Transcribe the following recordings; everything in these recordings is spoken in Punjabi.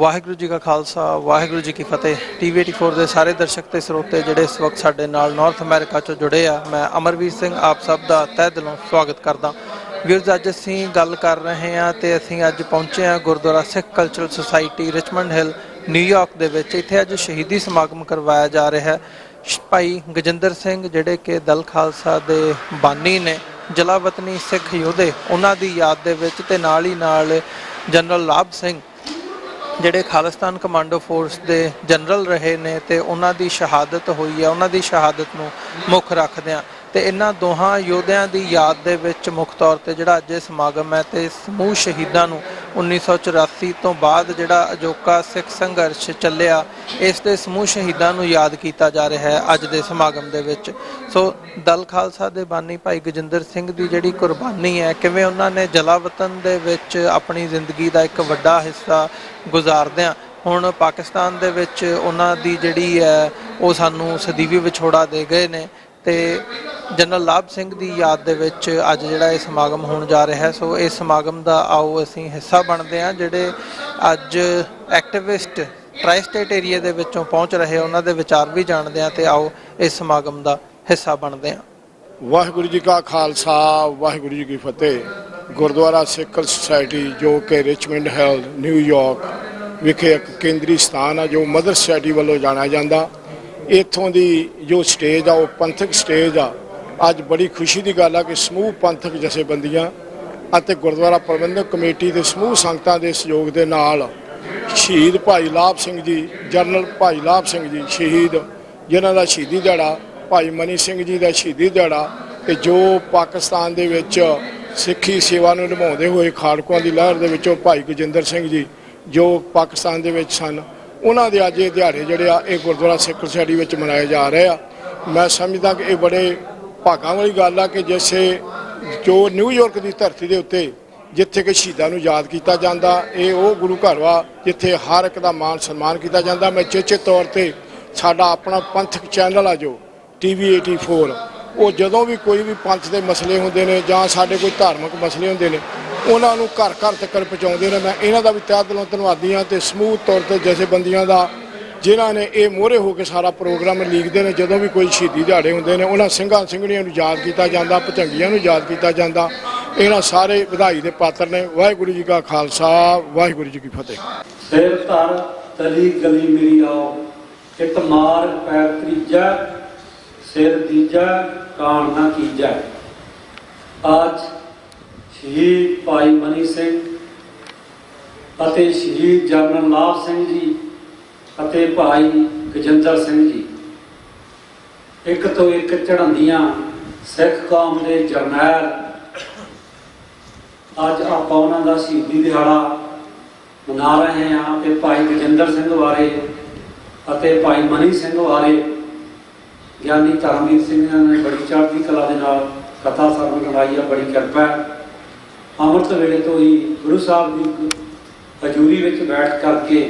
वाहिगुरू जी का खालसा वाहिगुरू जी की फतेह। TV84 के सारे दर्शक ते ਸਰੋਤੇ ਜਿਹੜੇ इस वक्त ਸਾਡੇ ਨਾਲ ਨਾਰਥ ਅਮਰੀਕਾ ਚੋਂ ਜੁੜੇ ਆ, मैं अमरवीर सिंह आप सब ਦਾ ਤਹਿ ਦਿਲੋਂ स्वागत करदा। ਵੀਰਜ਼ ਅੱਜ ਅਸੀਂ ਗੱਲ ਕਰ ਰਹੇ ਹਾਂ ਤੇ ਅਸੀਂ ਅੱਜ ਪਹੁੰਚੇ ਹਾਂ Gurdwara Sikh cultural society Richmond Hill New York ਦੇ ਵਿੱਚ। ਇੱਥੇ ਅੱਜ ਸ਼ਹੀਦੀ ਸਮਾਗਮ ਕਰਵਾਇਆ ਜਾ ਰਿਹਾ ਹੈ। ਭਾਈ ਗਜਿੰਦਰ ਸਿੰਘ ਜਿਹੜੇ ਕਿ ਦਲ ਖਾਲਸਾ ਦੇ ਬਾਨੀ ਨੇ, ਜਲਾਵਤਨੀ ਸਿੱਖ ਯੋਧੇ, ਉਹਨਾਂ ਦੀ ਯਾਦ ਦੇ ਵਿੱਚ ਤੇ ਨਾਲ ਹੀ ਨਾਲ ਜਨਰਲ ਲਾਭ ਸਿੰਘ ਜਿਹੜੇ ਖਾਲਿਸਤਾਨ ਕਮਾਂਡੋ ਫੋਰਸ ਦੇ ਜਨਰਲ ਰਹੇ ਨੇ ਤੇ ਉਹਨਾਂ ਦੀ ਸ਼ਹਾਦਤ ਹੋਈ ਹੈ, ਉਹਨਾਂ ਦੀ ਸ਼ਹਾਦਤ ਨੂੰ ਮੁੱਖ ਰੱਖਦਿਆਂ ਤੇ ਇਹਨਾਂ ਦੋਹਾਂ ਯੋਧਿਆਂ ਦੀ ਯਾਦ ਦੇ ਵਿੱਚ ਮੁੱਖ ਤੌਰ ਤੇ ਜਿਹੜਾ ਅੱਜ ਇਹ ਸਮਾਗਮ ਹੈ ਤੇ ਸਮੂਹ ਸ਼ਹੀਦਾਂ ਨੂੰ 1984 ਤੋਂ ਬਾਅਦ ਜਿਹੜਾ ਅਜੋਕਾ ਸਿੱਖ ਸੰਘਰਸ਼ ਚੱਲਿਆ, ਇਸ ਦੇ ਸਮੂਹ ਸ਼ਹੀਦਾਂ ਨੂੰ ਯਾਦ ਕੀਤਾ ਜਾ ਰਿਹਾ ਹੈ ਅੱਜ ਦੇ ਸਮਾਗਮ ਦੇ ਵਿੱਚ। ਸੋ ਦਲ ਖਾਲਸਾ ਦੇ ਬਾਨੀ ਭਾਈ ਗਜਿੰਦਰ ਸਿੰਘ ਦੀ ਜਿਹੜੀ ਕੁਰਬਾਨੀ ਹੈ, ਕਿਵੇਂ ਉਹਨਾਂ ਨੇ ਜਲਾਵਤਨ ਦੇ ਵਿੱਚ ਆਪਣੀ ਜ਼ਿੰਦਗੀ ਦਾ ਇੱਕ ਵੱਡਾ ਹਿੱਸਾ ਗੁਜ਼ਾਰਦਿਆਂ ਹੁਣ ਪਾਕਿਸਤਾਨ ਦੇ ਵਿੱਚ ਉਹਨਾਂ ਦੀ ਜਿਹੜੀ ਹੈ ਉਹ ਸਾਨੂੰ ਸਦੀਵੀ ਵਿਛੋੜਾ ਦੇ ਗਏ ਨੇ ਤੇ ਜਨਰਲ ਲਾਭ ਸਿੰਘ ਦੀ ਯਾਦ ਦੇ ਵਿੱਚ ਅੱਜ ਜਿਹੜਾ ਇਹ ਸਮਾਗਮ ਹੋਣ ਜਾ ਰਿਹਾ ਹੈ। ਸੋ ਇਸ ਸਮਾਗਮ ਦਾ ਆਓ ਅਸੀਂ ਹਿੱਸਾ ਬਣਦੇ ਹਾਂ। ਜਿਹੜੇ ਅੱਜ ਐਕਟਿਵਿਸਟ ਟਰਾਈ ਸਟੇਟ ਏਰੀਆ ਦੇ ਵਿੱਚੋਂ ਪਹੁੰਚ ਰਹੇ ਉਹਨਾਂ ਦੇ ਵਿਚਾਰ ਵੀ ਜਾਣਦੇ ਹਾਂ ਤੇ ਆਓ ਇਸ ਸਮਾਗਮ ਦਾ ਹਿੱਸਾ ਬਣਦੇ ਹਾਂ। ਵਾਹਿਗੁਰੂ ਜੀ ਕਾ ਖਾਲਸਾ ਵਾਹਿਗੁਰੂ ਜੀ ਕੀ ਫਤਿਹ। ਗੁਰਦੁਆਰਾ ਸਿੱਖ ਸੁਸਾਇਟੀ ਜੋ ਕਿ ਰਿਚਮੰਡ ਹਿੱਲ ਨਿਊਯਾਰਕ ਵਿਖੇ ਇੱਕ ਕੇਂਦਰੀ ਸਥਾਨ ਆ, ਜੋ ਮਦਰ ਸੁਸਾਇਟੀ ਵੱਲੋਂ ਜਾਣਿਆ ਜਾਂਦਾ। ਇੱਥੋਂ ਦੀ ਜੋ ਸਟੇਜ ਆ ਉਹ ਪੰਥਕ ਸਟੇਜ ਆ। ਅੱਜ ਬੜੀ ਖੁਸ਼ੀ ਦੀ ਗੱਲ ਆ ਕਿ ਸਮੂਹ ਪੰਥਕ ਜਥੇਬੰਦੀਆਂ ਅਤੇ ਗੁਰਦੁਆਰਾ ਪ੍ਰਬੰਧਕ ਕਮੇਟੀ ਦੇ ਸਮੂਹ ਸੰਗਤਾਂ ਦੇ ਸਹਿਯੋਗ ਦੇ ਨਾਲ ਸ਼ਹੀਦ ਭਾਈ ਲਾਭ ਸਿੰਘ ਜੀ, ਜਨਰਲ ਭਾਈ ਲਾਭ ਸਿੰਘ ਜੀ ਸ਼ਹੀਦ, ਜਿਨ੍ਹਾਂ ਦਾ ਸ਼ਹੀਦੀ ਦਿਹਾੜਾ, ਭਾਈ ਮਨੀ ਸਿੰਘ ਜੀ ਦਾ ਸ਼ਹੀਦੀ ਦਿਹਾੜਾ, ਤੇ ਜੋ ਪਾਕਿਸਤਾਨ ਦੇ ਵਿੱਚ ਸਿੱਖੀ ਸੇਵਾ ਨੂੰ ਨਿਭਾਉਂਦੇ ਹੋਏ ਖਾੜਕੂਆਂ ਦੀ ਲਹਿਰ ਦੇ ਵਿੱਚੋਂ ਭਾਈ ਗਜਿੰਦਰ ਸਿੰਘ ਜੀ ਜੋ ਪਾਕਿਸਤਾਨ ਦੇ ਵਿੱਚ ਸਨ, ਉਹਨਾਂ ਦੇ ਅੱਜ ਇਹ ਦਿਹਾੜੇ ਜਿਹੜੇ ਆ ਇਹ ਗੁਰਦੁਆਰਾ ਸਿੱਖ ਸੁਸਾਇਟੀ ਵਿੱਚ ਮਨਾਏ ਜਾ ਰਹੇ ਆ। ਮੈਂ ਸਮਝਦਾ ਕਿ ਇਹ ਬੜੇ ਭਾਗਾਂ ਵਾਲੀ ਗੱਲ ਆ ਕਿ ਜਿਵੇਂ ਜੋ ਨਿਊਯਾਰਕ ਦੀ ਧਰਤੀ ਦੇ ਉੱਤੇ ਜਿੱਥੇ ਕਿ ਸ਼ਹੀਦਾਂ ਨੂੰ ਯਾਦ ਕੀਤਾ ਜਾਂਦਾ, ਇਹ ਉਹ ਗੁਰੂ ਘਰ ਵਾ ਜਿੱਥੇ ਹਰ ਇੱਕ ਦਾ ਮਾਣ ਸਨਮਾਨ ਕੀਤਾ ਜਾਂਦਾ। ਮੈਂ ਚੇਚੇ ਤੌਰ ਤੇ ਸਾਡਾ ਆਪਣਾ ਪੰਥਕ ਚੈਨਲ ਆ ਜੋ TV84, ਉਹ ਜਦੋਂ ਵੀ ਕੋਈ ਵੀ ਪੰਥ ਦੇ ਮਸਲੇ ਹੁੰਦੇ ਨੇ ਜਾਂ ਸਾਡੇ ਕੋਈ ਧਾਰਮਿਕ ਮਸਲੇ ਹੁੰਦੇ ਨੇ, ਉਹਨਾਂ ਨੂੰ ਘਰ ਘਰ ਤੱਕ ਪਹੁੰਚਾਉਂਦੇ ਨੇ। ਮੈਂ ਇਹਨਾਂ ਦਾ ਵੀ ਤਹਿ ਦਿਲੋਂ ਧੰਨਵਾਦੀ ਹਾਂ ਤੇ ਸਮੂਹ ਤੌਰ ਤੇ ਜਥੇਬੰਦੀਆਂ ਦਾ, ਜਿਨ੍ਹਾਂ ਨੇ ਇਹ ਮੋਹਰੇ ਹੋ ਕੇ ਸਾਰਾ ਪ੍ਰੋਗਰਾਮ ਲੀਕਦੇ ਨੇ। ਜਦੋਂ ਵੀ ਕੋਈ ਸ਼ਹੀਦੀ ਦਿਹਾੜੇ ਹੁੰਦੇ ਨੇ, ਉਹਨਾਂ ਸਿੰਘਾਂ ਸਿੰਘਣੀਆਂ ਨੂੰ ਯਾਦ ਕੀਤਾ ਜਾਂਦਾ, ਭੁਜੰਗੀਆਂ ਨੂੰ ਯਾਦ ਕੀਤਾ ਜਾਂਦਾ। ਇਹਨਾਂ ਸਾਰੇ ਵਧਾਈ ਦੇ ਪਾਤਰ ਨੇ। ਵਾਹਿਗੁਰੂ ਜੀ ਕਾ ਖਾਲਸਾ ਵਾਹਿਗੁਰੂ ਜੀ ਕੀ ਫਤਿਹ। ਸਿਰ ਧਰ ਤਲੀ ਗਲੀ ਮੇਰੀ ਆਓ, ਇੱਕ ਮਾਰ ਪੈਰ ਤੀਜਾ, ਸਿਰ ਦੀਜਾ ਕਾਣ ਨਾ ਕੀਜਾ। ਅੱਜ ਸ਼ਹੀਦ ਭਾਈ ਮਨੀ ਸਿੰਘ ਅਤੇ ਸ਼ਹੀਦ ਜਨਰਲ ਲਾਭ ਸਿੰਘ ਜੀ ਅਤੇ ਭਾਈ ਗਜਿੰਦਰ ਸਿੰਘ ਜੀ ਇੱਕ ਤੋਂ ਇੱਕ ਚੜ੍ਹਾਉਂਦੀਆਂ ਸਿੱਖ ਕੌਮ ਦੇ ਜਰਨੈਲ, ਅੱਜ ਆਪਾਂ ਉਹਨਾਂ ਦਾ ਸ਼ਹੀਦੀ ਦਿਹਾੜਾ ਮਨਾ ਰਹੇ ਹਾਂ ਤੇ ਭਾਈ ਗਜਿੰਦਰ ਸਿੰਘ ਬਾਰੇ ਅਤੇ ਭਾਈ ਮਨੀ ਸਿੰਘ ਬਾਰੇ ਗਿਆਨੀ ਧਰਮਵੀਰ ਸਿੰਘ ਨੇ ਬੜੀ ਚੜ੍ਹਦੀ ਕਲਾ ਦੇ ਨਾਲ ਕਥਾ ਸਰਵਣ ਕਰਾਈ ਆ। ਬੜੀ ਕਿਰਪਾ ਹੈ। ਅੰਮ੍ਰਿਤ ਵੇਲੇ ਤੋਂ ਹੀ ਗੁਰੂ ਸਾਹਿਬ ਦੀ ਹਜ਼ੂਰੀ ਵਿੱਚ ਬੈਠ ਕਰਕੇ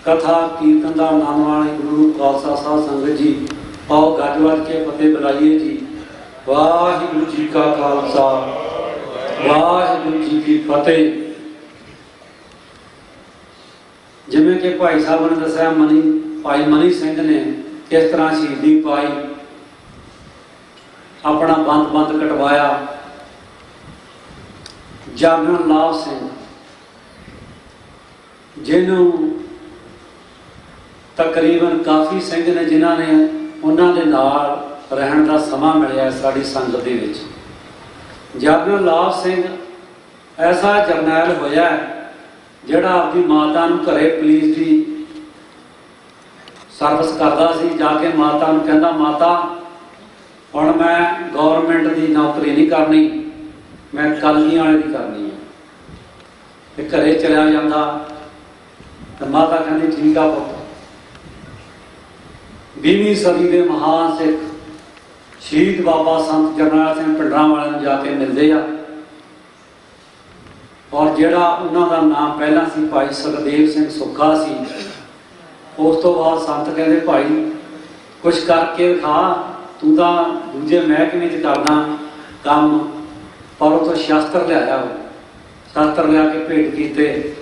ਕਥਾ ਕੀਰਤਨ ਦਾ ਆਨੰਦ ਮਾਣੇ। ਗੁਰੂ ਖਾਲਸਾ ਸਾਹਿਬ ਸੰਗਤ ਜੀ ਆਓ ਗੱਜ ਵੱਜ ਕੇ ਫਤਿਹ ਬੁਲਾਈਏ ਜੀ। ਵਾਹਿਗੁਰੂ ਜੀ ਕਾ ਖਾਲਸਾ ਵਾਹਿਗੁਰੂ ਜੀ ਕੀ ਫਤਿਹ। ਜਿਵੇਂ ਕਿ ਭਾਈ ਸਾਹਿਬ ਨੇ ਦੱਸਿਆ, ਭਾਈ ਮਨੀ ਸਿੰਘ ਨੇ ਕਿਸ ਤਰ੍ਹਾਂ ਸ਼ਹੀਦੀ ਪਾਈ, ਆਪਣਾ ਬੰਦ ਕਟਵਾਇਆ। ਜਨਰਲ ਲਾਭ ਸਿੰਘ ਜਿਹਨੂੰ ਤਕਰੀਬਨ ਕਾਫੀ ਸਿੰਘ ਨੇ ਜਿਨ੍ਹਾਂ ਨੇ ਉਹਨਾਂ ਦੇ ਨਾਲ ਰਹਿਣ ਦਾ ਸਮਾਂ ਮਿਲਿਆ ਸਾਡੀ ਸੰਗਤ ਦੇ ਵਿੱਚ। ਜਨਰਲ ਲਾਭ ਸਿੰਘ ਐਸਾ ਜਰਨੈਲ ਹੋਇਆ ਜਿਹੜਾ ਆਪਣੀ ਮਾਤਾ ਨੂੰ ਘਰੇ ਪੁਲਿਸ ਦੀ ਸਰਵਿਸ ਕਰਦਾ ਸੀ। ਜਾ ਕੇ ਮਾਤਾ ਨੂੰ ਕਹਿੰਦਾ, ਮਾਤਾ ਹੁਣ ਮੈਂ ਗੌਰਮੈਂਟ ਦੀ ਨੌਕਰੀ ਨਹੀਂ ਕਰਨੀ, ਮੈਂ ਕਲਗੀਆਂ ਵਾਲੇ ਦੀ ਕਰਨੀ ਹੈ। ਤੇ ਘਰੇ ਚਲਿਆ ਜਾਂਦਾ ਤੇ ਮਾਤਾ ਕਹਿੰਦੀ ਠੀਕ ਆ ਪੁੱਤ। 20ਵੀਂ ਸਦੀ ਦੇ ਮਹਾਨ ਸਿੱਖ ਸ਼ਹੀਦ ਬਾਬਾ ਸੰਤ ਜਰਨੈਲ ਸਿੰਘ ਭਿੰਡਰਾਂਵਾਲੇ ਨੂੰ ਜਾ ਕੇ ਮਿਲਦੇ ਆ ਔਰ ਜਿਹੜਾ ਉਹਨਾਂ ਦਾ ਨਾਮ ਪਹਿਲਾਂ ਸੀ ਭਾਈ ਸੁਖਦੇਵ ਸਿੰਘ ਸੁੱਖਾ ਸੀ, ਉਸ ਤੋਂ ਬਾਅਦ ਸੰਤ ਕਹਿੰਦੇ ਭਾਈ ਕੁਛ ਕਰਕੇ ਵਿਖਾ, ਤੂੰ ਤਾਂ ਦੂਜੇ ਮਹਿਕਮੇ 'ਚ ਕਰਦਾ ਕੰਮ। ਪਰ ਉਹ ਤੋਂ ਸ਼ਾਸਤਰ ਲਿਆਇਆ, ਸ਼ਾਸਤਰ ਲਿਆ ਕੇ ਭੇਟ ਕੀਤੇ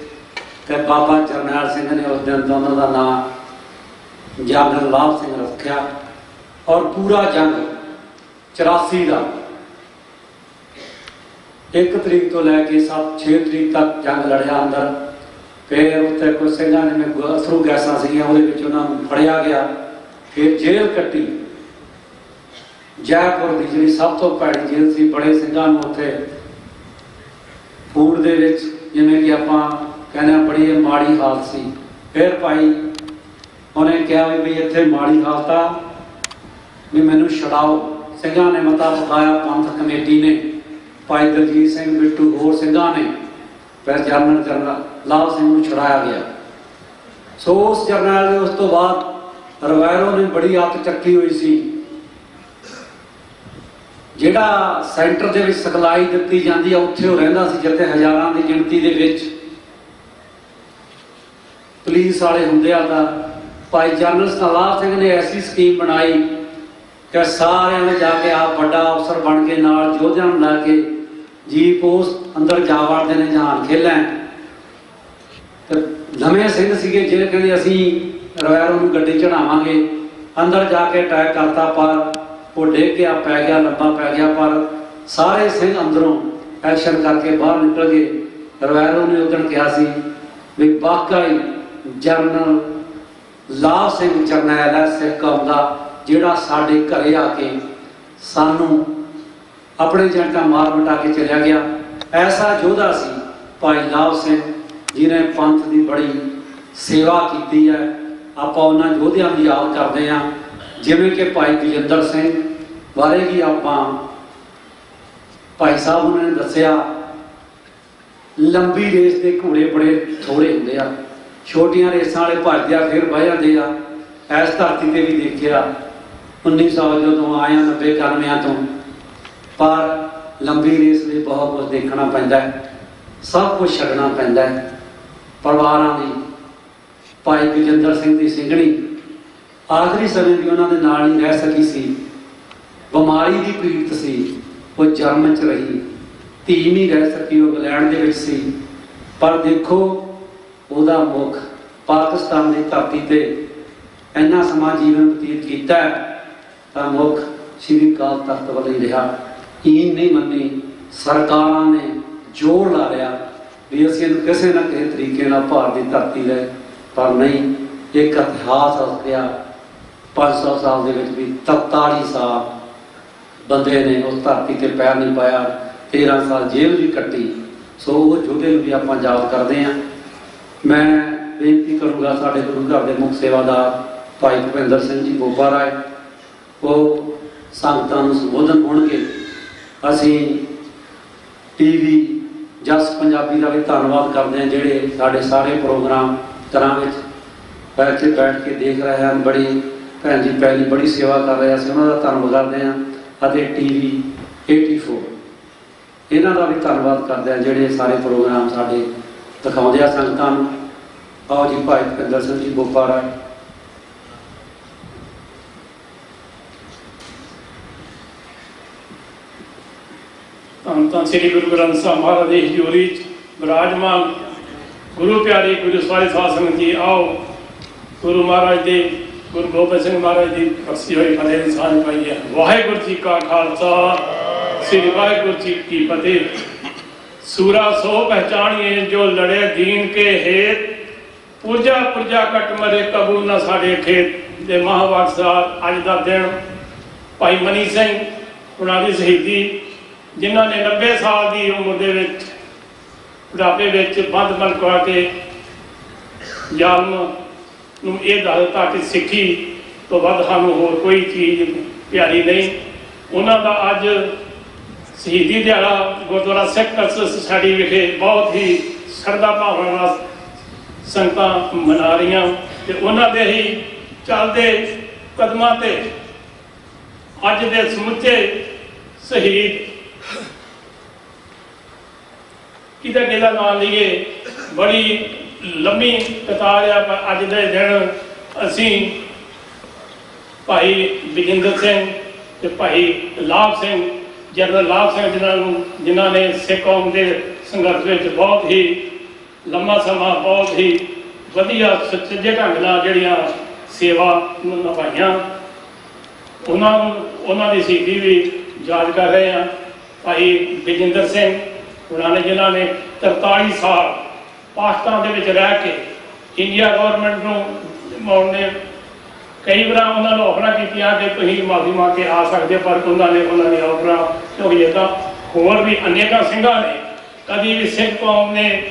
ਤੇ ਬਾਬਾ ਜਰਨੈਲ ਸਿੰਘ ਨੇ ਉਸ ਦਿਨ ਤੋਂ ਉਹਨਾਂ ਦਾ ਨਾਂ ਜਨਰਲ ਲਾਭ ਸਿੰਘ ਰੱਖਿਆ। ਔਰ ਪੂਰਾ ਜੰਗ 84 ਦਾ 1 ਤਰੀਕ ਤੋਂ ਲੈ ਕੇ 6 ਤਰੀਕ ਤੱਕ ਜੰਗ ਲੜਿਆ ਅੰਦਰ। ਫਿਰ ਉੱਥੇ ਕੁਝ ਸਿੰਘਾਂ ਨੇ ਅਥਰੂ ਗੈਸਾਂ ਸੀਗੀਆਂ, ਉਹਦੇ ਵਿੱਚ ਉਹਨਾਂ ਨੂੰ ਫੜਿਆ ਗਿਆ। ਫਿਰ ਜੇਲ੍ਹ ਕੱਟੀ, ਜੈਪੁਰ ਦੀ ਜਿਹੜੀ ਸਭ ਤੋਂ ਭੈੜੀ ਜੇਲ੍ਹ ਸੀ। ਬੜੇ ਸਿੰਘਾਂ ਨੂੰ ਉੱਥੇ ਫੂਡ ਦੇ ਵਿੱਚ, ਜਿਵੇਂ ਕਿ ਆਪਾਂ ਕਹਿੰਦੇ ਹਾਂ, ਬੜੀ ਮਾੜੀ ਹਾਲਤ ਸੀ। ਫਿਰ ਭਾਈ ਉਹਨੇ ਕਿਹਾ ਵੀ ਇੱਥੇ ਮਾੜੀ ਹਾਲਤ ਆ, ਵੀ ਮੈਨੂੰ ਛਡਾਓ। ਸਿੰਘਾਂ ਨੇ ਮਤਾ ਪਕਾਇਆ, ਪੰਥ ਕਮੇਟੀ ਨੇ, ਭਾਈ ਦਲਜੀਤ ਸਿੰਘ ਬਿੱਟੂ, ਹੋਰ ਸਿੰਘਾਂ ਨੇ। ਫਿਰ ਜਨਰਲ ਲਾਭ ਸਿੰਘ ਨੂੰ ਛੁਡਾਇਆ ਗਿਆ। ਸੋ ਉਸ ਜਰਨੈਲ ਨੇ ਉਸ ਤੋਂ ਬਾਅਦ ਰਵੈਰੋ ਨੇ ਬੜੀ ਅੱਤ ਚੱਕੀ ਹੋਈ ਸੀ। ਜਿਹੜਾ ਸੈਂਟਰ ਦੇ ਵਿੱਚ ਸਿਖਲਾਈ ਦਿੱਤੀ ਜਾਂਦੀ ਆ, ਉੱਥੇ ਉਹ ਰਹਿੰਦਾ ਸੀ, ਜਿੱਥੇ ਹਜ਼ਾਰਾਂ ਦੀ ਗਿਣਤੀ ਦੇ ਵਿੱਚ ਪੁਲਿਸ ਵਾਲੇ ਹੁੰਦੇ ਆ। ਤਾਂ ਭਾਈ ਜਰਨਲ ਲਾਭ ਸਿੰਘ ਨੇ ਐਸੀ ਸਕੀਮ ਬਣਾਈ ਕਿ ਸਾਰਿਆਂ ਨੇ ਜਾ ਕੇ ਆਪ ਵੱਡਾ ਅਫਸਰ ਬਣ ਕੇ ਨਾਲ ਯੋਧਿਆਂ ਨੂੰ ਲੈ ਕੇ ਜੀਪ ਉਸ ਅੰਦਰ ਜਾ ਵੜਦੇ ਨੇ, ਜਹਾਨ ਖੇਲ੍ਹਾਂ। ਤੇ ਨਵੇਂ ਸਿੰਘ ਸੀਗੇ ਜਿਹੜੇ ਕਹਿੰਦੇ ਅਸੀਂ ਰਵੈਰੋ ਨੂੰ ਗੱਡੀ ਚੜਾਵਾਂਗੇ। ਅੰਦਰ ਜਾ ਕੇ ਅਟੈਕ ਕਰਤਾ, ਪਰ ਉਹ ਡਿੱਗ ਗਿਆ, ਪੈ ਗਿਆ, ਲੰਬਾ ਪੈ ਗਿਆ। ਪਰ ਸਾਰੇ ਸਿੰਘ ਅੰਦਰੋਂ ਐਕਸ਼ਨ ਕਰਕੇ ਬਾਹਰ ਨਿਕਲ ਗਏ। ਰਵੈਰੋ ਨੇ ਉਦੋਂ ਕਿਹਾ ਸੀ ਵੀ ਵਾਕਈ ਜਰਨਲ ਲਾਭ ਸਿੰਘ ਜਰਨੈਲ ਹੈ ਸਿੱਖ ਕੌਮ ਦਾ, ਜਿਹੜਾ ਸਾਡੇ ਘਰੇ ਆ ਕੇ ਸਾਨੂੰ ਆਪਣੇ ਏਜੰਟਾਂ ਮਾਰ ਮਿਟਾ ਕੇ ਚਲਿਆ ਗਿਆ। ਐਸਾ ਯੋਧਾ ਸੀ ਭਾਈ ਲਾਭ ਸਿੰਘ, ਜਿਹਨੇ ਪੰਥ ਦੀ ਬੜੀ ਸੇਵਾ ਕੀਤੀ ਹੈ। ਆਪਾਂ ਉਹਨਾਂ ਯੋਧਿਆਂ ਦੀ ਯਾਦ ਕਰਦੇ ਹਾਂ, ਜਿਵੇਂ ਕਿ ਭਾਈ ਵਿਜੇਂਦਰ ਸਿੰਘ ਬਾਰੇ ਵੀ ਆਪਾਂ ਭਾਈ ਸਾਹਿਬ ਉਹਨਾਂ ਨੇ ਦੱਸਿਆ, ਲੰਬੀ ਰੇਸ ਦੇ ਘੋੜੇ ਬੜੇ ਥੋੜੇ ਹੁੰਦੇ ਆ, ਛੋਟੀਆਂ ਰੇਸਾਂ ਵਾਲੇ ਭੱਜਦੇ ਆ ਫਿਰ ਬਹਿ ਜਾਂਦੇ ਆ। ਇਸ ਧਰਤੀ ਤੇ ਵੀ ਦੇਖਿਆ 1900 ਜਦੋਂ ਆਇਆ 90-91 ਤੋਂ, ਪਰ ਲੰਬੀ ਰੇਸ ਲਈ ਬਹੁਤ ਕੁਝ ਦੇਖਣਾ ਪੈਂਦਾ ਹੈ, ਸਭ ਕੁਝ ਛੱਡਣਾ ਪੈਂਦਾ ਹੈ। ਪਰਿਵਾਰਾਂ ਦੀ, ਭਾਈ ਵਿਜੇਂਦਰ ਸਿੰਘ ਦੀ ਸਿੰਘਣੀ ਆਖਰੀ ਸਮੇਂ ਵੀ ਉਹਨਾਂ ਦੇ ਨਾਲ ਹੀ ਰਹਿ ਸਕੀ ਸੀ। ਬਿਮਾਰੀ ਦੀ ਪੀੜਤ ਸੀ, ਉਹ ਜਰਮਨ 'ਚ ਰਹੀ, ਧੀ ਨਹੀਂ ਰਹਿ ਸਕੀ, ਉਹ ਇੰਗਲੈਂਡ ਦੇ ਵਿੱਚ ਸੀ। ਪਰ ਦੇਖੋ ਉਹਦਾ ਮੁੱਖ ਪਾਕਿਸਤਾਨ ਦੀ ਧਰਤੀ ਤੇ ਇੰਨਾ ਸਮਾਂ ਜੀਵਨ ਬਤੀਤ ਕੀਤਾ ਤਾਂ ਮੁੱਖ ਸ਼੍ਰੀ ਅਕਾਲ ਤਖਤ ਵੱਲ ਹੀ ਰਿਹਾ। ਹੀਨ ਨਹੀਂ ਮੰਨੀ, ਸਰਕਾਰਾਂ ਨੇ ਜ਼ੋਰ ਲਾ ਲਿਆ ਵੀ ਅਸੀਂ ਇਹਨੂੰ ਕਿਸੇ ਨਾ ਕਿਸੇ ਤਰੀਕੇ ਨਾਲ ਭਾਰਤ ਦੀ ਧਰਤੀ ਲੈ, ਪਰ ਨਹੀਂ। ਇੱਕ ਇਤਿਹਾਸ ਰਿਹਾ 500 ਸਾਲ ਦੇ ਵਿੱਚ ਵੀ 43 ਸਾਲ ਬੰਦੇ ਨੇ ਉਸ ਧਰਤੀ ਤੇ ਪੈਰ ਨਹੀਂ ਪਾਇਆ, 13 ਸਾਲ ਜੇਲ੍ਹ ਵੀ ਕੱਟੀ। ਸੋ ਉਹ ਯੋਧੇ ਨੂੰ ਵੀ ਆਪਾਂ ਯਾਦ ਕਰਦੇ ਹਾਂ। ਮੈਂ ਬੇਨਤੀ ਕਰੂੰਗਾ ਸਾਡੇ ਗੁਰੂ ਘਰ ਦੇ ਮੁੱਖ ਸੇਵਾਦਾਰ ਭਾਈ ਭੁਪਿੰਦਰ ਸਿੰਘ ਜੀ ਬੋਬਾ ਰਾਏ, ਉਹ ਸੰਗਤਾਂ ਨੂੰ ਸੰਬੋਧਨ ਹੋਣਗੇ। ਅਸੀਂ ਟੀਵੀ ਜਸ ਪੰਜਾਬੀ ਦਾ ਵੀ ਧੰਨਵਾਦ ਕਰਦੇ ਹਾਂ, ਜਿਹੜੇ ਸਾਡੇ ਸਾਰੇ ਪ੍ਰੋਗਰਾਮ ਘਰਾਂ ਵਿੱਚ ਬੈਠ ਕੇ ਦੇਖ ਰਹੇ ਹਨ। ਬੜੀ ਭੈਣ ਜੀ ਪਹਿਲੀ ਬੜੀ ਸੇਵਾ ਕਰ ਰਹੇ, ਅਸੀਂ ਉਹਨਾਂ ਦਾ ਧੰਨਵਾਦ ਕਰਦੇ ਹਾਂ। ਅਤੇ ਟੀਵੀ 84 ਇਹਨਾਂ ਦਾ ਵੀ ਧੰਨਵਾਦ ਕਰਦੇ ਹਾਂ, ਜਿਹੜੇ ਸਾਰੇ ਪ੍ਰੋਗਰਾਮ ਸਾਡੇ ਦਿਖਾਉਂਦੇ ਆ ਸੰਗਤਾਂ ਨੂੰ। ਆਓ ਜੀ ਭਾਈ ਭੁਪਿੰਦਰ ਸਿੰਘ ਜੀ ਬੋਬਾ ਰਾਏ। ਧੰਨ ਧੰਨ ਸ੍ਰੀ ਗੁਰੂ ਗ੍ਰੰਥ ਸਾਹਿਬ ਮਹਾਰਾਜ ਦੀ ਹਜ਼ੂਰੀ 'ਚ ਵਿਰਾਜਮਾਨ ਗੁਰੂ ਪਿਆਰੇ ਗੁਰੂ ਸਾਰੇ ਸਾਧ ਸੰਗਤ ਜੀ, ਆਓ ਗੁਰੂ ਮਹਾਰਾਜ ਦੇ, ਗੁਰੂ ਗੋਬਿੰਦ ਸਿੰਘ ਮਹਾਰਾਜ ਦੀ ਬਖਸ਼ੀ ਹੋਈ ਫਤਿਹ ਦੀ ਸਾਂਝ ਪਾਈਏ। ਵਾਹਿਗੁਰੂ ਜੀ ਕਾ ਖਾਲਸਾ, ਸ੍ਰੀ ਵਾਹਿਗੁਰੂ ਜੀ ਕੀ ਫਤਿਹ। ਸੂਰਾ ਸੋ ਪਹਿਚਾਣੀਏ ਜੋ ਲੜੇ ਦੀਨ ਕੇ ਹੇਤ, ਪੂਜਾ ਪੁਰਜਾ ਕਟ ਮਰੇ ਕਬੂ ਨਾ ਸਾਡੇ ਖੇਤ। ਦੇ ਮਹਾਂਵਾਗਸਾਰ ਅੱਜ ਦਾ ਦਿਨ ਭਾਈ ਮਨੀ ਸਿੰਘ ਉਹਨਾਂ ਦੀ ਸ਼ਹੀਦੀ, ਜਿਨ੍ਹਾਂ ਨੇ 90 ਸਾਲ ਦੀ ਉਮਰ ਦੇ ਵਿੱਚ ਬੁਢਾਪੇ ਵਿੱਚ ਬੰਦ ਮਲਕਵਾ ਕੇ ਜ਼ਾਲਮ ਨੂੰ ਇਹ ਦੱਸ ਦਿੱਤਾ ਕਿ ਸਿੱਖੀ ਤੋਂ ਵੱਧ ਸਾਨੂੰ ਹੋਰ ਕੋਈ ਚੀਜ਼ ਪਿਆਰੀ ਨਹੀਂ। ਉਹਨਾਂ ਦਾ ਅੱਜ ਸ਼ਹੀਦੀ ਦਿਹਾੜਾ ਗੁਰਦੁਆਰਾ ਸਿੱਖ ਕਲਚਰਲ ਸੁਸਾਇਟੀ ਵਿਖੇ ਬਹੁਤ ਹੀ ਸ਼ਰਧਾ ਭਾਵਨਾ ਨਾਲ ਸੰਗਤਾਂ ਮਨਾ ਰਹੀਆਂ, ਤੇ ਉਹਨਾਂ ਦੇ ਹੀ ਚੱਲਦੇ ਕਦਮਾਂ ਤੇ ਅੱਜ ਦੇ ਸਮੁੱਚੇ ਸ਼ਹੀਦ ਕਿਹਦਾ ਕਿਹਦਾ ਨਾਂ ਲਈਏ, ਬੜੀ ਲੰਮੀ ਕਤਾਰ ਆ। ਪਰ ਅੱਜ ਦੇ ਦਿਨ ਅਸੀਂ ਭਾਈ ਵਿਜੇਂਦਰ ਸਿੰਘ ਤੇ ਭਾਈ ਲਾਭ ਸਿੰਘ, ਜਨਰਲ ਲਾਭ ਸਿੰਘ, ਜਿਨ੍ਹਾਂ ਨੇ ਸਿੱਖ ਕੌਮ ਦੇ ਸੰਘਰਸ਼ ਵਿੱਚ ਬਹੁਤ ਹੀ ਲੰਮਾ ਸਮਾਂ ਬਹੁਤ ਹੀ ਵਧੀਆ ਸੁਚੱਜੇ ਢੰਗ ਨਾਲ ਜਿਹੜੀਆਂ ਸੇਵਾ ਨਿਭਾਈਆਂ, ਉਹਨਾਂ ਦੀ ਸ਼ਹੀਦੀ ਵੀ ਯਾਦ ਕਰ ਰਹੇ ਹਾਂ। ਭਾਈ ਬਲਜਿੰਦਰ ਸਿੰਘ ਉਹਨਾਂ ਨੇ, ਜਿਨ੍ਹਾਂ ਨੇ 43 ਸਾਲ ਪਾਕਿਸਤਾਨ ਦੇ ਵਿੱਚ ਰਹਿ ਕੇ ਇੰਡੀਆ ਗੌਰਮੈਂਟ ਨੂੰ ਉਹਨੇ ਕਈ ਵਾਰ ਉਹਨਾਂ ਨੂੰ ਆਫਰਾਂ ਕੀਤੀਆਂ ਕਿ ਤੁਸੀਂ ਮਾਫੀ ਮੰਗ ਕੇ ਆ ਸਕਦੇ, ਪਰ ਉਹਨਾਂ ਦੀ ਆਫਰਾਂ, ਕਿਉਂਕਿ ਜਿੱਦਾਂ ਹੋਰ ਵੀ ਅਨੇਕਾਂ ਸਿੰਘਾਂ ਨੇ ਕਦੀ ਵੀ ਸਿੱਖ ਕੌਮ ਨੇ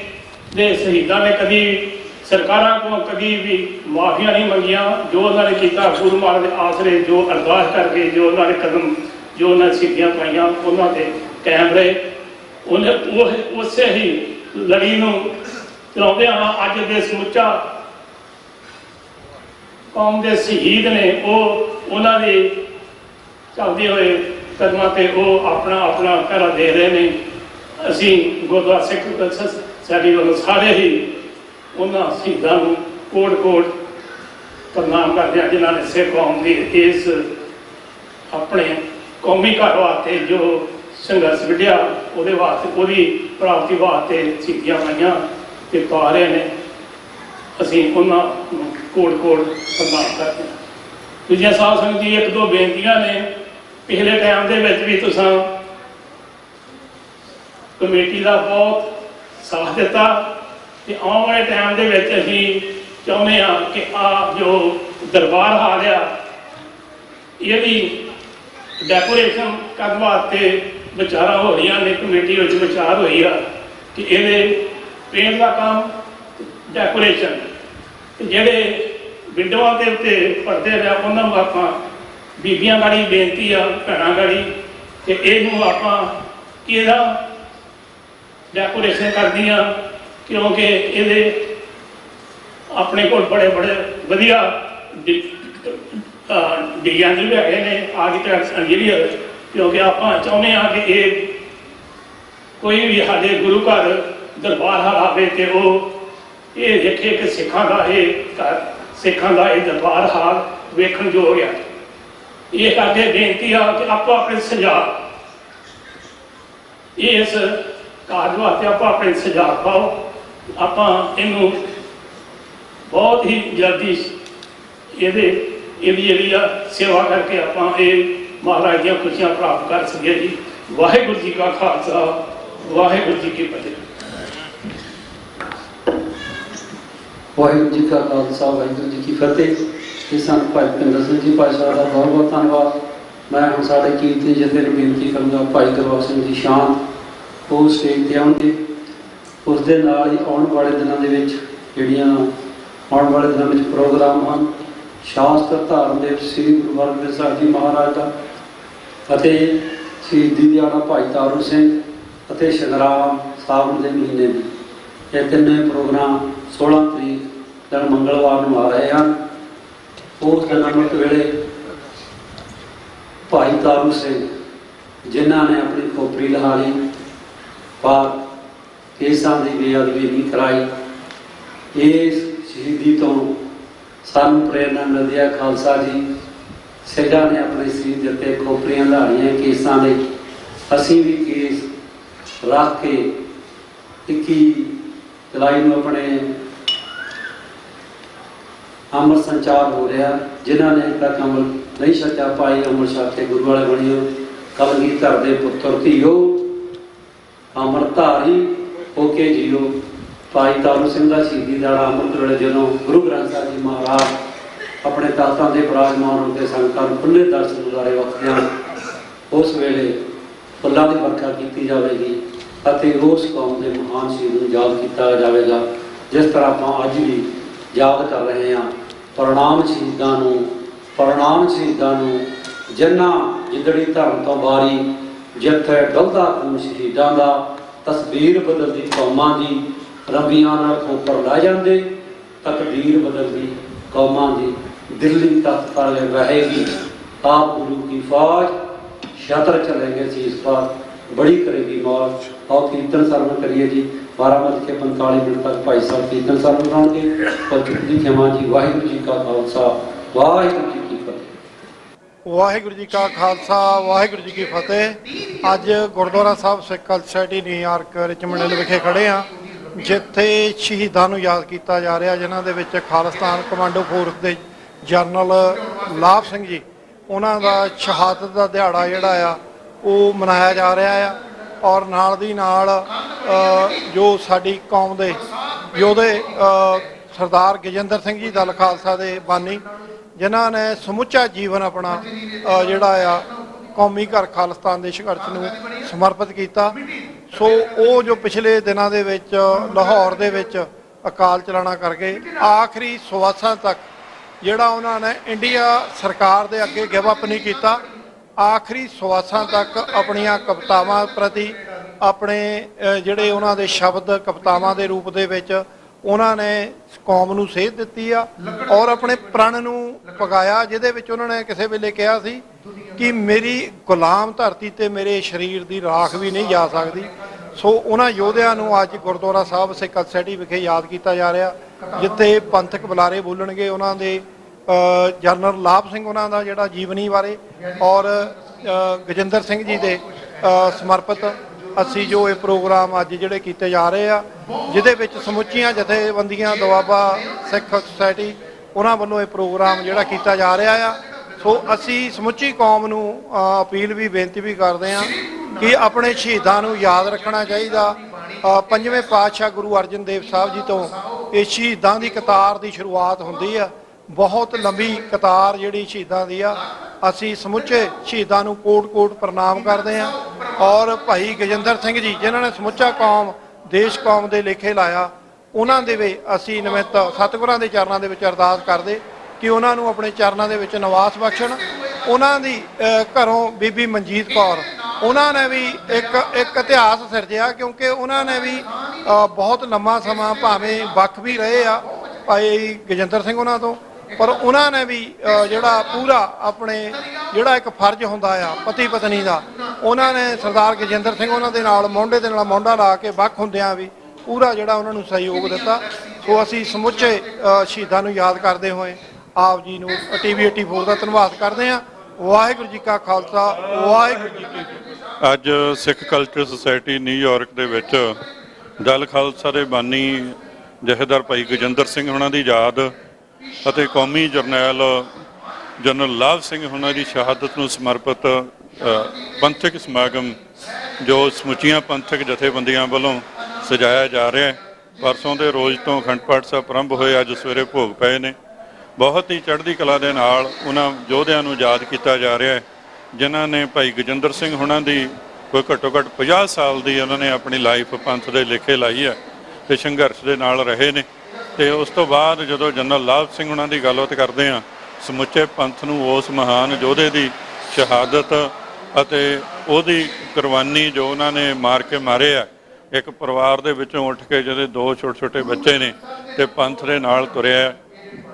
ਦੇ ਸ਼ਹੀਦਾਂ ਨੇ ਕਦੀ ਸਰਕਾਰਾਂ ਕੋਲ ਕਦੀ ਵੀ ਮਾਫੀਆਂ ਨਹੀਂ ਮੰਗੀਆਂ। ਜੋ ਉਹਨਾਂ ਨੇ ਕੀਤਾ ਗੁਰੂ ਮਹਾਰਾਜ ਦੇ ਆਸਰੇ, ਜੋ ਅਰਦਾਸ ਕਰਕੇ, ਜੋ ਉਹਨਾਂ ਨੇ ਕਦਮ, ਜੋ ਉਹਨਾਂ ਨੇ ਸਿੱਖੀਆਂ ਪਾਈਆਂ, ਉਹਨਾਂ ਤੇ ਕਾਇਮ ਰਹੇ। ਉਸੇ ਹੀ ਲੜੀ ਨੂੰ ਚਲਾਉਂਦੇ ਹਾਂ। ਅੱਜ ਦੇ ਸਮੁੱਚਾ ਕੌਮ ਦੇ ਸ਼ਹੀਦ ਨੇ, ਉਹਨਾਂ ਦੇ ਚੱਲਦੇ ਹੋਏ ਕਦਮਾਂ ਤੇ ਉਹ ਆਪਣਾ ਘਰ ਦੇ ਰਹੇ ਨੇ। ਅਸੀਂ ਗੁਰਦੁਆਰਾ ਸਿੱਖ ਸੋਸਾਇਟੀ ਵੱਲੋਂ ਸਾਰੇ ਹੀ ਉਹਨਾਂ ਸ਼ਹੀਦਾਂ ਨੂੰ ਕੋਟ ਪ੍ਰਣਾਮ ਕਰਦੇ ਹਾਂ, ਜਿਨ੍ਹਾਂ ਨੇ ਸਿੱਖ ਕੌਮ ਦੀ ਇਸ ਆਪਣੇ ਕੌਮੀ ਘਰ ਵਾਸਤੇ ਜੋ ਸੰਘਰਸ਼ ਵਿੱਢਿਆ, ਉਹਦੇ ਵਾਸਤੇ, ਉਹਦੀ ਪ੍ਰਾਪਤੀ ਵਾਸਤੇ ਸ਼ਹੀਦੀਆਂ ਪਾਈਆਂ ਤੇ ਪਾ ਰਹੇ ਨੇ। ਅਸੀਂ ਉਹਨਾਂ ਨੂੰ ਕੋਟ ਪ੍ਰਣਾਮ ਕਰਦੇ ਹਾਂ। ਦੂਜੀਆਂ ਸਾਧ ਸੰਗਤ ਜੀ, ਇੱਕ ਦੋ ਬੇਨਤੀਆਂ ਨੇ। ਪਿਛਲੇ ਟਾਈਮ ਦੇ ਵਿੱਚ ਵੀ ਤੁਸੀਂ ਕਮੇਟੀ ਦਾ ਬਹੁਤ ਸਾਥ ਦਿੱਤਾ ਤੇ ਆਉਣ ਵਾਲੇ ਟਾਈਮ ਦੇ ਵਿੱਚ ਅਸੀਂ ਚਾਹੁੰਦੇ ਹਾਂ ਕਿ ਆ ਜੋ ਦਰਬਾਰ ਹਾਲ ਆ, ਇਹਦੀ ਡੈਕੋਰੇਸ਼ਨ ਕਰਨ ਵਾਸਤੇ ਵਿਚਾਰਾਂ ਹੋ ਰਹੀਆਂ ਨੇ। ਕਮੇਟੀ ਵਿੱਚ ਵਿਚਾਰ ਹੋਈ ਆ ਕਿ ਇਹਦੇ ਪੇਂਟ ਦਾ ਕੰਮ, ਡੈਕੋਰੇਸ਼ਨ, ਜਿਹੜੇ ਵਿੰਡੋਆਂ ਦੇ ਉੱਤੇ ਪਰਦੇ ਨੇ, ਉਹਨਾਂ ਨੂੰ ਆਪਾਂ ਬੀਬੀਆਂ ਗਾੜੀ ਬੇਨਤੀ ਆ, ਭੈਣਾਂ ਗਾੜੀ, ਕਿ ਇਹਨੂੰ ਆਪਾਂ ਇਹਦਾ ਡੈਕੋਰੇਸ਼ਨ ਕਰਦੀਆਂ, ਕਿਉਂਕਿ ਇਹਦੇ ਆਪਣੇ ਕੋਲ ਬੜੇ ਵਧੀਆ ਡਿਜ਼ਾਈਨ ਵੀ ਹੈਗੇ ਨੇ, ਆਰਕੀਟੈਕਟ ਇੰਜੀਨੀਅਰ। ਕਿਉਂਕਿ ਆਪਾਂ ਚਾਹੁੰਦੇ ਹਾਂ ਕਿ ਇਹ ਕੋਈ ਵੀ ਸਾਡੇ ਗੁਰੂ ਘਰ ਦਰਬਾਰ ਹਾਲ ਆਵੇ ਤੇ ਉਹ ਇਹ ਦੇਖੇ ਕਿ ਸਿੱਖਾਂ ਦਾ ਇਹ ਦਰਬਾਰ ਹਾਲ ਵੇਖਣ ਯੋਗ ਹੈ। ਇਹ ਕਰਕੇ ਬੇਨਤੀ ਆ ਕਿ ਆਪਾਂ ਆਪਣੇ ਸੁਝਾਅ ਇਸ ਕਾਰਜ ਵਾਸਤੇ ਆਪਣੇ ਸੁਝਾਅ ਪਾਓ। ਆਪਾਂ ਇਹਨੂੰ ਬਹੁਤ ਹੀ ਜਲਦੀ ਇਹਦੀ ਜਿਹੜੀ ਆ ਸੇਵਾ ਕਰਕੇ ਆਪਾਂ ਇਹ ਮਹਾਰਾਜ ਦੀਆਂ ਖੁਸ਼ੀਆਂ ਪ੍ਰਾਪਤ ਕਰ ਸਕੀਏ ਜੀ। ਵਾਹਿਗੁਰੂ ਜੀ ਕਾ ਖਾਲਸਾ, ਵਾਹਿਗੁਰੂ ਜੀ ਕੀ ਫਤਿਹ। ਵਾਹਿਗੁਰੂ ਜੀ ਕਾ ਖਾਲਸਾ, ਵਾਹਿਗੁਰੂ ਜੀ ਕੀ ਫਤਿਹ। ਇਹ ਸਾਨੂੰ ਭਾਈ ਭਿੰਦਰ ਸਿੰਘ ਜੀ ਭਾਈ ਸਾਹਿਬ ਦਾ ਬਹੁਤ ਬਹੁਤ ਧੰਨਵਾਦ। ਮੈਂ ਹੁਣ ਸਾਡੇ ਕੀਰਤੀ ਜਥੇ ਨੂੰ ਬੇਨਤੀ ਕਰਾਂਗਾ, ਭਾਈ ਗੁਰਬਖਸ਼ ਸਿੰਘ ਜੀ ਸ਼ਾਂਤ ਉਹ ਸਟੇਜ 'ਤੇ ਆਉਣਗੇ। ਉਸ ਦੇ ਨਾਲ ਹੀ ਆਉਣ ਵਾਲੇ ਦਿਨਾਂ ਦੇ ਵਿੱਚ ਆਉਣ ਵਾਲੇ ਦਿਨਾਂ ਵਿੱਚ ਪ੍ਰੋਗਰਾਮ ਹਨ। ਸ਼ਾਸਤਰ ਧਾਰਨ ਦੇ ਸ੍ਰੀ ਗੁਰੂ ਹਰਗੋਬਿੰਦ ਸਾਹਿਬ ਜੀ ਮਹਾਰਾਜ ਦਾ ਅਤੇ ਸ਼ਹੀਦੀ ਦਿਹਾੜਾ ਭਾਈ ਤਾਰੂ ਸਿੰਘ ਅਤੇ ਸੰਗਰਾਮ ਸਾਵਣ ਦੇ ਮਹੀਨੇ ਦੀ, ਇਹ ਤਿੰਨੇ ਪ੍ਰੋਗਰਾਮ 16 ਤਰੀਕ ਦਿਨ ਮੰਗਲਵਾਰ ਨੂੰ ਆ ਰਹੇ ਹਨ। ਉਸ ਦਿਨ ਅੰਮ੍ਰਿਤ ਵੇਲੇ ਭਾਈ ਤਾਰੂ ਸਿੰਘ, ਜਿਨ੍ਹਾਂ ਨੇ ਆਪਣੀ ਖੋਪਰੀ ਲਹਾ ਲਈ ਪਰ ਕੇਸਾਂ ਦੀ ਬੇਅਦਬੀ ਨਹੀਂ ਕਰਾਈ, ਇਸ ਸ਼ਹੀਦੀ ਤੋਂ ਸਾਨੂੰ ਪ੍ਰੇਰਨਾ ਮਿਲਦੀ ਹੈ। ਖਾਲਸਾ ਜੀ ਸਿੰਘਾਂ ਨੇ ਆਪਣੇ ਸਰੀਰ ਦੇ ਉੱਤੇ ਖੋਪਰੀਆਂ ਲਾੜੀਆਂ ਕੇਸਾਂ ਦੇ। ਅਸੀਂ ਵੀ ਕੇਸ ਰੱਖ ਕੇ 21 ਜੁਲਾਈ ਨੂੰ ਆਪਣੇ ਅੰਮ੍ਰਿਤ ਸੰਚਾਰ ਹੋ ਰਿਹਾ। ਜਿਨ੍ਹਾਂ ਨੇ ਤੱਕ ਅੰਮ੍ਰਿਤ ਨਹੀਂ ਛਕਿਆ, ਭਾਈ ਅੰਮ੍ਰਿਤ ਛਕ ਕੇ ਗੁਰੂ ਵਾਲੇ ਬਣਿਓ। ਕਲਗੀਧਰ ਦੇ ਪੁੱਤਰ ਧੀਓ, ਅੰਮ੍ਰਿਤ ਧਾਰੀ ਹੋ ਕੇ ਜੀਓ। ਭਾਈ ਤਾਰੂ ਸਿੰਘ ਦਾ ਸ਼ਹੀਦੀ ਦਿਹਾੜਾ ਅੰਮ੍ਰਿਤ ਵੇਲੇ ਜਦੋਂ ਗੁਰੂ ਗ੍ਰੰਥ ਸਾਹਿਬ ਜੀ ਮਹਾਰਾਜ ਆਪਣੇ ਤਖਤਾਂ ਦੇ ਵਿਰਾਜਮਾਨ ਹੋ ਕੇ ਸੰਗਤਾਂ ਨੂੰ ਖੁੱਲ੍ਹੇ ਦਰਸ਼ਨ ਦਿਦਾਰੇ ਬਖਸ਼ਦੇ ਹਨ, ਉਸ ਵੇਲੇ ਫੁੱਲਾਂ ਦੀ ਵਰਖਾ ਕੀਤੀ ਜਾਵੇਗੀ ਅਤੇ ਉਸ ਕੌਮ ਦੇ ਮਹਾਨ ਸ਼ਹੀਦ ਨੂੰ ਯਾਦ ਕੀਤਾ ਜਾਵੇਗਾ, ਜਿਸ ਤਰ੍ਹਾਂ ਆਪਾਂ ਅੱਜ ਵੀ ਯਾਦ ਕਰ ਰਹੇ ਹਾਂ। ਪ੍ਰਣਾਮ ਸ਼ਹੀਦਾਂ ਨੂੰ ਜਿਨ੍ਹਾਂ ਜਿੱਦੜੀ ਧਰਮ ਤੋਂ ਬਾਰੀ, ਜਿੱਥੇ ਡੁੱਲਦਾ ਖੂਨ ਸ਼ਹੀਦਾਂ ਦਾ, ਤਸਵੀਰ ਬਦਲਦੀ ਕੌਮਾਂ ਦੀ, ਰੰਬੀਆਂ ਨਾਲ ਖੋਪਰ ਲੈ ਜਾਂਦੇ, ਤਕਦੀਰ ਬਦਲਦੀ ਕੌਮਾਂ ਦੀ, ਦਿੱਲੀ ਤਖਤ ਪਰ ਰਹੇਗੀ ਆਪ ਗੁਰੂ ਕੀ ਫੌਜ, ਛਤਰ ਚਲੇंगे ਸੀਸ ਪਰ, बड़ी करेगी मौज। और कीर्तन सर्व करिए जी। 12:45 मिनट तक भाई साहब कीर्तन सर्व कराएंगे और चुकती क्षमा जी। वाहिगुरू जी का खालसा, वाहिगुरू जी की फतेह। ਵਾਹਿਗੁਰੂ ਜੀ ਕਾ ਖਾਲਸਾ, ਵਾਹਿਗੁਰੂ ਜੀ ਕੀ ਫਤਿਹ। ਅੱਜ ਗੁਰਦੁਆਰਾ ਸਾਹਿਬ ਸਿੱਖ ਕਲਚਰ ਸੁਸਾਇਟੀ ਨਿਊਯਾਰਕ ਰਿਚਮੰਡ ਵਿਖੇ ਖੜੇ ਆ ਜਿੱਥੇ ਸ਼ਹੀਦਾਂ ਨੂੰ ਯਾਦ ਕੀਤਾ ਜਾ ਰਿਹਾ, ਜਿਨ੍ਹਾਂ ਦੇ ਵਿੱਚ ਖਾਲਿਸਤਾਨ ਕਮਾਂਡੋ ਫੋਰਸ ਦੇ ਜਨਰਲ ਲਾਭ ਸਿੰਘ ਜੀ, ਉਹਨਾਂ ਦਾ ਸ਼ਹਾਦਤ ਦਾ ਦਿਹਾੜਾ ਜਿਹੜਾ ਆ ਉਹ ਮਨਾਇਆ ਜਾ ਰਿਹਾ ਆ। ਔਰ ਨਾਲ ਦੀ ਨਾਲ ਜੋ ਸਾਡੀ ਕੌਮ ਦੇ ਯੋਧੇ ਸਰਦਾਰ ਗਜਿੰਦਰ ਸਿੰਘ ਜੀ ਦਲ ਖਾਲਸਾ ਦੇ ਬਾਨੀ, ਜਿਨ੍ਹਾਂ ਨੇ ਸਮੁੱਚਾ ਜੀਵਨ ਆਪਣਾ ਜਿਹੜਾ ਆ ਕੌਮੀ ਘਰ ਖਾਲਿਸਤਾਨ ਦੇ ਸੰਘਰਸ਼ ਨੂੰ ਸਮਰਪਿਤ ਕੀਤਾ। ਸੋ ਉਹ ਜੋ ਪਿਛਲੇ ਦਿਨਾਂ ਦੇ ਵਿੱਚ ਲਾਹੌਰ ਦੇ ਵਿੱਚ ਅਕਾਲ ਚਲਾਣਾ ਕਰਕੇ ਆਖਰੀ ਸਵਾਸਾਂ ਤੱਕ ਜਿਹੜਾ ਉਹਨਾਂ ਨੇ ਇੰਡੀਆ ਸਰਕਾਰ ਦੇ ਅੱਗੇ ਗਿਵ ਅਪ ਨਹੀਂ ਕੀਤਾ, ਆਖਰੀ ਸਵਾਸਾਂ ਤੱਕ ਆਪਣੀਆਂ ਕਵਿਤਾਵਾਂ ਪ੍ਰਤੀ ਆਪਣੇ ਜਿਹੜੇ ਉਹਨਾਂ ਦੇ ਸ਼ਬਦ ਕਵਿਤਾਵਾਂ ਦੇ ਰੂਪ ਦੇ ਵਿੱਚ ਉਹਨਾਂ ਨੇ ਕੌਮ ਨੂੰ ਸੇਧ ਦਿੱਤੀ ਆ ਔਰ ਆਪਣੇ ਪ੍ਰਣ ਨੂੰ ਪਗਾਇਆ, ਜਿਹਦੇ ਵਿੱਚ ਉਹਨਾਂ ਨੇ ਕਿਸੇ ਵੇਲੇ ਕਿਹਾ ਸੀ ਕਿ ਮੇਰੀ ਗੁਲਾਮ ਧਰਤੀ ਤੇ ਮੇਰੇ ਸਰੀਰ ਦੀ ਰਾਖ ਵੀ ਨਹੀਂ ਜਾ ਸਕਦੀ। ਸੋ ਉਹਨਾਂ ਯੋਧਿਆਂ ਨੂੰ ਅੱਜ ਗੁਰਦੁਆਰਾ ਸਾਹਿਬ ਸਿੱਕਲ ਸੋਸਾਇਟੀ ਵਿਖੇ ਯਾਦ ਕੀਤਾ ਜਾ ਰਿਹਾ, ਜਿੱਥੇ ਪੰਥਕ ਬੁਲਾਰੇ ਬੋਲਣਗੇ ਉਹਨਾਂ ਦੇ ਜਨਰਲ ਲਾਭ ਸਿੰਘ ਉਹਨਾਂ ਦਾ ਜਿਹੜਾ ਜੀਵਨੀ ਬਾਰੇ ਔਰ ਗਜਿੰਦਰ ਸਿੰਘ ਜੀ ਦੇ ਸਮਰਪਿਤ ਅਸੀਂ ਜੋ ਇਹ ਪ੍ਰੋਗਰਾਮ ਅੱਜ ਜਿਹੜੇ ਕੀਤੇ ਜਾ ਰਹੇ ਆ, ਜਿਹਦੇ ਵਿੱਚ ਸਮੁੱਚੀਆਂ ਜਥੇਬੰਦੀਆਂ ਦੁਆਬਾ ਸਿੱਖ ਸੁਸਾਇਟੀ ਉਹਨਾਂ ਵੱਲੋਂ ਇਹ ਪ੍ਰੋਗਰਾਮ ਜਿਹੜਾ ਕੀਤਾ ਜਾ ਰਿਹਾ ਆ। ਸੋ ਅਸੀਂ ਸਮੁੱਚੀ ਕੌਮ ਨੂੰ ਅਪੀਲ ਵੀ ਬੇਨਤੀ ਵੀ ਕਰਦੇ ਹਾਂ ਕਿ ਆਪਣੇ ਸ਼ਹੀਦਾਂ ਨੂੰ ਯਾਦ ਰੱਖਣਾ ਚਾਹੀਦਾ। ਪੰਜਵੇਂ ਪਾਤਸ਼ਾਹ ਗੁਰੂ ਅਰਜਨ ਦੇਵ ਸਾਹਿਬ ਜੀ ਤੋਂ ਇਹ ਸ਼ਹੀਦਾਂ ਦੀ ਕਤਾਰ ਦੀ ਸ਼ੁਰੂਆਤ ਹੁੰਦੀ ਆ, ਬਹੁਤ ਲੰਬੀ ਕਤਾਰ ਜਿਹੜੀ ਸ਼ਹੀਦਾਂ ਦੀ ਆ। ਅਸੀਂ ਸਮੁੱਚੇ ਸ਼ਹੀਦਾਂ ਨੂੰ ਕੋਟ-ਕੋਟ ਪ੍ਰਣਾਮ ਕਰਦੇ ਹਾਂ ਔਰ ਭਾਈ ਗਜਿੰਦਰ ਸਿੰਘ ਜੀ ਜਿਨ੍ਹਾਂ ਨੇ ਸਮੁੱਚਾ ਕੌਮ ਦੇਸ਼ ਕੌਮ ਦੇ ਲੇਖੇ ਲਾਇਆ, ਉਹਨਾਂ ਦੇ ਵੀ ਅਸੀਂ ਨਿਮਿਤ ਸਤਿਗੁਰਾਂ ਦੇ ਚਰਨਾਂ ਦੇ ਵਿੱਚ ਅਰਦਾਸ ਕਰਦੇ ਕਿ ਉਹਨਾਂ ਨੂੰ ਆਪਣੇ ਚਰਨਾਂ ਦੇ ਵਿੱਚ ਨਿਵਾਸ ਬਖਸ਼ਣ। ਉਹਨਾਂ ਦੀ ਘਰੋਂ ਬੀਬੀ ਮਨਜੀਤ ਕੌਰ, ਉਹਨਾਂ ਨੇ ਵੀ ਇੱਕ ਇਤਿਹਾਸ ਸਿਰਜਿਆ, ਕਿਉਂਕਿ ਉਹਨਾਂ ਨੇ ਵੀ ਬਹੁਤ ਲੰਮਾ ਸਮਾਂ ਭਾਵੇਂ ਵੱਖ ਵੀ ਰਹੇ ਆ ਭਾਈ ਗਜਿੰਦਰ ਸਿੰਘ ਉਹਨਾਂ ਤੋਂ, ਪਰ ਉਹਨਾਂ ਨੇ ਵੀ ਜਿਹੜਾ ਪੂਰਾ ਆਪਣੇ ਜਿਹੜਾ ਇੱਕ ਫਰਜ਼ ਹੁੰਦਾ ਆ ਪਤੀ ਪਤਨੀ ਦਾ, ਉਹਨਾਂ ਨੇ ਸਰਦਾਰ ਗਜਿੰਦਰ ਸਿੰਘ ਉਹਨਾਂ ਦੇ ਨਾਲ ਮੋਢੇ ਦੇ ਨਾਲ ਮੋਢਾ ਲਾ ਕੇ ਵੱਖ ਹੁੰਦਿਆਂ ਵੀ ਪੂਰਾ ਜਿਹੜਾ ਉਹਨਾਂ ਨੂੰ ਸਹਿਯੋਗ ਦਿੱਤਾ। ਸੋ ਅਸੀਂ ਸਮੁੱਚੇ ਸ਼ਹੀਦਾਂ ਨੂੰ ਯਾਦ ਕਰਦੇ ਹੋਏ ਆਪ ਜੀ ਨੂੰ TV 84 ਦਾ ਧੰਨਵਾਦ ਕਰਦੇ ਹਾਂ। ਵਾਹਿਗੁਰੂ ਜੀ ਕਾ ਖਾਲਸਾ, ਵਾਹਿਗੁਰੂ ਜੀ ਕੀ ਫਤਿਹ। ਅੱਜ ਸਿੱਖ ਕਲਚਰ ਸੁਸਾਇਟੀ ਨਿਊਯਾਰਕ ਦੇ ਵਿੱਚ ਦਲ ਖਾਲਸਾ ਦੇ ਬਾਨੀ ਜਥੇਦਾਰ ਭਾਈ ਗਜਿੰਦਰ ਸਿੰਘ ਉਹਨਾਂ ਦੀ ਯਾਦ ਅਤੇ ਕੌਮੀ ਜਰਨੈਲ ਜਨਰਲ ਲਾਭ ਸਿੰਘ ਉਹਨਾਂ ਦੀ ਸ਼ਹਾਦਤ ਨੂੰ ਸਮਰਪਿਤ ਪੰਥਕ ਸਮਾਗਮ ਜੋ ਸਮੁੱਚੀਆਂ ਪੰਥਕ ਜਥੇਬੰਦੀਆਂ ਵੱਲੋਂ ਸਜਾਇਆ ਜਾ ਰਿਹਾ ਹੈ। ਪਰਸੋਂ ਦੇ ਰੋਜ਼ ਤੋਂ ਅਖੰਡ ਪਾਠ ਸਾਹਿਬ ਆਰੰਭ ਹੋਏ, ਅੱਜ ਸਵੇਰੇ ਭੋਗ ਪਏ ਨੇ। ਬਹੁਤ ਹੀ ਚੜ੍ਹਦੀ ਕਲਾ ਦੇ ਨਾਲ ਉਹਨਾਂ ਯੋਧਿਆਂ ਨੂੰ ਯਾਦ ਕੀਤਾ ਜਾ ਰਿਹਾ ਹੈ ਜਿਨ੍ਹਾਂ ਨੇ ਭਾਈ ਗਜਿੰਦਰ ਸਿੰਘ ਉਹਨਾਂ ਦੀ ਕੋਈ ਘੱਟੋ ਘੱਟ 50 ਸਾਲ ਦੀ ਉਹਨਾਂ ਨੇ ਆਪਣੀ ਲਾਈਫ ਪੰਥ ਦੇ ਲੇਖੇ ਲਾਈ ਹੈ ਤੇ ਸੰਘਰਸ਼ ਦੇ ਨਾਲ ਰਹੇ ਨੇ। ਤੇ ਉਸ ਤੋਂ ਬਾਅਦ ਜਦੋਂ ਜਨਰਲ ਲਾਭ ਸਿੰਘ ਉਹਨਾਂ ਦੀ ਗੱਲਬਾਤ ਕਰਦੇ ਹਾਂ, ਸਮੁੱਚੇ ਪੰਥ ਨੂੰ ਉਸ ਮਹਾਨ ਯੋਧੇ ਦੀ ਸ਼ਹਾਦਤ ਅਤੇ ਉਹਦੀ ਕੁਰਬਾਨੀ ਜੋ ਉਹਨਾਂ ਨੇ ਮਾਰ ਕੇ ਮਾਰਿਆ, ਇੱਕ ਪਰਿਵਾਰ ਦੇ ਵਿੱਚੋਂ ਉੱਠ ਕੇ ਜਿਹਦੇ 2 ਛੋਟੇ ਛੋਟੇ ਬੱਚੇ ਨੇ ਤੇ ਪੰਥ ਦੇ ਨਾਲ ਤੁਰਿਆ।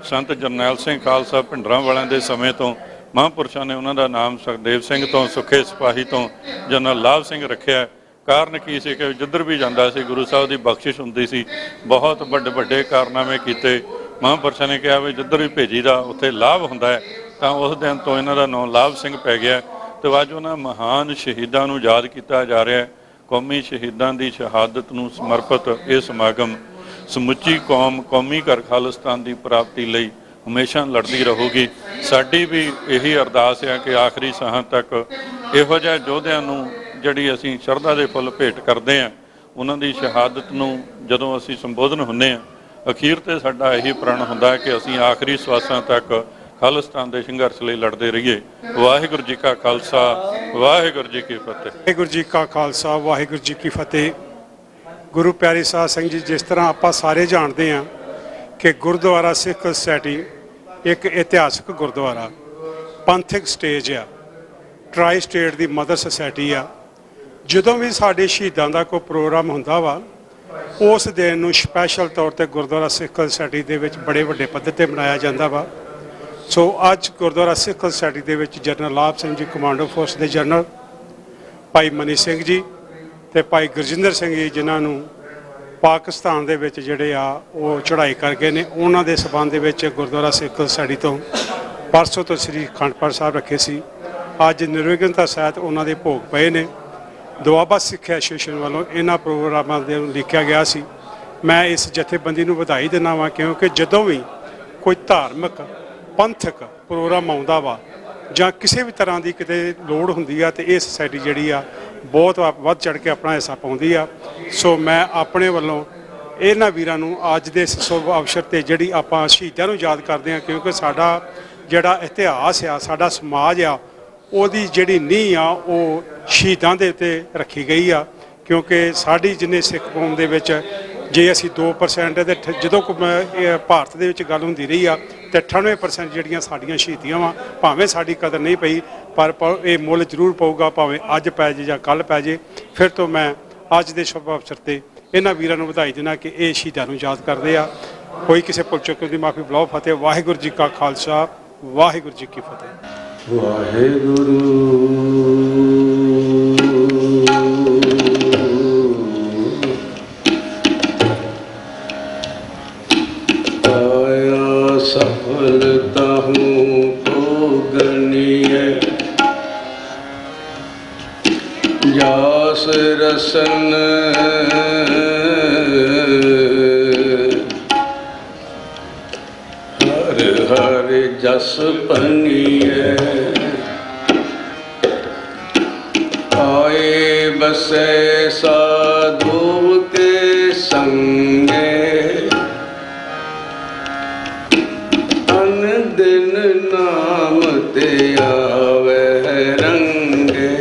ਸੰਤ ਜਰਨੈਲ ਸਿੰਘ ਖਾਲਸਾ ਭਿੰਡਰਾਂ ਵਾਲਿਆਂ ਦੇ ਸਮੇਂ ਤੋਂ ਮਹਾਂਪੁਰਸ਼ਾਂ ਨੇ ਉਹਨਾਂ ਦਾ ਨਾਮ ਸੁਖਦੇਵ ਸਿੰਘ ਤੋਂ, ਸੁੱਖੇ ਸਿਪਾਹੀ ਤੋਂ ਜਨਰਲ ਲਾਭ ਸਿੰਘ ਰੱਖਿਆ। ਕਾਰਨ ਕੀ ਸੀ ਕਿ ਜਿੱਧਰ ਵੀ ਜਾਂਦਾ ਸੀ ਗੁਰੂ ਸਾਹਿਬ ਦੀ ਬਖਸ਼ਿਸ਼ ਹੁੰਦੀ ਸੀ। ਬਹੁਤ ਵੱਡੇ ਕਾਰਨਾਮੇ ਕੀਤੇ। ਮਹਾਂਪੁਰਸ਼ਾਂ ਨੇ ਕਿਹਾ ਵੀ ਜਿੱਧਰ ਵੀ ਭੇਜੀਦਾ ਉੱਥੇ ਲਾਭ ਹੁੰਦਾ ਹੈ, ਤਾਂ ਉਸ ਦਿਨ ਤੋਂ ਇਹਨਾਂ ਦਾ ਨਾਮ ਲਾਭ ਸਿੰਘ ਪੈ ਗਿਆ। ਤੇ ਅੱਜ ਉਹਨਾਂ ਮਹਾਨ ਸ਼ਹੀਦਾਂ ਨੂੰ ਯਾਦ ਕੀਤਾ ਜਾ ਰਿਹਾ ਹੈ। ਕੌਮੀ ਸ਼ਹੀਦਾਂ ਦੀ ਸ਼ਹਾਦਤ ਨੂੰ ਸਮਰਪਿਤ ਇਹ ਸਮਾਗਮ ਸਮੁੱਚੀ ਕੌਮ ਕੌਮੀ ਘਰ ਖਾਲਿਸਤਾਨ ਦੀ ਪ੍ਰਾਪਤੀ ਲਈ ਹਮੇਸ਼ਾ ਲੜਦੀ ਰਹੂਗੀ। ਸਾਡੀ ਵੀ ਇਹੀ ਅਰਦਾਸ ਹੈ ਕਿ ਆਖਰੀ ਸਾਹਾਂ ਤੱਕ ਇਹੋ ਜਿਹੇ ਯੋਧਿਆਂ ਨੂੰ ਜਿਹੜੀ ਅਸੀਂ ਸ਼ਰਧਾ ਦੇ ਫੁੱਲ ਭੇਟ ਕਰਦੇ ਹਾਂ, ਉਹਨਾਂ ਦੀ ਸ਼ਹਾਦਤ ਨੂੰ ਜਦੋਂ ਅਸੀਂ ਸੰਬੋਧਨ ਹੁੰਦੇ ਹਾਂ, ਅਖੀਰ ਤੇ ਸਾਡਾ ਇਹੀ ਪ੍ਰਣ ਹੁੰਦਾ ਹੈ ਕਿ ਅਸੀਂ ਆਖਰੀ ਸਵਾਸਾਂ ਤੱਕ ਖਾਲਿਸਤਾਨ ਦੇ ਸੰਘਰਸ਼ ਲਈ ਲੜਦੇ ਰਹੀਏ। ਵਾਹਿਗੁਰੂ ਜੀ ਕਾ ਖਾਲਸਾ, ਵਾਹਿਗੁਰੂ ਜੀ ਕੀ ਫਤਿਹ। ਵਾਹਿਗੁਰੂ ਜੀ ਕਾ ਖਾਲਸਾ, ਵਾਹਿਗੁਰੂ ਜੀ ਕੀ ਫਤਿਹ। ਗੁਰੂ ਪਿਆਰੇ ਸਾਧ ਸਿੰਘ ਜੀ, ਜਿਸ ਤਰ੍ਹਾਂ ਆਪਾਂ ਸਾਰੇ ਜਾਣਦੇ ਹਾਂ ਕਿ ਗੁਰਦੁਆਰਾ ਸਿੱਖ ਸੁਸਾਇਟੀ ਇੱਕ ਇਤਿਹਾਸਕ ਗੁਰਦੁਆਰਾ ਪੰਥਕ ਸਟੇਜ ਆ, ਟਰਾਈ ਸਟੇਟ ਦੀ ਮਦਰ ਸੁਸਾਇਟੀ ਆ। ਜਦੋਂ ਵੀ ਸਾਡੇ ਸ਼ਹੀਦਾਂ ਦਾ ਕੋਈ ਪ੍ਰੋਗਰਾਮ ਹੁੰਦਾ ਵਾ, ਉਸ ਦਿਨ ਨੂੰ ਸਪੈਸ਼ਲ ਤੌਰ ਤੇ ਗੁਰਦੁਆਰਾ ਸਿੱਖ ਸੁਸਾਇਟੀ ਦੇ ਵਿੱਚ ਬੜੇ ਵੱਡੇ ਪੱਧਰ ਤੇ ਮਨਾਇਆ ਜਾਂਦਾ ਵਾ। ਸੋ ਅੱਜ ਗੁਰਦੁਆਰਾ ਸਿੱਖ ਸੁਸਾਇਟੀ ਦੇ ਵਿੱਚ ਜਨਰਲ ਲਾਭ ਸਿੰਘ ਜੀ ਕਮਾਂਡੋ ਫੋਰਸ ਦੇ ਜਨਰਲ, ਭਾਈ ਮਨੀ ਸਿੰਘ ਜੀ ਤੇ ਭਾਈ ਗੁਰਜਿੰਦਰ ਸਿੰਘ ਜੀ, ਜਿਨ੍ਹਾਂ ਨੂੰ ਪਾਕਿਸਤਾਨ ਦੇ ਵਿੱਚ ਜਿਹੜੇ ਆ ਉਹ ਚੜ੍ਹਾਈ ਕਰ ਗਏ ਨੇ, ਉਹਨਾਂ ਦੇ ਸਬੰਧ ਦੇ ਵਿੱਚ ਗੁਰਦੁਆਰਾ ਸਿੱਖ ਸੁਸਾਇਟੀ ਤੋਂ ਪਰਸੋਂ ਤੋਂ ਸ੍ਰੀ ਅਖੰਡ ਪਾਠ ਸਾਹਿਬ ਰੱਖੇ ਸੀ। ਅੱਜ ਨਿਰਵਿਘਨਤਾ ਸਹਿਤ ਉਹਨਾਂ ਦੇ ਭੋਗ ਪਏ ਨੇ। ਦੁਆਬਾ ਸਿੱਖ ਐਸੋਸੀਏਸ਼ਨ ਵੱਲੋਂ ਇਹਨਾਂ ਪ੍ਰੋਗਰਾਮਾਂ ਦੇ ਲਿਖਿਆ ਗਿਆ ਸੀ ਮੈਂ ਇਸ ਜਥੇਬੰਦੀ ਨੂੰ ਵਧਾਈ ਦਿੰਦਾ ਵਾਂ, ਕਿਉਂਕਿ ਜਦੋਂ ਵੀ ਕੋਈ ਧਾਰਮਿਕ ਪੰਥਕ ਪ੍ਰੋਗਰਾਮ ਆਉਂਦਾ ਵਾ ਜਾਂ ਕਿਸੇ ਵੀ ਤਰ੍ਹਾਂ ਦੀ ਕਿਤੇ ਲੋੜ ਹੁੰਦੀ ਆ, ਤੇ ਇਹ ਸੁਸਾਇਟੀ ਜਿਹੜੀ ਆ ਬਹੁਤ ਵੱਧ ਚੜ੍ਹ ਕੇ ਆਪਣਾ ਹਿੱਸਾ ਪਾਉਂਦੀ ਆ। ਸੋ ਮੈਂ ਆਪਣੇ ਵੱਲੋਂ ਇਹਨਾਂ ਵੀਰਾਂ ਨੂੰ ਅੱਜ ਦੇ ਇਸ ਸ਼ੁਭ ਅਵਸਰ 'ਤੇ ਜਿਹੜੀ ਆਪਾਂ ਸ਼ਹੀਦਾਂ ਨੂੰ ਯਾਦ ਕਰਦੇ ਹਾਂ, ਕਿਉਂਕਿ ਸਾਡਾ ਜਿਹੜਾ ਇਤਿਹਾਸ ਆ, ਸਾਡਾ ਸਮਾਜ ਆ, ਉਹਦੀ ਜਿਹੜੀ ਨੀਂਹ ਆ ਉਹ ਸ਼ਹੀਦਾਂ ਦੇ ਉੱਤੇ ਰੱਖੀ ਗਈ ਆ। ਕਿਉਂਕਿ ਸਾਡੀ ਜਿੰਨੇ ਸਿੱਖ ਕੌਮ ਦੇ ਵਿੱਚ ਜੇ ਅਸੀਂ 2% ਦੇ ਜਦੋਂ ਭਾਰਤ ਦੇ ਵਿੱਚ ਗੱਲ ਹੁੰਦੀ ਰਹੀ ਆ ਤੇ 98% ਜਿਹੜੀਆਂ ਸਾਡੀਆਂ ਸ਼ਹੀਦੀਆਂ ਵਾ, ਭਾਵੇਂ ਸਾਡੀ ਕਦਰ ਨਹੀਂ ਪਈ ਪਰ ਇਹ ਮੁੱਲ ਜ਼ਰੂਰ ਪਊਗਾ, ਭਾਵੇਂ ਅੱਜ ਪੈ ਜੇ ਜਾਂ ਕੱਲ੍ਹ ਪੈ ਜੇ। ਫਿਰ ਤੋਂ ਮੈਂ ਅੱਜ ਦੇ ਸ਼ੁਭ ਅਵਸਰ 'ਤੇ ਇਹਨਾਂ ਵੀਰਾਂ ਨੂੰ ਵਧਾਈ ਦੇਣਾ ਕਿ ਇਹ ਸ਼ਹੀਦਾਂ ਨੂੰ ਯਾਦ ਕਰਦੇ ਆ। ਕੋਈ ਕਿਸੇ ਭੁੱਲ ਚੁੱਕ ਦੀ ਮਾਫੀ ਬੁਲਾਓ। ਫਤਿਹ। ਵਾਹਿਗੁਰੂ ਜੀ ਕਾ ਖਾਲਸਾ, ਵਾਹਿਗੁਰੂ ਜੀ ਕੀ ਫਤਿਹ। ਵਾਹਿਗੁਰੂ ਆਇਆ ਸਫਲਤਾ ਹੂੰ ਕੋ ਗਨੀਏ ਜਾਸ ਰਸਨ ਹਰ ਹਰ ਜਸ ਪਨੀਏ ਆਏ ਬਸੇ ਸਾਧੂ ਕੇ ਸੰਗੇ ਅਨ ਦਿਨ ਨਾਮ ਤੇ ਆਵੇ ਰੰਗੇ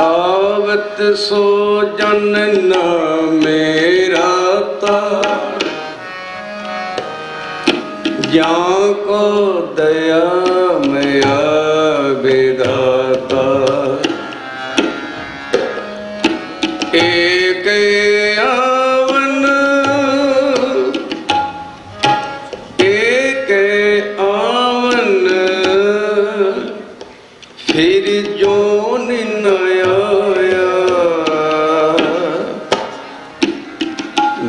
ਆਵਤ ਸੋ ਜਨ ਨਾ ਮੇਰਾ ਤਾ ਜਾਂ ਕੋ ਦਇਆ ਮਇਆ ਵਿਦਾਤਾ ਏਕ ਆਵਨ ਏਕ ਆਵਨ ਫਿਰ ਜੋ ਨਿਨ ਆਇਆ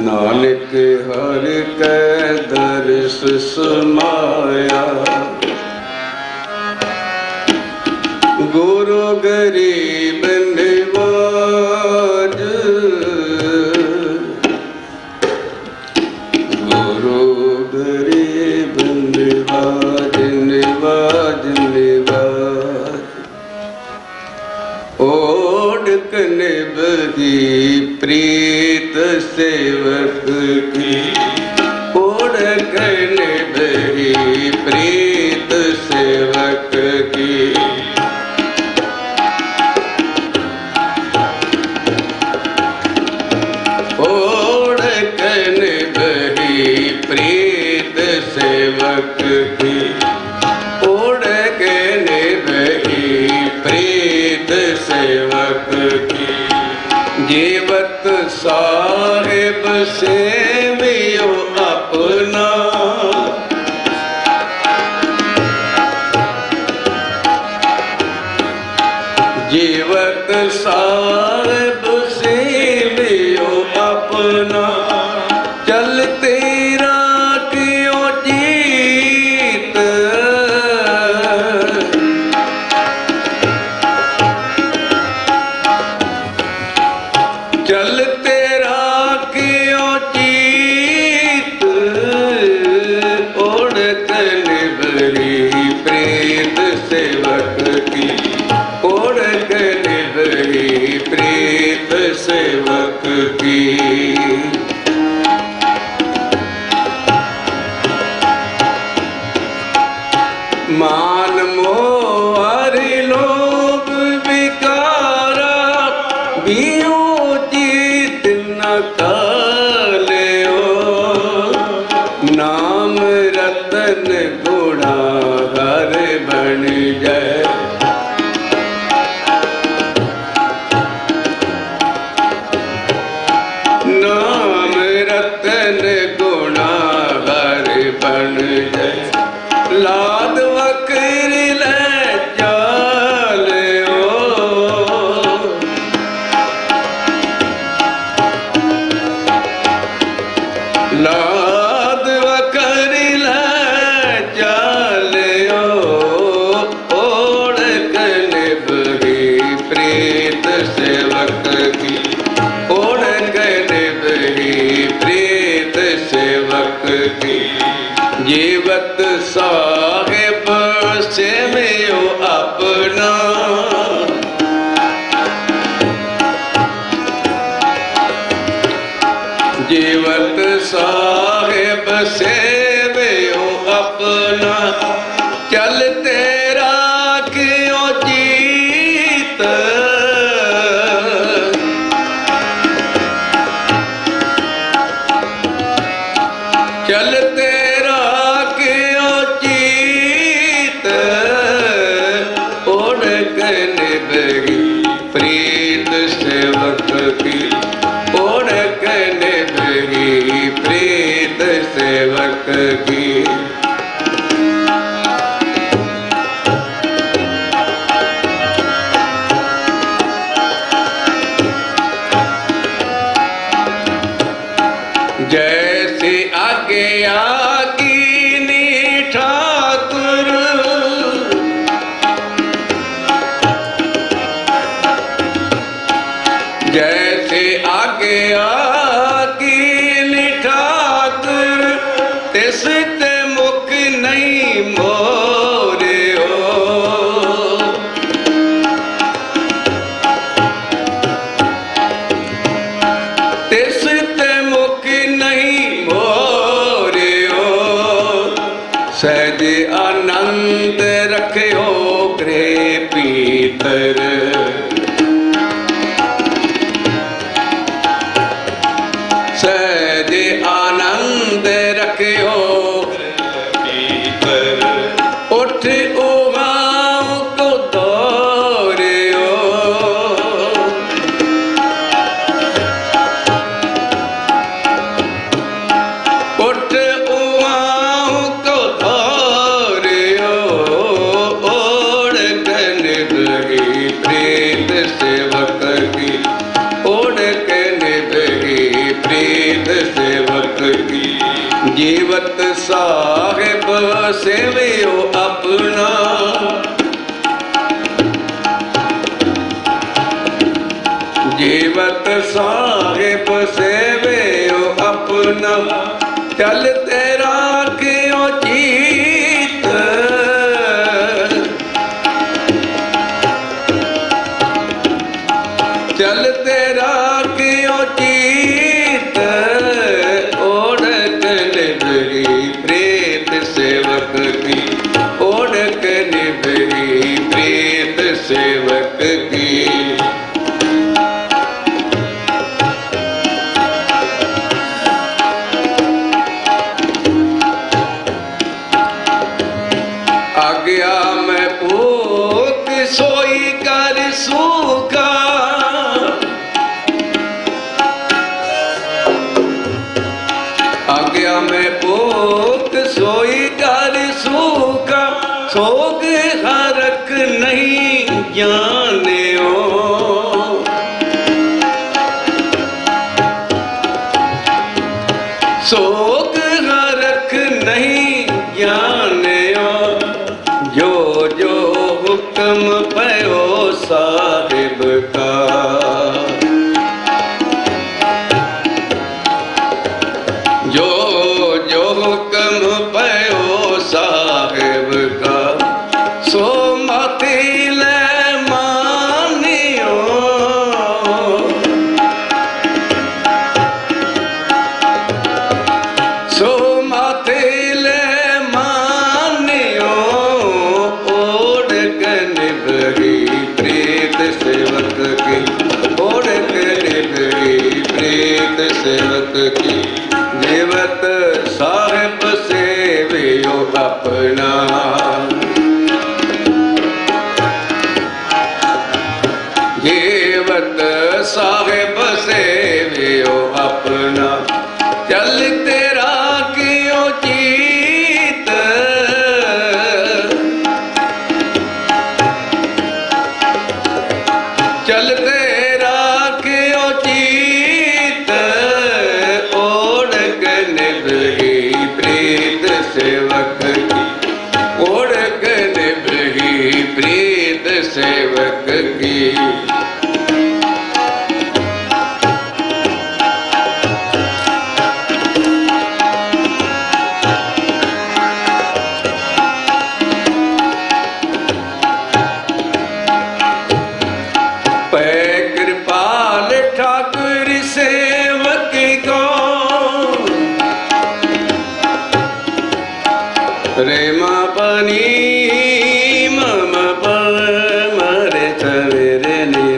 ਨਾਨਕ ਹਰ ਕੈ ਦਰਸ ਸਮਾਇਆ ਗੁਰੂ ਗਰੀਬ ਨਿਵਾਜ ਗੁਰੂ ਗਰੀਬ ਨਿਵਾਜ ਨਿਵਾਜ ਨਿਵਾਜ ਓੜਕ ਨਿਭਦੀ ਪ੍ਰੀਤ ਸੇਵਕ ਕੀ ਓੜਕ ਨਿਭਦੀ ਪ੍ਰੀਤ ਸੇਵਕ ਕੀ ਓੜਕ ਨਿਭਦੀ ਪ੍ਰੀਤ ਸੇਵਕ ਕੀ ਓੜਕ ਨਿਭਦੀ ਪ੍ਰੀਤ ਸੇਵਕ ਕੀ ਜੀਵਤ ਸਾਹਿਬ ਸੇਵਿਓ ਆਪਣਾ ਜੀਵਤ ਸਾਹਿਬ ਸੇਵਿਓ ਆਪਣਾ ਚਲ ਤੇਰਾ ਕਿਉ ਜੀਤ ਚਲ ਤੇਰਾ ਕਿਉ ਜੀਤ ਓੜਕ ਨਿਭਰੀ ਪ੍ਰੀਤ ਸੇਵਕ ਕੀ ਓੜਕ ਨਿਭਰੀ ਪ੍ਰੀਤ ਸੇਵਕ ਕੀ ਮਾਨ ਮੋਹ ਹਰਿ ਲੋਭ ਵਿਕਾਰਾ ਬਿਉ ਜੀਤ ਨ ਕਾਲਿਓ ਨਾਮ ਰਤਨ ਗੁਣਾ ਹਰ ਬਣ ਜੈ ਨਾਮ ਰਤਨ ਗੁਣਾ ਹਰ ਬਣ ਜੈ ਲਾਦ ਵਕਰ ਲੈ ਚਾਲਿਓ ਲਾਦ ਵਕਰ ਲੈ ਚਾਲਿਓ ਓੜਕ ਨਿਭਰੀ ਪ੍ਰੀਤ ਸੇਵਕ ਕੀ की ओढ़क निभगी प्रीत सेवक की। जैसे आज्ञा कीनी ठाकुर जैसे आज्ञा कीनी ठाकुर तिस ते मुख नहीं मोरे हो। तिस ते मुख नहीं मोरे हो। सहज आनंद रखियो गृह पीतर सहज आनंद रखियो भीतर उठ उगाओ को दौड़ियो। उठ उगाओ को दौड़ियो ओढ़ कन लगी प्रीत सेवक की ओढ़ कन लगी प्रीत सेवक की। जीवत साहिब सेवियो अपना जीवत साहिब सेवियो अपना चल तेरा क्यों जीत। चल तेरा क्यों जीत ओढ़क निभगी प्रीत सेवक की ओढ़क निभगी प्रीत सेवक की। आज्ञा में पूत सोई कर सूखा आज्ञा में पूत सोई कर सूखा सोग हरक नहीं जाने हो। सोग हरक नहीं जाने हो। जो जो हुक्म पयो साहिब का जो जो हुक्म पयो साहिब का सो माती ले मानियो। सो माती ले मानियो ओढ़ कन निभगी प्रीत सेवक की ओढ़ कन निभगी प्रीत सेवक की। जीवत साहिब सेवियो अपना जीवत साहिब सेवियो अपना चल तेरा क्यों जीत। चल तेरा क्यों जीत ओढ़ कन निभगी प्रीत सेवक की ओढ़ कन निभगी प्रीत सेवक की। कृपाल ठाकुर सेवक को रेमा पनी मम पर मरे चले रे नी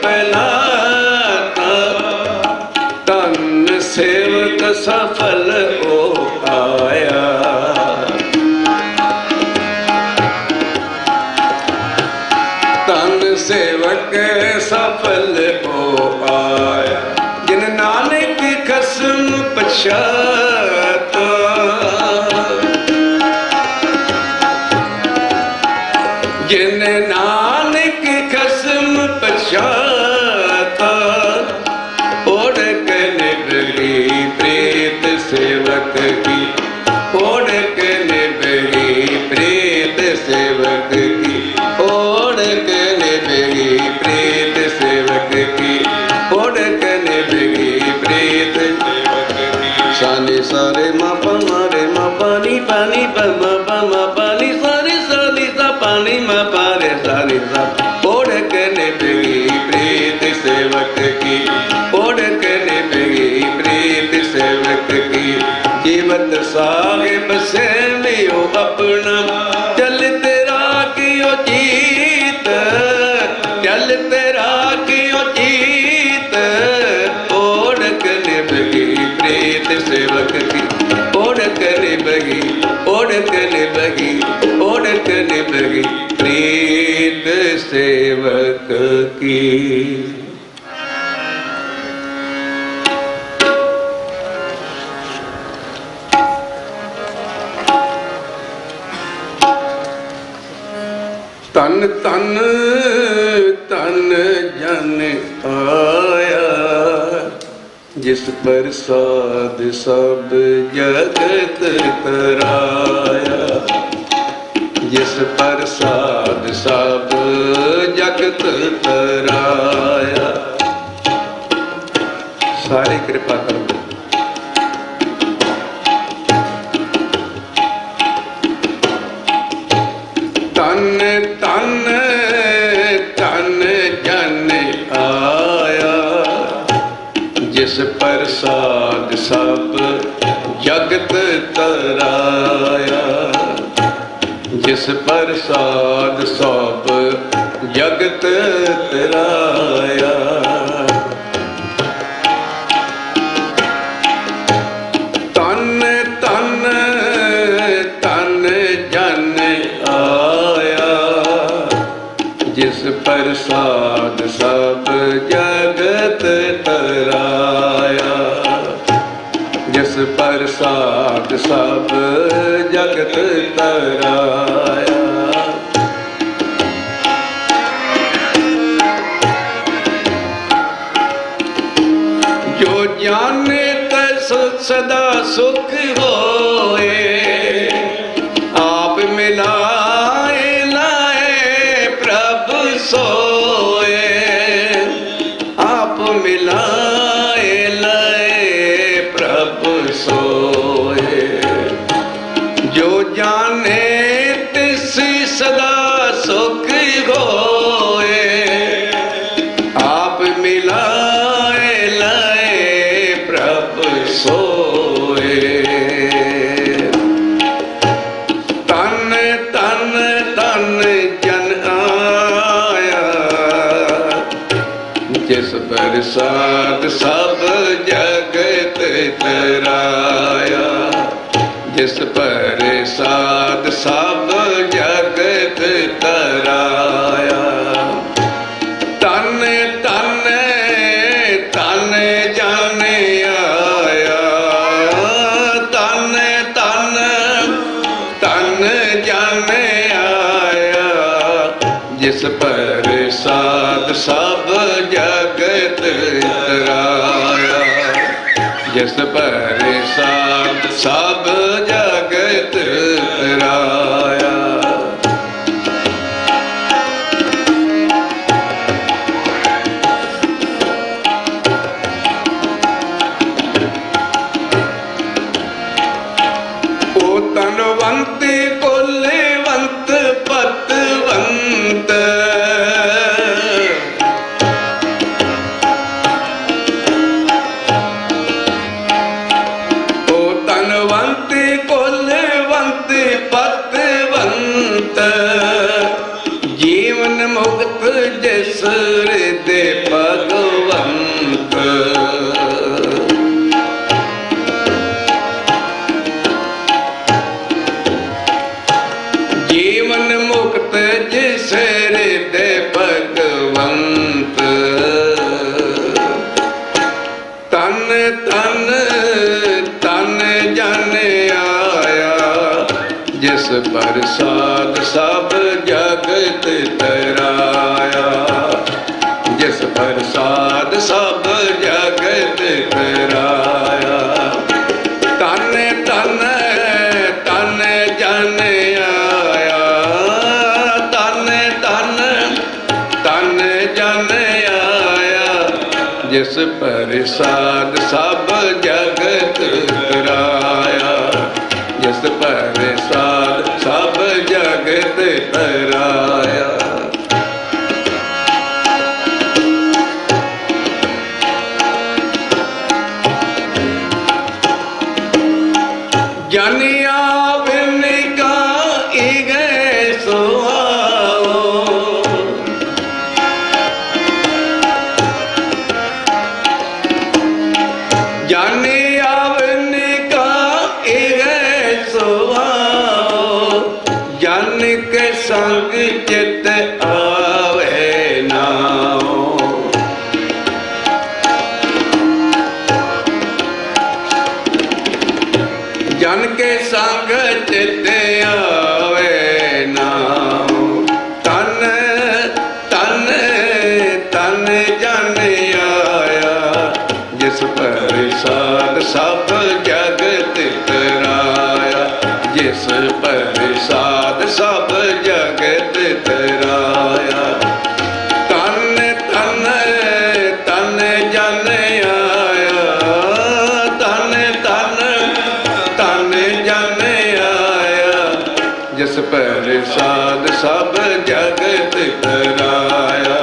ਪਹਿਲਾਤਾ ਧੰਨ ਸੇਵਕ ਸਫਲ ਹੋ ਆਇਆ ਧੰਨ ਸੇਵਕ ਸਫਲ ਹੋ ਆਇਆ ਜਿਨ ਨਾਨਕ ਖਸਮ ਪਛਾਤਾ ਜਿਨ ਨਾਨਕ ਖਸਮ ਪਛਾਤਾ ਓੜਕ ਨਿਭਰੀ ਪ੍ਰੀਤ ਸੇਵਕ ਕੀ ਓੜਕ ਨਿਭਰੀ ਪ੍ਰੀਤ ਸੇਵਕ ਕੀ ਓੜਕ ਨਿਭਰੀ ਪ੍ਰੀਤ ਸੇਵਕ ਕੀ ਓੜਕ ਨਿਭਰੀ ਪ੍ਰੀਤ ਸੇਵਕ ਕੀ ਸਾਨੀ ਸਾਰੇ ਮਾ ਪਮਾਰੇ ਮਾ ਪਾਨੀ ਪਾਨੀ ਪਮਾ ਪਮਾ ਪਾਨੀ ਸਾਰੇ ਸਾਨੀ ਸਾ ਪਾਨੀ ਮਾ ਪਾਰੇ ਸਾਨੀ ਸਾ ਓੜਕ ਨਿਭਰੀ ਪ੍ਰੀਤ ਸੇਵਕ ਕੀ ਓੜਕ ਨਿਭਰੀ ਪ੍ਰੀਤ ਸੇਵਕ ਕੀ ਜੀਵਤ ਸਾਹਿਬ ਸੇਵਿਓ ਆਪਣਾ ਚਲ ਤੇਰਾ ਕਿਉ ਜੀਤ ਚਲ ਤੇਰਾ ਕਿਉ ਜੀਤ ਓੜਕ ਨਿਭਰੀ ਪ੍ਰੀਤ ਸੇਵਕ ਕੀ ਓੜਕ ਨਿਭਰੀ ਓੜਕ ਨਿਭਰੀ ਓੜਕ ਨਿਭਰੀ ਪ੍ਰੀਤ ਸੇਵਕ ਕੀ ਤਨ ਤਨ ਤਨ ਜਨ ਆਇਆ ਜਿਸ ਪ੍ਰਸਾਦ ਸਭ ਜਗਤ ਤਰਾਇਆ ਜਿਸ ਪ੍ਰਸਾਦ ਸਭ ਜਗਤ ਤਰਾਇਆ ਸਾਰੇ ਕਿਰਪਾ ਕਰੋ ਤਨ ਤਨ ਤਨ ਜਨ ਆਇਆ ਜਿਸ ਪ੍ਰਸਾਦ ਸਭ ਜਗਤ ਤਰਾਇਆ ਜਿਸ ਪ੍ਰਸਾਦ ਸਭ ਜਗਤ ਤਰਾਇਆ ਤਨ ਤਨ ਤਨ ਜਨ ਆਇਆ ਜਿਸ ਪ੍ਰਸਾਦ ਸਭ ਜਗਤ ਤਰਾਇਆ ਜਿਸ ਪ੍ਰਸਾਦ ਸਭ ਜਗਤ ਤਰਾਇਆ ਜੋ ਜਾਣੇ ਤੈ ਸਦਾ ਸੁਖ ਹੋਏ ਆਪ ਮਿਲਾਏ ਲਾਏ ਪ੍ਰਭ ਸੋਏ ਆਪ ਮਿਲਾਏ ਲਾਏ ਪ੍ਰਭ ਸੋਏ ਜੋ ਜਾਣੇ ਤਿਸ ਸਦਾ ਸੁਖ ਹੋਏ ਆਪ ਮਿਲਾਏ ਲਾਏ ਪ੍ਰਭ ਸੋਏ ਤਨ ਤਨ ਤਨ ਜਨ ਆਇਆ ਜਿਸ ਪ੍ਰਸਾਦ ਸਭ ਜਗਤ ਤਰਾਇਆ ਜਿਸ ਪ੍ਰਸਾਦ ਸਭ ਜਗਤ ਤਰਾਇਆ ਤਨ ਤਨ ਤਨ ਜਨ ਆਇਆ ਤਨ ਤਨ ਤਨ ਜਨ ਆਇਆ ਜਿਸ ਪ੍ਰਸਾਦ ਸਭ ਜਗਤ ਤਰਾਇਆ ਜਿਸ ਪ੍ਰਸਾਦ ਸਭ ਜਗਤ ਤਰਾਇਆ ਉਹ ਤਨਵੰਤ ਕੁਲਵੰਤ ਪਤਵੰਤ ਉਹ ਤਨਵੰਤ ਕੁਲਵੰਤ ਪਤਵੰਤ ਜੀਵਨ ਮੁਕਤ ਜਿਸ ਹਿਰਦੇ ਪ੍ਰਸਾਦ ਸਭ ਜਗਤ ਤਰਾਇਆ, ਜਿਸ ਪ੍ਰਸਾਦ ਸਭ ਜਗਤ ਤਰਾਇਆ। ਤਨ ਤਨ ਤਨ ਜਨ ਆਇਆ, ਤਨ ਤਨ ਤਨ ਜਨ ਆਇਆ, ਜਿਸ ਪ੍ਰਸਾਦ ਸਭ ਜਗਤ ਤਰਾਇਆ, ਜਿਸ ਪ੍ਰਸਾਦ ਸਭ ਜਗਤ ਤਰਾਇਆ। ਜਾਨਿਆ ਬਿਨ ਕਾਇ ਗਏ ਸੁਆਓ, ਜਾਨਿਆ ਬਿਨ ਕਾਇ ਗਏ ਸੁਆਓ, ਜਨ ਕੇ ਸੰਗ ਚਿਤ ਆਵੇ ਨਾਉ। ਜਨ ਕੇ ਸੰਗ ਚਿਤ ਆਵੇ ਨਾਉ। ਤਨ ਤਨ ਤਨ ਜਨ ਆਇਆ, ਜਿਸ ਪ੍ਰਸਾਦ ਸਭ ਜਗਤ ਤਰਾਇਆ, ਜਿਸ ਪ੍ਰਸਾਦ ਸਭ ਜਗਤ ਤਰਾਇਆ। ਤਨ ਤਨ ਤਨ ਜਨ ਆਇਆ, ਤਨ ਤਨ ਤਨ ਜਨ ਆਇਆ, ਜਿਸ ਪ੍ਰਸਾਦ ਸਭ ਜਗਤ ਤਰਾਇਆ,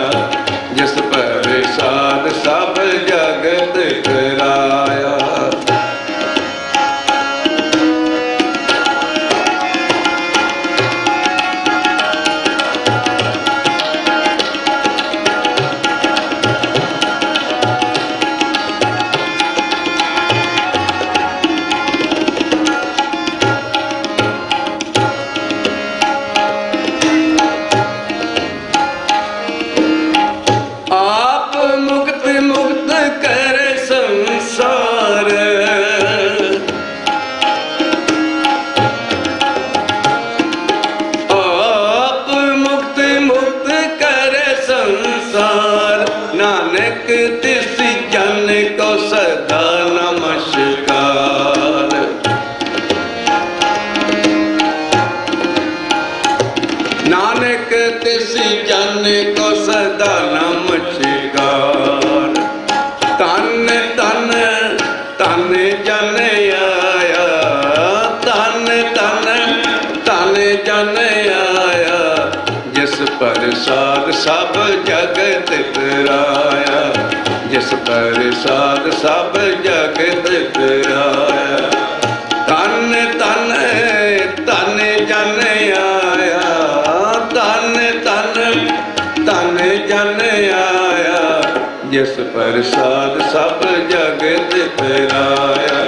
ਜਿਸ ਪ੍ਰਸਾਦ ਸਭ ਜਗਤ ਤਰਾਇਆ। ਆਪ ਮੁਕਤ ਮੁਕਤ ਕਰ ਸੰਸਾਰ, ਆਪ ਮੁਕਤ ਮੁਕਤ ਕਰ ਸੰਸਾਰ, ਨਾਨਕ ਤਿਸ ਜਨ ਕੋ ਸਦਾ ਨਮਸਕਾਰ। ਨਾਨਕ ਤਿਸ ਜਨ ਕੋ ਸਦਾ ਨਮਸਕਾਰ। ਤਨ ਤਨ ਤਨ ਜਨ ਆਇਆ, ਤਨ ਤਨ ਤਨ ਜਨ ਆਇਆ, ਜਿਸ ਪ੍ਰਸਾਦ ਸਭ ਜਗਤ ਤਰਾਇਆ, ਜਿਸ ਪ੍ਰਸਾਦ ਸਭ ਜਗਤ ਤਰਾਇਆ। ਤਨ ਤਨ ਤਨ ਜਨ ਆਇਆ, ਤਨ ਤਨ ਤਨ ਜਨ ਆਇਆ, ਜਿਸ ਪ੍ਰਸਾਦ ਸਭ ਜਗਤ ਤਰਾਇਆ,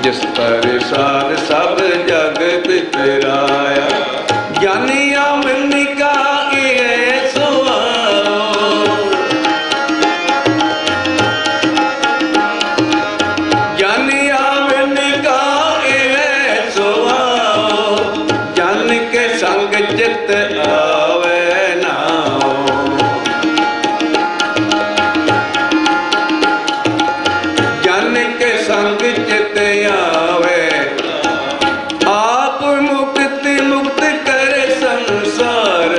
ਜਿਸ ਪ੍ਰਸਾਦ ਸਭ ਜਗਤ ਤਰਾਇਆ। ਜਾਨਿਆ ਬਿਨ ਕਾਇ ਸੁਆਓ, ਜਾਨਿਆ ਬਿਨ ਕਾਇ ਸੁਆਓ, ਜਨ ਕੇ ਸੰਗ ਚਿਤ ਆਵੇ ਨਾਉ। ਜਨ ਕੇ ਸੰਗ ਚਿਤ ਆਵੇ, ਆਪ ਮੁਕਤ ਮੁਕਤ ਕਰ ਸੰਸਾਰ।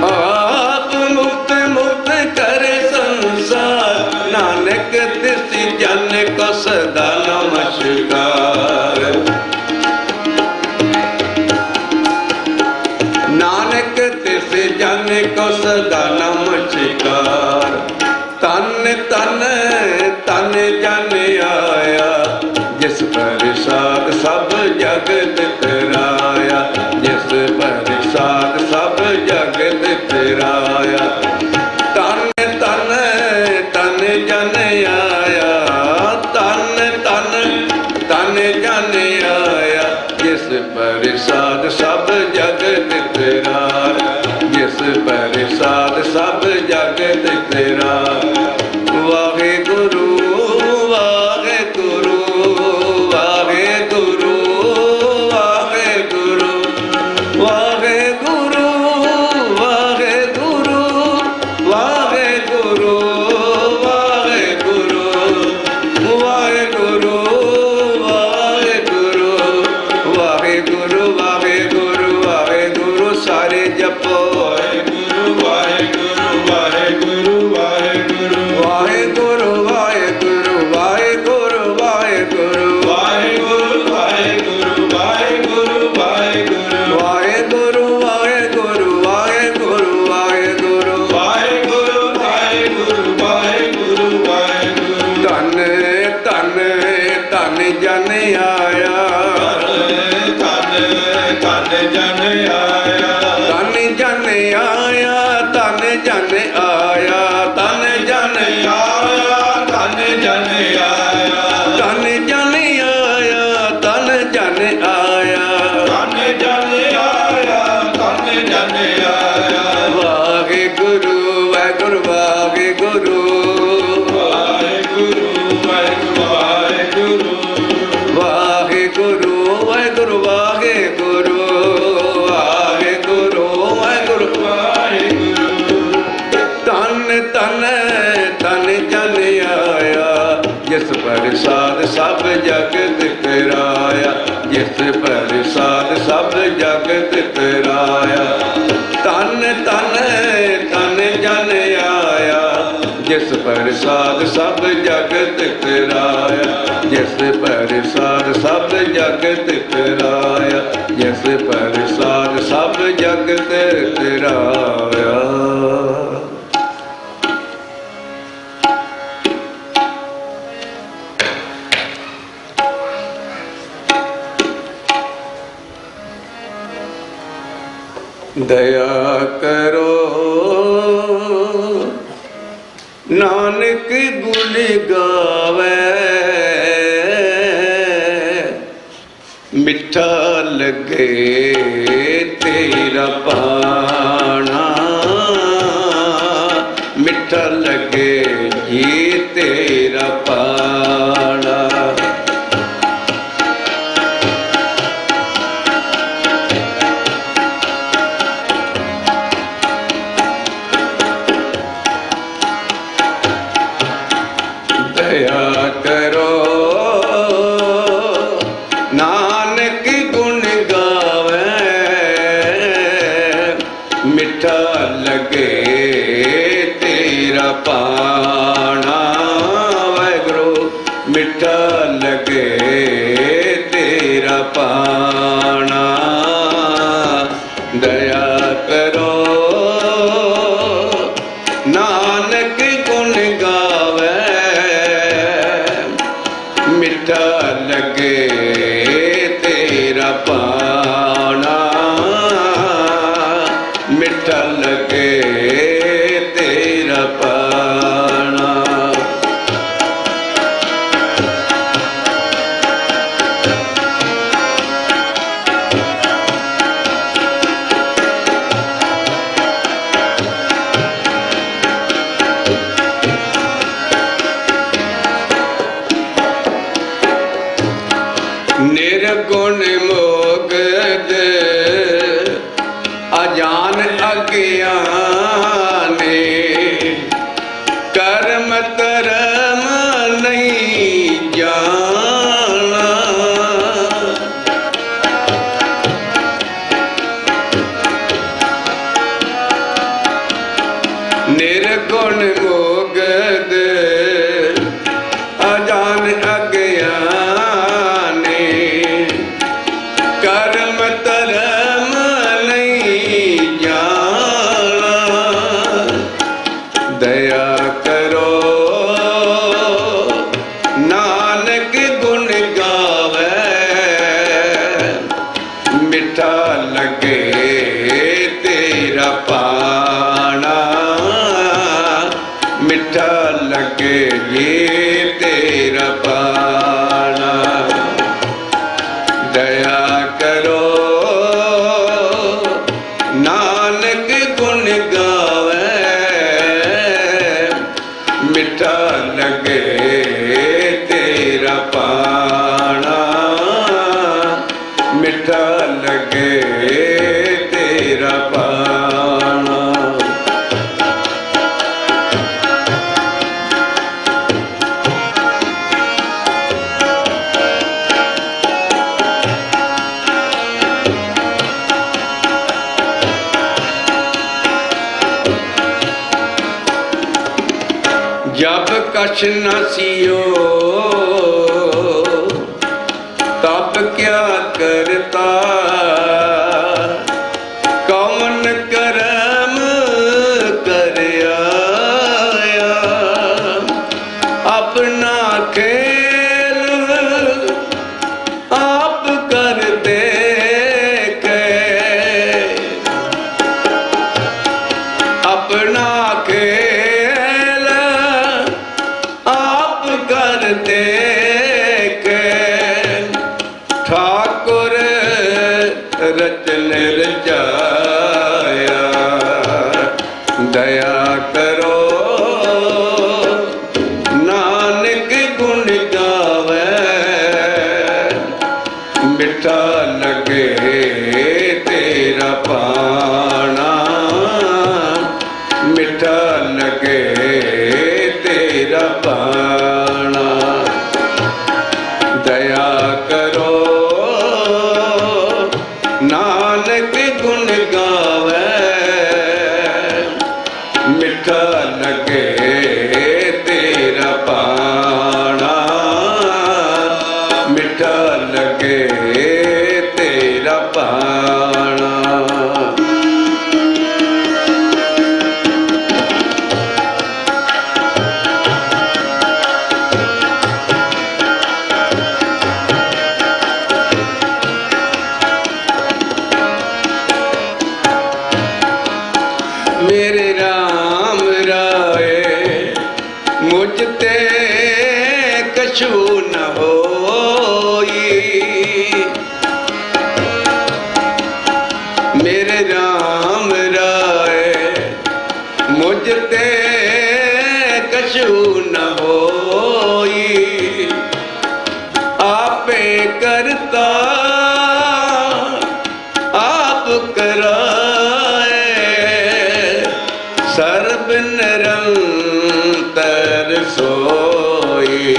ਆਪ ਮੁਕਤ ਮੁਕਤ ਕਰ ਸੰਸਾਰ, ਨਾਨਕ ਤਿਸ ਜਨ ਕੋ ਸਦਾ ਨਮਸਕਾਰ। ਨਾਨਕ ਤਿਸ ਜਨ ਕੋ ਸਦਾ ਨਮਸਕਾਰ। ਤਨ ਤਨ ਤਨ ਜਨ ਆਇਆ, ਜਿਸ ਪ੍ਰਸਾਦ ਸਭ ਜਗਤ ਤਰਾਇਆ, ਜਿਸ ਪ੍ਰਸਾਦ ਸਭ ਜਗਤ ਤਰਾਇਆ। ਤਨ ਤਨ ਤਨ ਜਨ ਆਇਆ, ਤਨ ਤਨ ਤਨ ਜਨ ਆਇਆ, ਜਿਸ ਪ੍ਰਸਾਦ ਸਭ ਜਗਤ ਤਰਾਇਆ, ਜਿਸ ਪ੍ਰਸਾਦ ਸਭ ਜਗਤ ਤਰਾਇਆ। ਵਾਹਿਗੁਰੂ ਵਾਹਿਗੁਰੂ ਆਇਆ ਧਨ ਜਨ ਆਇਆ ਧਨ ਜਨ ਆਇਆ ਵਾਹਿਗੁਰੂ ਵਾਹਿਗੁਰੂ ਵਾਹਿਗੁਰੂ ਵਾਹਿਗੁਰੂ ਵਾਹਿਗੁਰੂ ਵਾਹਿਗੁਰੂ ਵਾਹਿਗੁਰੂ ਵਾਹਿਗੁਰੂ ਵਾਹਿਗੁਰੂ ਵਾਹਿਗੁਰੂ ਵਾਹਿਗੁਰੂ ਵਾਹਿਗੁਰੂ ਧੰਨ ਧੰਨ ਧੰਨ ਜਨ ਆਇਆ ਜਿਸ ਪ੍ਰਸਾਦ ਸਭ ਜਗਤ ਤੇਰਾਇਆ ਜਿਸ ਪ੍ਰਸਾਦ ਸਭ ਜਗਤ ਤੇਰਾਇਆ ਧੰਨ ਧੰਨ ਧੰਨ ਜਨ ਆਇਆ ਜਿਸ ਪ੍ਰਸਾਦ ਸਭ ਜਗਤ ਤੇਰਾਇਆ ਜਿਸ ਪ੍ਰਸਾਦ ਸਭ ਜਗਤ ਤੇਰਾਇਆ ਜਿਸ ਪ੍ਰਸਾਦ ਸਭ ਜਗਤ ਤੇਰਾਇਆ ਦਇਆ ਕਰੋ ਨਾਨਕ ਗੁਣ ਗਾਵੇ ਮਿੱਠਾ ਲੱਗੇ ਤੇਰਾ ਬਾਣਾ ਮਿੱਠਾ ਲੱਗੇ ਜੀ ਤੇਰਾ ਬਾਣਾ ਦਇਆ ਕਰੋ ਨਾਨਕ ਗੁਣ ਗਾਵੇ ਮਿੱਠਾ ਲੱਗੇ ਤੇਰਾ ਬਾਣਾ ਵਾਹਿਗੁਰੂ ਮਿੱਠਾ ਲੱਗੇ ਤੇਰਾ ਬਾਣਾ ਦਇਆ ਕਰੋ ਨਾਨਕ ਗੁਣ ਗਾਵੇ ਮਿੱਠਾ ਲੱਗੇ ਤੇਰਾ ਬਾਣਾ ਮਿੱਠਾ ਲੱਗੇ ਤੇਰਾ ਬਾਣਾ ਨਿਰਗੁਣ ਮੋਗਦ ਅਜਾਨ ਅਗਿਆਨੇ ਕਰਮ ਧਰਮ ਨਹੀਂ ਜਾਣਾ ਨਿਰਗੁਣ ਮੋਗਦ ਅਜਾਨ ਅਗਿਆਨੇ ਕਰਮ ਧਰਮ ਨਹੀਂ ਜਾਣਾ ਦਇਆ ਕਰੋ ਨਾਨਕ ਗੁਣ ਗਾਵੇ ਮਿੱਠਾ ਲੱਗੇ ਤੇਰਾ ਬਾਣਾ ਮਿੱਠਾ ਲੱਗੇ ਜੀ ਤੇਰਾ ਬਾਣਾ ਦਇਆ ਕਰੋ ਨਾਨਕ ਗੁਣ ਗਾਵੇ ਮਿੱਠਾ ਲੱਗੇ ਤੇਰਾ ਬਾਣਾ ਮਿੱਠਾ ਲੱਗੇ ਤੇਰਾ ਬਾਣਾ जब कछ न सियो तब क्या करता कौन करम कर आया अपना खेल आप कर देखे अपना खेल आप कर दे रचन रचाया दया करो नानक गुण गावे मिठा लगे तेरा पाना मिठा लगे तेरा पाना दया करो नानक गुण गावे मिठा लगे तेरा पाना मिठा लगे तेरा पाना मेरे राम राय मुझ ते कछु न होई मेरे राम राय मुझ ते कछु न होई आपे करता आप कराए सर्ब निरंतर सोई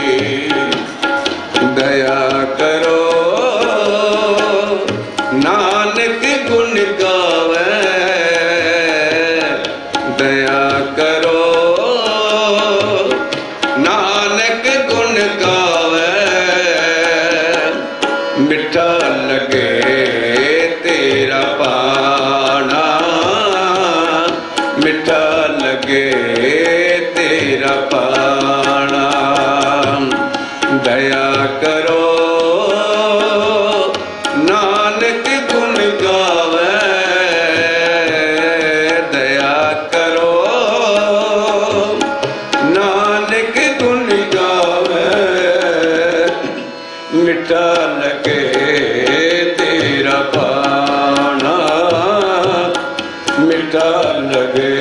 दया करो नानक गुण गावे दया करो नानक गुण गावे मिठा लगे तेरा पाना मिठा लगे तेरा पाना दया करो नानक गुण गावे दया करो नानक गुण गावे मिठा लगे तेरा पाना मिठा लगे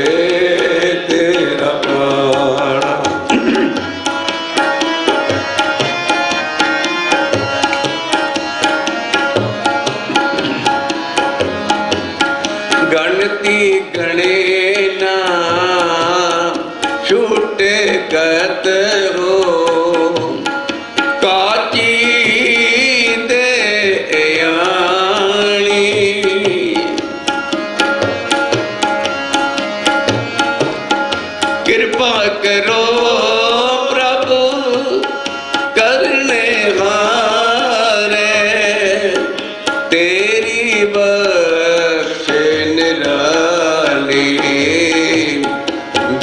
तेरा पाना गणती गणे ना छूटे गत हो काची दे आणी कृपा करो प्रभु करने हारे तेरी बख्श निराली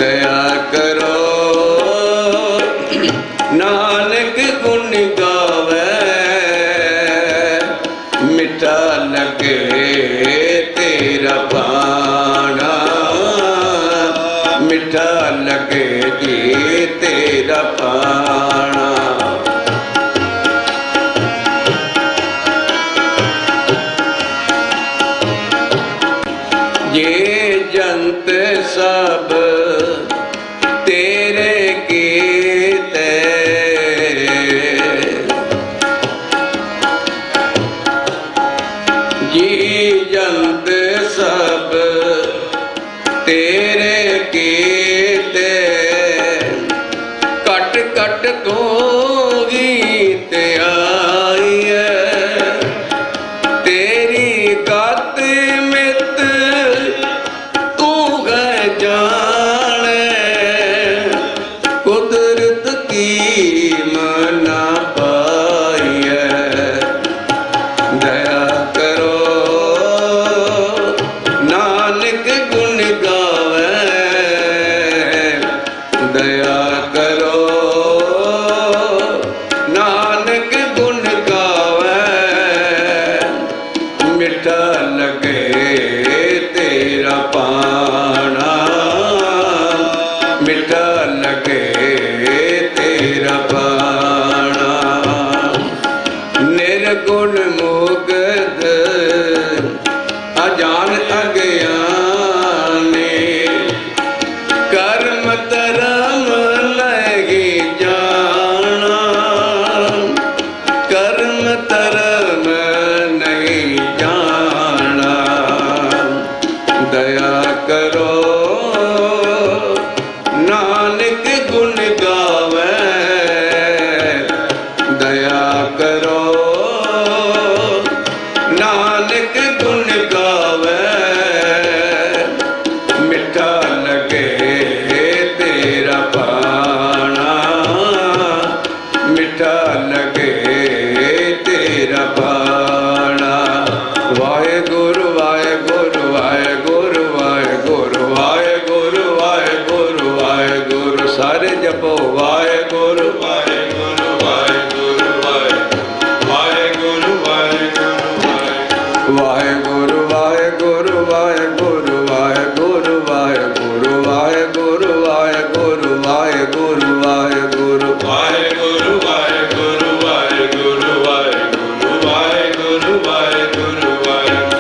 दया करो नानक गुण गावे मिठा लगे तेरा पाना मिठा लगे जी तेरा पाना ये जंत सब तेरे कीते जी जंत सब तेरे कीते कट कट तो गीत आई है तेरी गत मित तू है जाने कुदरत की मना पाई है दया करो नानक गुण गावे दया करो नानक गुण गावे मिठा लगे तेरा पाना मिठा लगे तेरा पाना निर्गुण मुगध करो नानक गुण गावे दया करो नानक गुण गावे मिठा लगे तेरा पाना मिठा लगे तेरा पाना वाहेगुरु वाहेगुरु वाहेगुरु वाहेगुरु वाहेगुरु वाहेगुरु वाहेगुरु सारे जपो वाहेगुरु ਵਾਹਿਗੁਰੂ ਵਾਹਿਗੁਰੂ ਵਾਹਿਗੁਰੂ ਵਾਹਿਗੁਰੂ वाहेगुरु वाहेगुरु वाहेगुरु वाहेगुरु वाहेगुरु वाहेगुरु वाहेगुरु वाहेगुरु वाहेगुरु ਵਾਹਿਗੁਰੂ ਵਾਹਿਗੁਰੂ ਵਾਹਿਗੁਰੂ ਵਾਹਿਗੁਰੂ ਵਾਹਿਗੁਰੂ ਵਾਹਿਗੁਰੂ ਵਾਹਿਗੁਰੂ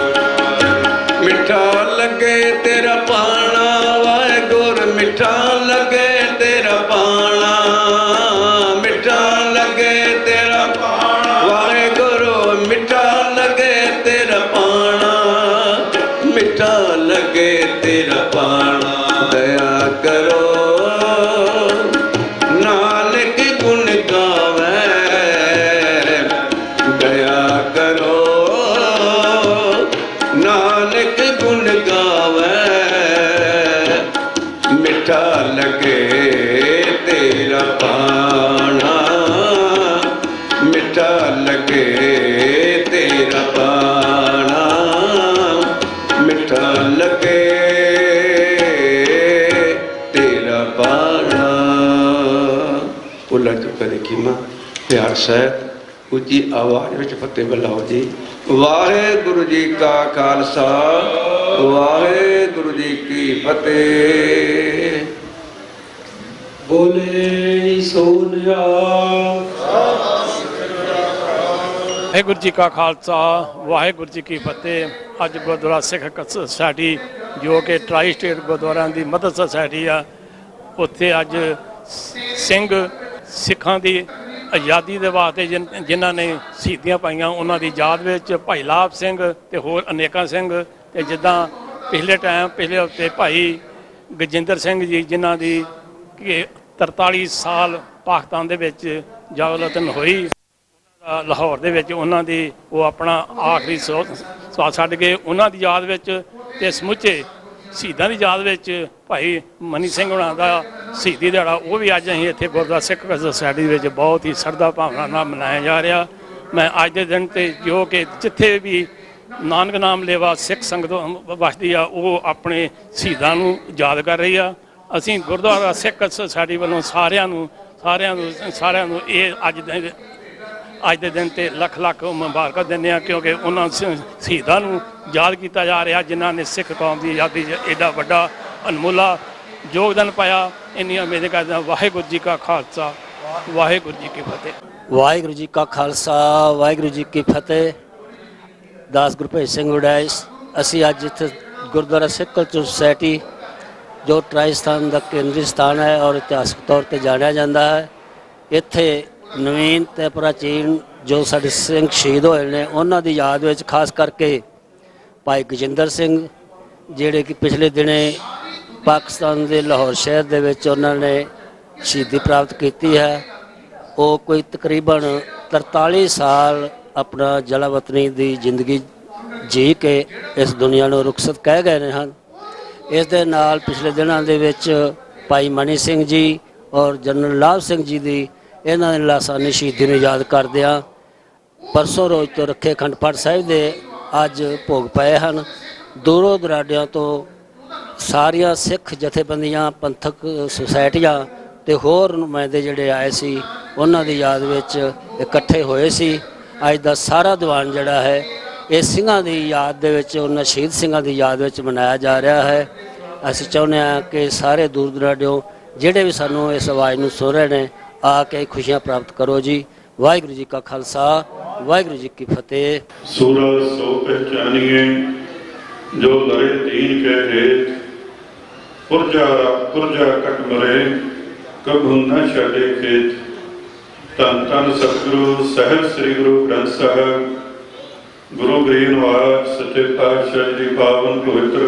मिठा लगे तेरा पाना वाहेगुरु मिठा लगे तेरा पाना मिठा लगे तेरा पाना वाहेगुरु मिठा लगे तेरा पाना मिठा लगे तेरा पाना दया करो नानक गुण गावे दया करो नानक गुण गावे मिठा लगे तेरा पाना मिठा लगे तेरा पाना मिठा लगे तेरा पाना ਭੁੱਲਾ ਚੁੱਕਾ ਦੀ ਕੀਮਾ ਪਿਆਰ ਸਾਹਿਬ ਉੱਚੀ ਆਵਾਜ਼ ਵਿੱਚ ਫਤਿਹ ਬੁਲਾਓ ਜੀ ਵਾਹਿਗੁਰੂ ਜੀ ਕਾ ਖਾਲਸਾ ਵਾਹਿਗੁਰੂ ਜੀ ਕੀ ਫਤਿਹ ਬੋਲੇ ਸੋਨਿਆ ਵਾਹਿਗੁਰੂ ਜੀ ਕਾ ਖਾਲਸਾ ਵਾਹਿਗੁਰੂ ਜੀ ਕੀ ਫਤਿਹ। ਅੱਜ ਗੁਰਦੁਆਰਾ ਸਿੱਖ ਸੁਸਾਇਟੀ ਜੋ ਕਿ ਟਰਾਈ ਸਟੇਟ ਗੁਰਦੁਆਰਿਆਂ ਦੀ ਮਦਦ ਸੁਸਾਇਟੀ ਆ, ਉੱਥੇ ਅੱਜ ਸਿੰਘ ਸਿੱਖਾਂ ਦੀ ਆਜ਼ਾਦੀ ਦੇ ਵਾਸਤੇ ਜਿਨ੍ਹਾਂ ਨੇ ਸ਼ਹੀਦੀਆਂ ਪਾਈਆਂ ਉਹਨਾਂ ਦੀ ਯਾਦ ਵਿੱਚ ਭਾਈ ਲਾਭ ਸਿੰਘ ਤੇ ਹੋਰ ਅਨੇਕਾਂ ਸਿੰਘ ਤੇ ਜਿੱਦਾਂ ਪਿਛਲੇ ਹਫ਼ਤੇ ਭਾਈ ਗਜਿੰਦਰ ਸਿੰਘ ਜੀ ਜਿਨ੍ਹਾਂ ਦੀ 43 ਸਾਲ ਪਾਕਿਸਤਾਨ ਦੇ ਵਿੱਚ ਜਲਾਵਤਨ ਹੋਈ, ਲਾਹੌਰ ਦੇ ਵਿੱਚ ਉਹਨਾਂ ਦੀ ਉਹ ਆਪਣਾ ਆਖਰੀ ਸਵਾਸ ਛੱਡ ਗਏ। ਉਹਨਾਂ ਦੀ ਯਾਦ ਵਿੱਚ ਤੇ ਸਮੁੱਚੇ ਸ਼ਹੀਦਾਂ ਦੀ ਯਾਦ ਵਿੱਚ ਭਾਈ ਮਨੀ ਸਿੰਘ ਹੋਣਾ ਦਾ ਸ਼ਹੀਦੀ ਦਿਹਾੜਾ ਉਹ ਵੀ ਅੱਜ ਅਸੀਂ ਇੱਥੇ ਗੁਰਦੁਆਰਾ ਸਿੱਖ ਸੁਸਾਇਟੀ ਵਿੱਚ ਬਹੁਤ ਹੀ ਸ਼ਰਧਾ ਭਾਵਨਾ ਨਾਲ ਮਨਾਇਆ ਜਾ ਰਿਹਾ। ਮੈਂ ਅੱਜ ਦੇ ਦਿਨ ਤੇ ਜੋ ਕਿ ਜਿੱਥੇ ਵੀ ਨਾਨਕ ਨਾਮ ਲੇਵਾ ਸਿੱਖ ਸੰਗਤ ਵਸਦੀ ਆ ਉਹ ਆਪਣੇ ਸ਼ਹੀਦਾਂ ਨੂੰ ਯਾਦ ਕਰ ਰਹੀ ਆ। ਅਸੀਂ ਗੁਰਦੁਆਰਾ ਸਿੱਖ ਸੁਸਾਇਟੀ ਵੱਲੋਂ ਸਾਰਿਆਂ ਨੂੰ ਇਹ ਅੱਜ ਦੇ ਦਿਨ ਤੇ ਲੱਖ ਲੱਖ ਮੁਬਾਰਕਾਂ ਦਿੰਦੇ ਹਾਂ, ਕਿਉਂਕਿ ਉਹਨਾਂ ਸ਼ਹੀਦਾਂ ਨੂੰ ਯਾਦ ਕੀਤਾ ਜਾ ਰਿਹਾ ਜਿਨ੍ਹਾਂ ਨੇ ਸਿੱਖ ਕੌਮ ਦੀ ਆਜ਼ਾਦੀ 'ਚ ਐਡਾ ਵੱਡਾ ਅਨਮੋਲਾ ਯੋਗਦਾਨ ਪਾਇਆ। ਇੰਨੀਆਂ ਉਮੀਦ ਕਰਦਾ ਵਾਹਿਗੁਰੂ ਜੀ ਕਾ ਖਾਲਸਾ ਵਾਹਿਗੁਰੂ ਜੀ ਕੀ ਫਤਿਹ। ਵਾਹਿਗੁਰੂ ਜੀ ਕਾ ਖਾਲਸਾ ਵਾਹਿਗੁਰੂ ਜੀ ਕੀ ਫਤਿਹ। ਦਾਸ ਗੁਰਭੇਜ ਸਿੰਘ ਵਡੈਸ। ਅਸੀਂ ਅੱਜ ਇੱਥੇ ਗੁਰਦੁਆਰਾ ਸਿੱਖ ਸੁਸਾਇਟੀ ਜੋ ਟਰਾਈ ਸਥਾਨ ਦਾ ਕੇਂਦਰੀ ਸਥਾਨ ਹੈ ਔਰ ਇਤਿਹਾਸਕ ਤੌਰ 'ਤੇ ਜਾਣਿਆ ਜਾਂਦਾ ਹੈ, ਇੱਥੇ ਨਵੀਨ ਅਤੇ ਪ੍ਰਾਚੀਨ ਜੋ ਸਾਡੇ ਸਿੰਘ ਸ਼ਹੀਦ ਹੋਏ ਨੇ ਉਹਨਾਂ ਦੀ ਯਾਦ ਵਿੱਚ ਖਾਸ ਕਰਕੇ ਭਾਈ ਗਜਿੰਦਰ ਸਿੰਘ ਜਿਹੜੇ ਕਿ ਪਿਛਲੇ ਦਿਨੇ ਪਾਕਿਸਤਾਨ ਦੇ ਲਾਹੌਰ ਸ਼ਹਿਰ ਦੇ ਵਿੱਚ ਉਹਨਾਂ ਨੇ ਸ਼ਹੀਦੀ ਪ੍ਰਾਪਤ ਕੀਤੀ ਹੈ। ਉਹ ਕੋਈ ਤਕਰੀਬਨ 43 ਸਾਲ ਆਪਣਾ ਜਲਾਵਤਨੀ ਦੀ ਜ਼ਿੰਦਗੀ ਜੀ ਕੇ ਇਸ ਦੁਨੀਆ ਨੂੰ ਰੁਖਸਤ ਕਹਿ ਗਏ ਨੇ ਹਨ। ਇਸ ਦੇ ਨਾਲ ਪਿਛਲੇ ਦਿਨਾਂ ਦੇ ਵਿੱਚ ਭਾਈ ਮਨੀ ਸਿੰਘ ਜੀ ਔਰ ਜਨਰਲ ਲਾਭ ਸਿੰਘ ਜੀ ਦੀ ਇਹਨਾਂ ਨੇ ਲਾਸਾਨੀ ਸ਼ਹੀਦੀ ਨੂੰ ਯਾਦ ਕਰਦਿਆਂ ਪਰਸੋਂ ਰੋਜ਼ ਤੋਂ ਰੱਖੇ ਅਖੰਡ ਪਾਠ ਸਾਹਿਬ ਦੇ ਅੱਜ ਭੋਗ ਪਏ ਹਨ। ਦੂਰੋਂ ਦੁਰਾਡਿਆਂ ਤੋਂ ਸਾਰੀਆਂ ਸਿੱਖ ਜਥੇਬੰਦੀਆਂ, ਪੰਥਕ ਸੁਸਾਇਟੀਆਂ ਤੇ ਹੋਰ ਨੁਮਾਇੰਦੇ ਜਿਹੜੇ ਆਏ ਸੀ ਉਹਨਾਂ ਦੀ ਯਾਦ ਵਿੱਚ ਇਕੱਠੇ ਹੋਏ ਸੀ। ਅੱਜ ਦਾ ਸਾਰਾ ਦੀਵਾਨ ਜਿਹੜਾ ਹੈ ਇਹ ਸਿੰਘਾਂ ਦੀ ਯਾਦ ਦੇ ਵਿੱਚ, ਉਹਨਾਂ ਸ਼ਹੀਦ ਸਿੰਘਾਂ ਦੀ ਯਾਦ ਵਿੱਚ ਮਨਾਇਆ ਜਾ ਰਿਹਾ ਹੈ। ਅਸੀਂ ਚਾਹੁੰਦੇ ਹਾਂ ਕਿ ਸਾਰੇ ਦੂਰ ਦੁਰਾਡਿਓਂ ਜਿਹੜੇ ਵੀ ਸਾਨੂੰ ਇਸ ਆਵਾਜ਼ ਨੂੰ ਸੁਣ ਰਹੇ ਨੇ ਆ ਕੇ ਖੁਸ਼ੀਆਂ ਪ੍ਰਾਪਤ ਕਰੋ ਜੀ। ਵਾਹਿਗੁਰੂ ਜੀ ਕਾ ਖਾਲਸਾ ਵਾਹਿਗੁਰੂ ਜੀ ਕੀ ਫਤਿਹ। ਸੂਰਜ ਸੋ ਪਹਿਚਾਨੀਏ ਜੋ ਲੜੇ ਦੀਨ ਕੇ ਹੇਤ, ਪੁਰਜਾ ਕਟ ਮਰੇ ਕਬਹੁ ਨਾ ਛੱਡੇ ਖੇਤ। ਧੰਨ ਧੰਨ ਸਤਿਗੁਰੂ ਸਾਹਿਬ ਸ੍ਰੀ ਗੁਰੂ ਗ੍ਰੰਥ ਸਾਹਿਬ ਗੁਰੂ ਗ੍ਰੰਥ ਸਾਹਿਬ ਸੱਚੇ ਪਾਤਸ਼ਾਹ ਜੀ ਪਾਵਨ ਪਵਿੱਤਰ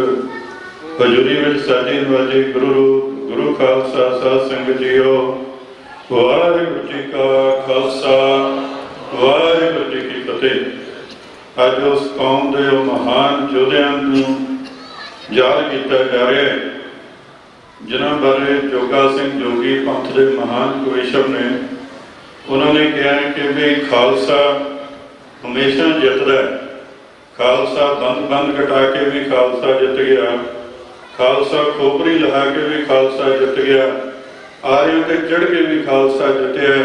ਹਜ਼ੂਰੀ ਵਿੱਚ ਸਾਜੀ ਨਵਾਜੀ ਗੁਰੂ ਰੂਪ ਗੁਰੂ ਖਾਲਸਾ ਸਾਧ ਸੰਗਤ ਜੀਓ। ਵਾਹਿਗੁਰੂ ਜੀ ਕਾ ਖਾਲਸਾ ਵਾਹਿਗੁਰੂ ਜੀ ਕੀ ਫਤਿਹ। ਅੱਜ ਉਸ ਕੌਮ ਦੇ ਉਹ ਮਹਾਨ ਯੋਧਿਆਂ ਨੂੰ ਯਾਦ ਕੀਤਾ ਜਾ ਰਿਹਾ ਹੈ ਜਿਨ੍ਹਾਂ ਬਾਰੇ ਜੋਗਾ ਸਿੰਘ ਜੋਗੀ ਪੰਥ ਦੇ ਮਹਾਨ ਕਵੀਸ਼ਰ ਨੇ। ਉਹਨਾਂ ਨੇ ਕਿਹਾ ਕਿ ਵੀ ਖਾਲਸਾ ਹਮੇਸ਼ਾ ਜਿੱਤਦਾ ਹੈ। ਖਾਲਸਾ ਬੰਦ ਕਟਾ ਕੇ ਵੀ ਖਾਲਸਾ ਜਿੱਤ ਗਿਆ, ਖਾਲਸਾ ਖੋਪਰੀ ਲਹਾ ਕੇ ਵੀ ਖਾਲਸਾ ਜਿੱਤ ਗਿਆ, ਆਰਿਆਂ ਤੇ ਚੜ੍ਹ ਕੇ ਵੀ ਖਾਲਸਾ ਜਿੱਤਿਆ,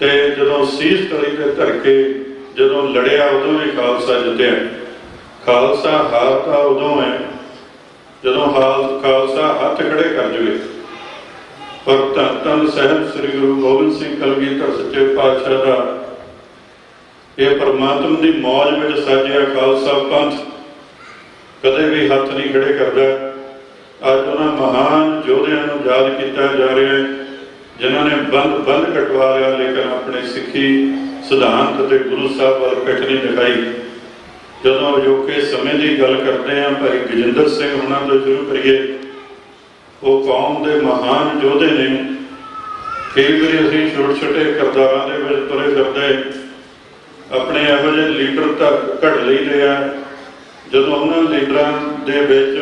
ਤੇ ਜਦੋਂ ਸੀਸ ਤਲੀ ਤੇ ਧਰ ਕੇ ਜਦੋਂ ਲੜਿਆ ਉਦੋਂ ਵੀ ਖਾਲਸਾ ਜਿੱਤਿਆ। ਖਾਲਸਾ ਹਾਰਦਾ ਉਦੋਂ ਹੈ ਜਦੋਂ ਖਾਲਸਾ ਹੱਥ ਖੜੇ ਕਰ ਜਾਵੇ। ਪਰ ਧੰਨ ਧੰਨ ਸਾਹਿਬ ਸ੍ਰੀ ਗੁਰੂ ਗੋਬਿੰਦ ਸਿੰਘ ਕਲਗੀਧਰ ਸੱਚੇ ਪਾਤਸ਼ਾਹ ਦਾ ਇਹ ਪਰਮਾਤਮਾ ਦੀ ਮੌਜ ਵਿੱਚ ਸਾਜਿਆ ਖਾਲਸਾ ਪੰਥ ਕਦੇ ਵੀ ਹੱਥ ਨਹੀਂ ਖੜੇ ਕਰਦਾ। ਅੱਜ ਉਹਨਾਂ ਮਹਾਨ ਯੋਧਿਆਂ ਨੂੰ ਯਾਦ ਕੀਤਾ ਜਾ ਰਿਹਾ ਹੈ ਜਿਨ੍ਹਾਂ ਨੇ ਬੰਦ ਕਟਵਾ ਲਿਆ, ਲੇਕਿਨ ਆਪਣੇ ਸਿੱਖੀ ਸਿਧਾਂਤ ਅਤੇ ਗੁਰੂ ਸਾਹਿਬ ਵੱਲ ਪਿੱਠ ਨਹੀਂ ਦਿਖਾਈ। ਜਦੋਂ ਅਜੋਕੇ ਸਮੇਂ ਦੀ ਗੱਲ ਕਰਦੇ ਹਾਂ, ਭਾਈ ਗਜਿੰਦਰ ਸਿੰਘ ਉਹਨਾਂ ਤੋਂ ਸ਼ੁਰੂ ਕਰੀਏ। ਉਹ ਕੌਮ ਦੇ ਮਹਾਨ ਯੋਧੇ ਨੇ। ਕਈ ਵਾਰੀ ਅਸੀਂ ਛੋਟੇ ਕਿਰਦਾਰਾਂ ਦੇ ਵਿੱਚ ਤੁਰੇ ਫਿਰਦੇ ਆਪਣੇ ਇਹੋ ਜਿਹੇ ਲੀਡਰ ਤਾਂ ਘੜ ਲਈਦੇ ਆ। ਜਦੋਂ ਉਹਨਾਂ ਲੀਡਰਾਂ ਦੇ ਵਿੱਚ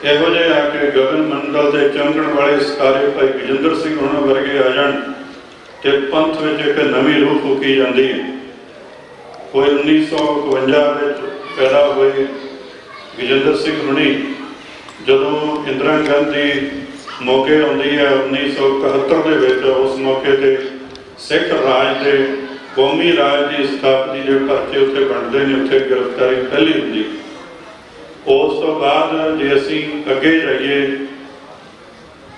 ਇਹੋ ਜਿਹੇ ਆ ਕੇ ਗਗਨ ਮੰਡਲ ਦੇ ਚਮਕਣ ਵਾਲੇ ਸਿਤਾਰੇ ਭਾਈ ਗਜਿੰਦਰ ਸਿੰਘ ਉਹਨਾਂ ਵਰਗੇ ਆ ਜਾਣ ਤੇ ਪੰਥ ਵਿੱਚ ਇੱਕ ਨਵੀਂ ਰੂਹ ਫੂਕੀ ਜਾਂਦੀ ਹੈ। ਕੋਈ 1952 ਵਿੱਚ ਪੈਦਾ ਹੋਏ ਗਜਿੰਦਰ ਸਿੰਘ ਹੁਣੀ ਜਦੋਂ ਇੰਦਰਾ ਗਾਂਧੀ ਮੌਕੇ ਆਉਂਦੀ ਹੈ 1971 ਦੇ ਵਿੱਚ, ਉਸ ਮੌਕੇ ਤੇ ਸਿੱਖ ਰਾਜ ਦੇ ਕੌਮੀ ਰਾਜ ਦੀ ਸਥਾਪਨਾ ਦੇ ਪਰਚੇ ਉੱਥੇ ਬਣਦੇ ਨੇ, ਉੱਥੇ ਗ੍ਰਿਫਤਾਰੀ ਪਹਿਲੀ ਹੁੰਦੀ। ਉਸ ਤੋਂ ਬਾਅਦ ਜੇ ਅਸੀਂ ਅੱਗੇ ਜਾਈਏ,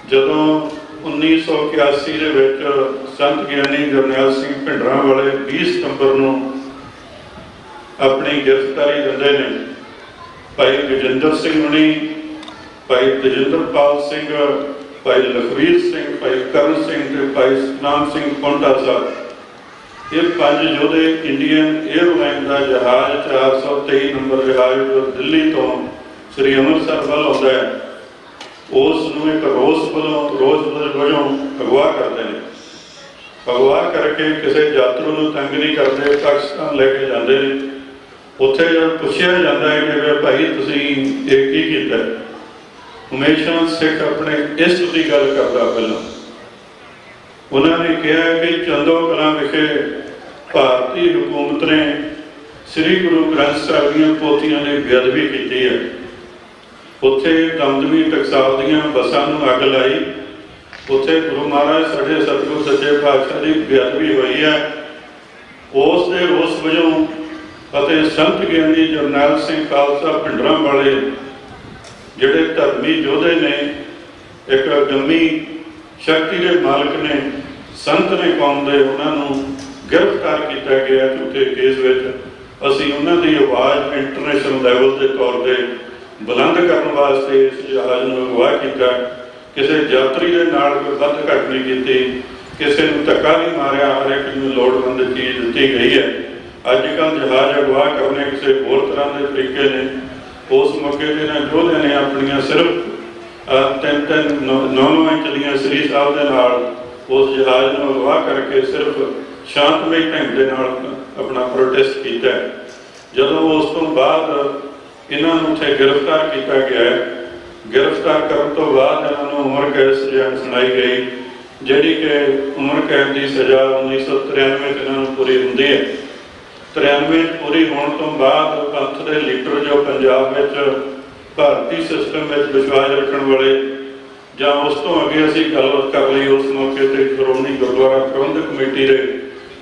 ਜਦੋਂ 1981 ਦੇ ਵਿੱਚ ਸੰਤ ਗਿਆਨੀ ਜਰਨੈਲ ਸਿੰਘ ਭਿੰਡਰਾਂਵਾਲੇ 20 ਸਤੰਬਰ ਨੂੰ ਆਪਣੀ ਗ੍ਰਿਫਤਾਰੀ ਦਿੰਦੇ ਨੇ, ਭਾਈ ਗਜਿੰਦਰ ਸਿੰਘ ਹੁਣੀ, ਭਾਈ ਤਜਿੰਦਰਪਾਲ ਸਿੰਘ, ਭਾਈ ਲਖਵੀਰ ਸਿੰਘ, ਭਾਈ ਕਰਨ ਸਿੰਘ ਤੇ ਭਾਈ ਸਤਨਾਮ ਸਿੰਘ ਪੌਂਟਾ ਸਾਹਿਬ, ਇਹ 5 ਯੋਧੇ ਇੰਡੀਅਨ 에ਅਰਲਾਈਨ ਦਾ ਜਹਾਜ਼ 423 ਨੰਬਰ ਜਹਾਜ਼ ਜੋ ਦਿੱਲੀ ਤੋਂ ਸ੍ਰੀ ਅੰਮ੍ਰਿਤਸਰ ਵੱਲ ਆਉਂਦਾ ਹੈ, ਉਸ ਨੂੰ ਇੱਕ ਰੋਸ ਵਜੋਂ ਅਗਵਾ ਕਰਦੇ ਨੇ। ਅਗਵਾ ਕਰਕੇ ਕਿਸੇ ਯਾਤਰੂ ਨੂੰ ਤੰਗ ਨਹੀਂ ਕਰਦੇ, ਪਾਕਿਸਤਾਨ ਲੈ ਕੇ ਜਾਂਦੇ ਨੇ। ਉੱਥੇ ਜਦ ਪੁੱਛਿਆ ਜਾਂਦਾ ਹੈ ਕਿ ਭਾਈ ਤੁਸੀਂ ਇਹ ਕੀ ਕੀਤਾ, ਹਮੇਸ਼ਾ ਸਿੱਖ ਆਪਣੇ ਇਸ ਦੀ ਗੱਲ ਕਰਦਾ। ਪਹਿਲਾਂ ਉਹਨਾਂ ਨੇ ਕਿਹਾ ਕਿ ਚੰਦੋ ਕਲਾਂ ਵਿਖੇ ਭਾਰਤੀ ਹਕੂਮਤ ਨੇ ਸ੍ਰੀ ਗੁਰੂ ਗ੍ਰੰਥ ਸਾਹਿਬ ਦੀਆਂ ਪੋਥੀਆਂ ਦੀ ਬੇਅਦਬੀ ਕੀਤੀ ਹੈ। ਉੱਥੇ ਦਮਦਮੀ ਟਕਸਾਲ ਦੀਆਂ ਬੱਸਾਂ ਨੂੰ ਅੱਗ ਲਾਈ, ਉੱਥੇ ਗੁਰੂ ਮਹਾਰਾਜ ਸਾਡੇ ਸਤਿਗੁਰੂ ਸੱਚੇ ਪਾਤਸ਼ਾਹ ਦੀ ਬੇਅਦਬੀ ਹੋਈ ਹੈ। ਉਸ ਦੇ ਰੋਸ ਵਜੋਂ ਅਤੇ ਸੰਤ ਗਿਆਨੀ ਜਰਨੈਲ ਸਿੰਘ ਖਾਲਸਾ ਭਿੰਡਰਾਂਵਾਲੇ ਜਿਹੜੇ ਧਰਮੀ ਯੋਧੇ ਨੇ, ਇੱਕ ਗੰਮੀ ਸ਼ਕਤੀ ਦੇ ਮਾਲਕ ਨੇ, ਸੰਤ ਨੇ ਕੌਮ ਦੇ, ਉਹਨਾਂ ਨੂੰ ਗ੍ਰਿਫਤਾਰ ਕੀਤਾ ਗਿਆ ਝੂਠੇ ਕੇਸ ਵਿੱਚ। ਅਸੀਂ ਉਹਨਾਂ ਦੀ ਆਵਾਜ਼ ਇੰਟਰਨੈਸ਼ਨਲ ਲੈਵਲ ਦੇ ਤੌਰ ਤੇ ਬੁਲੰਦ ਕਰਨ ਵਾਸਤੇ ਇਸ ਜਹਾਜ਼ ਨੂੰ ਅਗਵਾ ਕੀਤਾ। ਕਿਸੇ ਯਾਤਰੀ ਦੇ ਨਾਲ ਕੋਈ ਵੱਧ ਘੱਟ ਨਹੀਂ ਕੀਤੀ, ਕਿਸੇ ਨੂੰ ਧੱਕਾ ਨਹੀਂ ਮਾਰਿਆ, ਹਰ ਇੱਕ ਨੂੰ ਲੋੜਵੰਦ ਚੀਜ਼ ਦਿੱਤੀ ਗਈ ਹੈ। ਅੱਜ ਕੱਲ੍ਹ ਜਹਾਜ਼ ਅਗਵਾ ਕਰਨੇ ਕਿਸੇ ਹੋਰ ਤਰ੍ਹਾਂ ਦੇ ਤਰੀਕੇ ਨੇ। ਉਸ ਮੌਕੇ ਦੇ ਨਾਲ ਯੋਧਿਆਂ ਨੇ ਆਪਣੀਆਂ ਸਿਰਫ 9 ਇੰਚ ਦੀਆਂ ਸ੍ਰੀ ਸਾਹਿਬ ਦੇ ਨਾਲ ਉਸ ਜਹਾਜ਼ ਨੂੰ ਅਗਵਾ ਕਰਕੇ ਸਿਰਫ ਸ਼ਾਂਤਮਈ ਢੰਗ ਦੇ ਨਾਲ ਆਪਣਾ ਪ੍ਰੋਟੈਸਟ ਕੀਤਾ। ਜਦੋਂ ਉਸ ਤੋਂ ਬਾਅਦ ਇਹਨਾਂ ਨੂੰ ਉੱਥੇ ਗ੍ਰਿਫਤਾਰ ਕੀਤਾ ਗਿਆ, ਗ੍ਰਿਫਤਾਰ ਕਰਨ ਤੋਂ ਬਾਅਦ ਇਹਨਾਂ ਨੂੰ ਉਮਰ ਕੈਦ ਸਜ਼ਾ ਸੁਣਾਈ ਗਈ, ਜਿਹੜੀ ਕਿ ਉਮਰ ਕੈਦ ਦੀ ਸਜ਼ਾ 1993 ਵਿੱਚ ਇਹਨਾਂ ਨੂੰ ਪੂਰੀ ਹੁੰਦੀ ਹੈ। 93 ਪੂਰੀ ਹੋਣ ਤੋਂ ਬਾਅਦ ਪੰਥ ਦੇ ਲੀਡਰ ਜੋ ਪੰਜਾਬ ਵਿੱਚ ਭਾਰਤੀ ਸਿਸਟਮ ਵਿੱਚ ਵਿਸ਼ਵਾਸ ਰੱਖਣ ਵਾਲੇ, ਜਾਂ ਉਸ ਤੋਂ ਅੱਗੇ ਅਸੀਂ ਗੱਲਬਾਤ ਕਰ ਲਈ, ਉਸ ਮੌਕੇ ਤੇ ਸ਼੍ਰੋਮਣੀ ਗੁਰਦੁਆਰਾ ਪ੍ਰਬੰਧਕ ਕਮੇਟੀ ਦੇ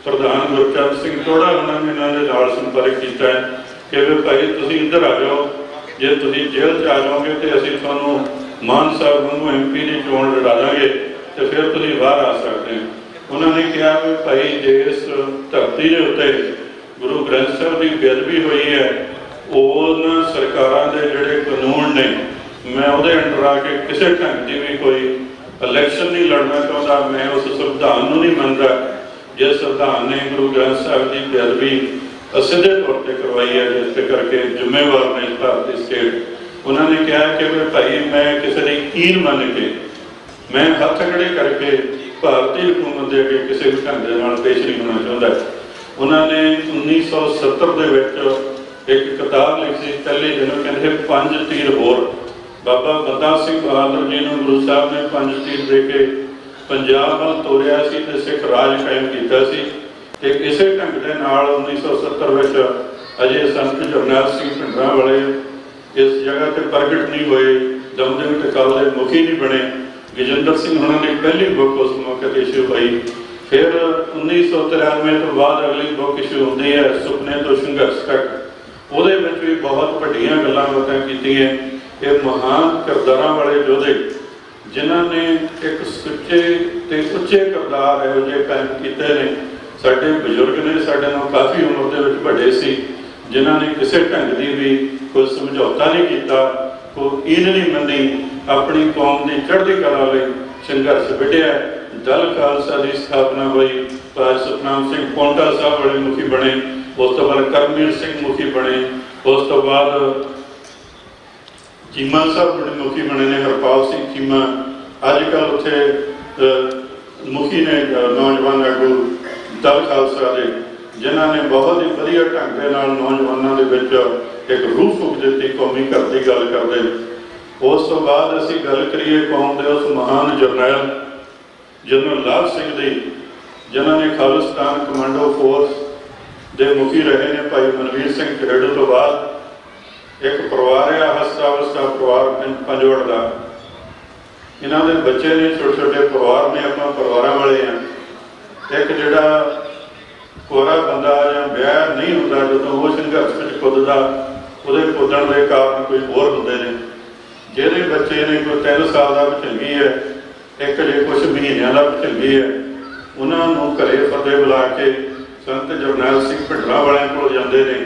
ਪ੍ਰਧਾਨ ਗੁਰਚਰਨ ਸਿੰਘ ਟੋੜਾ ਉਹਨਾਂ ਨੇ ਇਹਨਾਂ ਦੇ ਨਾਲ ਸੰਪਰਕ ਕੀਤਾ ਕਿ ਵੀ ਭਾਈ ਤੁਸੀਂ ਇੱਧਰ ਆ ਜਾਓ, ਜੇ ਤੁਸੀਂ ਜੇਲ੍ਹ 'ਚ ਆ ਜਾਓਗੇ ਤੇ ਅਸੀਂ ਤੁਹਾਨੂੰ ਮਾਨ ਸਾਹਿਬ ਵਾਂਗੂ MP ਦੀ ਚੋਣ ਲੜਾ ਦਾਂਗੇ ਤੇ ਫਿਰ ਤੁਸੀਂ ਬਾਹਰ ਆ ਸਕਦੇ ਹੋ। ਉਹਨਾਂ ਨੇ ਕਿਹਾ ਵੀ ਭਾਈ ਜੇ ਇਸ ਧਰਤੀ ਦੇ ਉੱਤੇ ਗੁਰੂ ਗ੍ਰੰਥ ਸਾਹਿਬ ਦੀ ਬੇਅਦਬੀ ਹੋਈ ਹੈ, ਉਹਨਾਂ ਸਰਕਾਰਾਂ ਦੇ ਜਿਹੜੇ ਕਾਨੂੰਨ ਨੇ, ਮੈਂ ਉਹਦੇ ਅੰਡਰ ਆ ਕੇ ਕਿਸੇ ਢੰਗ ਦੀ ਵੀ ਕੋਈ ਇਲੈਕਸ਼ਨ ਨਹੀਂ ਲੜਨਾ ਚਾਹੁੰਦਾ। ਮੈਂ ਉਸ ਸੰਵਿਧਾਨ ਨੂੰ ਨਹੀਂ ਮੰਨਦਾ ਜਿਸ ਸੰਵਿਧਾਨ ਨੇ ਗੁਰੂ ਗ੍ਰੰਥ ਸਾਹਿਬ ਦੀ ਬੇਅਦਬੀ ਸਿੱਧੇ ਤੌਰ ਤੇ ਕਰਵਾਈ ਹੈ, ਜਿਸ ਤੇ ਕਰਕੇ ਜ਼ਿੰਮੇਵਾਰ ਨੇ ਭਾਰਤੀ ਸਟੇਟ। ਉਹਨਾਂ ਨੇ ਕਿਹਾ ਕਿ ਵੀ ਭਾਈ ਮੈਂ ਕਿਸੇ ਦੀ ਈਨ ਮੰਨ ਕੇ ਮੈਂ ਹੱਥ ਖੜੇ ਕਰਕੇ ਭਾਰਤੀ ਹਕੂਮਤ ਦੇ ਅੱਗੇ ਕਿਸੇ ਵੀ ਢੰਗ ਦੇ ਨਾਲ ਪੇਸ਼ ਨਹੀਂ ਹੋਣਾ ਚਾਹੁੰਦਾ। ਉਹਨਾਂ ਨੇ 1970 ਦੇ ਵਿੱਚ ਇੱਕ ਕਿਤਾਬ ਲਿਖੀ ਪਹਿਲੇ ਜਿਹਨੂੰ ਕਹਿੰਦੇ 5 ਤੀਰ ਹੋਰ। ਬਾਬਾ ਬੰਦਾ ਸਿੰਘ ਬਹਾਦਰ ਜੀ ਨੂੰ ਗੁਰੂ ਸਾਹਿਬ ਨੇ 5 ਤੀਰ ਦੇ ਕੇ ਪੰਜਾਬ ਵੱਲ ਤੋਰਿਆ ਸੀ ਤੇ ਸਿੱਖ ਰਾਜ ਕਾਇਮ ਕੀਤਾ ਸੀ। ਤੇ ਇਸੇ ਢੰਗ ਦੇ ਨਾਲ 1970 ਵਿੱਚ ਅਜੇ ਸੰਤ ਜਰਨੈਲ ਸਿੰਘ ਭਿੰਡਰਾਂਵਾਲੇ ਇਸ ਜਗ੍ਹਾ ਤੇ ਪ੍ਰਗਟ ਨਹੀਂ ਹੋਏ, ਦਮਦਮੀ ਟਕਸਾਲ ਦੇ ਮੁਖੀ ਨਹੀਂ ਬਣੇ। ਗਜਿੰਦਰ ਸਿੰਘ ਉਹਨਾਂ ਦੀ ਪਹਿਲੀ ਬੁੱਕ ਉਸ ਮੌਕੇ ਤੇ ਇਸ਼ੂ ਹੋਈ। ਫਿਰ 1993 ਤੋਂ ਬਾਅਦ ਅਗਲੀ ਬੁੱਕ ਇਸ਼ੂ ਹੁੰਦੀ ਹੈ ਸੁਪਨੇ ਤੋਂ ਸੰਘਰਸ਼ ਤੱਕ। ਉਹਦੇ ਵਿੱਚ ਵੀ ਬਹੁਤ ਵੱਡੀਆਂ ਗੱਲਾਂ ਬਾਤਾਂ ਕੀਤੀਆਂ। ਇਹ ਮਹਾਨ ਕਿਰਦਾਰਾਂ ਵਾਲੇ ਯੋਧੇ ਜਿਨ੍ਹਾਂ ਨੇ ਇੱਕ ਸੁੱਚੇ ਤੇ ਉੱਚੇ ਕਿਰਦਾਰ ਇਹੋ ਜਿਹੇ ਕਾਇਮ ਕੀਤੇ ਨੇ। ਸਾਡੇ ਬਜ਼ੁਰਗ ਨੇ ਸਾਡੇ ਨਾਲ ਕਾਫੀ ਉਮਰ ਦੇ ਵਿੱਚ ਵੱਡੇ ਸੀ, ਜਿਨ੍ਹਾਂ ਨੇ ਕਿਸੇ ਢੰਗ ਦੀ ਵੀ ਕੋਈ ਸਮਝੌਤਾ ਨਹੀਂ ਕੀਤਾ, ਕੋਈ ਈਨ ਨਹੀਂ ਮੰਨੀ, ਆਪਣੀ ਕੌਮ ਦੀ ਚੜ੍ਹਦੀ ਕਲਾ ਲਈ ਸੰਘਰਸ਼ ਵਿੱਢਿਆ। ਦਲ ਖਾਲਸਾ ਦੀ ਸਥਾਪਨਾ ਹੋਈ। ਭਾਈ ਸਤਨਾਮ ਸਿੰਘ ਪੌਂਟਾ ਸਾਹਿਬ ਵਾਲੇ ਮੁਖੀ ਬਣੇ, ਉਸ ਤੋਂ ਬਾਅਦ ਕਰਮਵੀਰ ਸਿੰਘ ਮੁਖੀ ਬਣੇ, ਉਸ ਤੋਂ ਬਾਅਦ ਚੀਮਾ ਸਾਹਿਬ ਬੜੇ ਮੁਖੀ ਬਣੇ ਨੇ, ਹਰਪਾਲ ਸਿੰਘ ਚੀਮਾ ਅੱਜ ਕੱਲ੍ਹ ਉੱਥੇ ਮੁਖੀ ਨੇ ਨੌਜਵਾਨ ਆਗੂ ਦਲ ਖਾਲਸਾ ਦੇ, ਜਿਨ੍ਹਾਂ ਨੇ ਬਹੁਤ ਹੀ ਵਧੀਆ ਢੰਗ ਦੇ ਨਾਲ ਨੌਜਵਾਨਾਂ ਦੇ ਵਿੱਚ ਇੱਕ ਰੂਹ ਫੂਕ ਦਿੱਤੀ ਕੌਮੀ ਘਰ ਦੀ ਗੱਲ ਕਰਦੇ। ਉਸ ਤੋਂ ਬਾਅਦ ਅਸੀਂ ਗੱਲ ਕਰੀਏ ਕੌਮ ਦੇ ਉਸ ਮਹਾਨ ਜਰਨੈਲ ਜਨਰਲ ਲਾਭ ਸਿੰਘ ਦੀ, ਜਿਨ੍ਹਾਂ ਨੇ ਖਾਲਿਸਤਾਨ ਕਮਾਂਡੋ ਫੋਰਸ ਦੇ ਮੁਖੀ ਰਹੇ ਨੇ। ਭਾਈ ਮਨਵੀਰ ਸਿੰਘ ਖੇੜੂ ਤੋਂ ਬਾਅਦ ਇੱਕ ਪਰਿਵਾਰ ਹੈ ਹਸਤਾ ਪਰਿਵਾਰ ਪੰਜੋੜ ਦਾ। ਇਹਨਾਂ ਦੇ ਬੱਚੇ ਨੇ, ਛੋਟੇ ਛੋਟੇ ਪਰਿਵਾਰ ਨੇ, ਆਪਾਂ ਪਰਿਵਾਰਾਂ ਵਾਲੇ ਹਾਂ। ਇੱਕ ਜਿਹੜਾ ਕੋਰਾ ਬੰਦਾ ਜਾਂ ਵਿਆਹ ਨਹੀਂ ਹੁੰਦਾ, ਜਦੋਂ ਉਹ ਸੰਘਰਸ਼ ਵਿੱਚ ਕੁੱਦਦਾ, ਉਹਦੇ ਕੁੱਦਣ ਦੇ ਕਾਰਨ ਕੋਈ ਹੋਰ ਹੁੰਦੇ ਨੇ। ਜਿਹਦੇ ਬੱਚੇ ਨੇ ਕੋਈ 3 ਸਾਲ ਦਾ ਭਚੰਗੀ ਹੈ, ਇੱਕ ਜੇ ਕੁਛ ਮਹੀਨਿਆਂ ਦਾ ਭਚੰਗੀ ਹੈ, ਉਹਨਾਂ ਨੂੰ ਘਰੇ ਫਤਿਹ ਬੁਲਾ ਕੇ ਸੰਤ ਜਰਨੈਲ ਸਿੰਘ ਭਿੰਡਰਾਂਵਾਲਿਆਂ ਕੋਲ ਜਾਂਦੇ ਨੇ।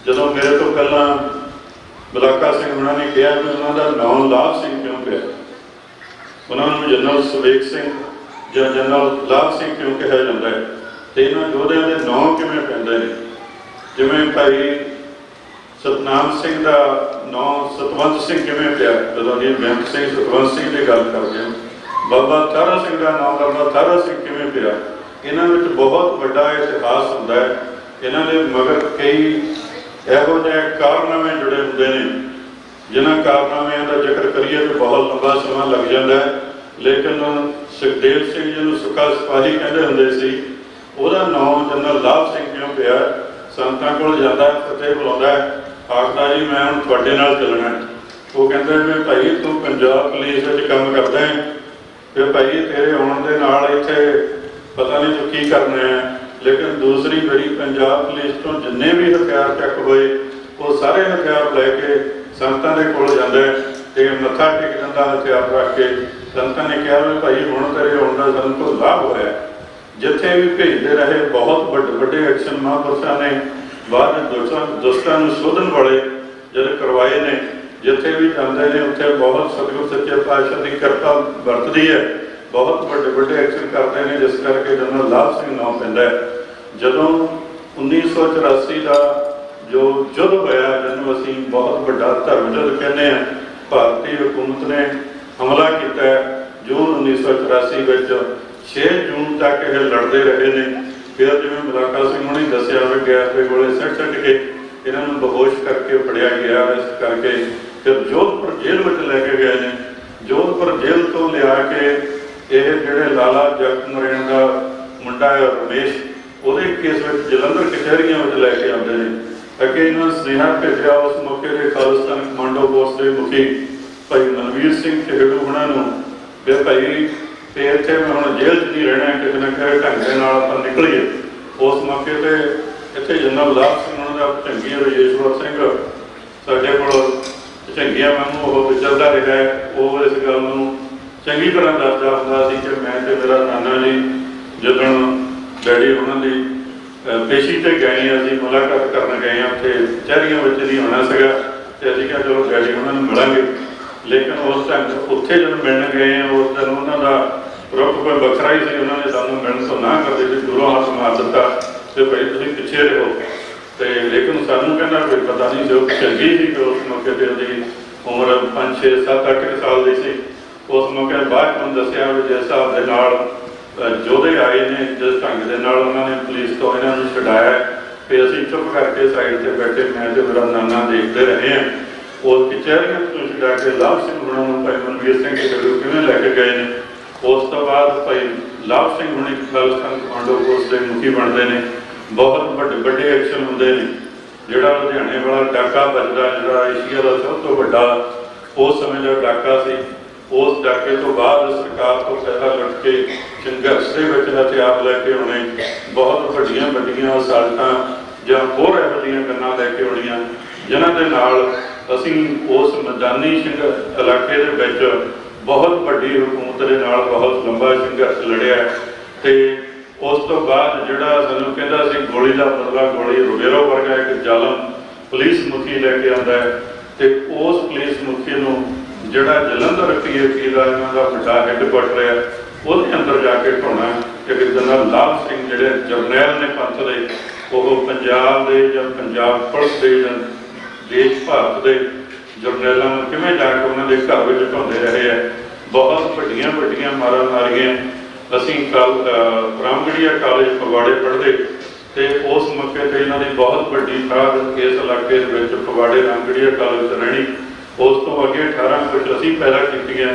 ਜਦੋਂ ਮੇਰੇ ਤੋਂ ਪਹਿਲਾਂ ਬਲਾਕਾ ਸਿੰਘ ਉਹਨਾਂ ਨੇ ਕਿਹਾ ਕਿ ਉਹਨਾਂ ਦਾ ਨਾਮ ਲਾਭ ਸਿੰਘ ਕਿਉਂ ਪਿਆ, ਉਹਨਾਂ ਨੂੰ ਜਨਰਲ ਸੁਬੇਗ ਸਿੰਘ ਜਾਂ ਜਨਰਲ ਲਾਭ ਸਿੰਘ ਕਿਉਂ ਕਿਹਾ ਜਾਂਦਾ ਹੈ, ਤੇ ਇਹਨਾਂ ਯੋਧਿਆਂ ਦੇ ਨਾਮ ਕਿਵੇਂ ਪੈਂਦੇ ਨੇ। ਜਿਵੇਂ ਭਾਈ ਸਤਨਾਮ ਸਿੰਘ ਦਾ ਨਾਮ ਸਤਵੰਤ ਸਿੰਘ ਕਿਵੇਂ ਪਿਆ, ਜਦੋਂ ਅਸੀਂ ਬੇਅੰਤ ਸਿੰਘ ਸਤਵੰਤ ਸਿੰਘ ਦੀ ਗੱਲ ਕਰਦੇ ਹਾਂ। ਬਾਬਾ ਤਾਰਾ ਸਿੰਘ ਦਾ ਨਾਮ ਬਾਬਾ ਤਾਰਾ ਸਿੰਘ ਕਿਵੇਂ ਪਿਆ। ਇਹਨਾਂ ਵਿੱਚ ਬਹੁਤ ਵੱਡਾ ਇਤਿਹਾਸ ਹੁੰਦਾ ਹੈ। ਇਹਨਾਂ ਦੇ ਮਗਰ ਕਈ ਇਹੋ ਜਿਹੇ ਕਾਰਨਾਮੇ ਜੁੜੇ ਹੁੰਦੇ ਨੇ, ਜਿਨ੍ਹਾਂ ਕਾਰਨਾਮਿਆਂ ਦਾ ਜ਼ਿਕਰ ਕਰੀਏ ਤਾਂ ਬਹੁਤ ਲੰਬਾ ਸਮਾਂ ਲੱਗ ਜਾਂਦਾ ਹੈ। ਲੇਕਿਨ ਸੁਖਦੇਵ ਸਿੰਘ ਜਿਹਨੂੰ ਸੁੱਕਾ ਸਿਪਾਹੀ ਕਹਿੰਦੇ ਹੁੰਦੇ ਸੀ, ਉਹਦਾ ਨਾਮ ਜਨਰਲ ਲਾਭ ਸਿੰਘ ਕਿਉਂ ਪਿਆ। ਸੰਤਾਂ ਕੋਲ ਜਾਂਦਾ, ਫਤਿਹ ਬੁਲਾਉਂਦਾ, ਆਖਦਾ ਜੀ ਮੈਂ ਹੁਣ ਤੁਹਾਡੇ ਨਾਲ ਚੱਲਣਾ। ਉਹ ਕਹਿੰਦੇ ਵੀ ਭਾਈ ਤੂੰ ਪੰਜਾਬ ਪੁਲਿਸ ਵਿੱਚ ਕੰਮ ਕਰਦਾ ਹੈ, ਫਿਰ ਭਾਈ ਤੇਰੇ ਆਉਣ ਦੇ ਨਾਲ ਇੱਥੇ ਪਤਾ ਨਹੀਂ ਤੂੰ ਕੀ ਕਰਨਾ ਹੈ। ਲੇਕਿਨ ਦੂਸਰੀ ਵਾਰੀ ਪੰਜਾਬ ਪੁਲਿਸ ਤੋਂ ਜਿੰਨੇ ਵੀ ਹਥਿਆਰ ਚੱਕ ਹੋਏ, ਉਹ ਸਾਰੇ ਹਥਿਆਰ ਲੈ ਕੇ ਸੰਤਾਂ ਦੇ ਕੋਲ ਜਾਂਦਾ ਤੇ ਮੱਥਾ ਟੇਕ ਦਿੰਦਾ ਹਥਿਆਰ ਰੱਖ ਕੇ। ਸੰਤਾਂ ਨੇ ਕਿਹਾ ਵੀ ਭਾਈ ਹੁਣ ਤੇਰੇ ਆਉਣ ਦਾ ਸਾਨੂੰ ਕੋਈ ਲਾਭ ਹੋਇਆ। ਜਿੱਥੇ ਵੀ ਭੇਜਦੇ ਰਹੇ ਬਹੁਤ ਵੱਡੇ ਵੱਡੇ ਐਕਸ਼ਨ ਮਹਾਂਪੁਰਸ਼ਾਂ ਨੇ ਬਾਅਦ ਦੁਸ਼ਟਾਂ ਨੂੰ ਸੋਧਣ ਵਾਲੇ ਜਿਹੜੇ ਕਰਵਾਏ ਨੇ। ਜਿੱਥੇ ਵੀ ਜਾਂਦੇ ਨੇ ਉੱਥੇ ਬਹੁਤ ਸਤਿਗੁਰ ਸੱਚੇ ਪਾਤਸ਼ਾਹ ਦੀ ਕਿਰਪਾ ਵਰਤਦੀ ਹੈ, ਬਹੁਤ ਵੱਡੇ ਵੱਡੇ ਐਕਸ਼ਨ ਕਰਦੇ ਨੇ, ਜਿਸ ਕਰਕੇ ਜਨਰਲ ਲਾਭ ਸਿੰਘ ਨਾਮ ਪੈਂਦਾ ਹੈ। ਜਦੋਂ 1984 ਦਾ ਜੋ ਯੁੱਧ ਹੋਇਆ, ਜਿਹਨੂੰ ਅਸੀਂ ਬਹੁਤ ਵੱਡਾ ਧਰਮ ਯੁੱਧ ਕਹਿੰਦੇ ਹਾਂ, ਭਾਰਤੀ ਹਕੂਮਤ ਨੇ ਹਮਲਾ ਕੀਤਾ ਜੂਨ 1984 ਵਿੱਚ। 6 ਜੂਨ ਤੱਕ ਇਹ ਲੜਦੇ ਰਹੇ ਨੇ। ਫਿਰ ਜਿਵੇਂ ਬਲਾਕਾ ਸਿੰਘ ਹੁਣੀ ਦੱਸਿਆ ਵੀ ਗੈਸ ਦੇ ਗੋਲੇ ਸਿੱਟ ਕੇ ਇਹਨਾਂ ਨੂੰ ਬੇਹੋਸ਼ ਕਰਕੇ ਫੜਿਆ ਗਿਆ। ਇਸ ਕਰਕੇ ਫਿਰ ਜੋਧਪੁਰ ਜੇਲ੍ਹ ਵਿੱਚ ਲੈ ਕੇ ਗਏ ਨੇ। ਜੋਧਪੁਰ ਜੇਲ੍ਹ ਤੋਂ ਲਿਆ ਕੇ ਇਹ ਜਿਹੜੇ ਲਾਲਾ ਜਗਤ ਨਰੈਣ ਦਾ ਮੁੰਡਾ ਹੈ ਰਮੇਸ਼, ਉਹਦੇ ਕੇਸ ਵਿੱਚ ਜਲੰਧਰ ਕਚਹਿਰੀਆਂ ਵਿੱਚ ਲੈ ਕੇ ਆਉਂਦੇ ਨੇ। ਅੱਗੇ ਇਹਨਾਂ ਸੁਨੇਹਾ ਭੇਜਿਆ ਉਸ ਮੌਕੇ ਦੇ ਖਾਲਿਸਤਾਨ ਕਮਾਂਡੋ ਫੋਰਸ ਦੇ ਮੁਖੀ ਭਾਈ ਮਨਵੀਰ ਸਿੰਘ ਖੇੜੂ ਉਹਨਾਂ ਨੂੰ ਵੀ ਭਾਈ ਤੇ ਇੱਥੇ ਮੈਂ ਹੁਣ ਜੇਲ੍ਹ 'ਚ ਨਹੀਂ ਰਹਿਣਾ, ਕਿਸੇ ਨਾ ਕਿਸੇ ਢੰਗ ਦੇ ਨਾਲ ਆਪਾਂ ਨਿਕਲੀਏ। ਉਸ ਮੌਕੇ ਤੇ ਇੱਥੇ ਜਨਰਲ ਲਾਭ ਸਿੰਘ ਉਹਨਾਂ ਦਾ ਭਚੰਗੀ ਰਜੇਸ਼ਵਰ ਸਿੰਘ ਸਾਡੇ ਕੋਲ ਭਚੰਗੀਆਂ ਵਾਂਗੂ ਉਹ ਵਿਚਰਦਾ ਰਿਹਾ। ਉਹ ਇਸ ਗੱਲ ਨੂੰ ਚੰਗੀ ਤਰ੍ਹਾਂ ਦੱਸਦਾ ਹੁੰਦਾ ਸੀ ਕਿ ਮੈਂ ਤੇ ਮੇਰਾ ਨਾਨਾ ਜੀ ਜਦੋਂ ਡੈਡੀ ਉਹਨਾਂ ਦੀ ਪੇਸ਼ੀ ਤੇ ਗਏ, ਅਸੀਂ ਮੁਲਾਕਾਤ ਕਰਨ ਗਏ ਹਾਂ, ਉੱਥੇ ਕਚਹਿਰੀਆਂ ਵਿੱਚ ਨਹੀਂ ਹੋਣਾ ਸੀਗਾ ਤੇ ਅਸੀਂ ਕਿਹਾ ਚਲੋ ਡੈਡੀ ਉਹਨਾਂ ਨੂੰ ਮਿਲਾਂਗੇ। ਲੇਕਿਨ ਉਸ ਟਾਈਮ ਉੱਥੇ ਜਦੋਂ ਮਿਲਣ ਗਏ ਉਸ ਦਿਨ ਉਹਨਾਂ ਦਾ ਰੁੱਖ ਕੋਈ ਵੱਖਰਾ ਹੀ ਸੀ। ਉਹਨਾਂ ਨੇ ਸਾਨੂੰ ਮਿਲਣ ਤੋਂ ਨਾ ਕਰਦੇ ਸੀ, ਦੂਰੋਂ ਹੱਥ ਮਾਰ ਦਿੱਤਾ ਤੇ ਭਾਈ ਤੁਸੀਂ ਪਿੱਛੇ ਰਹੋ। ਤੇ ਲੇਕਿਨ ਸਾਨੂੰ ਕਹਿੰਦਾ ਕੋਈ ਪਤਾ ਨਹੀਂ ਸੀ, ਉਹ ਚੰਗੀ ਸੀ ਕਿ ਉਸ ਮੌਕੇ ਤੇ ਅਸੀਂ ਉਮਰ 5 6 7 8 ਸਾਲ ਦੀ ਸੀ। ਉਸ ਮੌਕੇ ਬਾਅਦ ਮੈਨੂੰ ਦੱਸਿਆ ਵੀ ਜਿਸ ਹਿਸਾਬ ਦੇ ਨਾਲ ਯੋਧੇ ਆਏ ਨੇ, ਜਿਸ ਢੰਗ ਦੇ ਨਾਲ ਉਹਨਾਂ ਨੇ ਪੁਲਿਸ ਤੋਂ ਇਹਨਾਂ ਨੂੰ ਛਡਾਇਆ, ਤੇ ਅਸੀਂ ਚੁੱਪ ਕਰਕੇ ਸਾਈਡ ਤੇ ਬੈਠੇ, ਮੈਂ ਤੇ ਮੇਰਾ ਨਾਨਾ ਦੇਖਦੇ ਰਹੇ ਹਾਂ। ਉਹ ਕਚਹਿਰੀਆਂ ਤੋਂ ਛਡਾ ਕੇ ਲਾਭ ਸਿੰਘ ਹੁਣਾਂ ਨੂੰ ਭਾਈ ਮਨਵੀਰ ਸਿੰਘ ਢਿੱਲੋਂ ਕਿਵੇਂ ਲੈ ਕੇ ਗਏ ਨੇ। ਉਸ ਤੋਂ ਬਾਅਦ ਭਾਈ ਲਾਭ ਸਿੰਘ ਹੁਣੀ ਖਾਲਿਸਤਾਨ ਕਮਾਂਡੋ ਫੋਰਸ ਦੇ ਮੁਖੀ ਬਣਦੇ ਨੇ। ਬਹੁਤ ਵੱਡੇ ਐਕਸ਼ਨ ਹੁੰਦੇ ਨੇ। ਜਿਹੜਾ ਲੁਧਿਆਣੇ ਵਾਲਾ ਡਾਕਾ ਵੱਜਦਾ, ਜਿਹੜਾ ਏਸ਼ੀਆ ਦਾ ਸਭ ਤੋਂ ਵੱਡਾ ਉਸ ਸਮੇਂ ਦਾ ਡਾਕਾ ਸੀ, ਉਸ ਡਾਕੇ ਤੋਂ ਬਾਅਦ ਸਰਕਾਰ ਤੋਂ ਪੈਸਾ ਲੁੱਟ ਕੇ ਸੰਘਰਸ਼ ਦੇ ਵਿੱਚ ਹਥਿਆਰ ਲੈ ਕੇ ਆਉਣੇ, ਬਹੁਤ ਵੱਡੀਆਂ ਸਾਜ਼ਿਸ਼ਾਂ ਜਾਂ ਹੋਰ ਇਹੋ ਜਿਹੀਆਂ ਗੱਲਾਂ ਲੈ ਕੇ ਆਉਣੀਆਂ, ਜਿਨ੍ਹਾਂ ਦੇ ਨਾਲ ਅਸੀਂ ਉਸ ਮੈਦਾਨੀ ਇਲਾਕੇ ਦੇ ਵਿੱਚ ਬਹੁਤ ਵੱਡੀ ਹਕੂਮਤ ਦੇ ਨਾਲ ਬਹੁਤ ਲੰਬਾ ਸੰਘਰਸ਼ ਲੜਿਆ। ਤੇ ਉਸ ਤੋਂ ਬਾਅਦ ਜਿਹੜਾ ਸਾਨੂੰ ਕਹਿੰਦਾ ਸੀ ਗੋਲੀ ਦਾ ਬਦਲਾ ਗੋਲੀ, ਰੁਬੇਰੋ ਵਰਗਾ ਇੱਕ ਜ਼ਾਲਮ ਪੁਲਿਸ ਮੁਖੀ ਲੈ ਕੇ ਆਉਂਦਾ ਹੈ, ਤੇ ਉਸ ਪੁਲਿਸ ਮੁਖੀ ਨੂੰ ਜਿਹੜਾ ਜਲੰਧਰ PAP ਦਾ ਇਹਨਾਂ ਦਾ ਵੱਡਾ ਹੈੱਡਕੁਆਟਰ ਹੈ, ਉਹਦੇ ਅੰਦਰ ਜਾ ਕੇ ਢਾਉਣਾ ਕਿ ਜਨਰਲ ਲਾਭ ਸਿੰਘ ਜਿਹੜੇ ਜਰਨੈਲ ਨੇ ਪੰਥ ਦੇ, ਉਹ ਪੰਜਾਬ ਦੇ ਜਾਂ ਪੰਜਾਬ ਪੁਲਿਸ ਦੇ ਜਾਂ ਦੇਸ਼ ਭਾਰਤ ਦੇ ਜਰਨੈਲਾਂ ਨੂੰ ਕਿਵੇਂ ਜਾ ਕੇ ਉਹਨਾਂ ਦੇ ਘਰ ਵਿੱਚ ਢਾਉਂਦੇ ਰਹੇ ਹੈ। ਬਹੁਤ ਵੱਡੀਆਂ ਮਾਰਾਂ ਮਾਰੀਆਂ। ਅਸੀਂ ਰਾਮਗੜੀਆ ਕਾਲਜ ਫਗਵਾੜੇ ਪੜ੍ਹਦੇ, ਤੇ ਉਸ ਮੌਕੇ 'ਤੇ ਇਹਨਾਂ ਦੀ ਬਹੁਤ ਵੱਡੀ ਸਾਧ ਇਸ ਇਲਾਕੇ ਦੇ ਵਿੱਚ ਫਗਵਾੜੇ ਰਾਮਗੜੀਆ ਕਾਲਜ 'ਚ ਰਹਿਣੀ। ਉਸ ਤੋਂ ਅੱਗੇ 18 ਕੁਝ ਅਸੀਂ ਪੈਦਾ ਕੀਤੀਆਂ,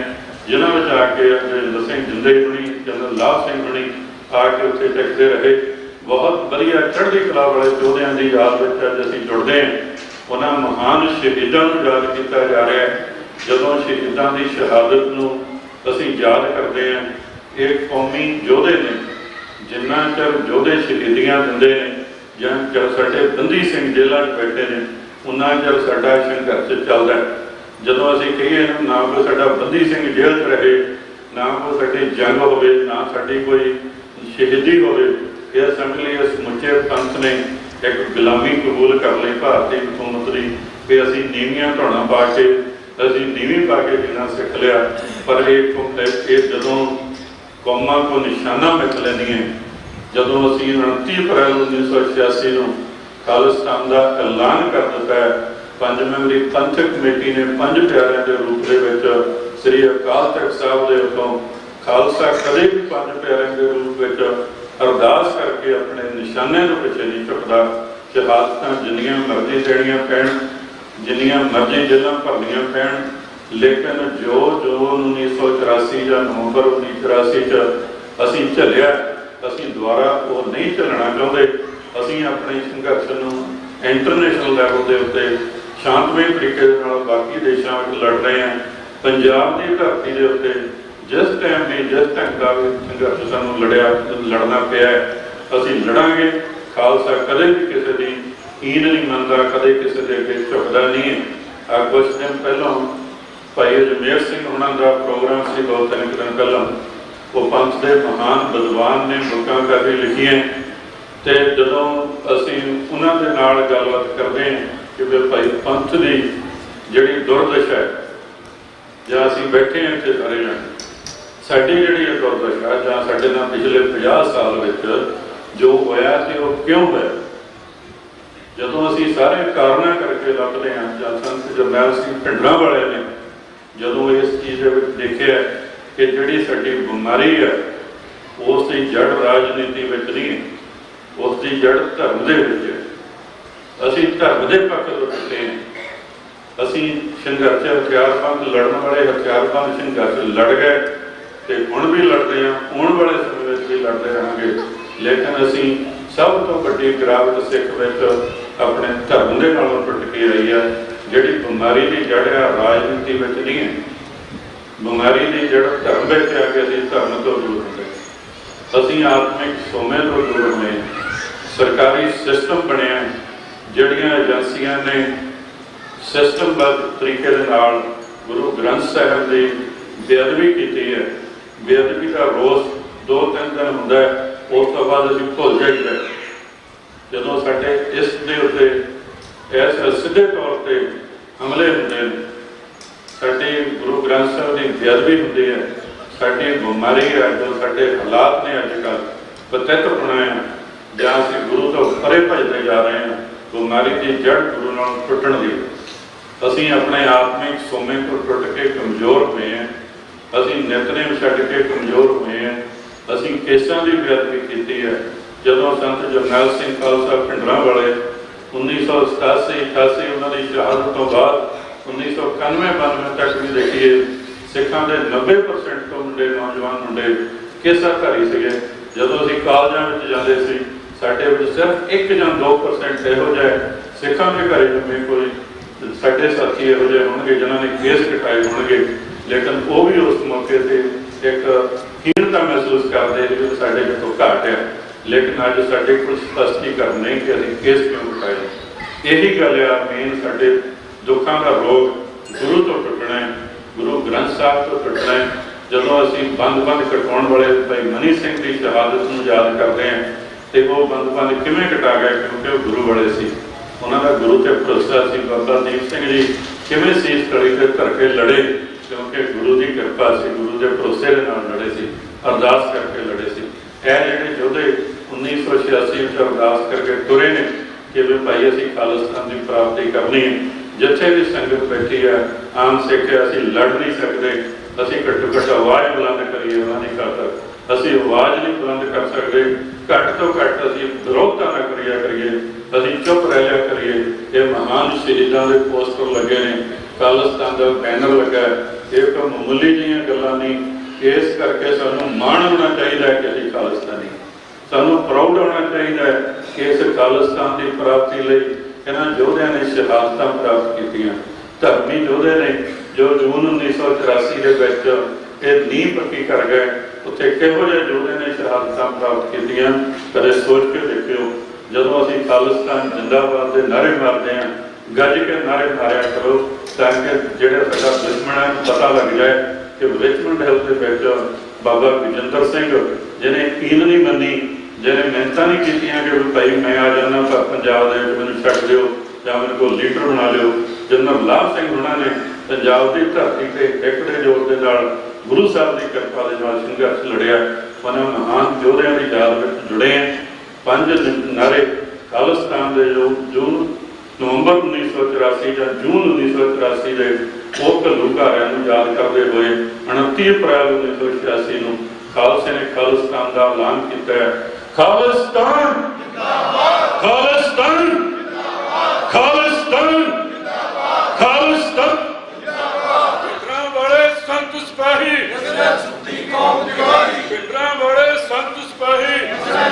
ਜਿਨ੍ਹਾਂ ਵਿੱਚ ਆ ਕੇ ਜੈਲ ਸਿੰਘ ਜਿੰਦੇ ਬਣੀ, ਜਨਰਲ ਲਾਭ ਸਿੰਘ ਬਣੀ, ਆ ਕੇ ਉੱਥੇ ਟਿਕਦੇ ਰਹੇ। ਬਹੁਤ ਵਧੀਆ ਚੜ੍ਹਦੀ ਕਲਾ ਵਾਲੇ ਯੋਧਿਆਂ ਦੀ ਯਾਦ ਵਿੱਚ ਅੱਜ ਅਸੀਂ ਜੁੜਦੇ ਹਾਂ। ਉਹਨਾਂ ਮਹਾਨ ਸ਼ਹੀਦਾਂ ਨੂੰ ਯਾਦ ਕੀਤਾ ਜਾ ਰਿਹਾ ਹੈ। ਜਦੋਂ ਸ਼ਹੀਦਾਂ ਦੀ ਸ਼ਹਾਦਤ ਨੂੰ ਅਸੀਂ ਯਾਦ ਕਰਦੇ ਹਾਂ, ਇਹ ਕੌਮੀ ਯੋਧੇ ਨੇ। ਜਿੰਨਾ ਚਿਰ ਯੋਧੇ ਸ਼ਹੀਦੀਆਂ ਦਿੰਦੇ ਨੇ ਜਾਂ ਚਿਰ ਸਾਡੇ ਬੰਦੀ ਸਿੰਘ ਜੇਲ੍ਹਾਂ 'ਚ ਬੈਠੇ ਨੇ, ਉਹਨਾਂ ਚਿਰ ਸਾਡਾ ਸੰਘਰਸ਼ ਚੱਲਦਾ। ਜਦੋਂ ਅਸੀਂ ਕਹੀਏ ਨਾ ਕੋਈ ਸਾਡਾ ਬੰਦੀ ਸਿੰਘ ਜੇਲ੍ਹ 'ਚ ਰਹੇ, ਨਾ ਕੋਈ ਸਾਡੀ ਜੰਗ ਹੋਵੇ, ਨਾ ਸਾਡੀ ਕੋਈ ਸ਼ਹੀਦੀ ਹੋਵੇ, ਇਹ ਸਮਝ ਲਈ ਇਸ ਸਮੁੱਚੇ ਪੰਥ ਨੇ ਇੱਕ ਗੁਲਾਮੀ ਕਬੂਲ ਕਰ ਲਈ ਭਾਰਤੀ ਹਕੂਮਤ ਦੀ, ਕਿ ਅਸੀਂ ਨੀਵੀਆਂ ਢਾਉਣਾ ਪਾ ਕੇ, ਅਸੀਂ ਨੀਵੀਂ ਪਾ ਕੇ ਜੀਣਾ ਸਿੱਖ ਲਿਆ। ਪਰ ਇਹ ਜਦੋਂ ਕੌਮਾਂ ਕੋ ਨਿਸ਼ਾਨਾ ਮਿਥ ਲੈਂਦੀਆਂ, ਜਦੋਂ ਅਸੀਂ 29 ਅਪ੍ਰੈਲ 1986 ਨੂੰ ਖਾਲਿਸਤਾਨ ਦਾ ਐਲਾਨ ਕਰ ਦਿੱਤਾ ਹੈ, 5 ਮੈਂਬਰੀ ਪੰਥਕ ਕਮੇਟੀ ਨੇ 5 ਪਿਆਰਿਆਂ ਦੇ ਰੂਪ ਦੇ ਵਿੱਚ ਸ੍ਰੀ ਅਕਾਲ ਤਖਤ ਸਾਹਿਬ ਦੇ ਉੱਤੋਂ ਖਾਲਸਾ ਕਦੇ ਵੀ 5 ਪਿਆਰਿਆਂ ਦੇ ਰੂਪ ਵਿੱਚ ਅਰਦਾਸ ਕਰਕੇ ਆਪਣੇ ਨਿਸ਼ਾਨਿਆਂ ਨੂੰ ਪਿੱਛੇ ਨਹੀਂ ਝੁਕਦਾ। ਸ਼ਹਾਦਤਾਂ ਜਿੰਨੀਆਂ ਮਰਜ਼ੀ ਦੇਣੀਆਂ ਪੈਣ, ਜਿੰਨੀਆਂ ਮਰਜ਼ੀ ਜੇਲ੍ਹਾਂ ਭਰਨੀਆਂ ਪੈਣ, ਲੇਕਿਨ ਜੋ 1984 ਜਾਂ ਨਵੰਬਰ 1984 'ਚ ਅਸੀਂ ਝੱਲਿਆ, ਅਸੀਂ ਦੁਬਾਰਾ ਉਹ ਨਹੀਂ ਝੱਲਣਾ ਚਾਹੁੰਦੇ। ਅਸੀਂ ਆਪਣੇ ਸੰਘਰਸ਼ ਨੂੰ ਇੰਟਰਨੈਸ਼ਨਲ ਲੈਵਲ ਦੇ ਉੱਤੇ ਸ਼ਾਂਤਮਈ ਤਰੀਕੇ ਦੇ ਨਾਲ ਬਾਕੀ ਦੇਸ਼ਾਂ ਵਿੱਚ ਲੜ ਰਹੇ ਹਾਂ। ਪੰਜਾਬ ਦੀ ਧਰਤੀ ਦੇ ਉੱਤੇ ਜਿਸ ਟਾਈਮ ਵੀ ਜਿਸ ਢੰਗ ਦਾ ਵੀ ਸੰਘਰਸ਼ ਸਾਨੂੰ ਲੜਨਾ ਪਿਆ, ਅਸੀਂ ਲੜਾਂਗੇ। ਖਾਲਸਾ ਕਦੇ ਵੀ ਕਿਸੇ ਦੀ ਈਨ ਨਹੀਂ ਮੰਨਦਾ, ਕਦੇ ਕਿਸੇ ਦੇ ਅੱਗੇ ਝੁਕਦਾ ਨਹੀਂ ਹੈ। ਕੁਝ ਦਿਨ ਪਹਿਲਾਂ ਭਾਈ ਅਜਮੇਰ ਸਿੰਘ ਉਹਨਾਂ ਦਾ ਪ੍ਰੋਗਰਾਮ ਸੀ, 2-3 ਦਿਨ ਪਹਿਲਾਂ। ਉਹ ਪੰਥ ਦੇ ਮਹਾਨ ਵਿਦਵਾਨ ਨੇ, ਬੁੱਕਾਂ ਕਾਫੀ ਲਿਖੀਆਂ, ਤੇ ਜਦੋਂ ਅਸੀਂ ਉਹਨਾਂ ਦੇ ਨਾਲ ਗੱਲਬਾਤ ਕਰਦੇ ਹਾਂ ਕਿ ਵੀ ਭਾਈ ਪੰਥ ਦੀ ਜਿਹੜੀ ਦੁਰਦਸ਼ਾ ਹੈ, ਜਾਂ ਅਸੀਂ ਬੈਠੇ ਹਾਂ ਇੱਥੇ ਸਾਰੇ ਜਾਣੇ, ਸਾਡੀ ਜਿਹੜੀ ਇਹ ਦੁਰਦਸ਼ਾ ਜਾਂ ਸਾਡੇ ਨਾਲ ਪਿਛਲੇ 50 ਸਾਲ ਵਿੱਚ ਜੋ ਹੋਇਆ ਸੀ ਉਹ ਕਿਉਂ ਹੋਇਆ? ਜਦੋਂ ਅਸੀਂ ਸਾਰੇ ਕਾਰਨਾਂ ਕਰਕੇ ਲੱਭਦੇ ਹਾਂ, ਜਾਂ ਸੰਤ ਜਰਨੈਲ ਸਿੰਘ ਢਿੰਡਰਾਂ ਵਾਲਿਆਂ ਨੇ ਜਦੋਂ ਇਸ ਚੀਜ਼ ਦੇ ਵਿੱਚ ਦੇਖਿਆ ਕਿ ਜਿਹੜੀ ਸਾਡੀ ਬਿਮਾਰੀ ਹੈ ਉਸ ਦੀ ਜੜ ਰਾਜਨੀਤੀ ਵਿੱਚ ਨਹੀਂ ਹੈ, ਉਸ ਦੀ ਜੜ ਧਰਮ ਦੇ ਵਿੱਚ ਹੈ। ਅਸੀਂ ਧਰਮ ਦੇ ਪੱਖ ਤੋਂ ਉੱਠਦੇ ਹਾਂ। ਅਸੀਂ ਸੰਘਰਸ਼ ਹਥਿਆਰਬੰਦ ਲੜਨ ਵਾਲੇ ਹਥਿਆਰਬੰਦ ਸੰਘਰਸ਼ ਲੜ ਗਏ, ਤੇ ਹੁਣ ਵੀ ਲੜਦੇ ਹਾਂ, ਆਉਣ ਵਾਲੇ ਸਮੇਂ ਵਿੱਚ ਵੀ ਲੜਦੇ ਰਹਾਂਗੇ। ਲੇਕਿਨ ਅਸੀਂ ਸਭ ਤੋਂ ਵੱਡੀ ਗਿਰਾਵਟ ਸਿੱਖ ਵਿੱਚ ਆਪਣੇ ਧਰਮ ਦੇ ਨਾਲੋਂ ਟੁੱਟ ਕੇ ਆਈ ਹੈ। ਜਿਹੜੀ ਬਿਮਾਰੀ ਦੀ ਜੜ ਹੈ ਰਾਜਨੀਤੀ ਵਿੱਚ ਨਹੀਂ ਹੈ, ਬਿਮਾਰੀ ਦੀ ਜੜ ਧਰਮ ਵਿੱਚ ਆ ਕੇ ਅਸੀਂ ਧਰਮ ਤੋਂ ਦੂਰ ਹੁੰਦੇ, ਅਸੀਂ ਆਤਮਿਕ ਸੋਮੇ ਤੋਂ ਦੂਰ ਹੁੰਦੇ। ਸਰਕਾਰੀ ਸਿਸਟਮ ਬਣਿਆ, ਜਿਹੜੀਆਂ ਏਜੰਸੀਆਂ ਨੇ ਸਿਸਟਮਬੱਧ ਤਰੀਕੇ ਦੇ ਨਾਲ ਗੁਰੂ ਗ੍ਰੰਥ ਸਾਹਿਬ ਦੀ ਬੇਅਦਬੀ ਕੀਤੀ ਹੈ। ਬੇਅਦਬੀ ਦਾ ਰੋਸ 2-3 ਦਿਨ ਹੁੰਦਾ, ਉਸ ਤੋਂ ਬਾਅਦ ਅਸੀਂ ਭੁੱਲ ਜਾਈਦਾ। ਜਦੋਂ ਸਾਡੇ ਇਸ ਦੇ ਉੱਤੇ ਇਸ ਸਿੱਧੇ ਤੌਰ ਤੇ ਹਮਲੇ ਹੁੰਦੇ ਨੇ, ਸਾਡੇ ਗੁਰੂ ਗ੍ਰੰਥ ਸਾਹਿਬ ਦੀ ਬੇਅਦਬੀ ਹੁੰਦੀ ਹੈ, ਸਾਡੀ ਬਿਮਾਰੀ ਹੈ, ਜੋ ਸਾਡੇ ਹਾਲਾਤ ਨੇ ਅੱਜ ਕੱਲ੍ਹ ਪਤਿਤ ਬਣਾਇਆ, ਜਾਂ ਅਸੀਂ ਗੁਰੂ ਤੋਂ ਪਰੇ ਭੱਜਦੇ ਜਾ ਰਹੇ ਹਾਂ, ਬਿਮਾਰੀ ਦੀ ਜੜ ਗੁਰੂ ਨਾਲ ਟੁੱਟਣ ਦੀ। ਅਸੀਂ ਆਪਣੇ ਆਤਮਿਕ ਸੋਮੇ ਤੋਂ ਟੁੱਟ ਕੇ ਕਮਜ਼ੋਰ ਹੋਏ ਹਾਂ, ਅਸੀਂ ਨਿਤਨੇਮ ਛੱਡ ਕੇ ਕਮਜ਼ੋਰ ਹੋਏ ਹਾਂ, ਅਸੀਂ ਕੇਸਾਂ ਦੀ ਬੇਅਦਬੀ ਕੀਤੀ ਹੈ। ਜਦੋਂ ਸੰਤ ਜਰਨੈਲ ਸਿੰਘ ਖਾਲਸਾ ਭਿੰਡਰਾਂ ਵਾਲੇ 1987-88 ਉਹਨਾਂ ਦੀ ਸ਼ਹਾਦਤ ਤੋਂ ਬਾਅਦ 1991-92 ਤੱਕ ਵੀ ਦੇਖੀਏ, ਸਿੱਖਾਂ ਦੇ 90% ਤੋਂ ਮੁੰਡੇ, ਨੌਜਵਾਨ ਮੁੰਡੇ ਕੇਸਾਧਾਰੀ ਸੀਗੇ। ਜਦੋਂ ਅਸੀਂ ਕਾਲਜਾਂ ਵਿੱਚ ਜਾਂਦੇ ਸੀ, ਸਾਡੇ ਵਿੱਚ ਸਿਰਫ 1 ਜਾਂ 2% ਇਹੋ ਜਿਹੇ ਸਿੱਖਾਂ ਦੇ ਘਰੇ ਜੰਮੇ ਕੋਈ ਸਾਡੇ ਸਾਥੀ ਇਹੋ ਜਿਹੇ ਹੋਣਗੇ ਜਿਨ੍ਹਾਂ ਨੇ ਕੇਸ ਕਟਾਏ ਹੋਣਗੇ, ਲੇਕਿਨ ਉਹ ਵੀ ਉਸ ਮੌਕੇ ਤੇ ਇੱਕ ਹੀਣਤਾ ਮਹਿਸੂਸ ਕਰਦੇ ਕਿ ਸਾਡੇ ਵਿੱਚੋਂ ਘਾਟ ਹੈ। ਲੇਕਿਨ ਅੱਜ ਸਾਡੇ ਕੋਲ ਸਪਸ਼ਟੀਕਰਨ ਨਹੀਂ ਕਿ ਅਸੀਂ ਕੇਸ ਕਿਉਂ ਕਟਾਏ। ਇਹੀ ਗੱਲ ਆ ਮੇਨ, ਸਾਡੇ ਦੁੱਖਾਂ ਦਾ ਰੋਗ ਗੁਰੂ ਤੋਂ ਟੁੱਟਣਾ ਹੈ, ਗੁਰੂ ਗ੍ਰੰਥ ਸਾਹਿਬ ਤੋਂ ਟੁੱਟਣਾ ਹੈ। ਜਦੋਂ ਅਸੀਂ ਬੰਦ ਕਟਾਉਣ ਵਾਲੇ ਭਾਈ ਮਨੀ ਸਿੰਘ ਦੀ ਸ਼ਹਾਦਤ ਨੂੰ ਯਾਦ ਕਰਦੇ ਹਾਂ ਤੇ ਉਹ ਬੰਦ ਕਿਵੇਂ ਕਟਾ ਗਏ, ਕਿਉਂਕਿ ਉਹ ਗੁਰੂ ਵਾਲੇ ਸੀ, ਉਹਨਾਂ ਦਾ ਗੁਰੂ ਤੇ ਭਰੋਸਾ ਸੀ। ਬਾਬਾ ਦੀਪ ਸਿੰਘ ਜੀ ਕਿਵੇਂ ਸੀਸ ਕਲੀ ਤੇ ਧਰ ਕੇ ਲੜੇ, ਕਿਉਂਕਿ ਗੁਰੂ ਦੀ ਕਿਰਪਾ ਸੀ, ਗੁਰੂ ਦੇ ਭਰੋਸੇ ਦੇ ਨਾਲ ਲੜੇ ਸੀ, ਅਰਦਾਸ ਕਰਕੇ ਲੜੇ ਸੀ। ਇਹ ਜਿਹੜੇ ਯੋਧੇ 1986 ਵਿੱਚ ਅਰਦਾਸ ਕਰਕੇ ਤੁਰੇ ਨੇ ਕਿ ਵੀ ਭਾਈ ਅਸੀਂ ਖਾਲਿਸਤਾਨ ਦੀ ਪ੍ਰਾਪਤੀ ਕਰਨੀ ਹੈ। ਜਿੱਥੇ ਵੀ ਸੰਗਤ ਬੈਠੀ ਹੈ, ਆਮ ਸਿੱਖ ਅਸੀਂ ਲੜ ਨਹੀਂ ਸਕਦੇ, ਅਸੀਂ ਘੱਟੋ ਘੱਟ ਆਵਾਜ਼ ਬੁਲੰਦ ਕਰੀਏ ਉਹਨਾਂ ਦੀ ਖਾਤਰ। ਅਸੀਂ ਆਵਾਜ਼ ਨਹੀਂ ਬੁਲੰਦ ਕਰ ਸਕਦੇ, ਘੱਟ ਤੋਂ ਘੱਟ ਅਸੀਂ ਵਿਰੋਧਤਾ ਨਾ ਕਰੀਏ, ਅਸੀਂ ਚੁੱਪ ਰਹਿ ਲਿਆ ਕਰੀਏ। ਇਹ ਮਹਾਨ ਸ਼ਹੀਦਾਂ ਦੇ ਪੋਸਟਰ ਲੱਗੇ ਨੇ, ਖਾਲਿਸਤਾਨ ਦਾ ਬੈਨਰ ਲੱਗਾ, ਇਹ ਕੋਈ ਮਾਮੂਲੀ ਜਿਹੀਆਂ ਗੱਲਾਂ ਨਹੀਂ। ਇਸ ਕਰਕੇ ਸਾਨੂੰ ਮਾਣ ਹੋਣਾ ਚਾਹੀਦਾ ਹੈ ਕਿ ਅਸੀਂ ਖਾਲਿਸਤਾਨੀ, ਸਾਨੂੰ ਪ੍ਰਾਊਡ ਹੋਣਾ ਚਾਹੀਦਾ ਹੈ ਕਿ ਇਸ ਖਾਲਿਸਤਾਨ ਦੀ ਪ੍ਰਾਪਤੀ ਲਈ ਇਹਨਾਂ ਯੋਧਿਆਂ ਨੇ ਸ਼ਹਾਦਤਾਂ ਪ੍ਰਾਪਤ ਕੀਤੀਆਂ। ਧਰਮੀ ਯੋਧੇ ਨੇ ਜੋ ਜੂਨ 1984 ਦੇ ਵਿੱਚ ਇਹ ਨੀਂਹ ਪੱਕੀ ਕਰ ਗਏ, ਉੱਥੇ ਕਿਹੋ ਜਿਹੇ ਯੋਧੇ ਨੇ ਸ਼ਹਾਦਤਾਂ ਪ੍ਰਾਪਤ ਕੀਤੀਆਂ, ਕਦੇ ਸੋਚ ਕੇ ਦੇਖਿਓ। ਜਦੋਂ ਅਸੀਂ ਖਾਲਿਸਤਾਨ ਜ਼ਿੰਦਾਬਾਦ ਦੇ ਨਾਅਰੇ ਮਾਰਦੇ ਹਾਂ, ਗੱਜ ਕੇ ਨਾਅਰੇ ਮਾਰਿਆ ਕਰੋ ਤਾਂ ਕਿ ਜਿਹੜਾ ਸਾਡਾ ਦੁਸ਼ਮਣ ਹੈ ਪਤਾ ਲੱਗ ਜਾਏ ਕਿ ਰਿਚਮੰਡ ਹਿੱਲ ਦੇ ਵਿੱਚ ਬਾਬਾ ਗਜਿੰਦਰ ਸਿੰਘ ਜਿਹਨੇ ਕੀਨ ਨਹੀਂ ਮੰਨੀ, ਜਿਹਨੇ ਮਿਹਨਤਾਂ ਨਹੀਂ ਕੀਤੀਆਂ ਕਿ ਭਾਈ ਮੈਂ ਆ ਜਾਣਾ ਪਰ ਪੰਜਾਬ ਦੇ ਵਿੱਚ ਮੈਨੂੰ ਛੱਡ ਦਿਓ ਜਾਂ ਮੇਰੇ ਕੋਲ ਲੀਡਰ ਬਣਾ ਲਿਓ। ਜਨਰਲ ਲਾਭ ਸਿੰਘ ਉਹਨਾਂ ਨੇ ਪੰਜਾਬ ਦੀ ਧਰਤੀ ਤੇ ਇੱਕ ਦੇ ਜ਼ੋਰ ਦੇ ਨਾਲ ਗੁਰੂ ਸਾਹਿਬ ਦੀ ਕਿਰਪਾ ਦੇ ਨਾਲ ਸੰਘਰਸ਼ ਲੜਿਆ। ਉਹਨਾਂ ਮਹਾਨ ਯੋਧਿਆਂ ਦੀ ਯਾਦ ਵਿੱਚ ਜੁੜੇ ਹਾਂ। 5 ਨਾਅਰੇ ਖਾਲਿਸਤਾਨ ਦੇ ਜੋ ਨਵੰਬਰ 1984 ਜਾਂ ਜੂਨ 1984 ਦੇ ਉਹ ਘੱਲੂਘਾਰਿਆਂ ਨੂੰ ਯਾਦ ਕਰਦੇ ਹੋਏ 29 ਅਪ੍ਰੈਲ 1986 ਨੂੰ ਖਾਲਸੇ ਨੇ ਖਾਲਿਸਤਾਨ ਦਾ ਐਲਾਨ ਕੀਤਾ ਹੈ। ਖਾਲਿਸਤਾਨ ਜਿੰਦਾਬਾਦ, ਖਾਲਿਸਤਾਨ ਜਿੰਦਾਬਾਦ, ਖਾਲਿਸਤਾਨ ਜਿੰਦਾਬਾਦ, ਖਾਲਿਸਤਾਨ ਜਿੰਦਾਬਾਦ। ਪਿੰਡਰਾਂ ਵਾਲੇ ਸੰਤ ਸਿਪਾਹੀ, ਸੁੱਤੀ ਕੌਮ ਜਗਾਈ, ਪਿੰਡਰਾਂ ਵਾਲੇ ਸੰਤ ਸਿਪਾਹੀ,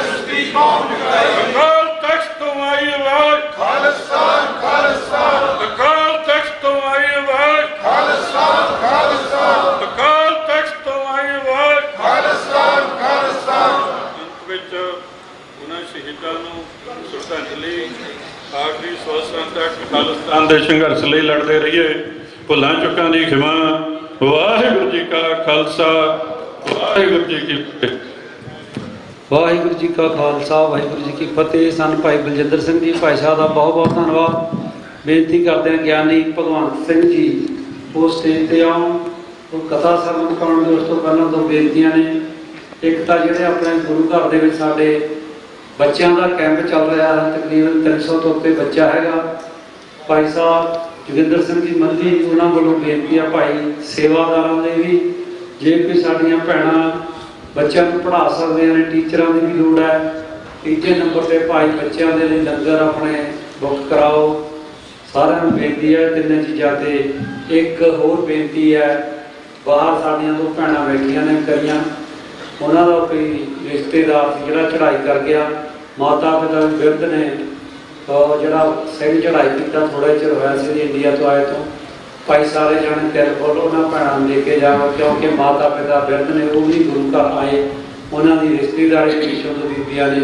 ਸੁੱਤੀ ਕੌਮ ਜਗਾਈ। ਅਕਾਲ ਤਖਤ ਤੋਂ ਆਈ ਆਵਾਜ਼ ਖਾਲਿਸਤਾਨ, ਖਾਲਿਸਤਾਨ। ਅਕਾਲ ਤਖਤ ਤੋਂ ਆਈ ਆਵਾਜ਼ ਖਾਲਿਸਤਾਨ, ਖਾਲਿਸਤਾਨ। ਅਕਾਲ ਤਖਤ ਤੋਂ ਆਈ ਆਵਾਜ਼ ਖਾਲਿਸਤਾਨ, ਖਾਲਿਸਤਾਨ। ਅੰਤ ਵਿੱਚ ਉਹਨਾਂ ਸ਼ਹੀਦਾਂ ਨੂੰ ਸ਼ਰਧਾਂਜਲੀ, ਆਖਰੀ ਸਵਾਸਾਂ ਤੱਕ ਖਾਲਿਸਤਾਨ ਦੇ ਸੰਘਰਸ਼ ਲਈ ਲੜਦੇ ਰਹੀਏ। ਭੁੱਲਾਂ ਚੁੱਕਾਂ ਦੀ ਖਿਮਾ। ਵਾਹਿਗੁਰੂ ਜੀ ਕਾ ਖਾਲਸਾ, ਵਾਹਿਗੁਰੂ ਜੀ ਕੀ ਫਤਿਹ। ਵਾਹਿਗੁਰੂ ਜੀ ਕਾ ਖਾਲਸਾ, ਵਾਹਿਗੁਰੂ ਜੀ ਕੀ ਫਤਿਹ। ਸਨ ਭਾਈ ਬਲਜਿੰਦਰ ਸਿੰਘ ਜੀ, ਭਾਈ ਸਾਹਿਬ ਦਾ ਬਹੁਤ ਬਹੁਤ ਧੰਨਵਾਦ। ਬੇਨਤੀ ਕਰਦੇ ਹਾਂ ਗਿਆਨੀ ਭਗਵੰਤ ਸਿੰਘ ਜੀ ਉਹ ਸਟੇਜ ਤੇ ਆਉਣ, ਉਹ ਕਥਾ ਸਰਵਣ ਕਰਨ ਦੇ। ਉਸ ਤੋਂ ਪਹਿਲਾਂ ਦੋ ਬੇਨਤੀਆਂ ਨੇ। ਇੱਕ ਤਾਂ ਜਿਹੜੇ ਆਪਣੇ ਗੁਰੂ ਘਰ ਦੇ ਵਿੱਚ ਸਾਡੇ ਬੱਚਿਆਂ ਦਾ ਕੈਂਪ ਚੱਲ ਰਿਹਾ ਹੈ, ਤਕਰੀਬਨ 300 ਤੋਂ ਉੱਤੇ ਬੱਚਾ ਹੈਗਾ। ਭਾਈ ਸਾਹਿਬ ਜੋਗਿੰਦਰ ਸਿੰਘ ਜੀ ਮੰਦੀ, ਉਹਨਾਂ ਵੱਲੋਂ ਬੇਨਤੀ ਆ ਭਾਈ ਸੇਵਾਦਾਰਾਂ ਦੇ ਵੀ, ਜੇ ਕੋਈ ਸਾਡੀਆਂ ਭੈਣਾਂ ਬੱਚਿਆਂ ਨੂੰ ਪੜ੍ਹਾ ਸਕਦੀਆਂ ਨੇ, ਟੀਚਰਾਂ ਦੀ ਵੀ ਲੋੜ ਹੈ। ਤੀਜੇ ਨੰਬਰ ਤੇ ਭਾਈ ਬੱਚਿਆਂ ਦੇ ਲਈ ਲੰਗਰ ਆਪਣੇ ਬੁੱਕ ਕਰਾਓ। ਸਾਰਿਆਂ ਨੂੰ ਬੇਨਤੀ ਹੈ ਤਿੰਨੇ ਚੀਜ਼ਾਂ ਤੇ। ਇੱਕ ਹੋਰ ਬੇਨਤੀ ਹੈ, ਬਾਹਰ ਸਾਡੀਆਂ ਦੋ ਭੈਣਾਂ ਬੈਠੀਆਂ ਨੇ ਕਰੀਆਂ, ਉਹਨਾਂ ਦਾ ਕੋਈ ਰਿਸ਼ਤੇਦਾਰ ਜਿਹੜਾ ਚੜ੍ਹਾਈ ਕਰ ਗਿਆ, ਮਾਤਾ ਪਿਤਾ ਵੀ ਬਿਰਧ ਨੇ, ਜਿਹੜਾ ਸਿੰਘ ਚੜ੍ਹਾਈ ਕੀਤਾ ਥੋੜ੍ਹਾ ਚਿਰ ਹੋਇਆ ਸੀ ਇੰਡੀਆ ਤੋਂ ਆਏ ਤੋਂ। ਭਾਈ ਸਾਰੇ ਜਾਣੇ ਤਿਲ ਫੁੱਲ ਉਹਨਾਂ ਭੈਣਾਂ ਨੂੰ ਦੇ ਕੇ ਜਾਓ, ਕਿਉਂਕਿ ਮਾਤਾ ਪਿਤਾ ਬਿਰਧ ਨੇ, ਉਹ ਵੀ ਗੁਰੂ ਘਰ ਆਏ, ਉਹਨਾਂ ਦੀ ਰਿਸ਼ਤੇਦਾਰੀ ਪਿੱਛੋਂ ਤੋਂ ਬੀਬੀਆਂ ਨੇ।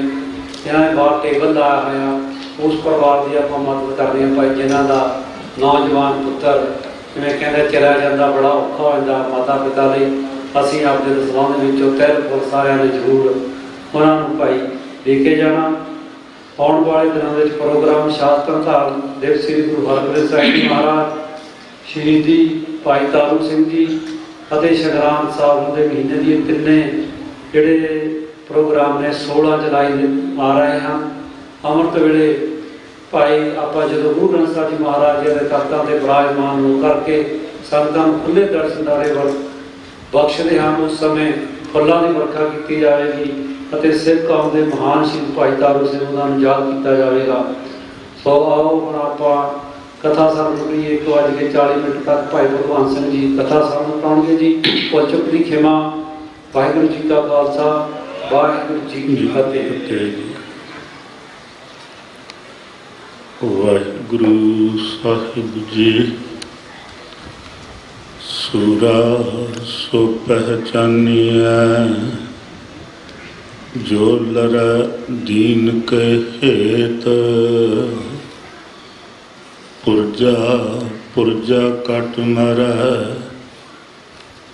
ਇਹਨਾਂ ਨੇ ਬਾਹਰ ਟੇਬਲ ਲਾਇਆ ਹੋਇਆ, ਉਸ ਪਰਿਵਾਰ ਦੀ ਆਪਾਂ ਮਦਦ ਕਰਦੇ ਹਾਂ ਭਾਈ, ਜਿਨ੍ਹਾਂ ਦਾ ਨੌਜਵਾਨ ਪੁੱਤਰ ਜਿਵੇਂ ਕਹਿੰਦੇ ਚਲਿਆ ਜਾਂਦਾ, ਬੜਾ ਔਖਾ ਹੋ ਜਾਂਦਾ ਮਾਤਾ ਪਿਤਾ ਲਈ। ਅਸੀਂ ਆਪਦੇ ਦਸਵਾਂ ਦੇ ਵਿੱਚੋਂ ਤਿਲ ਫੁੱਲ ਸਾਰਿਆਂ ਨੇ ਜ਼ਰੂਰ ਉਹਨਾਂ ਨੂੰ ਭਾਈ ਦੇ ਕੇ ਜਾਣਾ। ਆਉਣ ਵਾਲੇ ਦਿਨਾਂ ਵਿੱਚ ਪ੍ਰੋਗਰਾਮ ਸ਼ਾਸਤਰ ਧਾਰਨ ਦਿਵਸ ਸ੍ਰੀ ਗੁਰੂ ਹਰਗੋਬਿੰਦ ਸਾਹਿਬ ਜੀ ਮਹਾਰਾਜ, ਸ਼ਹੀਦੀ ਭਾਈ ਤਾਰੂ ਸਿੰਘ ਜੀ ਅਤੇ ਸੰਗਰਾਮ ਸਾਹਿਬ ਦੇ ਮਹੀਨੇ ਦੀ ਤਿੰਨੇ ਜਿਹੜੇ ਪ੍ਰੋਗਰਾਮ ਨੇ 16 ਜੁਲਾਈ ਦੇ ਆ ਰਹੇ ਹਨ। ਅੰਮ੍ਰਿਤ ਵੇਲੇ ਭਾਈ ਆਪਾਂ ਜਦੋਂ ਗੁਰੂ ਗ੍ਰੰਥ ਸਾਹਿਬ ਜੀ ਮਹਾਰਾਜ ਜੀ ਦੇ ਤਖਤਾਂ ਤੇ ਵਿਰਾਜਮਾਨ ਹੋ ਕਰਕੇ ਸੰਗਤਾਂ ਨੂੰ ਖੁੱਲ੍ਹੇ ਦਰਸ਼ਨਦਾਰੇ ਵੱਲ ਬਖਸ਼ਦੇ ਹਨ, ਉਸ ਸਮੇਂ ਫੁੱਲਾਂ ਦੀ ਵਰਖਾ ਕੀਤੀ ਜਾਵੇਗੀ ਅਤੇ ਸਿੱਖ ਕੌਮ ਦੇ ਮਹਾਨ ਸ਼ਹੀਦ ਭਾਈ ਤਾਰੂ ਸਿੰਘ ਉਹਨਾਂ ਨੂੰ ਯਾਦ ਕੀਤਾ ਜਾਵੇਗਾ। ਸੋ ਆਓ ਹੁਣ ਆਪਾਂ ਕਥਾ ਸਾਨੂੰ ਕਰੀਏ। 1:40 ਤੱਕ ਭਾਈ ਭਗਵਾਨ ਸਿੰਘ ਜੀ ਕਥਾ ਸਾਨੂੰ ਕਰਾਉਣਗੇ ਜੀ। ਚੁੱਪ ਦੀ ਖਿਮਾ। ਵਾਹਿਗੁਰੂ ਜੀ ਕਾ ਖਾਲਸਾ, ਵਾਹਿਗੁਰੂ ਜੀ ਕੀ ਫਤਿਹ। ਵਾਹਿਗੁਰੂ ਸਾਹਿਬ ਜੀ। ਸੂਰਾ ਸੋ ਪਹਿਚਾਨੀਐ, ਜੋ ਲਰ ਦੀਨ ਕੇ ਹੇਤ। ਪੁਰਜਾ ਪੁਰਜਾ ਕਟ ਮਰੈ,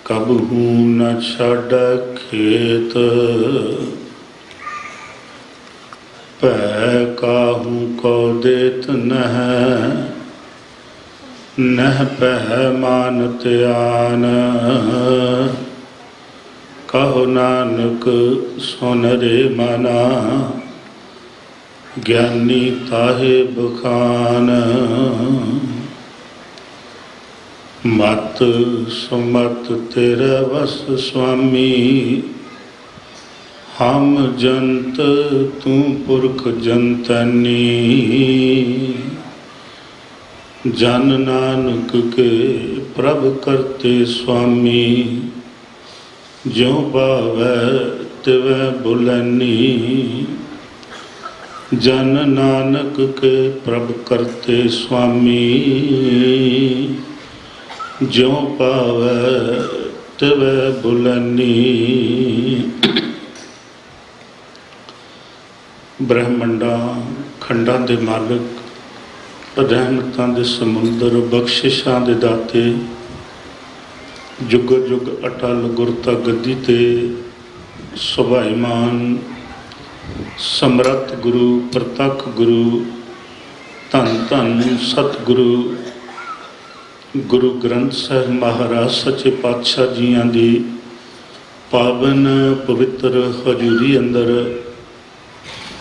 ਕਬਹੂ ਨ ਛਾਡੈ ਖੇਤ। ਭੈ ਕਾਹੂ ਕੋ ਦੇਤ ਨਹਿ, ਨਹਿ ਪਹਿ ਮਾਨਤ ਆਨ। ਕਹੋ ਨਾਨਕ ਸੁਨ ਰੇ ਮਨਾ, ਗਿਆਨੀ ਤਾਹੇ ਬਖਾਨ। ਮਤ ਸੁਮਤ ਤੇਰਾ ਵਸ ਸੁਆਮੀ, ਹਮ ਜੰਤ ਤੂੰ ਪੁਰਖ ਜੰਤਨੀ। ਜਨ ਨਾਨਕ ਕੇ ਪ੍ਰਭ ਕਰਤੇ ਸੁਆਮੀ, ਜਿਉ ਭਾਵੈ ਤਿਵੈ ਬੁਲੈਨੀ। ਜਨ ਨਾਨਕ ਕੇ ਪ੍ਰਭ ਕਰਤੇ ਸੁਆਮੀ, ਜਿਉ ਭਾਵੈ ਤਿਵੈ ਬੁਲੈਨੀ। ਬ੍ਰਹਮੰਡਾਂ ਖੰਡਾਂ ਦੇ ਮਾਲਕ, ਰਹਿਮਤਾਂ ਦੇ ਸਮੁੰਦਰ, ਬਖਸ਼ਿਸ਼ਾਂ ਦੇ ਦਾਤੇ, ਜੁਗ ਜੁਗ ਅਟਲ ਗੁਰਤਾ ਗੱਦੀ ਤੇ ਸੁਭਾਈਮਾਨ ਸਮਰੱਥ ਗੁਰੂ, ਪ੍ਰਤੱਖ ਗੁਰੂ, ਧੰਨ ਧੰਨ ਸਤਿਗੁਰੂ ਗੁਰੂ ਗ੍ਰੰਥ ਸਾਹਿਬ ਮਹਾਰਾਜ ਸੱਚੇ ਪਾਤਸ਼ਾਹ ਜੀਆਂ ਦੀ ਪਾਵਨ ਪਵਿੱਤਰ ਹਜ਼ੂਰੀ ਅੰਦਰ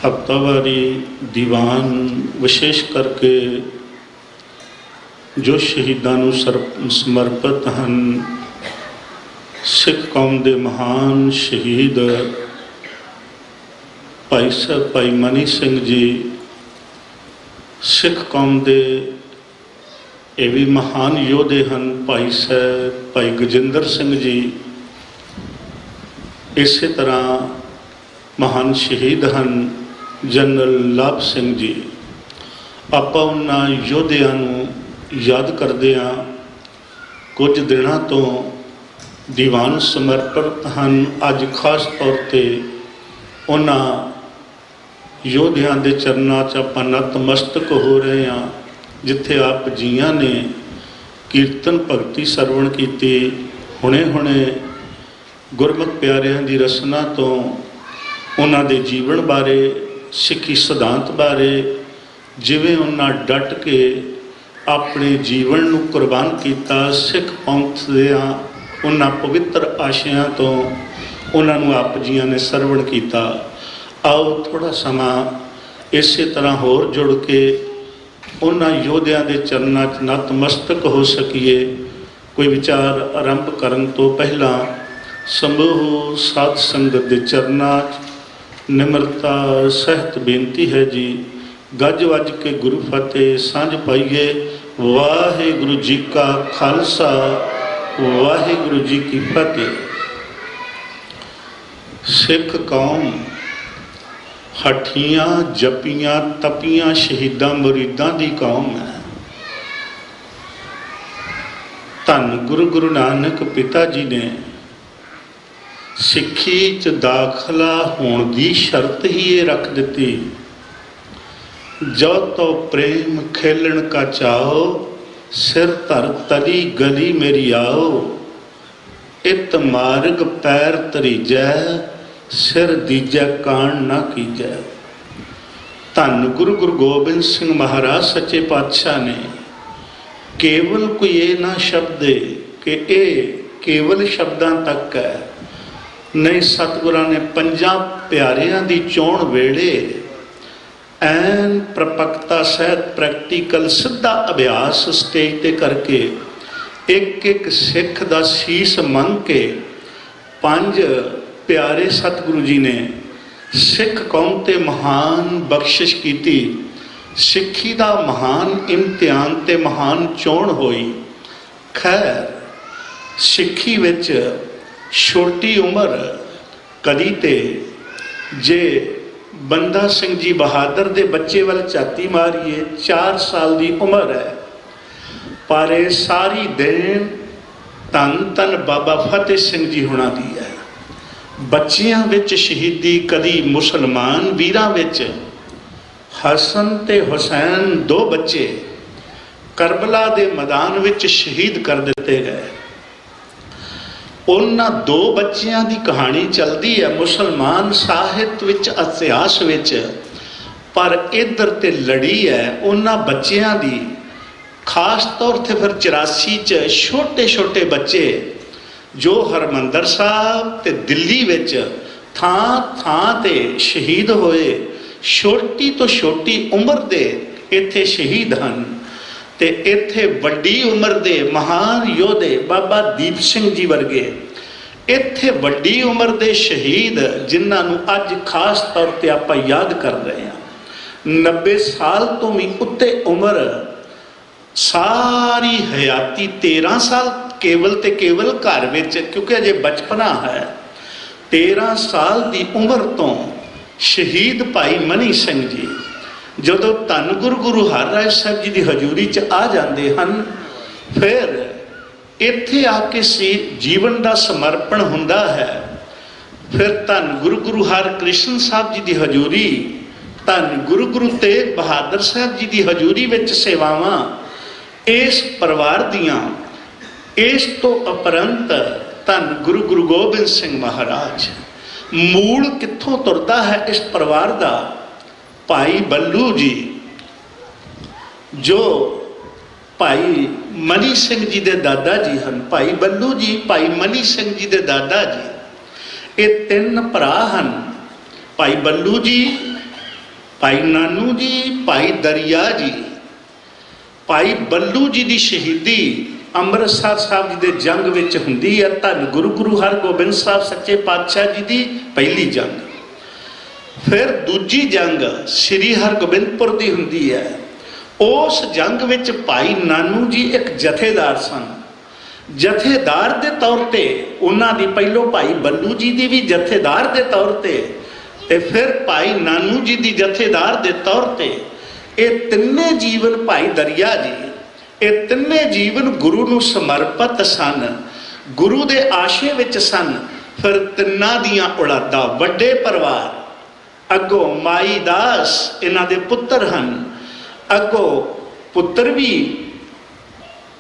ਹਫ਼ਤਾਵਾਰੀ ਦੀਵਾਨ, ਵਿਸ਼ੇਸ਼ ਕਰਕੇ ਜੋ ਸ਼ਹੀਦਾਂ ਨੂੰ ਸਮਰਪਿਤ ਹਨ, ਸਿੱਖ ਕੌਮ ਦੇ ਮਹਾਨ ਸ਼ਹੀਦ ਭਾਈ ਸਾਹਿਬ ਭਾਈ ਮਨੀ ਸਿੰਘ ਜੀ, ਸਿੱਖ ਕੌਮ ਦੇ ਇਹ ਵੀ ਮਹਾਨ ਯੋਧੇ ਹਨ। ਭਾਈ ਸਾਹਿਬ ਭਾਈ ਗਜਿੰਦਰ ਸਿੰਘ ਜੀ ਇਸੇ ਤਰ੍ਹਾਂ ਮਹਾਨ ਸ਼ਹੀਦ ਹਨ। ਜਨਰਲ ਲਾਭ ਸਿੰਘ ਜੀ। ਆਪਾਂ ਉਹਨਾਂ ਯੋਧਿਆਂ ਨੂੰ ਯਾਦ ਕਰਦੇ ਹਾਂ। ਕੁਝ ਦਿਨਾਂ ਤੋਂ ਦੀਵਾਨ ਸਮਰਪਿਤ ਹਨ। ਅੱਜ ਖਾਸ ਤੌਰ ਤੇ ਉਹਨਾਂ ਯੋਧਿਆਂ ਦੇ ਚਰਨਾਂ 'ਚ ਆਪਾਂ ਨਤਮਸਤਕ ਹੋ ਰਹੇ ਹਾਂ, ਜਿੱਥੇ ਆਪ ਜੀਆਂ ਨੇ ਕੀਰਤਨ ਭਗਤੀ ਸਰਵਣ ਕੀਤੀ। ਹੁਣੇ ਹੁਣੇ ਗੁਰਮੁਖ ਪਿਆਰਿਆਂ ਦੀ ਰਸਨਾ ਤੋਂ ਉਹਨਾਂ ਦੇ ਜੀਵਨ ਬਾਰੇ, ਸਿੱਖੀ ਸਿਧਾਂਤ ਬਾਰੇ, ਜਿਵੇਂ ਉਹਨਾਂ ਡਟ ਕੇ ਆਪਣੇ ਜੀਵਨ ਨੂੰ ਕੁਰਬਾਨ ਕੀਤਾ, ਸਿੱਖ ਪੰਥ ਦੀਆਂ ਉਹਨਾਂ ਪਵਿੱਤਰ ਆਸ਼ਿਆਂ ਤੋਂ ਉਹਨਾਂ ਨੂੰ ਆਪ ਜੀਆਂ ਨੇ ਸਰਵਣ ਕੀਤਾ। ਆਓ ਥੋੜ੍ਹਾ ਸਮਾਂ ਇਸੇ ਤਰ੍ਹਾਂ ਹੋਰ ਜੁੜ ਕੇ ਉਹਨਾਂ ਯੋਧਿਆਂ ਦੇ ਚਰਨਾਂ 'ਚ ਨਤਮਸਤਕ ਹੋ ਸਕੀਏ। ਕੋਈ ਵਿਚਾਰ ਆਰੰਭ ਕਰਨ ਤੋਂ ਪਹਿਲਾਂ ਸਮੂਹ ਸਾਧ ਸੰਗਤ ਦੇ ਚਰਨਾਂ 'ਚ ਨਿਮਰਤਾ ਸਹਿਤ ਬੇਨਤੀ ਹੈ ਜੀ, ਗੱਜ ਵੱਜ ਕੇ ਗੁਰੂ ਫਤਿਹ ਸਾਂਝ ਪਾਈਏ। ਵਾਹਿਗੁਰੂ ਜੀ ਕਾ ਖਾਲਸਾ, ਵਾਹਿਗੁਰੂ ਜੀ ਕੀ ਫਤਿਹ। ਸਿੱਖ ਕੌਮ ਹਠੀਆਂ ਜਪੀਆਂ ਤਪੀਆਂ ਸ਼ਹੀਦਾਂ ਮੁਰੀਦਾਂ ਦੀ ਕੌਮ ਹੈ। ਧੰਨ ਗੁਰੂ ਨਾਨਕ ਪਿਤਾ ਜੀ ਨੇ ਸਿੱਖੀ 'ਚ ਦਾਖਲਾ ਹੋਣ ਦੀ ਸ਼ਰਤ ਹੀ ਇਹ ਰੱਖ ਦਿੱਤੀ, ਜੋ ਤੋ ਪ੍ਰੇਮ ਖੇਲਣ ਕਾ ਚਾਓ, ਸਿਰ ਧਰ ਤਲੀ ਗਲੀ ਮੇਰੀ ਆਓ। ਇਤ ਮਾਰਗ ਪੈਰ ਤਰੀਜੈ, ਸਿਰ ਦੀਜੈ ਕਾਣ ਨਾ ਕੀਜੈ। ਧੰਨ ਗੁਰੂ ਗੋਬਿੰਦ ਸਿੰਘ ਮਹਾਰਾਜ ਸੱਚੇ ਪਾਤਸ਼ਾਹ ਨੇ ਕੇਵਲ ਕੋਈ ਇਹ ਨਾ ਸ਼ਬਦ ਕਿ ਇਹ ਕੇਵਲ ਸ਼ਬਦਾਂ ਤੱਕ ਹੈ, ਨਹੀਂ, ਸਤਿਗੁਰਾਂ ਨੇ ਪੰਜਾਂ ਪਿਆਰਿਆਂ ਦੀ ਚੋਣ ਵੇਲੇ ਐਨ ਪ੍ਰਪੱਕਤਾ ਸਹਿਤ ਪ੍ਰੈਕਟੀਕਲ ਸਿੱਧਾ ਅਭਿਆਸ ਸਟੇਜ ਤੇ ਕਰਕੇ ਇੱਕ ਇੱਕ ਸਿੱਖ ਦਾ ਸੀਸ ਮੰਗ ਕੇ 5 ਪਿਆਰੇ ਸਤਿਗੁਰੂ ਜੀ ਨੇ ਸਿੱਖ ਕੌਮ ਤੇ ਮਹਾਨ ਬਖਸ਼ਿਸ਼ ਕੀਤੀ। ਸਿੱਖੀ ਦਾ ਮਹਾਨ ਇਮਤਿਹਾਨ ਤੇ ਮਹਾਨ ਚੋਣ ਹੋਈ। ਖੈਰ ਸਿੱਖੀ ਵਿੱਚ ਛੋਟੀ ਉਮਰ ਕਦੀ ਤੇ ਜੇ ਬੰਦਾ ਸਿੰਘ ਜੀ ਬਹਾਦਰ ਦੇ ਬੱਚੇ ਵੱਲ ਝਾਤੀ ਮਾਰੀਏ 4 ਸਾਲ ਦੀ ਉਮਰ ਹੈ, ਪਰ ਇਹ ਸਾਰੀ ਦੇਣ ਧੰਨ ਧੰਨ ਬਾਬਾ ਫਤਿਹ ਸਿੰਘ ਜੀ ਹੁਣਾਂ ਦੀ ਹੈ। ਬੱਚਿਆਂ ਵਿੱਚ ਸ਼ਹੀਦੀ ਕਦੀ ਮੁਸਲਮਾਨ ਵੀਰਾਂ ਵਿੱਚ ਹਸਨ ਤੇ ਹੁਸੈਨ 2 ਬੱਚੇ ਕਰਬਲਾ ਦੇ ਮੈਦਾਨ ਵਿੱਚ ਸ਼ਹੀਦ ਕਰ ਦਿੱਤੇ ਗਏ। ਉਹਨਾਂ 2 ਬੱਚਿਆਂ ਦੀ ਕਹਾਣੀ ਚੱਲਦੀ ਹੈ ਮੁਸਲਮਾਨ ਸਾਹਿਤ ਵਿੱਚ, ਇਤਿਹਾਸ ਵਿੱਚ, ਪਰ ਇੱਧਰ ਤੇ ਲੜੀ ਹੈ ਉਹਨਾਂ ਬੱਚਿਆਂ ਦੀ। ਖਾਸ ਤੌਰ ਤੇ ਫਿਰ 84 ਚ ਛੋਟੇ ਛੋਟੇ ਬੱਚੇ ਜੋ ਹਰਮੰਦਰ ਸਾਹਿਬ ਤੇ ਦਿੱਲੀ ਵਿੱਚ ਥਾਂ ਥਾਂ ਤੇ ਸ਼ਹੀਦ ਹੋਏ, ਛੋਟੀ ਤੋਂ ਛੋਟੀ ਉਮਰ ਦੇ ਇੱਥੇ ਸ਼ਹੀਦ ਹਨ। ਤੇ ਇੱਥੇ ਵੱਡੀ ਉਮਰ ਦੇ ਮਹਾਨ ਯੋਧੇ ਬਾਬਾ ਦੀਪ ਸਿੰਘ ਜੀ ਵਰਗੇ, ਇੱਥੇ ਵੱਡੀ ਉਮਰ ਦੇ ਸ਼ਹੀਦ ਜਿਨ੍ਹਾਂ ਨੂੰ ਅੱਜ ਖਾਸ ਤੌਰ ਤੇ ਆਪਾਂ ਯਾਦ ਕਰ ਰਹੇ ਹਾਂ। 90 ਸਾਲ ਤੋਂ ਵੀ ਉੱਤੇ ਉਮਰ, ਸਾਰੀ ਹਯਾਤੀ 13 ਸਾਲ ਕੇਵਲ ਤੇ ਕੇਵਲ ਘਰ ਵਿੱਚ, ਕਿਉਂਕਿ ਅਜੇ ਬਚਪਨਾ ਹੈ। 13 ਸਾਲ ਦੀ ਉਮਰ ਤੋਂ ਸ਼ਹੀਦ ਭਾਈ ਮਨੀ ਸਿੰਘ ਜੀ ਜਦੋਂ ਧੰਨ ਗੁਰੂ ਹਰਿਰਾਏ ਸਾਹਿਬ ਜੀ ਦੀ ਹਜ਼ੂਰੀ 'ਚ ਆ ਜਾਂਦੇ ਹਨ, ਫਿਰ ਇੱਥੇ ਆ ਕੇ ਜੀਵਨ ਦਾ ਸਮਰਪਣ ਹੁੰਦਾ ਹੈ। ਫਿਰ ਧੰਨ ਗੁਰੂ ਹਰਕ੍ਰਿਸ਼ਨ ਸਾਹਿਬ ਜੀ ਦੀ ਹਜ਼ੂਰੀ, ਧੰਨ ਗੁਰੂ ਤੇਗ ਬਹਾਦਰ ਸਾਹਿਬ ਜੀ ਦੀ ਹਜ਼ੂਰੀ ਵਿੱਚ ਸੇਵਾਵਾਂ ਇਸ ਪਰਿਵਾਰ ਦੀਆਂ। ਇਸ ਤੋਂ ਉਪਰੰਤ ਧੰਨ ਗੁਰੂ ਗੋਬਿੰਦ ਸਿੰਘ ਮਹਾਰਾਜ। ਮੂਲ ਕਿੱਥੋਂ ਤੁਰਦਾ ਹੈ ਇਸ ਪਰਿਵਾਰ ਦਾ? ਭਾਈ ਬੱਲੂ ਜੀ, ਜੋ ਭਾਈ ਮਨੀ ਸਿੰਘ ਜੀ ਦੇ ਦਾਦਾ ਜੀ ਹਨ। ਭਾਈ ਬੱਲੂ ਜੀ, ਭਾਈ ਮਨੀ ਸਿੰਘ ਜੀ ਦੇ ਦਾਦਾ ਜੀ, ਇਹ 3 ਭਰਾ ਹਨ। ਭਾਈ ਬੱਲੂ ਜੀ, ਭਾਈ ਨਾਨੂ ਜੀ, ਭਾਈ ਦਰਿਆ ਜੀ। ਭਾਈ ਬੱਲੂ ਜੀ ਦੀ ਸ਼ਹੀਦੀ ਅੰਮ੍ਰਿਤਸਰ ਸਾਹਿਬ ਜੀ ਦੇ ਜੰਗ ਵਿੱਚ ਹੁੰਦੀ ਹੈ। ਧੰਨ ਗੁਰੂ ਹਰਗੋਬਿੰਦ ਸਾਹਿਬ ਸੱਚੇ ਪਾਤਸ਼ਾਹ ਜੀ ਦੀ ਪਹਿਲੀ ਜੰਗ। ਫਿਰ ਦੂਜੀ ਜੰਗ ਸ੍ਰੀ ਹਰਗੋਬਿੰਦਪੁਰ ਦੀ ਹੁੰਦੀ ਹੈ। ਉਸ ਜੰਗ ਵਿੱਚ ਭਾਈ ਨਾਨੂ ਜੀ ਇੱਕ ਜਥੇਦਾਰ ਸਨ। ਜਥੇਦਾਰ ਦੇ ਤੌਰ ਤੇ ਉਹਨਾਂ ਦੀ ਪਹਿਲੋਂ ਭਾਈ ਬੱਲੂ ਜੀ ਦੀ ਵੀ ਜਥੇਦਾਰ ਦੇ ਤੌਰ ਤੇ ਫਿਰ ਭਾਈ ਨਾਨੂ ਜੀ ਦੀ ਜਥੇਦਾਰ ਦੇ ਤੌਰ ਤੇ ਇਹ ਤਿੰਨੇ ਜੀਵਨ, ਭਾਈ ਦਰਿਆ ਜੀ, ਇਹ ਤਿੰਨੇ ਜੀਵਨ ਗੁਰੂ ਨੂੰ ਸਮਰਪਿਤ ਸਨ, ਗੁਰੂ ਦੇ ਆਸ਼ੇ ਵਿੱਚ ਸਨ। ਫਿਰ ਤਿੰਨਾਂ ਦੀਆਂ ਔਲਾਦਾਂ, ਵੱਡੇ ਪਰਿਵਾਰ, ਅੱਗੋਂ ਮਾਈ ਦਾਸ ਇਹਨਾਂ ਦੇ ਪੁੱਤਰ ਹਨ। ਅੱਗੋਂ ਪੁੱਤਰ ਵੀ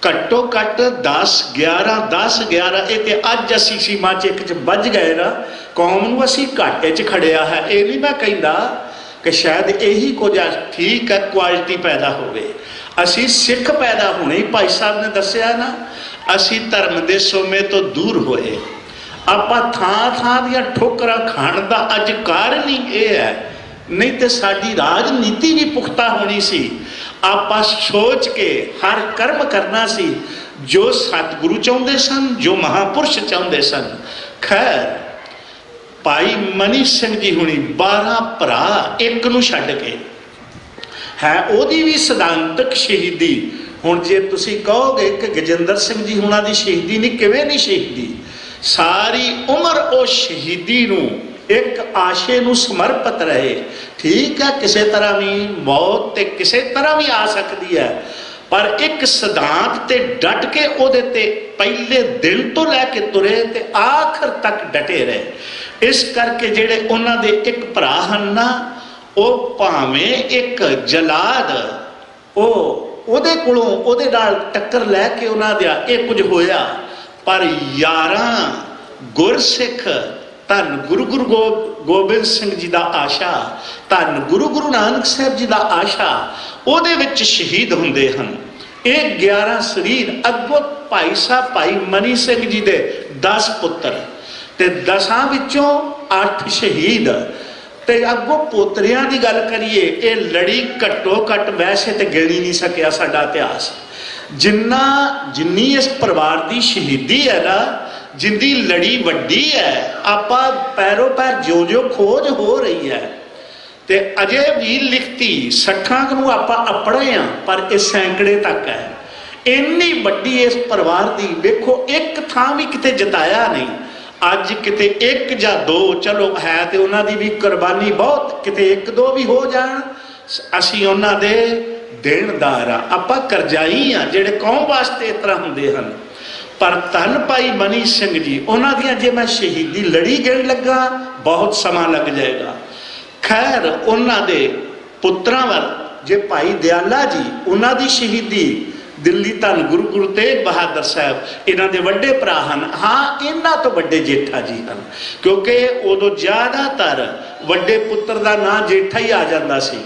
ਘੱਟੋ ਘੱਟ 10-11 ਇਹ ਤੇ ਅੱਜ ਅਸੀਂ ਸੀਮਾ 'ਚ ਇੱਕ 'ਚ ਵੱਜ ਗਏ ਨਾ। ਕੌਮ ਨੂੰ ਅਸੀਂ ਘਾਟੇ 'ਚ ਖੜਿਆ ਹੈ। ਇਹ ਨਹੀਂ ਮੈਂ ਕਹਿੰਦਾ ਕਿ ਸ਼ਾਇਦ ਇਹੀ ਕੁਝ ਠੀਕ ਹੈ, ਕੁਆਲਿਟੀ ਪੈਦਾ ਹੋਵੇ। ਅਸੀਂ ਸਿੱਖ ਪੈਦਾ ਹੋਣੇ, ਭਾਈ ਸਾਹਿਬ ਨੇ ਦੱਸਿਆ ਨਾ, ਅਸੀਂ ਧਰਮ ਦੇ ਸੋਮੇ ਤੋਂ ਦੂਰ ਹੋਏ। ਆਪਾਂ ਥਾਂ ਥਾਂ ਦੀਆਂ ਠੋਕਰਾਂ ਖਾਣ ਦਾ ਅੱਜ ਕਾਰਨ ਹੀ ਇਹ ਹੈ। ਨਹੀਂ ਤੇ ਸਾਡੀ ਰਾਜਨੀਤੀ ਵੀ ਪੁਖਤਾ ਹੋਣੀ ਸੀ। ਆਪਾਂ ਸੋਚ ਕੇ ਹਰ ਕਰਮ ਕਰਨਾ ਸੀ ਜੋ ਸਤਿਗੁਰੂ ਚਾਹੁੰਦੇ ਸਨ, ਜੋ ਮਹਾਪੁਰਸ਼ ਚਾਹੁੰਦੇ ਸਨ। ਖੈਰ ਭਾਈ ਮਨੀ ਸਿੰਘ ਜੀ ਹੁਣੀ 12 ਭਰਾ ਇੱਕ ਨੂੰ ਛੱਡ ਕੇ ਹੈ, ਉਹਦੀ ਵੀ ਸਿਧਾਂਤਕ ਸ਼ਹੀਦੀ। ਹੁਣ ਜੇ ਤੁਸੀਂ ਕਹੋਗੇ ਕਿ ਗਜਿੰਦਰ ਸਿੰਘ ਜੀ ਹੁਣਾਂ ਦੀ ਸ਼ਹੀਦੀ ਨਹੀਂ, ਕਿਵੇਂ ਨਹੀਂ ਸ਼ਹੀਦੀ? ਸਾਰੀ ਉਮਰ ਉਹ ਸ਼ਹੀਦੀ ਨੂੰ, ਇੱਕ ਆਸ਼ੇ ਨੂੰ ਸਮਰਪਿਤ ਰਹੇ। ਠੀਕ ਹੈ, ਕਿਸੇ ਤਰ੍ਹਾਂ ਵੀ ਮੌਤ ਤੇ ਕਿਸੇ ਤਰ੍ਹਾਂ ਵੀ ਆ ਸਕਦੀ ਹੈ, ਪਰ ਇੱਕ ਸਿਧਾਂਤ ਤੇ ਡਟ ਕੇ ਉਹਦੇ ਤੇ ਪਹਿਲੇ ਦਿਨ ਤੋਂ ਲੈ ਕੇ ਤੁਰੇ ਤੇ ਆਖਰ ਤੱਕ ਡਟੇ ਰਹੇ। ਇਸ ਕਰਕੇ ਜਿਹੜੇ ਉਹਨਾਂ ਦੇ ਇੱਕ ਭਰਾ ਹਨ ਨਾ, ਉਹ ਭਾਵੇਂ ਇੱਕ ਜਲਾਦ ਉਹਦੇ ਕੋਲੋਂ ਉਹਦੇ ਨਾਲ ਟੱਕਰ ਲੈ ਕੇ ਉਹਨਾਂ ਦਾ ਇਹ ਕੁਝ ਹੋਇਆ, ਪਰ 11 ਗੁਰਸਿੱਖ ਧੰਨ ਗੁਰੂ ਗੋਬਿੰਦ ਸਿੰਘ ਜੀ ਦਾ ਆਸ਼ਾ, ਧੰਨ ਗੁਰੂ ਨਾਨਕ ਸਾਹਿਬ ਜੀ ਦਾ ਆਸ਼ਾ, ਉਹਦੇ ਵਿੱਚ ਸ਼ਹੀਦ ਹੁੰਦੇ ਹਨ। ਇਹ 11 ਸਰੀਰ ਅੱਗੋਂ ਭਾਈ ਸਾਹਿਬ ਭਾਈ ਮਨੀ ਸਿੰਘ ਜੀ ਦੇ 10 ਪੁੱਤਰ ਤੇ 10 ਵਿੱਚੋਂ 8 ਸ਼ਹੀਦ। ਤੇ ਅੱਗੋਂ ਪੋਤਰਿਆਂ ਦੀ ਗੱਲ ਕਰੀਏ, ਇਹ ਲੜੀ ਘੱਟੋ ਘੱਟ ਵੈਸੇ ਤੇ ਗਿਣੀ ਨਹੀਂ ਸਕਿਆ ਸਾਡਾ ਇਤਿਹਾਸ। ਜਿੰਨੀ ਇਸ ਪਰਿਵਾਰ ਦੀ ਸ਼ਹੀਦੀ ਹੈ ਨਾ, ਜਿੰਦੀ ਲੜੀ ਵੱਡੀ ਹੈ, ਆਪਾਂ ਪੈਰੋਂ ਪੈਰ ਜੋ ਖੋਜ ਹੋ ਰਹੀ ਹੈ ਤੇ ਅਜੇ ਵੀ ਲਿਖਤੀ 60 ਨੂੰ ਆਪਾਂ ਆਪਣੇ ਆ, ਪਰ ਇਹ ਸੈਂਕੜੇ ਤੱਕ ਹੈ। ਇੰਨੀ ਵੱਡੀ ਇਸ ਪਰਿਵਾਰ ਦੀ ਵੇਖੋ, ਇੱਕ ਥਾਂ ਵੀ ਕਿਤੇ ਜਿਤਾਇਆ ਨਹੀਂ। ਅੱਜ ਕਿਤੇ ਇੱਕ ਜਾਂ ਦੋ ਚਲੋ ਹੈ ਤੇ ਉਹਨਾਂ ਦੀ ਵੀ ਕੁਰਬਾਨੀ ਬਹੁਤ, ਕਿਤੇ ਇੱਕ ਦੋ ਵੀ ਹੋ ਜਾਣ, ਅਸੀਂ ਉਹਨਾਂ ਦੇ ਦੇਣਦਾਰ ਆ, ਆਪਾਂ ਕਰਜ਼ਾਈ ਆ ਜਿਹੜੇ ਕੌਮ ਵਾਸਤੇ ਇਸ ਤਰ੍ਹਾਂ ਹੁੰਦੇ ਹਨ। ਪਰ ਧੰਨ ਭਾਈ ਮਨੀ ਸਿੰਘ ਜੀ, ਉਹਨਾਂ ਦੀਆਂ ਜੇ ਮੈਂ ਸ਼ਹੀਦੀ ਲੜੀ ਗਿਣ ਲੱਗਾ ਬਹੁਤ ਸਮਾਂ ਲੱਗ ਜਾਏਗਾ। ਖੈਰ, ਉਹਨਾਂ ਦੇ ਪੁੱਤਰਾਂ ਵੱਲ ਜੇ ਭਾਈ ਦਿਆਲਾ ਜੀ, ਉਹਨਾਂ ਦੀ ਸ਼ਹੀਦੀ ਦਿੱਲੀ ਧੰਨ ਗੁਰੂ ਤੇਗ ਬਹਾਦਰ ਸਾਹਿਬ, ਇਹਨਾਂ ਦੇ ਵੱਡੇ ਭਰਾ ਹਨ। ਹਾਂ, ਇਹਨਾਂ ਤੋਂ ਵੱਡੇ ਜੇਠਾ ਜੀ ਹਨ, ਕਿਉਂਕਿ ਉਦੋਂ ਜ਼ਿਆਦਾਤਰ ਵੱਡੇ ਪੁੱਤਰ ਦਾ ਨਾਂ ਜੇਠਾ ਹੀ ਆ ਜਾਂਦਾ ਸੀ।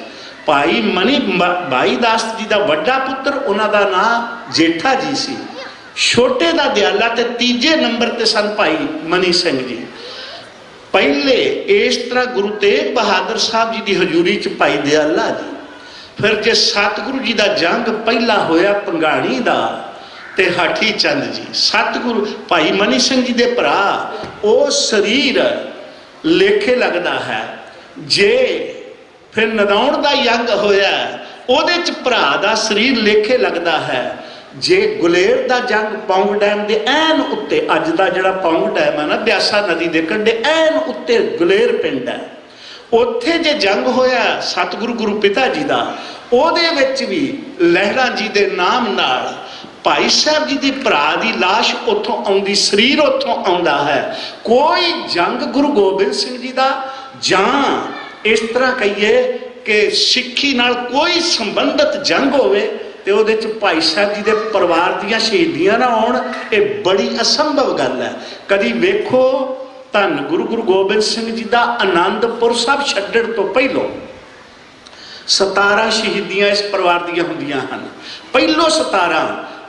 ਭਾਈ ਭਾਈ ਦਾਸ ਜੀ ਦਾ ਵੱਡਾ ਪੁੱਤਰ, ਉਹਨਾਂ ਦਾ ਨਾਂ ਜੇਠਾ ਜੀ ਸੀ। ਛੋਟੇ ਦਾ ਦਿਆਲਾ ਤੇ ਤੀਜੇ ਨੰਬਰ ਤੇ ਸਨ ਭਾਈ ਮਨੀ ਸਿੰਘ ਜੀ। ਪਹਿਲੇ ਇਸ ਤਰ੍ਹਾਂ ਗੁਰੂ ਤੇਗ ਬਹਾਦਰ ਸਾਹਿਬ ਜੀ ਦੀ ਹਜ਼ੂਰੀ ਚ ਭਾਈ ਦਿਆਲਾ ਜੀ। ਫਿਰ ਜੇ ਸਤਿਗੁਰੂ ਜੀ ਦਾ ਜੰਗ ਪਹਿਲਾ ਹੋਇਆ ਪੰਗਾਣੀ ਦਾ ਤੇ ਹਾਠੀ ਚੰਦ ਜੀ, ਸਤਿਗੁਰੂ ਭਾਈ ਮਨੀ ਸਿੰਘ ਜੀ ਦੇ ਭਰਾ, ਉਹ ਸਰੀਰ ਲੇਖੇ ਲੱਗਦਾ ਹੈ। ਜੇ ਫਿਰ ਨਦੌਣ ਦਾ ਜੰਗ ਹੋਇਆ, ਉਹਦੇ ਚ ਭਰਾ ਦਾ ਸਰੀਰ ਲੇਖੇ ਲੱਗਦਾ ਹੈ। ਜੇ ਗੁਲੇਰ ਦਾ ਜੰਗ ਪੌਂਗ ਡੈਮ ਦੇ ਐਨ ਉੱਤੇ, ਅੱਜ ਦਾ ਜਿਹੜਾ ਪੌਂਗ ਡੈਮ ਹੈ ਨਾ, ਬਿਆਸਾ ਨਦੀ ਦੇ ਕੰਢੇ ਐਨ ਉੱਤੇ ਗੁਲੇਰ ਪਿੰਡ ਹੈ, ਉੱਥੇ ਜੇ ਜੰਗ ਹੋਇਆ ਸਤਿਗੁਰੂ ਗੁਰੂ ਪਿਤਾ ਜੀ ਦਾ, ਉਹਦੇ ਵਿੱਚ ਵੀ ਲਹਿਰਾ ਜੀ ਦੇ ਨਾਮ ਨਾਲ ਭਾਈ ਸਾਹਿਬ ਜੀ ਦੀ ਭਰਾ ਦੀ ਲਾਸ਼ ਉੱਥੋਂ ਆਉਂਦੀ, ਸਰੀਰ ਉੱਥੋਂ ਆਉਂਦਾ ਹੈ। ਕੋਈ ਜੰਗ ਗੁਰੂ ਗੋਬਿੰਦ ਸਿੰਘ ਜੀ ਦਾ ਜਾਂ ਇਸ ਤਰ੍ਹਾਂ ਕਹੀਏ ਕਿ ਸਿੱਖੀ ਨਾਲ ਕੋਈ ਸੰਬੰਧਿਤ ਜੰਗ ਹੋਵੇ ਤੇ ਉਹਦੇ ਚ ਭਾਈ ਸਾਹਿਬ ਜੀ ਦੇ ਪਰਿਵਾਰ ਦੀਆਂ ਸ਼ਹੀਦੀਆਂ ਨਾ ਆਉਣ, ਇਹ ਬੜੀ ਅਸੰਭਵ ਗੱਲ ਹੈ। ਕਦੀ ਵੇਖੋ, ਧੰਨ ਗੁਰੂ ਗੋਬਿੰਦ ਸਿੰਘ ਜੀ ਦਾ ਆਨੰਦਪੁਰ ਸਾਹਿਬ ਛੱਡਣ ਤੋਂ ਪਹਿਲੋਂ 17 ਸ਼ਹੀਦੀਆਂ ਇਸ ਪਰਿਵਾਰ ਦੀਆਂ ਹੁੰਦੀਆਂ ਹਨ। ਪਹਿਲੋਂ 17,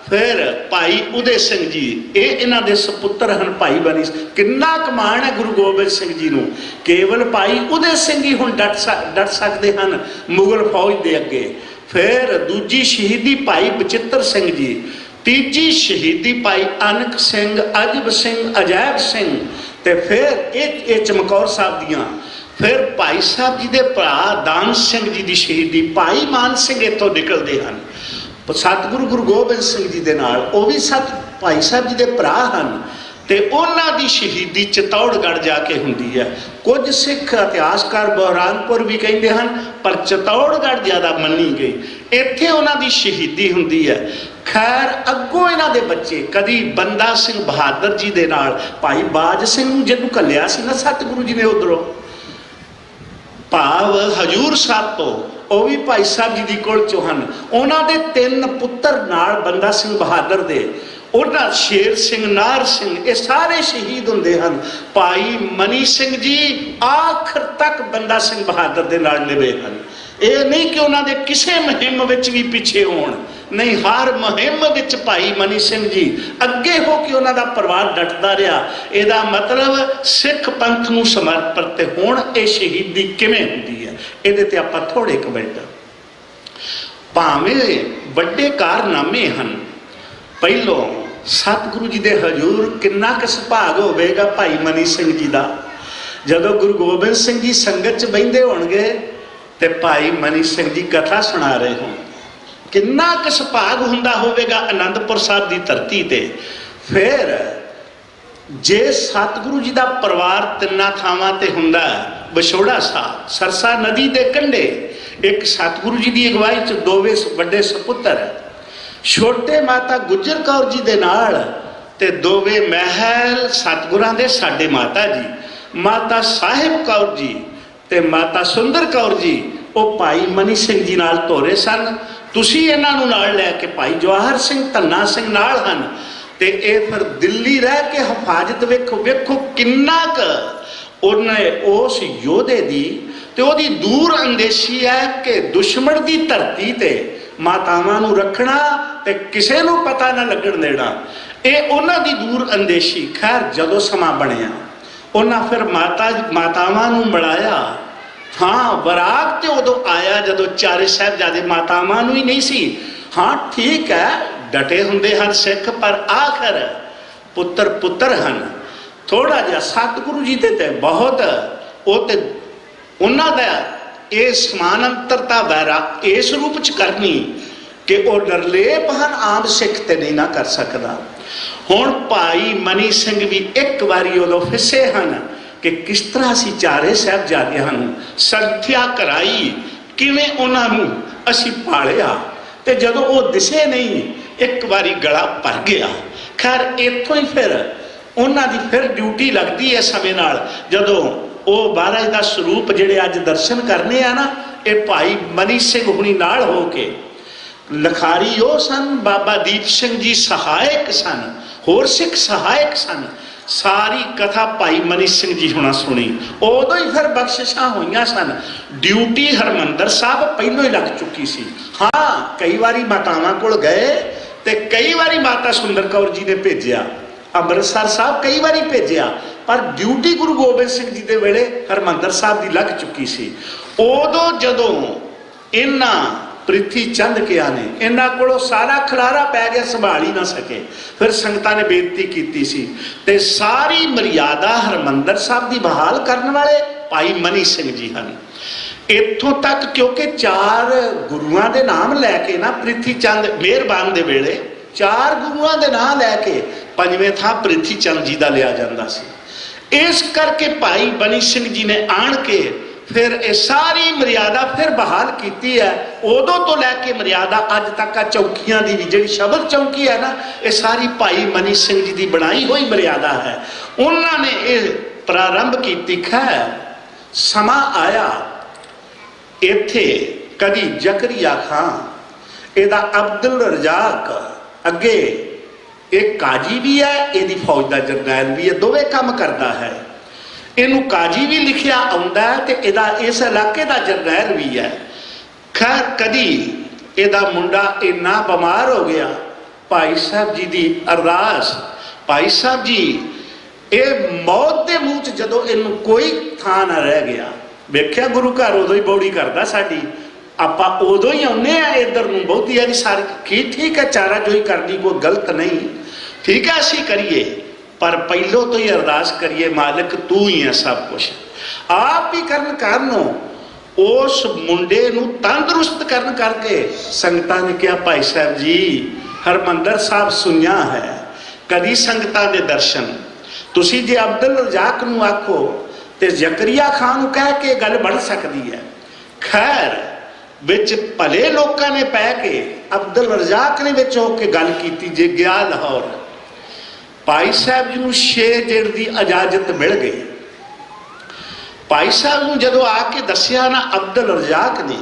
ਫਿਰ ਭਾਈ ਉਦੇ ਸਿੰਘ ਜੀ, ਇਹ ਇਹਨਾਂ ਦੇ ਸੁਪੁੱਤਰ ਹਨ ਭਾਈ ਬਨੀ। ਕਿੰਨਾ ਕਮਾਣ ਹੈ ਗੁਰੂ ਗੋਬਿੰਦ ਸਿੰਘ ਜੀ ਨੂੰ। ਕੇਵਲ ਭਾਈ ਉਦੇ ਸਿੰਘ ਹੀ ਹੁਣ ਡਟ ਸਕਦੇ ਹਨ ਮੁਗਲ ਫੌਜ ਦੇ ਅੱਗੇ। ਫਿਰ ਦੂਜੀ ਸ਼ਹੀਦੀ ਭਾਈ ਬਚਿੱਤਰ ਸਿੰਘ ਜੀ, ਤੀਜੀ ਸ਼ਹੀਦੀ ਭਾਈ ਅਨਕ ਸਿੰਘ, ਅਜਬ ਸਿੰਘ, ਅਜੈਬ ਸਿੰਘ, ਤੇ ਫਿਰ ਇਹ ਚਮਕੌਰ ਸਾਹਿਬ ਦੀਆਂ। ਫਿਰ ਭਾਈ ਸਾਹਿਬ ਜੀ ਦੇ ਭਰਾ ਦਾਨ ਸਿੰਘ ਜੀ ਦੀ ਸ਼ਹੀਦੀ, ਭਾਈ ਮਾਨ ਸਿੰਘ ਇੱਥੋਂ ਨਿਕਲਦੇ ਹਨ ਸਤਿਗੁਰੂ ਗੁਰੂ ਗੋਬਿੰਦ ਸਿੰਘ ਜੀ ਦੇ ਨਾਲ, ਉਹ ਵੀ ਭਾਈ ਸਾਹਿਬ ਜੀ ਦੇ ਭਰਾ ਹਨ। ਤੇ ਉਹਨਾਂ ਦੀ ਸ਼ਹੀਦੀ ਚਿਤੌੜਗੜ੍ਹ ਜਾ ਕੇ ਹੁੰਦੀ ਹੈ। ਕੁਝ ਸਿੱਖ ਇਤਿਹਾਸਕਾਰ ਬੁਰਹਾਨਪੁਰ ਵੀ ਕਹਿੰਦੇ ਹਨ, ਪਰ ਚਿਤੌੜਗੜ੍ਹ ਜ਼ਿਆਦਾ ਮੰਨੀ ਗਈ। ਇੱਥੇ ਉਹਨਾਂ ਦੀ ਸ਼ਹੀਦੀ ਹੁੰਦੀ ਹੈ। ਖੈਰ, ਅੱਗੋਂ ਇਹਨਾਂ ਦੇ ਬੱਚੇ, ਕਦੀ ਬੰਦਾ ਸਿੰਘ ਬਹਾਦਰ ਜੀ ਦੇ ਨਾਲ ਭਾਈ ਬਾਜ ਸਿੰਘ ਨੂੰ ਜਿਹਨੂੰ ਘੱਲਿਆ ਸੀ ਨਾ ਸਤਿਗੁਰੂ ਜੀ ਨੇ ਉਧਰੋਂ, ਭਾਵ ਹਜੂਰ ਸਾਹਿਬ ਤੋਂ, ਉਹ ਵੀ ਭਾਈ ਸਾਹਿਬ ਜੀ ਦੀ ਕੁਲ ਚੋਂ ਹਨ। ਉਹਨਾਂ ਦੇ 3 ਪੁੱਤਰ ਨਾਲ ਬੰਦਾ ਸਿੰਘ ਬਹਾਦਰ ਦੇ, ਉਹਨਾਂ ਸ਼ੇਰ ਸਿੰਘ, ਨਾਰ ਸਿੰਘ, ਇਹ ਸਾਰੇ ਸ਼ਹੀਦ ਹੁੰਦੇ ਹਨ। ਭਾਈ ਮਨੀ ਸਿੰਘ ਜੀ ਆਖਰ ਤੱਕ ਬੰਦਾ ਸਿੰਘ ਬਹਾਦਰ ਦੇ ਨਾਲ ਨਿਭੇ ਹਨ। ਇਹ ਨਹੀਂ ਕਿ ਉਹਨਾਂ ਦੇ ਕਿਸੇ ਮੁਹਿੰਮ ਵਿੱਚ ਵੀ ਪਿੱਛੇ ਹੋਣ, ਨਹੀਂ, ਹਰ ਮੁਹਿੰਮ ਵਿੱਚ ਭਾਈ ਮਨੀ ਸਿੰਘ ਜੀ ਅੱਗੇ ਹੋ ਕੇ ਉਹਨਾਂ ਦਾ ਪਰਿਵਾਰ ਡਟਦਾ ਰਿਹਾ। ਇਹਦਾ ਮਤਲਬ ਸਿੱਖ ਪੰਥ ਨੂੰ ਸਮਰਪਿਤ। ਤੇ ਹੁਣ ਇਹ ਸ਼ਹੀਦੀ ਕਿਵੇਂ ਹੁੰਦੀ ਹੈ, ਇਹਦੇ ਤੇ ਆਪਾਂ ਥੋੜੇ ਕਮੈਂਟ। ਭਾਵੇਂ ਵੱਡੇ ਕਾਰਨਾਮੇ ਹਨ, ਪਹਿਲੋਂ ਸਤਿਗੁਰੂ ਜੀ ਦੇ ਹਜ਼ੂਰ ਕਿੰਨਾ ਕੁ ਸੁਭਾਗ ਹੋਵੇਗਾ ਭਾਈ ਮਨੀ ਸਿੰਘ ਜੀ ਦਾ। ਜਦੋਂ ਗੁਰੂ ਗੋਬਿੰਦ ਸਿੰਘ ਜੀ ਸੰਗਤ 'ਚ ਬਹਿੰਦੇ ਹੋਣਗੇ ਤੇ ਭਾਈ ਮਨੀ ਸਿੰਘ ਜੀ ਕਥਾ ਸੁਣਾ ਰਹੇ ਹੋਣ, ਕਿੰਨਾ ਕੁ ਸੁਭਾਗ ਹੁੰਦਾ ਹੋਵੇਗਾ ਆਨੰਦਪੁਰ ਸਾਹਿਬ ਦੀ ਧਰਤੀ ਤੇ। ਫਿਰ ਜੇ ਸਤਿਗੁਰੂ ਜੀ ਦਾ ਪਰਿਵਾਰ 3 ਥਾਵਾਂ ਤੇ ਹੁੰਦਾ, ਵਿਛੋੜਾ ਸਾਹਿਬ, ਸਰਸਾ ਨਦੀ ਦੇ ਕੰਢੇ, ਇੱਕ ਸਤਿਗੁਰੂ ਜੀ ਦੀ ਅਗਵਾਈ 'ਚ 2 ਵੱਡੇ ਸੁਪੁੱਤਰ, ਛੋਟੇ ਮਾਤਾ ਗੁਜਰ ਕੌਰ ਜੀ ਦੇ ਨਾਲ, ਤੇ 2 ਮਹਿਲ ਸਤਿਗੁਰਾਂ ਦੇ ਸਾਡੇ ਮਾਤਾ ਜੀ, ਮਾਤਾ ਸਾਹਿਬ ਕੌਰ ਜੀ ਤੇ ਮਾਤਾ ਸੁੰਦਰ ਕੌਰ ਜੀ, ਉਹ ਭਾਈ ਮਨੀ ਸਿੰਘ ਜੀ ਨਾਲ ਤੋਰੇ ਸਨ। ਤੁਸੀਂ ਇਹਨਾਂ ਨੂੰ ਨਾਲ ਲੈ ਕੇ, ਭਾਈ ਜਵਾਹਰ ਸਿੰਘ, ਧੰਨਾ ਸਿੰਘ ਨਾਲ ਹਨ। ਤੇ ਇਹ ਫਿਰ ਦਿੱਲੀ ਰਹਿ ਕੇ ਹਿਫਾਜ਼ਤ, ਵੇਖੋ ਕਿੰਨਾ ਕੁ ਉਹਨੇ ਉਸ ਯੋਧੇ ਦੀ ਤੇ ਉਹਦੀ ਦੂਰ ਅੰਦੇਸ਼ੀ ਹੈ ਕਿ ਦੁਸ਼ਮਣ ਦੀ ਧਰਤੀ ਤੇ ਮਾਤਾਵਾਂ ਨੂੰ ਰੱਖਣਾ ਤੇ ਕਿਸੇ ਨੂੰ ਪਤਾ ਨਾ ਲੱਗਣ ਦੇਣਾ। ਇਹ ਉਹਨਾਂ ਦੀ ਦੂਰ ਅੰਦੇਸ਼ੀ। ਖੈਰ, ਜਦੋਂ ਸਮਾਂ ਬਣਿਆ, ਉਹਨਾਂ ਫਿਰ ਮਾਤਾਵਾਂ ਨੂੰ ਮਿਲਾਇਆ हाँ वराग तो उदों आया जदों चारे साहिबजादे मातावां नूं ही नहीं सी। हाँ ठीक है डटे हुंदे हन सिख पर आखिर पुत्र पुत्र हन। थोड़ा जिहा सतगुरु जी ते बहुत वो ते उन्हां दा ये समानांतरता वैरा इस रूप च करनी कि वो निर्लेप हन आम सिख ते नहीं ना कर सकदा। हुण भाई मनी सिंह भी एक बारी उदों फिसे हन कि किस तरह असी चारे साहिबजादियां नूं संथਿਆ कराई, किवें उन्हां नूं असी पालिया, ते जदों वो दिसे नहीं एक बारी गला भर गया। खैर इत्थों ही फिर उन्हां दी फिर ड्यूटी लगदी है समय नाल। जदों वो महाराज दा स्वरूप जिहड़े अज दर्शन करने आ ना, ये भाई मनी सिंह हुणी नाल हो के लखारी वो सन, बाबा दीप सिंह जी सहायक सन, होर सिख सहायक सन। सारी कथा भाई मनी सिंह जी हुणा सुनी। उदों ही फिर बख्शिशां होईयां सन। ड्यूटी हरमंदर साहब पहलों ही लग चुकी सी। हाँ कई बारी मातावां कोल गए ते कई बारी माता सुंदर कौर जी ने भेजिया, अमृतसर साहब कई बारी भेजिया, पर ड्यूटी गुरु गोबिंद सिंह जी के वेले हरमंदर साहब की लग चुकी सी। उदों जदों इन्हां प्रिथी चंद किया ने इन्हां कोलों सारा खलारा पै गया, संभाल ही ना सके। फिर संगतां ने बेनती की सी ते सारी मर्यादा हरमंदर साहब की बहाल करने वाले भाई मनी सिंह जी हैं। इत्थों तक क्योंकि 4 गुरुआं दे नाम लैके ना प्रिथी चंद मेहरबान दे वेले 4 गुरुआं दे नाम लैके 5वें थां प्रिथी चंद जी दा लिया जांदा सी। इस करके भाई मनी सिंह जी ने आण के फिर ये सारी मर्यादा फिर बहाल की है। उदों तो लैके मर्यादा अज तक चौकियां की भी जी शबद चौकी है ना, ये सारी भाई मनी सिंह जी की बनाई हुई मर्यादा है। उन्होंने ये प्रारंभ की। खैर समा आया इत्थे कदी जकरिया खां इहदा अब्दुल रजाक अगे एक काजी भी है, यदी फौज का जरनैल भी है, दोवें काम करता है। इनू काजी भी लिखिया आउंदा है ते इहदा इस इलाके का जरनैल भी है। खैर कदी इहदा मुंडा इन्ना बीमार हो गया, भाई साहब जी की अरदास, भाई साहब जी ये मौत के मुँह च जदों इनू कोई थां ना रह गया। वेख्या गुरु घर उदों ही बौड़ी करता साडी, आपां उदों ही आउने आ इधर नूं बहुती यारी सारी की ठीक है, चारा जोई करनी कोई गलत नहीं, ठीक है असीं करिए, पर पहलों तो ही अरदास करिए मालिक तू ही है सब कुछ। आप ही करन करनो उस मुंडे नूं तंदुरुस्त करन करके संगतां ने कहा भाई साहब जी हरमंदर साहब सुनिया है, कदी संगतां दे दर्शन तुसी जे अब्दुल रजाक नूं आखो ते जकरिया खान नूं कह के गल बन सकती है। खैर विच भले लोगों ने पै के अब्दुल रजाक ने विच हो के गल की, जे गया लाहौर भाई साहब जी नूं 6 दिन की इजाजत मिल गई। भाई साहब नूं जदों आके दसिया ना अब्दुल रजाक ने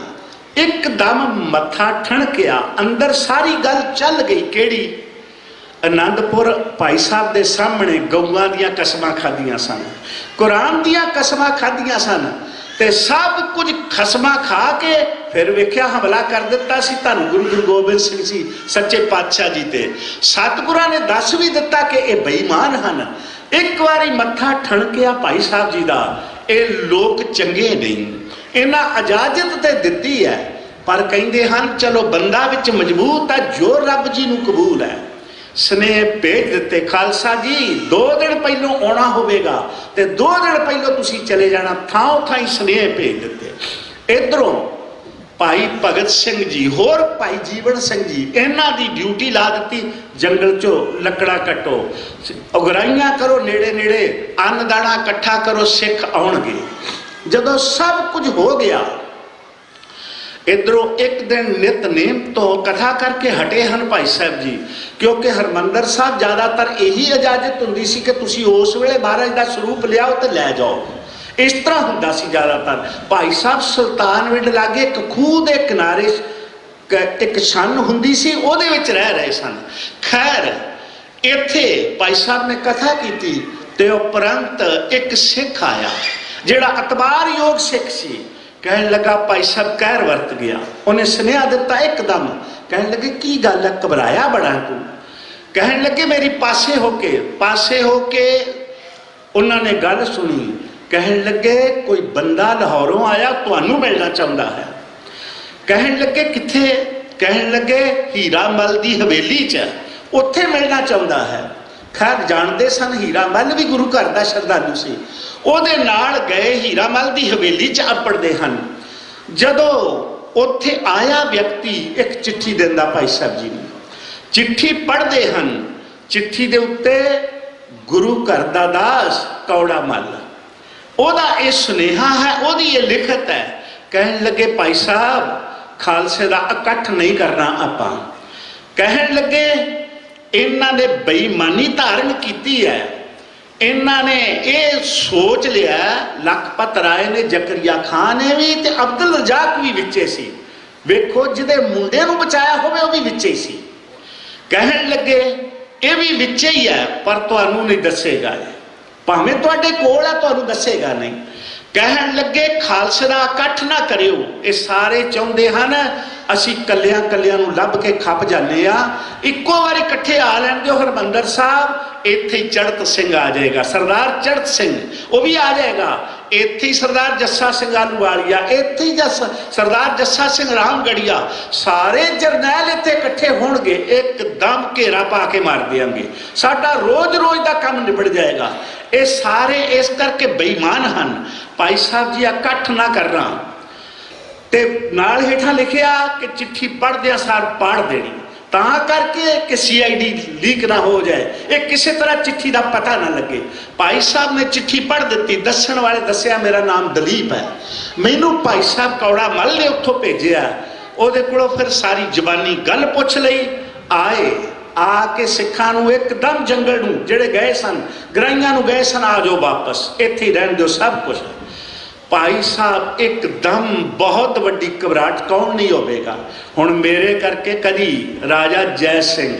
एकदम मत्था ठणकिया, अंदर सारी गल चल गई। केड़ी आनंदपुर भाई साहब के सामने गऊआं दियां कसमां खादियां सन, कुरान दियां कसमां खादियां सन, ते सब कुछ खसमा खा के फिर वेख्या हमला कर दिता सी धन गुरु गोबिंद सिंह जी सच्चे पातशाह जी ते। सतगुरां ने दस भी दिता कि ये बेईमान हन। एक बारी मत्था ठणकिया भाई साहब जी का, ये लोग चंगे नहीं, इन्हां इजाजत ते दिती है, पर कहिंदे हन चलो बंदा विच मजबूत है, जो रब जी नूं कबूल है। स्नेह भेज दिते खालसा जी 2 दिन पहलों आना होगा, तो 2 दिन पहलों तुसी चले जाना, थां थाई स्नेह भेज दिते। इधरों भाई भगत सिंह जी होर भाई जीवन सिंह जी इन्हां दी ड्यूटी ला दी, जंगल चो लकड़ा कट्टो, उगराइयां करो, नेड़े नेड़े अन्न दाना इकट्ठा करो, सिख आउणगे। जदों सब कुछ हो गया, इधरों एक दिन नितनेम तो कथा करके हटे हैं भाई साहब जी, क्योंकि हरमंदर साहब ज़्यादातर यही इजाजत होंदी सी कि तुसी उस वेले महाराज का स्वरूप लियाओ तो लै जाओ, इस तरह होंदा सी ज़्यादातर। भाई साहब सुल्तानविंड लागे एक खूह के किनारे एक छन हुंदी सी, उहदे विच रह रहे सन। खैर इत्थे भाई साहब ने कथा की, ते उपरंत एक सिख आया जिहड़ा अतबार योग सिख सी, कहने लगा भाई साहब कहर वरत गया, उन्हें सुनेहा दिता एकदम, कहने लगे की गल है, घबराया बड़ा तू। कहने लगे मेरी पासे होके उन्होंने गल सुनी, ਕਹਿਣ ਲੱਗੇ ਕੋਈ ਬੰਦਾ ਲਾਹੌਰੋਂ ਆਇਆ ਤੁਹਾਨੂੰ ਮਿਲਣਾ ਚਾਹੁੰਦਾ ਹੈ। ਕਹਿਣ ਲੱਗੇ ਕਿੱਥੇ? ਕਹਿਣ ਲੱਗੇ ਹੀਰਾ ਮਲ ਦੀ ਹਵੇਲੀ 'ਚ, ਉੱਥੇ ਮਿਲਣਾ ਚਾਹੁੰਦਾ ਹੈ। ਖੈਰ ਜਾਣਦੇ ਸਨ ਹੀਰਾ ਮਲ ਵੀ ਗੁਰੂ ਘਰ ਦਾ ਸ਼ਰਧਾਲੂ ਸੀ। ਉਹਦੇ ਨਾਲ ਗਏ, ਹੀਰਾ ਮਲ ਦੀ ਹਵੇਲੀ 'ਚ ਅੱਪੜਦੇ ਹਨ। ਜਦੋਂ ਉੱਥੇ ਆਇਆ ਵਿਅਕਤੀ ਇੱਕ ਚਿੱਠੀ ਦਿੰਦਾ ਭਾਈ ਸਾਹਿਬ ਜੀ ਨੂੰ, ਚਿੱਠੀ ਪੜ੍ਹਦੇ ਹਨ। ਚਿੱਠੀ ਦੇ ਉੱਤੇ ਗੁਰੂ ਘਰ ਦਾ ਦਾਸ ਕੌੜਾ ਮੱਲ, ਉਹਦਾ ਇਹ ਸੁਨੇਹਾ ਹੈ, ਉਹਦੀ ਇਹ ਲਿਖਤ ਹੈ। ਕਹਿਣ ਲੱਗੇ ਭਾਈ ਸਾਹਿਬ ਖਾਲਸੇ ਦਾ ਇਕੱਠ ਨਹੀਂ ਕਰਨਾ ਆਪਾਂ। ਕਹਿਣ ਲੱਗੇ ਇਹਨਾਂ ਨੇ ਬੇਈਮਾਨੀ ਧਾਰਨ ਕੀਤੀ ਹੈ। ਇਹਨਾਂ ਨੇ ਇਹ ਸੋਚ ਲਿਆ, ਲਖਪਤ ਰਾਏ ਨੇ, ਜ਼ਕਰੀਆ ਖਾਨ ਨੇ ਵੀ ਤੇ ਅਬਦੁਲ ਰਜ਼ਾਕ ਵੀ ਵਿੱਚੇ ਸੀ। ਵੇਖੋ ਜਿਹਦੇ ਮੁੰਡੇ ਨੂੰ ਬਚਾਇਆ ਹੋਵੇ ਉਹ ਵੀ ਵਿੱਚੇ ਸੀ। ਕਹਿਣ ਲੱਗੇ ਇਹ ਵੀ ਵਿੱਚੇ ਹੀ ਹੈ ਪਰ ਤੁਹਾਨੂੰ ਨਹੀਂ ਦੱਸੇਗਾ, ਭਾਵੇਂ ਤੁਹਾਡੇ ਕੋਲ ਆ ਤੁਹਾਨੂੰ ਦੱਸੇਗਾ ਨਹੀਂ। ਕਹਿਣ ਲੱਗੇ ਖਾਲਸੇ ਦਾ ਇਕੱਠ ਨਾ ਕਰਿਓ। ਇਹ ਸਾਰੇ ਚਾਹੁੰਦੇ ਹਨ ਅਸੀਂ ਕੱਲਿਆਂ ਕੱਲਿਆਂ ਨੂੰ ਲੱਭ ਕੇ ਖੱਪ ਜਾਂਦੇ ਆ, ਇੱਕੋ ਵਾਰ ਇਕੱਠੇ ਆ ਲੈਣ ਦਿਓ। ਹਰਮੰਦਰ ਸਾਹਿਬ ਇੱਥੇ ਹੀ ਚੜ੍ਹਤ ਸਿੰਘ ਆ ਜਾਏਗਾ, ਸਰਦਾਰ ਚੜ੍ਹਤ ਸਿੰਘ ਉਹ ਵੀ ਆ ਜਾਏਗਾ। ਇੱਥੇ ਹੀ ਸਰਦਾਰ ਜੱਸਾ ਸਿੰਘ ਆਹਲੂਵਾਲੀਆ, ਇੱਥੇ ਹੀ ਸਰਦਾਰ ਜੱਸਾ ਸਿੰਘ ਰਾਮਗੜੀਆ, ਸਾਰੇ ਜਰਨੈਲ ਇੱਥੇ ਇਕੱਠੇ ਹੋਣਗੇ, ਇੱਕਦਮ ਘੇਰਾ ਪਾ ਕੇ ਮਾਰ ਦੇਣਗੇ, ਸਾਡਾ ਰੋਜ਼ ਰੋਜ਼ ਦਾ ਕੰਮ ਨਿਬੜ ਜਾਏਗਾ। ਇਹ ਸਾਰੇ ਇਸ ਕਰਕੇ ਬੇਈਮਾਨ ਹਨ। ਭਾਈ ਸਾਹਿਬ ਜੀ ਇਕੱਠ ਨਾ ਕਰਨਾ। ਤੇ ਨਾਲ ਹੇਠਾਂ ਲਿਖਿਆ ਕਿ ਚਿੱਠੀ ਪੜ੍ਹਦਿਆਂ ਸਾਰ ਪਾੜ ਦੇਣੀ, ਤਾਂ ਕਰਕੇ ਕਿ CID ਲੀਕ ਨਾ ਹੋ ਜਾਏ, ਇਹ ਕਿਸੇ ਤਰ੍ਹਾਂ ਚਿੱਠੀ ਦਾ ਪਤਾ ਨਾ ਲੱਗੇ। ਭਾਈ ਸਾਹਿਬ ਨੇ ਚਿੱਠੀ ਪੜ੍ਹ ਦਿੱਤੀ। ਦੱਸਣ ਵਾਲੇ ਦੱਸਿਆ ਮੇਰਾ ਨਾਮ ਦਲੀਪ ਹੈ। ਮੈਨੂੰ ਭਾਈ ਸਾਹਿਬ ਕੌੜਾ ਮੱਲ ਨੇ ਉੱਥੋਂ ਭੇਜਿਆ। ਉਹਦੇ ਕੋਲੋਂ ਫਿਰ ਸਾਰੀ ਜ਼ਬਾਨੀ ਗੱਲ ਪੁੱਛ ਲਈ। ਆਏ, ਆ ਕੇ ਸਿੱਖਾਂ ਨੂੰ ਇੱਕਦਮ ਜੰਗਲ ਨੂੰ ਜਿਹੜੇ ਗਏ ਸਨ, ਗਰਾਈਆਂ ਨੂੰ ਗਏ ਸਨ, ਆ ਜਾਓ ਵਾਪਸ, ਇੱਥੇ ਹੀ ਰਹਿਣ ਦਿਓ ਸਭ ਕੁਛ। ਭਾਈ ਸਾਹਿਬ ਇੱਕਦਮ ਬਹੁਤ ਵੱਡੀ ਘਬਰਾਹਟ, ਕੌਣ ਨਹੀਂ ਹੋਵੇਗਾ। ਹੁਣ ਮੇਰੇ ਕਰਕੇ ਕਦੀ ਰਾਜਾ ਜੈ ਸਿੰਘ,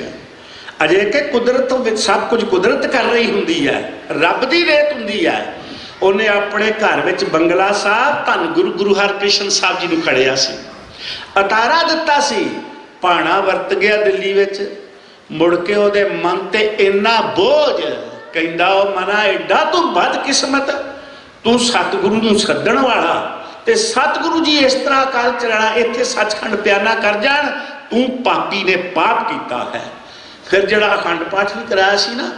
ਅਜੇ ਕਿ ਕੁਦਰਤ ਵਿੱਚ ਸਭ ਕੁਝ ਕੁਦਰਤ ਕਰ ਰਹੀ ਹੁੰਦੀ ਹੈ, ਰੱਬ ਦੀ ਰੇਤ ਹੁੰਦੀ ਹੈ। ਉਹਨੇ ਆਪਣੇ ਘਰ ਵਿੱਚ ਬੰਗਲਾ ਸਾਹਿਬ ਧੰਨ ਗੁਰੂ ਹਰਕ੍ਰਿਸ਼ਨ ਸਾਹਿਬ ਜੀ ਨੂੰ ਖੜਿਆ ਸੀ, ਅਤਾਰਾ ਦਿੱਤਾ ਸੀ। ਭਾਣਾ ਵਰਤ ਗਿਆ ਦਿੱਲੀ ਵਿੱਚ। ਮੁੜ ਕੇ ਉਹਦੇ ਮਨ ਤੇ ਇੰਨਾ ਬੋਝ, ਕਹਿੰਦਾ ਉਹ ਮਨਾ ਐਡਾ ਤੂੰ ਬਦਕਿਸਮਤ, ਤੂੰ ਸਤਿਗੁਰੂ ਨੂੰ ਸੱਦਣ ਵਾਲਾ ਤੇ ਸਤਿਗੁਰੂ ਜੀ ਇਸ ਤਰ੍ਹਾਂ ਅਕਾਲ ਚਲਾਣਾ, ਇੱਥੇ ਸੱਚਖੰਡ ਪਿਆਨਾ ਕਰ ਜਾਣ, ਤੂੰ ਪਾਪੀ ਨੇ ਪਾਪ ਕੀਤਾ ਹੈ। ਫਿਰ ਜਿਹੜਾ ਅਖੰਡ ਪਾਠ ਵੀ ਕਰਾਇਆ ਸੀ ਨਾ,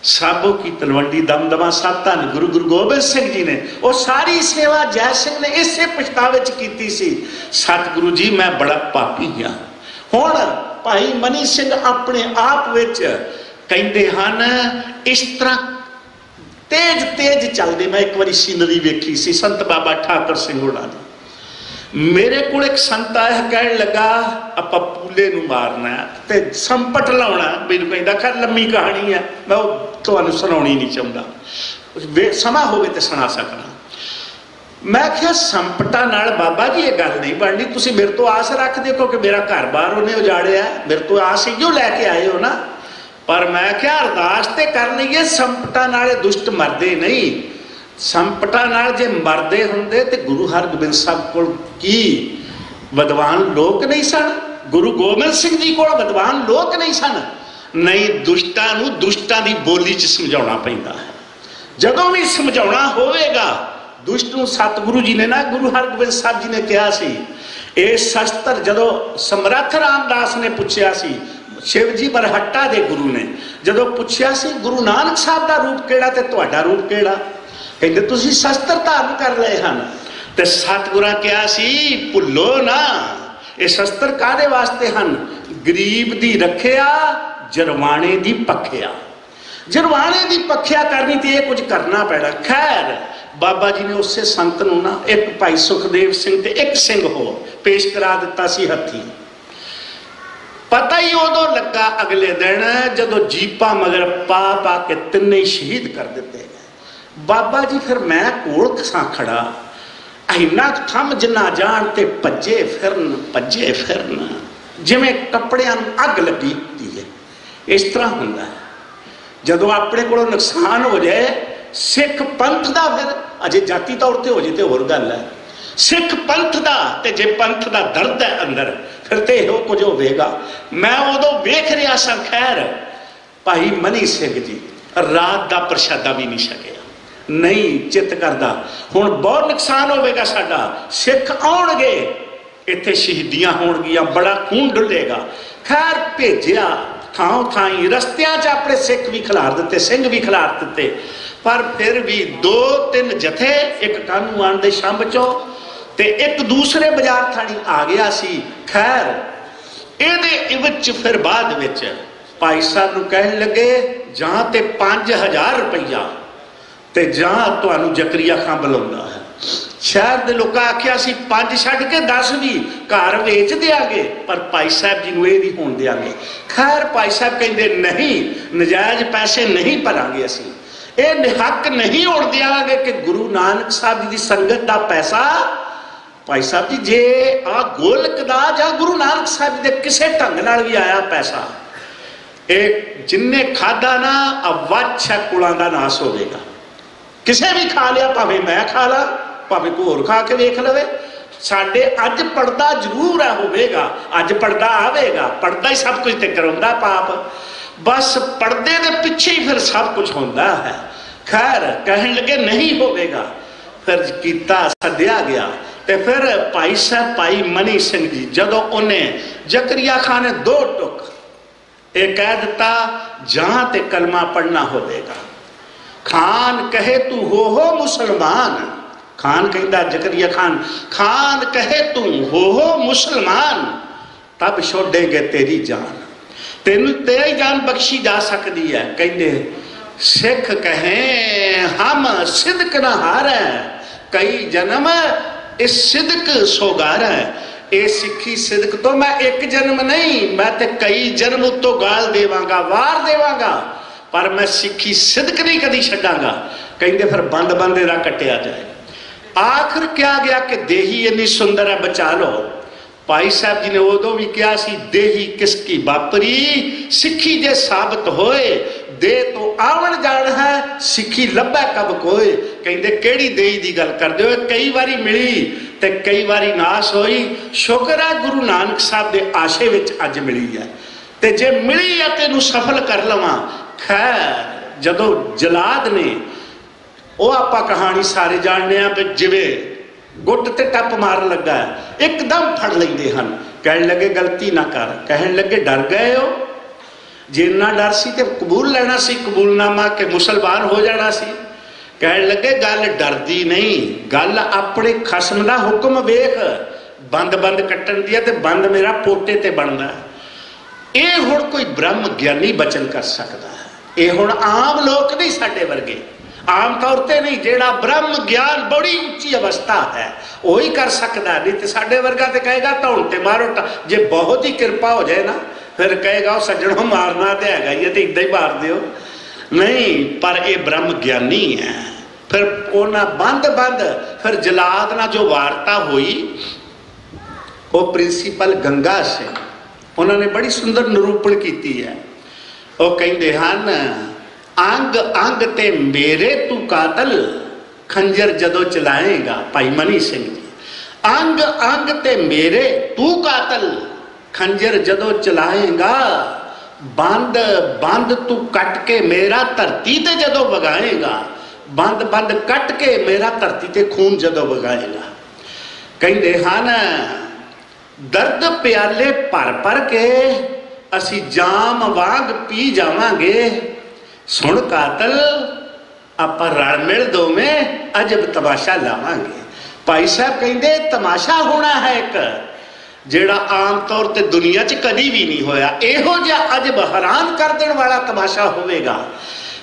ਸਾਬੋ ਕੀ ਤਲਵੰਡੀ ਦਮਦਮਾ ਸਾਹਿਬ ਧੰਨ ਗੁਰੂ ਗੋਬਿੰਦ ਸਿੰਘ ਜੀ ਨੇ, ਉਹ ਸਾਰੀ ਸੇਵਾ ਜੈ ਸਿੰਘ ਨੇ ਇਸੇ ਪਛਤਾਵੇ ਚ ਕੀਤੀ ਸੀ। ਸਤਿਗੁਰੂ ਜੀ ਮੈਂ ਬੜਾ ਪਾਪੀ ਹਾਂ। ਹੁਣ ਭਾਈ ਮਨੀ ਸਿੰਘ ਆਪਣੇ ਆਪ ਵਿੱਚ ਕਹਿੰਦੇ ਹਨ, ਇਸ ਤਰ੍ਹਾਂ ਤੇਜ਼ ਚੱਲਦੇ। ਮੈਂ ਇੱਕ ਵਾਰੀ ਸੀਨਰੀ ਵੇਖੀ ਸੀ ਸੰਤ ਬਾਬਾ ਠਾਕਰ ਸਿੰਘ ਹੋਣਾ ਦੀ। ਮੇਰੇ ਕੋਲ ਇੱਕ ਸੰਤ ਆਇਆ, ਕਹਿਣ ਲੱਗਾ ਆਪਾਂ ਪੂਲੇ ਨੂੰ ਮਾਰਨਾ ਤੇ ਸੰਪਟ ਲਾਉਣਾ। ਮੈਨੂੰ ਕਹਿੰਦਾ ਖੈਰ ਲੰਮੀ ਕਹਾਣੀ ਹੈ, ਮੈਂ ਉਹ ਤੁਹਾਨੂੰ ਸੁਣਾਉਣੀ ਨਹੀਂ ਚਾਹੁੰਦਾ, ਸਮਾਂ ਹੋਵੇ ਤੇ ਸੁਣਾ ਸਕਣਾ। ਮੈਂ ਕਿਹਾ ਸੰਪਟਾਂ ਨਾਲ ਬਾਬਾ ਜੀ ਇਹ ਗੱਲ ਨਹੀਂ ਬਣਨੀ, ਤੁਸੀਂ ਮੇਰੇ ਤੋਂ ਆਸ ਰੱਖਦੇ ਹੋ ਕਿਉਂਕਿ ਮੇਰਾ ਘਰ ਬਾਰ ਉਹਨੇ ਉਜਾੜਿਆ, ਮੇਰੇ ਤੋਂ ਆਸ ਹੀ ਜੋ ਲੈ ਕੇ ਆਏ ਹੋ ਨਾ। ਪਰ ਮੈਂ ਕਿਹਾ ਅਰਦਾਸ ਤੇ ਕਰ ਲਈਏ, ਸੰਪਟਾਂ ਨਾਲ ਇਹ ਦੁਸ਼ਟ ਮਰਦੇ ਨਹੀਂ। ਸੰਪਟਾਂ ਨਾਲ ਜੇ ਮਰਦੇ ਹੁੰਦੇ ਤੇ ਗੁਰੂ ਹਰਗੋਬਿੰਦ ਸਾਹਿਬ ਕੋਲ ਕੀ ਵਿਦਵਾਨ ਲੋਕ ਨਹੀਂ ਸਨ? ਗੁਰੂ ਗੋਬਿੰਦ ਸਿੰਘ ਜੀ ਕੋਲ ਵਿਦਵਾਨ ਲੋਕ ਨਹੀਂ ਸਨ? ਨਹੀਂ, ਦੁਸ਼ਟਾਂ ਨੂੰ ਦੁਸ਼ਟਾਂ ਦੀ ਬੋਲੀ 'ਚ ਸਮਝਾਉਣਾ ਪੈਂਦਾ ਹੈ। ਜਦੋਂ ਵੀ ਸਮਝਾਉਣਾ ਹੋਵੇਗਾ ਦੁਸ਼ਟ ਨੂੰ, ਸਤਿਗੁਰੂ ਜੀ ਨੇ ਨਾ, ਗੁਰੂ ਹਰਗੋਬਿੰਦ ਸਾਹਿਬ ਜੀ ਨੇ ਕਿਹਾ ਸੀ, ਇਹ ਸ਼ਸਤਰ ਜਦੋਂ ਸਮਰੱਥ ਰਾਮਦਾਸ ਨੇ ਪੁੱਛਿਆ ਸੀ, ਸ਼ਿਵ ਜੀ ਬਰਹੱਟਾ ਦੇ ਗੁਰੂ ਨੇ ਜਦੋਂ ਪੁੱਛਿਆ ਸੀ ਗੁਰੂ ਨਾਨਕ ਸਾਹਿਬ ਦਾ ਰੂਪ ਕਿਹੜਾ ਤੇ ਤੁਹਾਡਾ ਰੂਪ ਕਿਹੜਾ, ਕਹਿੰਦੇ ਤੁਸੀਂ ਸ਼ਸਤਰ ਧਾਰਨ ਕਰ ਲਏ ਹਨ। ਤੇ ਸਤਿਗੁਰਾਂ ਕਿਹਾ ਸੀ ਭੁੱਲੋ ਨਾ, ਇਹ ਸ਼ਸਤਰ ਕਾਹਦੇ ਵਾਸਤੇ ਹਨ? ਗਰੀਬ ਦੀ ਰੱਖਿਆ, ਜਰਵਾਣੇ ਦੀ ਪੱਖਿਆ। ਜਰਵਾਣੇ ਦੀ ਪੱਖਿਆ ਕਰਨੀ ਤੇ ਇਹ ਕੁਝ ਕਰਨਾ ਪੈਣਾ। ਖੈਰ ਬਾਬਾ ਜੀ ਨੇ ਉਸੇ ਸੰਤ ਨੂੰ ਨਾ ਇੱਕ ਭਾਈ ਸੁਖਦੇਵ ਸਿੰਘ ਤੇ ਇੱਕ ਸਿੰਘ ਹੋਰ ਪੇਸ਼ ਕਰਾ ਦਿੱਤਾ ਸੀ ਹੱਥੀ। ਪਤਾ ਹੀ ਉਦੋਂ ਲੱਗਾ ਅਗਲੇ ਦਿਨ ਜਦੋਂ ਜੀਪਾਂ ਮਗਰ ਪਾ ਕੇ ਤਿੰਨੇ ਸ਼ਹੀਦ ਕਰ ਦਿੱਤੇ ਗਏ। ਬਾਬਾ ਜੀ ਫਿਰ ਮੈਂ ਕੋਲ ਖਸਾਂ ਖੜਾ, ਇੰਨਾ ਥੰਮ ਜਿੰਨਾ ਜਾਣ ਤੇ ਭੱਜੇ ਫਿਰਨ ਜਿਵੇਂ ਕੱਪੜਿਆਂ ਨੂੰ ਅੱਗ ਲੱਗੀ ਹੁੰਦੀ ਹੈ। ਇਸ ਤਰ੍ਹਾਂ ਹੁੰਦਾ ਹੈ ਜਦੋਂ ਆਪਣੇ ਕੋਲੋਂ ਨੁਕਸਾਨ ਹੋ ਜਾਏ। ਸਿੱਖ ਪੰਥ ਦਾ ਫਿਰ ਅਜੇ ਜਾਤੀ ਤੌਰ ਤੇ ਹੋ ਜੇ ਤੇ ਹੋਰ ਗੱਲ ਹੈ, ਸਿੱਖ ਪੰਥ ਦਾ, ਤੇ ਜੇ ਪੰਥ ਦਾ ਦਰਦ ਹੈ ਅੰਦਰ ਫਿਰ ਤੇ ਇਹੋ ਕੁਝ ਹੋਵੇਗਾ। ਮੈਂ ਉਦੋਂ ਵੇਖ ਰਿਹਾ ਸਾਂ। ਖੈਰ ਭਾਈ ਮਨੀ ਸਿੰਘ ਜੀ ਰਾਤ ਦਾ ਪ੍ਰਸ਼ਾਦਾ ਵੀ ਨਹੀਂ ਛਕਿਆ, ਨਹੀਂ ਚਿੱਤ ਕਰਦਾ। ਹੁਣ ਬਹੁਤ ਨੁਕਸਾਨ ਹੋਵੇਗਾ ਸਾਡਾ, ਸਿੱਖ ਆਉਣਗੇ ਇੱਥੇ ਸ਼ਹੀਦੀਆਂ ਹੋਣਗੀਆਂ, ਬੜਾ ਖੂਨ ਡੁੱਲੇਗਾ। ਖੈਰ ਭੇਜਿਆ ਥਾਂ ਥਾਈ, ਰਸਤਿਆਂ 'ਚ ਆਪਣੇ ਸਿੱਖ ਵੀ ਖਿਲਾਰ ਦਿੱਤੇ, ਸਿੰਘ ਵੀ ਖਿਲਾਰ ਦਿੱਤੇ, ਪਰ ਫਿਰ ਵੀ 2-3 ਜਥੇ, ਇੱਕ ਕਾਨੂੰ ਆਣ ਦੇ ਸ਼ੰਭ 'ਚੋਂ ਤੇ ਇੱਕ ਦੂਸਰੇ ਬਾਜ਼ਾਰ ਥਾਣੀ ਆ ਗਿਆ ਸੀ। ਖੈਰ ਇਹਦੇ ਵਿੱਚ ਫਿਰ ਬਾਅਦ ਵਿੱਚ ਭਾਈ ਸਾਹਿਬ ਨੂੰ ਕਹਿਣ ਲੱਗੇ ਜਾਂ ਤੇ 5000 ਰੁਪਈਆ ਤੇ ਜਾਂ ਤੁਹਾਨੂੰ ਜ਼ਕਰੀਆ ਖਾਂ ਬੁਲਾਉਂਦਾ ਹੈ। ਸ਼ਹਿਰ ਦੇ ਲੋਕਾਂ ਆਖਿਆ ਸੀ 5 ਛੱਡ ਕੇ 10 ਵੀ ਘਰ ਵੇਚ ਦਿਆਂਗੇ, ਪਰ ਭਾਈ ਸਾਹਿਬ ਜੀ ਨੂੰ ਇਹ ਨਹੀਂ ਹੋਣ ਦਿਆਂਗੇ। ਖੈਰ ਭਾਈ ਸਾਹਿਬ ਕਹਿੰਦੇ ਨਹੀਂ, ਨਜਾਇਜ਼ ਪੈਸੇ ਨਹੀਂ ਭਰਾਂਗੇ ਅਸੀਂ, ਇਹ ਹੱਕ ਨਹੀਂ ਹੋਣ ਦਿਆਂਗੇ ਕਿ ਗੁਰੂ ਨਾਨਕ ਸਾਹਿਬ ਜੀ ਦੀ ਸੰਗਤ ਦਾ ਪੈਸਾ। ਭਾਈ ਸਾਹਿਬ ਜੀ ਜੇ ਆ ਗੋਲਕ ਦਾ ਜਾਂ ਗੁਰੂ ਨਾਨਕ ਸਾਹਿਬ ਜੀ ਦੇ ਕਿਸੇ ਢੰਗ ਨਾਲ ਵੀ ਆਇਆ ਪੈਸਾ, ਇਹ ਜਿੰਨੇ ਖਾਦਾ ਨਾ ਅਵੱਛ ਕੁਲਾਂ ਦਾ ਨਾਸ ਹੋਵੇਗਾ। ਕਿਸੇ ਵੀ ਖਾ ਲਿਆ, ਭਾਵੇਂ ਮੈਂ ਖਾ ਲਾ, ਭਾਵੇਂ ਕੋਈ ਹੋਰ ਖਾ ਕੇ ਵੇਖ ਲਵੇ। ਸਾਡੇ ਅੱਜ ਪਰਦਾ ਜ਼ਰੂਰ ਹੈ ਹੋਵੇਗਾ, ਅੱਜ ਪਰਦਾ ਆਵੇਗਾ, ਪਰਦਾ ਹੀ ਸਭ ਕੁਝ ਤੇ ਕਰਾਉਂਦਾ ਪਾਪ, ਬਸ ਪਰਦੇ ਦੇ ਪਿੱਛੇ ਹੀ ਫਿਰ ਸਭ ਕੁਝ ਹੁੰਦਾ ਹੈ। ਖੈਰ ਕਹਿਣ ਲੱਗੇ ਨਹੀਂ ਹੋਵੇਗਾ, ਫਿਰ ਕੀਤਾ, ਸੱਦਿਆ ਗਿਆ ਤੇ ਫਿਰ ਭਾਈ ਸਾਹਿਬ ਭਾਈ ਮਨੀ ਸਿੰਘ ਜੀ, ਜਦੋਂ ਉਹਨੇ ਜ਼ਕਰੀਆ ਖਾਨ ਨੇ 2 ਟੁਕ ਇਹ ਕਹਿ ਦਿੱਤਾ ਜਾਂ ਤੇ ਕਲਮਾ ਪੜਨਾ ਹੋਵੇਗਾ। ਖਾਨ ਕਹੇ ਤੂੰ ਹੋ ਮੁਸਲਮਾਨ, ਖਾਨ ਕਹਿੰਦਾ ਜ਼ਕਰੀਆ ਖਾਨ, ਖਾਨ ਕਹੇ ਤੂੰ ਹੋ ਮੁਸਲਮਾਨ, ਤਬ ਛੋੜेंगे तेरी जान, ਤੈਨੂੰ ਤੇਰੀ ਜਾਨ ਬਖਸ਼ੀ ਜਾ ਸਕਦੀ ਹੈ। ਕਹਿੰਦੇ ਸਿੱਖ ਕਹੇ ਹਮ ਸਿਦਕ ਨਾ ਹਾਰੇ, ਕਈ ਜਨਮ ਇਸ ਸਿਦਕ ਸੋਗਾਰਾ। ਇਹ ਸਿੱਖੀ ਸਿਦਕ ਤੋਂ ਮੈਂ ਇੱਕ ਜਨਮ ਨਹੀਂ, ਮੈਂ ਤੇ ਕਈ ਜਨਮ ਉਤੋਂ ਗਾਲ ਦੇਵਾਂਗਾ, ਵਾਰ ਦੇਵਾਂਗਾ, ਪਰ ਮੈਂ ਸਿੱਖੀ ਸਿਦਕ ਨਹੀਂ ਕਦੀ ਛੱਡਾਂਗਾ। ਕਹਿੰਦੇ ਫਿਰ ਬੰਦ ਬੰਦ ਇਹਦਾ ਕੱਟਿਆ ਜਾਏ। ਆਖਰ ਕਿਹਾ ਗਿਆ ਕਿ ਦੇਹੀ ਇੰਨੀ ਸੁੰਦਰ ਹੈ, ਬਚਾ ਲਓ। ਭਾਈ ਸਾਹਿਬ ਜੀ ਨੇ ਉਦੋਂ ਵੀ ਕਿਹਾ ਸੀ ਦੇਹੀ ਕਿਸ ਕੀ ਵਾਪਰੀ, ਸਿੱਖੀ ਜੇ ਸਾਬਤ ਹੋਏ ਦੇ ਤੋਂ ਆਵਣ ਜਾਣ ਹੈ, ਸਿੱਖੀ ਲੱਭੈ ਕਬ ਕੋਏ। ਕਹਿੰਦੇ ਕਿਹੜੀ ਦੇਹੀ ਦੀ ਗੱਲ ਕਰਦੇ ਹੋ, ਕਈ ਵਾਰੀ ਮਿਲੀ ਤੇ ਕਈ ਵਾਰੀ ਨਾਸ ਹੋਈ। ਸ਼ੁਕਰ ਹੈ ਗੁਰੂ ਨਾਨਕ ਸਾਹਿਬ ਦੇ ਆਸ਼ੇ ਵਿੱਚ ਅੱਜ ਮਿਲੀ ਹੈ, ਤੇ ਜੇ ਮਿਲੀ ਹੈ ਤੈਨੂੰ ਸਫਲ ਕਰ ਲਵਾਂ। ਖੈਰ ਜਦੋਂ ਜਲਾਦ ਨੇ, ਉਹ ਆਪਾਂ ਕਹਾਣੀ ਸਾਰੇ ਜਾਣਦੇ ਆ, ਜਿਵੇਂ ਗੁੱਟ ਤੇ ਟੱਪ ਮਾਰਨ ਲੱਗਾ, ਇੱਕਦਮ ਫੜ ਲੈਂਦੇ ਹਨ, ਕਹਿਣ ਲੱਗੇ ਗਲਤੀ ਨਾ ਕਰ, ਕਹਿਣ ਲੱਗੇ ਡਰ ਗਏ ਹੋ, ਜੇ ਇੰਨਾ ਡਰ ਸੀ ਤੇ ਕਬੂਲ ਲੈਣਾ ਸੀ ਕਬੂਲਨਾਮਾ ਕਿ ਮੁਸਲਮਾਨ ਹੋ ਜਾਣਾ ਸੀ। ਕਹਿਣ ਲੱਗੇ ਗੱਲ ਡਰਦੀ ਨਹੀਂ, ਗੱਲ ਆਪਣੇ ਖਸਮ ਦਾ ਹੁਕਮ ਵੇਖ, ਬੰਦ ਬੰਦ ਕੱਟਣ ਦੀ ਹੈ ਤੇ ਬੰਦ ਮੇਰਾ ਪੋਟੇ ਤੇ ਬਣਦਾ। ਇਹ ਹੁਣ ਕੋਈ ਬ੍ਰਹਮ ਗਿਆਨੀ ਬਚਨ ਕਰ ਸਕਦਾ ਹੈ, ਇਹ ਹੁਣ ਆਮ ਲੋਕ ਨਹੀਂ, ਸਾਡੇ ਵਰਗੇ ਆਮ ਤੌਰ ਤੇ ਨਹੀਂ, ਜਿਹੜਾ ਬ੍ਰਹਮ ਗਿਆਨ ਬੜੀ ਉੱਚੀ ਅਵਸਥਾ ਹੈ ਉਹ ਹੀ ਕਰ ਸਕਦਾ। ਨਹੀਂ ਤੇ ਸਾਡੇ ਵਰਗਾ ਤੇ ਕਹੇਗਾ ਧੌਣ ਤੇ ਮਾਰੋ, ਜੇ ਬਹੁਤ ਹੀ ਕਿਰਪਾ ਹੋ ਜਾਏ ਨਾ ਫਿਰ ਕਹੇਗਾ ਉਹ ਸੱਜਣੋਂ ਮਾਰਨਾ ਤੇ ਹੈਗਾ ਹੀ ਹੈ ਤੇ ਇਦਾਂ ਹੀ ਮਾਰ ਦਿਓ। ਨਹੀਂ, ਪਰ ਇਹ ਬ੍ਰਹਮ ਗਿਆਨੀ ਹੈ। ਫਿਰ ਉਹਨਾਂ ਬੰਦ ਫਿਰ ਜਲਾਦ ਨਾਲ ਜੋ ਵਾਰਤਾ ਹੋਈ, ਉਹ ਪ੍ਰਿੰਸੀਪਲ ਗੰਗਾ ਸਿੰਘ, ਉਹਨਾਂ ਨੇ ਬੜੀ ਸੁੰਦਰ ਨਿਰੂਪਣ ਕੀਤੀ ਹੈ। ਉਹ ਕਹਿੰਦੇ ਹਨ ਅੰਗ ਅੰਗ ਤੇ ਮੇਰੇ ਤੂੰ ਕਾਤਲ, ਖੰਜਰ ਜਦੋਂ ਚਲਾਏਗਾ, ਭਾਈ ਮਨੀ ਸਿੰਘ ਜੀ, ਅੰਗ ਅੰਗ ਤੇ ਮੇਰੇ ਤੂੰ ਕਾਤਲ, ਖੰਜਰ ਜਦੋਂ ਚਲਾਏਗਾ, ਬੰਦ ਬੰਦ ਤੂੰ ਕੱਟ ਕੇ ਮੇਰਾ ਧਰਤੀ ਤੇ ਜਦੋਂ ਵਗਾਏਗਾ, ਬੰਦ ਬੰਦ ਕੱਟ ਕੇ ਮੇਰਾ ਧਰਤੀ ਤੇ ਖੂਨ ਜਦੋਂ ਵਗਾਏਗਾ। ਕਹਿੰਦੇ ਹਨ ਦਰਦ ਪਿਆਲੇ ਭਰ ਭਰ ਕੇ ਅਸੀਂ ਜਾਮ ਵਾਂਗ ਪੀ ਜਾਵਾਂਗੇ, ਸੁਣ ਕਾਤਲ ਆਪਾਂ ਰਲ ਮਿਲ ਦੋਵੇਂ ਅਜਬ ਤਮਾਸ਼ਾ ਲਾਵਾਂਗੇ। ਭਾਈ ਸਾਹਿਬ ਕਹਿੰਦੇ ਤਮਾਸ਼ਾ ਹੋਣਾ ਹੈ ਇੱਕ, ਜਿਹੜਾ ਆਮ ਤੌਰ ਤੇ ਦੁਨੀਆ 'ਚ ਕਦੀ ਵੀ ਨਹੀਂ ਹੋਇਆ, ਇਹੋ ਜਿਹਾ ਅਜਬ ਹੈਰਾਨ ਕਰ ਦੇਣ ਵਾਲਾ ਤਮਾਸ਼ਾ ਹੋਵੇਗਾ।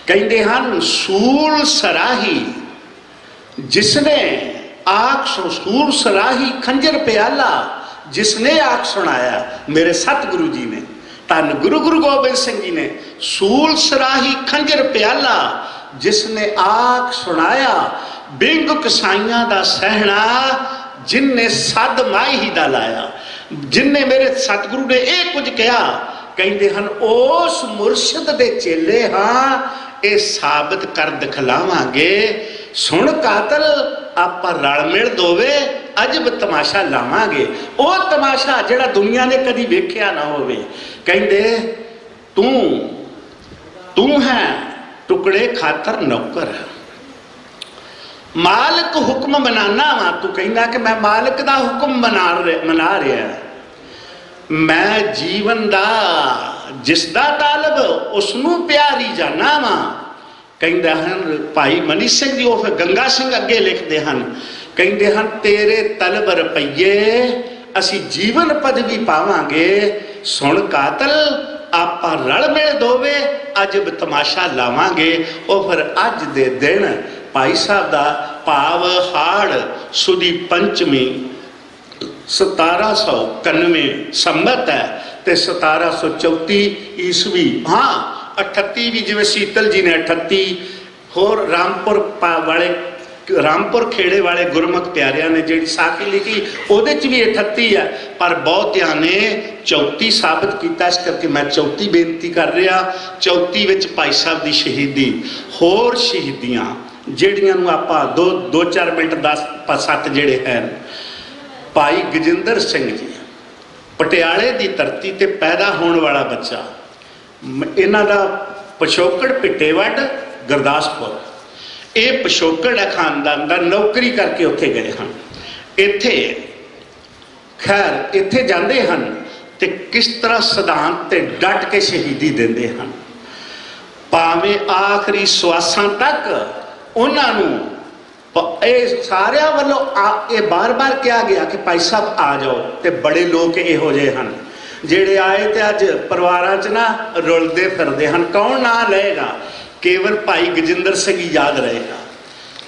ਕਹਿੰਦੇ ਹਨ ਸੂਲ ਸਰਾਹੀ ਜਿਸਨੇ ਆਖ ਸੂਲ ਸਰਾਹੀ ਖੰਜਰ ਪਿਆਲਾ, ਜਿਸਨੇ ਆਖ ਸੁਣਾਇਆ ਮੇਰੇ ਸਤਿਗੁਰੂ ਜੀ ਨੇ, ਧੰਨ ਗੁਰੂ ਗੋਬਿੰਦ ਸਿੰਘ ਜੀ ਨੇ, ਸੂਲ ਸਰਾਹੀ ਖੰਜਰ ਪਿਆਲਾ ਜਿਸਨੇ ਆਖ ਸੁਣਾਇਆ, ਬਿੰਗ ਕਸਾਈਆਂ ਦਾ ਸਹਿਣਾ ਜਿਨਨੇ ਸਦ ਮਾਹੀ ਦਾ ਲਾਇਆ। ਜਿਨਨੇ ਮੇਰੇ ਸਤਿਗੁਰੂ ਨੇ ਇਹ ਕੁਝ ਕਿਹਾ, ਕਹਿੰਦੇ ਹਨ ਉਸ ਮੁਰਸ਼ਿਦ ਦੇ ਚੇਲੇ ਹਾਂ, ਇਹ ਸਾਬਤ ਕਰ ਦਿਖਲਾਵਾਂਗੇ। ਸੁਣ ਕਾਤਲ ਆਪਾਂ ਰਲ ਮਿਲ ਦੋਵੇ ਅਜਬ ਤਮਾਸ਼ਾ ਲਾਵਾਂਗੇ, ਉਹ ਤਮਾਸ਼ਾ ਜਿਹੜਾ ਦੁਨੀਆ ਨੇ ਕਦੀ ਵੇਖਿਆ ਨਾ ਹੋਵੇ। ਕਹਿੰਦੇ ਤੂੰ ਹੈ ਟੁਕੜੇ ਖਾਤਰ ਨੌਕਰ, ਮਾਲਕ ਹੁਕਮ ਮਨਾਨਾ ਵਾ, ਤੂੰ ਕਹਿੰਦਾ ਕਿ ਮੈਂ ਮਾਲਕ ਦਾ ਹੁਕਮ ਮਨਾ ਰਿਹਾ। ਮੈਂ ਜੀਵਨ ਦਾ ਜਿਸ ਦਾ ਤਾਲਬ ਉਸ ਨੂੰ ਪਿਆਰੀ ਜਾਨਾ ਵਾ। ਕਹਿੰਦੇ ਹਨ ਭਾਈ ਮਨੀ ਸਿੰਘ ਜੀ, ਉਹ ਫਿਰ ਗੰਗਾ ਸਿੰਘ ਅੱਗੇ ਲਿਖਦੇ ਹਨ, ਕਹਿੰਦੇ ਹਨ ਤੇਰੇ ਤਲਬ ਰੁਪਈਏ ਅਸੀਂ ਜੀਵਨ ਪਦਵੀ ਪਾਵਾਂਗੇ। ਸੁਣ ਕਾਤਲ ਆਪਾਂ ਰਲ ਮਿਲ ਦੋਵੇ ਅਜਬ ਤਮਾਸ਼ਾ ਲਾਵਾਂਗੇ। ਉਹ ਫਿਰ ਅੱਜ ਦੇ ਦਿਨ ਭਾਈ ਸਾਹਿਬ ਦਾ ਭਾਵ ਹਾੜ ਸੁਦੀ ਪੰਚਮੀ 1791 ਸੰਮਤ ਹੈ ਤੇ 1734 ਈਸਵੀ। ਹਾਂ 38 ਵੀ ਜਿਵੇਂ ਸੀਤਲ ਜੀ ਨੇ 38, ਹੋਰ ਰਾਮਪੁਰ ਖੇੜੇ ਵਾਲੇ ਗੁਰਮੁਖ ਪਿਆਰਿਆਂ ਨੇ ਜਿਹੜੀ ਸਾਖੀ ਲਿਖੀ ਉਹਦੇ 'ਚ ਵੀ 38 ਹੈ, ਪਰ ਬਹੁਤਿਆਂ ਨੇ 34 ਸਾਬਤ ਕੀਤਾ। ਇਸ ਕਰਕੇ ਮੈਂ 34 ਬੇਨਤੀ ਕਰ ਰਿਹਾ। 34 ਵਿੱਚ ਭਾਈ ਸਾਹਿਬ ਦੀ ਸ਼ਹੀਦੀ, ਹੋਰ ਸ਼ਹੀਦੀਆਂ ਜਿਹੜੀਆਂ ਨੂੰ ਆਪਾਂ 2-4 ਮਿੰਟ 10-7 ਜਿਹੜੇ ਹਨ। ਭਾਈ ਗਜਿੰਦਰ ਸਿੰਘ ਜੀ, ਪਟਿਆਲੇ ਦੀ ਧਰਤੀ ਤੇ ਪੈਦਾ ਹੋਣ ਵਾਲਾ ਬੱਚਾ, ਇਹਨਾਂ ਦਾ ਪਿਛੋਕੜ ਪਿੱਟੇਵੱਡ ਗੁਰਦਾਸਪੁਰ। ਇਹ ਪਿਛੋਕੜ ਹੈ ਖਾਨਦਾਨ ਦਾ, ਨੌਕਰੀ ਕਰਕੇ ਉੱਥੇ ਗਏ ਹਨ। ਇੱਥੇ ਖੈਰ ਇੱਥੇ ਜਾਂਦੇ ਹਨ ਤੇ ਕਿਸ ਤਰ੍ਹਾਂ ਸਿਧਾਂਤ ਤੇ ਡਟ ਕੇ ਸ਼ਹੀਦੀ ਦਿੰਦੇ ਹਨ। ਭਾਵੇਂ ਆਖਰੀ ਸਵਾਸਾਂ ਤੱਕ ਉਹਨਾਂ ਨੂੰ ਇਹ ਸਾਰਿਆਂ ਵੱਲੋਂ ਇਹ ਬਾਰ-ਬਾਰ ਕਿਹਾ ਗਿਆ ਕਿ ਭਾਈ ਸਾਹਿਬ ਆ ਜਾਓ। ਤੇ ਬੜੇ ਲੋਕ ਇਹੋ ਜਿਹੇ ਹਨ ਜਿਹੜੇ ਆਏ ਤੇ ਅੱਜ ਪਰਿਵਾਰਾਂ 'ਚ ਨਾ ਰੁਲਦੇ ਫਿਰਦੇ ਹਨ। ਕੌਣ ਨਾਂ ਲਏਗਾ? ਕੇਵਲ ਭਾਈ ਗਜਿੰਦਰ ਸਿੰਘ ਯਾਦ ਰਹੇਗਾ।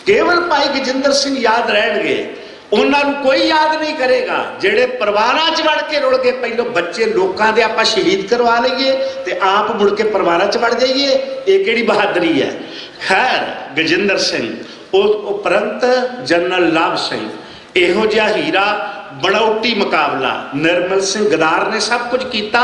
ਕੇਵਲ ਭਾਈ ਗਜਿੰਦਰ ਸਿੰਘ ਯਾਦ ਰਹਿਣਗੇ, ਉਹਨਾਂ ਨੂੰ ਕੋਈ ਯਾਦ ਨਹੀਂ ਕਰੇਗਾ। ਜਿਹੜੇ ਪਰਿਵਾਰਾਂ 'ਚ ਵੜ ਕੇ ਰੁਲ ਗਏ, ਪਹਿਲੋਂ ਬੱਚੇ ਲੋਕਾਂ ਦੇ ਆਪਾਂ ਸ਼ਹੀਦ ਕਰਵਾ ਲਈਏ ਤੇ ਆਪ ਮੁੜ ਕੇ ਪਰਿਵਾਰਾਂ 'ਚ ਵੜ ਜਾਈਏ, ਇਹ ਕਿਹੜੀ ਬਹਾਦਰੀ ਹੈ? ਖੈਰ ਗਜਿੰਦਰ ਸਿੰਘ, ਉਸ ਉਪਰੰਤ ਜਨਰਲ ਲਾਭ ਸਿੰਘ, ਇਹੋ ਜਿਹਾ ਹੀਰਾ ਬਣਾਉਟੀ ਮੁਕਾਬਲਾ। ਨਿਰਮਲ ਸਿੰਘ ਗਦਾਰ ਨੇ ਸਭ ਕੁਝ ਕੀਤਾ।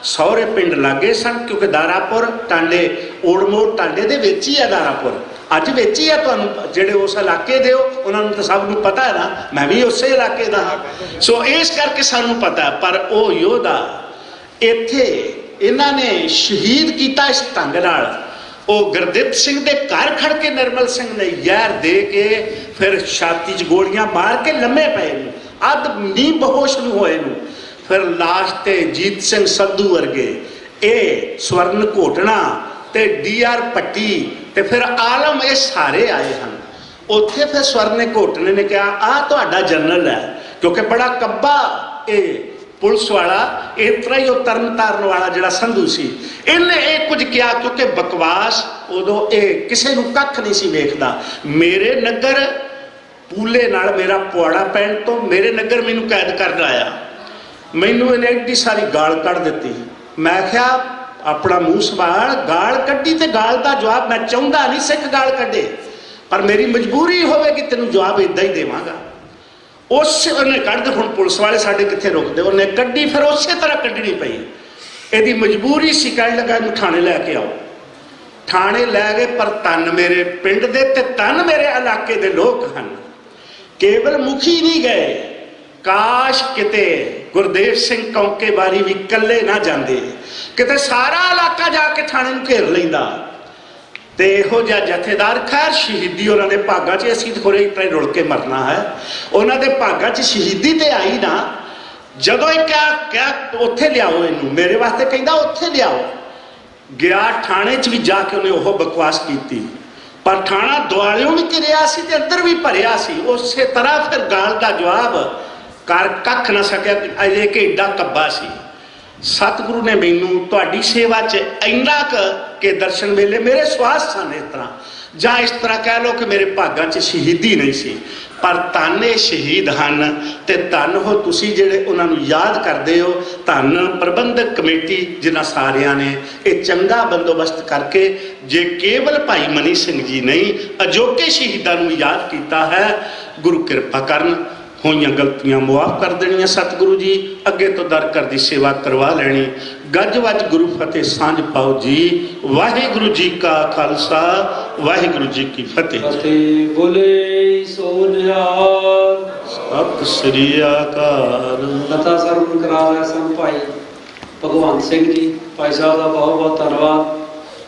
ਸਹੁਰੇ ਪਿੰਡ ਲਾਗੇ ਸਨ, ਕਿਉਂਕਿ ਦਾਰਾਪੁਰ ਟਾਂਡੇ, ਓੜਮੋੜ ਟਾਂਡੇ ਦੇ ਵਿੱਚ ਹੀ ਹੈ ਦਾਰਾਪੁਰ, ਅੱਜ ਵਿੱਚ ਹੀ ਹੈ। ਤੁਹਾਨੂੰ ਜਿਹੜੇ ਉਸ ਇਲਾਕੇ ਦੇ ਹੋ ਉਹਨਾਂ ਨੂੰ ਤਾਂ ਸਭ ਨੂੰ ਪਤਾ ਹੈ ਨਾ, ਮੈਂ ਵੀ ਉਸੇ ਇਲਾਕੇ ਦਾ ਹਾਂ, ਸੋ ਇਸ ਕਰਕੇ ਸਾਨੂੰ ਪਤਾ। ਪਰ ਉਹ ਯੋਧਾ ਇੱਥੇ ਇਹਨਾਂ ਨੇ ਸ਼ਹੀਦ ਕੀਤਾ ਇਸ ਢੰਗ ਨਾਲ। ਉਹ ਗੁਰਦਿੱਤ ਸਿੰਘ ਦੇ ਘਰ ਖੜ ਕੇ ਨਿਰਮਲ ਸਿੰਘ ਨੇ ਜ਼ਹਿਰ ਦੇ ਕੇ ਫਿਰ ਛਾਤੀ 'ਚ ਗੋਲੀਆਂ ਮਾਰ ਕੇ ਲੰਮੇ ਪਏ ਨੂੰ, ਅੱਧ ਨੀਂਹ ਬੇਹੋਸ਼ ਨੂੰ ਹੋਏ ਨੂੰ। ਫਿਰ ਲਾਸ਼ ਤੇ ਜੀਤ ਸਿੰਘ ਸੰਧੂ ਵਰਗੇ, ਇਹ ਸਵਰਨ ਘੋਟਣਾ ਤੇ DR ਭੱਟੀ ਤੇ ਫਿਰ ਆਲਮ, ਇਹ ਸਾਰੇ ਆਏ ਹਨ ਉੱਥੇ। ਫਿਰ ਸਵਰਨ ਘੋਟਣੇ ਨੇ ਕਿਹਾ ਆਹ ਤੁਹਾਡਾ ਜਨਰਲ ਹੈ, ਕਿਉਂਕਿ ਬੜਾ ਕੱਬਾ ਇਹ ਪੁਲਿਸ ਵਾਲਾ, ਇਸ ਤਰ੍ਹਾਂ ਹੀ ਉਹ ਤਰਨ ਤਾਰਨ ਵਾਲਾ ਜਿਹੜਾ ਸੰਧੂ ਸੀ, ਇਹਨੇ ਇਹ ਕੁਝ ਕਿਹਾ ਕਿਉਂਕਿ ਬਕਵਾਸ ਉਦੋਂ ਇਹ ਕਿਸੇ ਨੂੰ ਕੱਖ ਨਹੀਂ ਸੀ ਵੇਖਦਾ। ਮੇਰੇ ਨਗਰ ਪੂਲੇ ਨਾਲ ਮੇਰਾ ਪੁਆੜਾ ਪੈਣ ਤੋਂ ਮੇਰੇ ਨਗਰ ਮੈਨੂੰ ਕੈਦ ਕਰਨ ਆਇਆ, ਮੈਨੂੰ ਇਹਨੇ ਐਡੀ ਸਾਰੀ ਗਾਲ ਕੱਢ ਦਿੱਤੀ। ਮੈਂ ਕਿਹਾ ਆਪਣਾ ਮੂੰਹ ਸੰਭਾਲ, ਗਾਲ ਕੱਢੀ ਤੇ ਗਾਲ ਦਾ ਜਵਾਬ ਮੈਂ ਚਾਹੁੰਦਾ ਨਹੀਂ ਸਿੱਖ ਗਾਲ ਕੱਢੇ, ਪਰ ਮੇਰੀ ਮਜਬੂਰੀ ਹੋਵੇਗੀ ਤੈਨੂੰ ਜਵਾਬ ਇਦਾਂ ਹੀ ਦੇਵਾਂਗਾ। ਉਸੇ ਉਹਨੇ ਕੱਢ, ਹੁਣ ਪੁਲਿਸ ਵਾਲੇ ਸਾਡੇ ਕਿੱਥੇ ਰੁਕਦੇ, ਉਹਨੇ ਕੱਢੀ, ਫਿਰ ਉਸੇ ਤਰ੍ਹਾਂ ਕੱਢਣੀ ਪਈ। ਇਹਦੀ ਮਜਬੂਰੀ ਸੀ। ਕਹਿਣ ਲੱਗਾ ਇਹਨੂੰ ਥਾਣੇ ਲੈ ਕੇ ਆਓ। ਥਾਣੇ ਲੈ ਗਏ, ਪਰ ਧੰਨ ਮੇਰੇ ਪਿੰਡ ਦੇ ਤੇ ਧੰਨ ਮੇਰੇ ਇਲਾਕੇ ਦੇ ਲੋਕ ਹਨ। ਕੇਵਲ ਮੁਖੀ ਨਹੀਂ ਗਏ, ਕਾਸ਼ ਕਿਤੇ ਗੁਰਦੇਵ ਸਿੰਘ ਕੌਂਕੇ ਬਾਰੀ ਵੀ ਇਕੱਲੇ ਨਾ ਜਾਂਦੇ, ਕਿਤੇ ਸਾਰਾ ਇਲਾਕਾ ਜਾ ਕੇ ਥਾਣੇ ਨੂੰ ਘੇਰ ਲੈਂਦਾ। ਤੇ ਇਹੋ ਜਿਹਾ ਜਥੇਦਾਰ, ਖੈਰ ਸ਼ਹੀਦੀ ਉਹਨਾਂ ਦੇ ਭਾਗਾਂ 'ਚ, ਅਸੀਂ ਥੋੜ੍ਹੇ ਇਤਨੇ ਰੁਲ ਕੇ ਮਰਨਾ ਹੈ, ਉਹਨਾਂ ਦੇ ਭਾਗਾਂ 'ਚ ਸ਼ਹੀਦੀ ਤੇ ਆਈ ਨਾ। ਜਦੋਂ ਇਹ ਕਿਹਾ ਉੱਥੇ ਲਿਆਓ ਇਹਨੂੰ, ਮੇਰੇ ਵਾਸਤੇ ਕਹਿੰਦਾ ਉੱਥੇ ਲਿਆਓ, ਗਿਆ ਥਾਣੇ 'ਚ ਵੀ ਜਾ ਕੇ ਉਹਨੇ ਉਹ ਬਕਵਾਸ ਕੀਤੀ। ਪਰ ਥਾਣਾ ਦੁਆਲਿਓਂ ਵੀ ਘਿਰਿਆ ਸੀ ਤੇ ਅੰਦਰ ਵੀ ਭਰਿਆ ਸੀ। ਉਸੇ ਤਰ੍ਹਾਂ ਫਿਰ ਗਾਲ ਦਾ ਜਵਾਬ ਕਰ ਕੱਖ ਨਾ ਸਕਿਆ, ਅਜੇ ਕਿ ਏਡਾ ਕੱਬਾ ਸੀ। ਸਤਿਗੁਰੂ ਨੇ ਮੈਨੂੰ ਤੁਹਾਡੀ ਸੇਵਾ 'ਚ ਇੰਨਾ ਕਿ ਦਰਸ਼ਨ ਵੇਲੇ ਮੇਰੇ ਸਵਾਸ ਸਨ ਇਸ ਤਰ੍ਹਾਂ, ਜਾਂ ਇਸ ਤਰ੍ਹਾਂ ਕਹਿ ਲਓ ਕਿ ਮੇਰੇ ਭਾਗਾਂ 'ਚ ਸ਼ਹੀਦੀ ਨਹੀਂ ਸੀ। ਪਰ ਧੰਨ ਇਹ ਸ਼ਹੀਦ ਹਨ ਤੇ ਧੰਨ ਹੋ ਤੁਸੀਂ ਜਿਹੜੇ ਉਹਨਾਂ ਨੂੰ ਯਾਦ ਕਰਦੇ ਹੋ। ਧੰਨ ਪ੍ਰਬੰਧਕ ਕਮੇਟੀ ਜਿਨ੍ਹਾਂ ਸਾਰਿਆਂ ਨੇ ਇਹ ਚੰਗਾ ਬੰਦੋਬਸਤ ਕਰਕੇ, ਜੇ ਕੇਵਲ ਭਾਈ ਮਨੀ ਸਿੰਘ ਜੀ ਨਹੀਂ ਅਜੋਕੇ ਸ਼ਹੀਦਾਂ ਨੂੰ ਯਾਦ ਕੀਤਾ ਹੈ। ਗੁਰੂ ਕਿਰਪਾ ਕਰਨ, ਹੋਈਆਂ ਗਲਤੀਆਂ ਮੁਆਫ ਕਰ ਦੇਣੀਆਂ ਸਤਿਗੁਰੂ ਜੀ, ਅੱਗੇ ਤੋਂ ਦਰ ਕਰ ਦੀ ਸੇਵਾ ਕਰਵਾ ਲੈਣੀ। ਗੱਜ ਵੱਜ ਗੁਰੂ ਫਤਿਹ ਸਾਂਝ ਪਾਓ ਜੀ। ਵਾਹਿਗੁਰੂ ਜੀ ਕਾ ਖਾਲਸਾ, ਵਾਹਿਗੁਰੂ ਜੀ ਕੀ ਫਤਿਹ। ਬੋਲੇ ਸੋ ਨਿਹਾਲ। ਸਤਿ ਸ੍ਰੀ ਅਕਾਲ। ਕਥਾ ਸਰਵਣ ਕਰਾ ਰਹੇ ਸਨ ਭਾਈ ਭਗਵੰਤ ਸਿੰਘ ਜੀ। ਭਾਈ ਸਾਹਿਬ ਦਾ ਬਹੁਤ ਬਹੁਤ ਧੰਨਵਾਦ।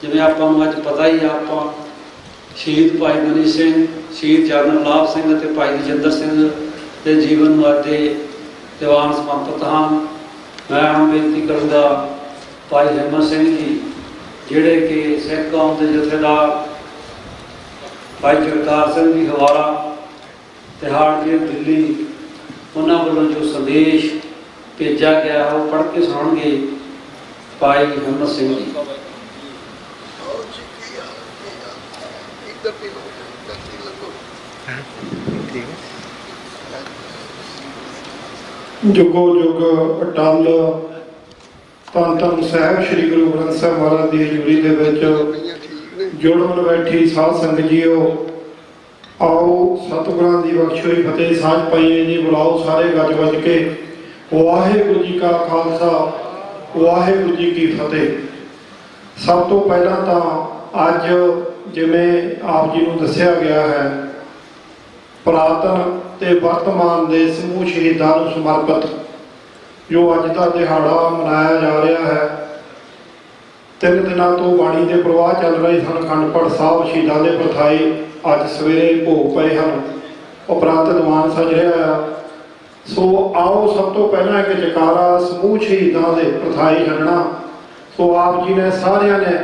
ਜਿਵੇਂ ਆਪਾਂ ਨੂੰ ਅੱਜ ਪਤਾ ਹੀ ਆ, ਆਪਾਂ ਸ਼ਹੀਦ ਭਾਈ ਮਨੀ ਸਿੰਘ, ਸ਼ਹੀਦ ਜਰਨਲ ਲਾਭ ਸਿੰਘ ਅਤੇ ਭਾਈ ਤੇਜਿੰਦਰ ਸਿੰਘ ਦੇ ਜੀਵਨ ਨੂੰ ਅੱਜ ਦੇ ਦੀਵਾਨ ਸਮਰਪਿਤ ਹਾਂ। ਮੈਂ ਹੁਣ ਬੇਨਤੀ ਕਰੂੰਗਾ ਭਾਈ ਹਿੰਮਤ ਸਿੰਘ ਜੀ, ਜਿਹੜੇ ਕਿ ਸਿੱਖ ਕੌਮ ਦੇ ਜਥੇਦਾਰ ਭਾਈ ਜਗਤਾਰ ਸਿੰਘ ਜੀ ਹਵਾਰਾ ਤਿਹਾੜ ਜੇਲ੍ਹ ਦਿੱਲੀ, ਉਹਨਾਂ ਵੱਲੋਂ ਜੋ ਸੰਦੇਸ਼ ਭੇਜਿਆ ਗਿਆ ਉਹ ਪੜ੍ਹ ਕੇ ਸੁਣਾਉਣਗੇ ਭਾਈ ਹਿੰਮਤ ਸਿੰਘ ਜੀ। ਜੁਗੋ ਜੁਗ ਅਟਲ ਧੰਨ ਧੰਨ ਸਾਹਿਬ ਸ੍ਰੀ ਗੁਰੂ ਗ੍ਰੰਥ ਸਾਹਿਬ ਮਹਾਰਾਜ ਦੀ ਹਜ਼ੂਰੀ ਦੇ ਵਿੱਚ ਜੁੜਨ ਬੈਠੀ ਸਾਧ ਸੰਗਤ ਜੀਓ, ਆਓ ਸਤਿਗੁਰਾਂ ਦੀ ਬਖਸ਼ੀ ਹੋਈ ਫਤਿਹ ਸਾਂਝ ਪਾਈਏ ਜੀ। ਬੁਲਾਓ ਸਾਰੇ ਗੱਜ ਵੱਜ ਕੇ, ਵਾਹਿਗੁਰੂ ਜੀ ਕਾ ਖਾਲਸਾ ਵਾਹਿਗੁਰੂ ਜੀ ਕੀ ਫਤਿਹ। ਸਭ ਤੋਂ ਪਹਿਲਾਂ ਤਾਂ ਅੱਜ ਜਿਵੇਂ ਆਪ ਜੀ ਨੂੰ ਦੱਸਿਆ ਗਿਆ ਹੈ, ਪੁਰਾਤਨ ਤੇ ਵਰਤਮਾਨ ਦੇ ਸਮੂਹ ਸ਼ਹੀਦਾਂ ਨੂੰ ਸਮਰਪਿਤ ਜੋ ਅੱਜ ਦਾ ਦਿਹਾੜਾ ਮਨਾਇਆ ਜਾ ਰਿਹਾ ਹੈ। 3 ਦਿਨਾਂ ਤੋਂ ਬਾਣੀ ਦੇ ਪ੍ਰਵਾਹ ਚੱਲ ਰਹੇ ਸਨ। ਅਖੰਡ ਪਾਠ ਸਾਹਿਬ ਸ਼ਹੀਦਾਂ ਦੇ ਪ੍ਰਥਾਏ ਅੱਜ ਸਵੇਰੇ ਭੋਗ ਪਏ ਹਨ, ਉਪਰੰਤ ਦੀਵਾਨ ਸਜ ਰਿਹਾ ਆ। ਸੋ ਆਓ ਸਭ ਤੋਂ ਪਹਿਲਾਂ ਇੱਕ ਜੈਕਾਰਾ ਸਮੂਹ ਸ਼ਹੀਦਾਂ ਦੇ ਪ੍ਰਥਾਏ ਛੱਡਣਾ। ਸੋ ਆਪ ਜੀ ਨੇ ਸਾਰਿਆਂ ਨੇ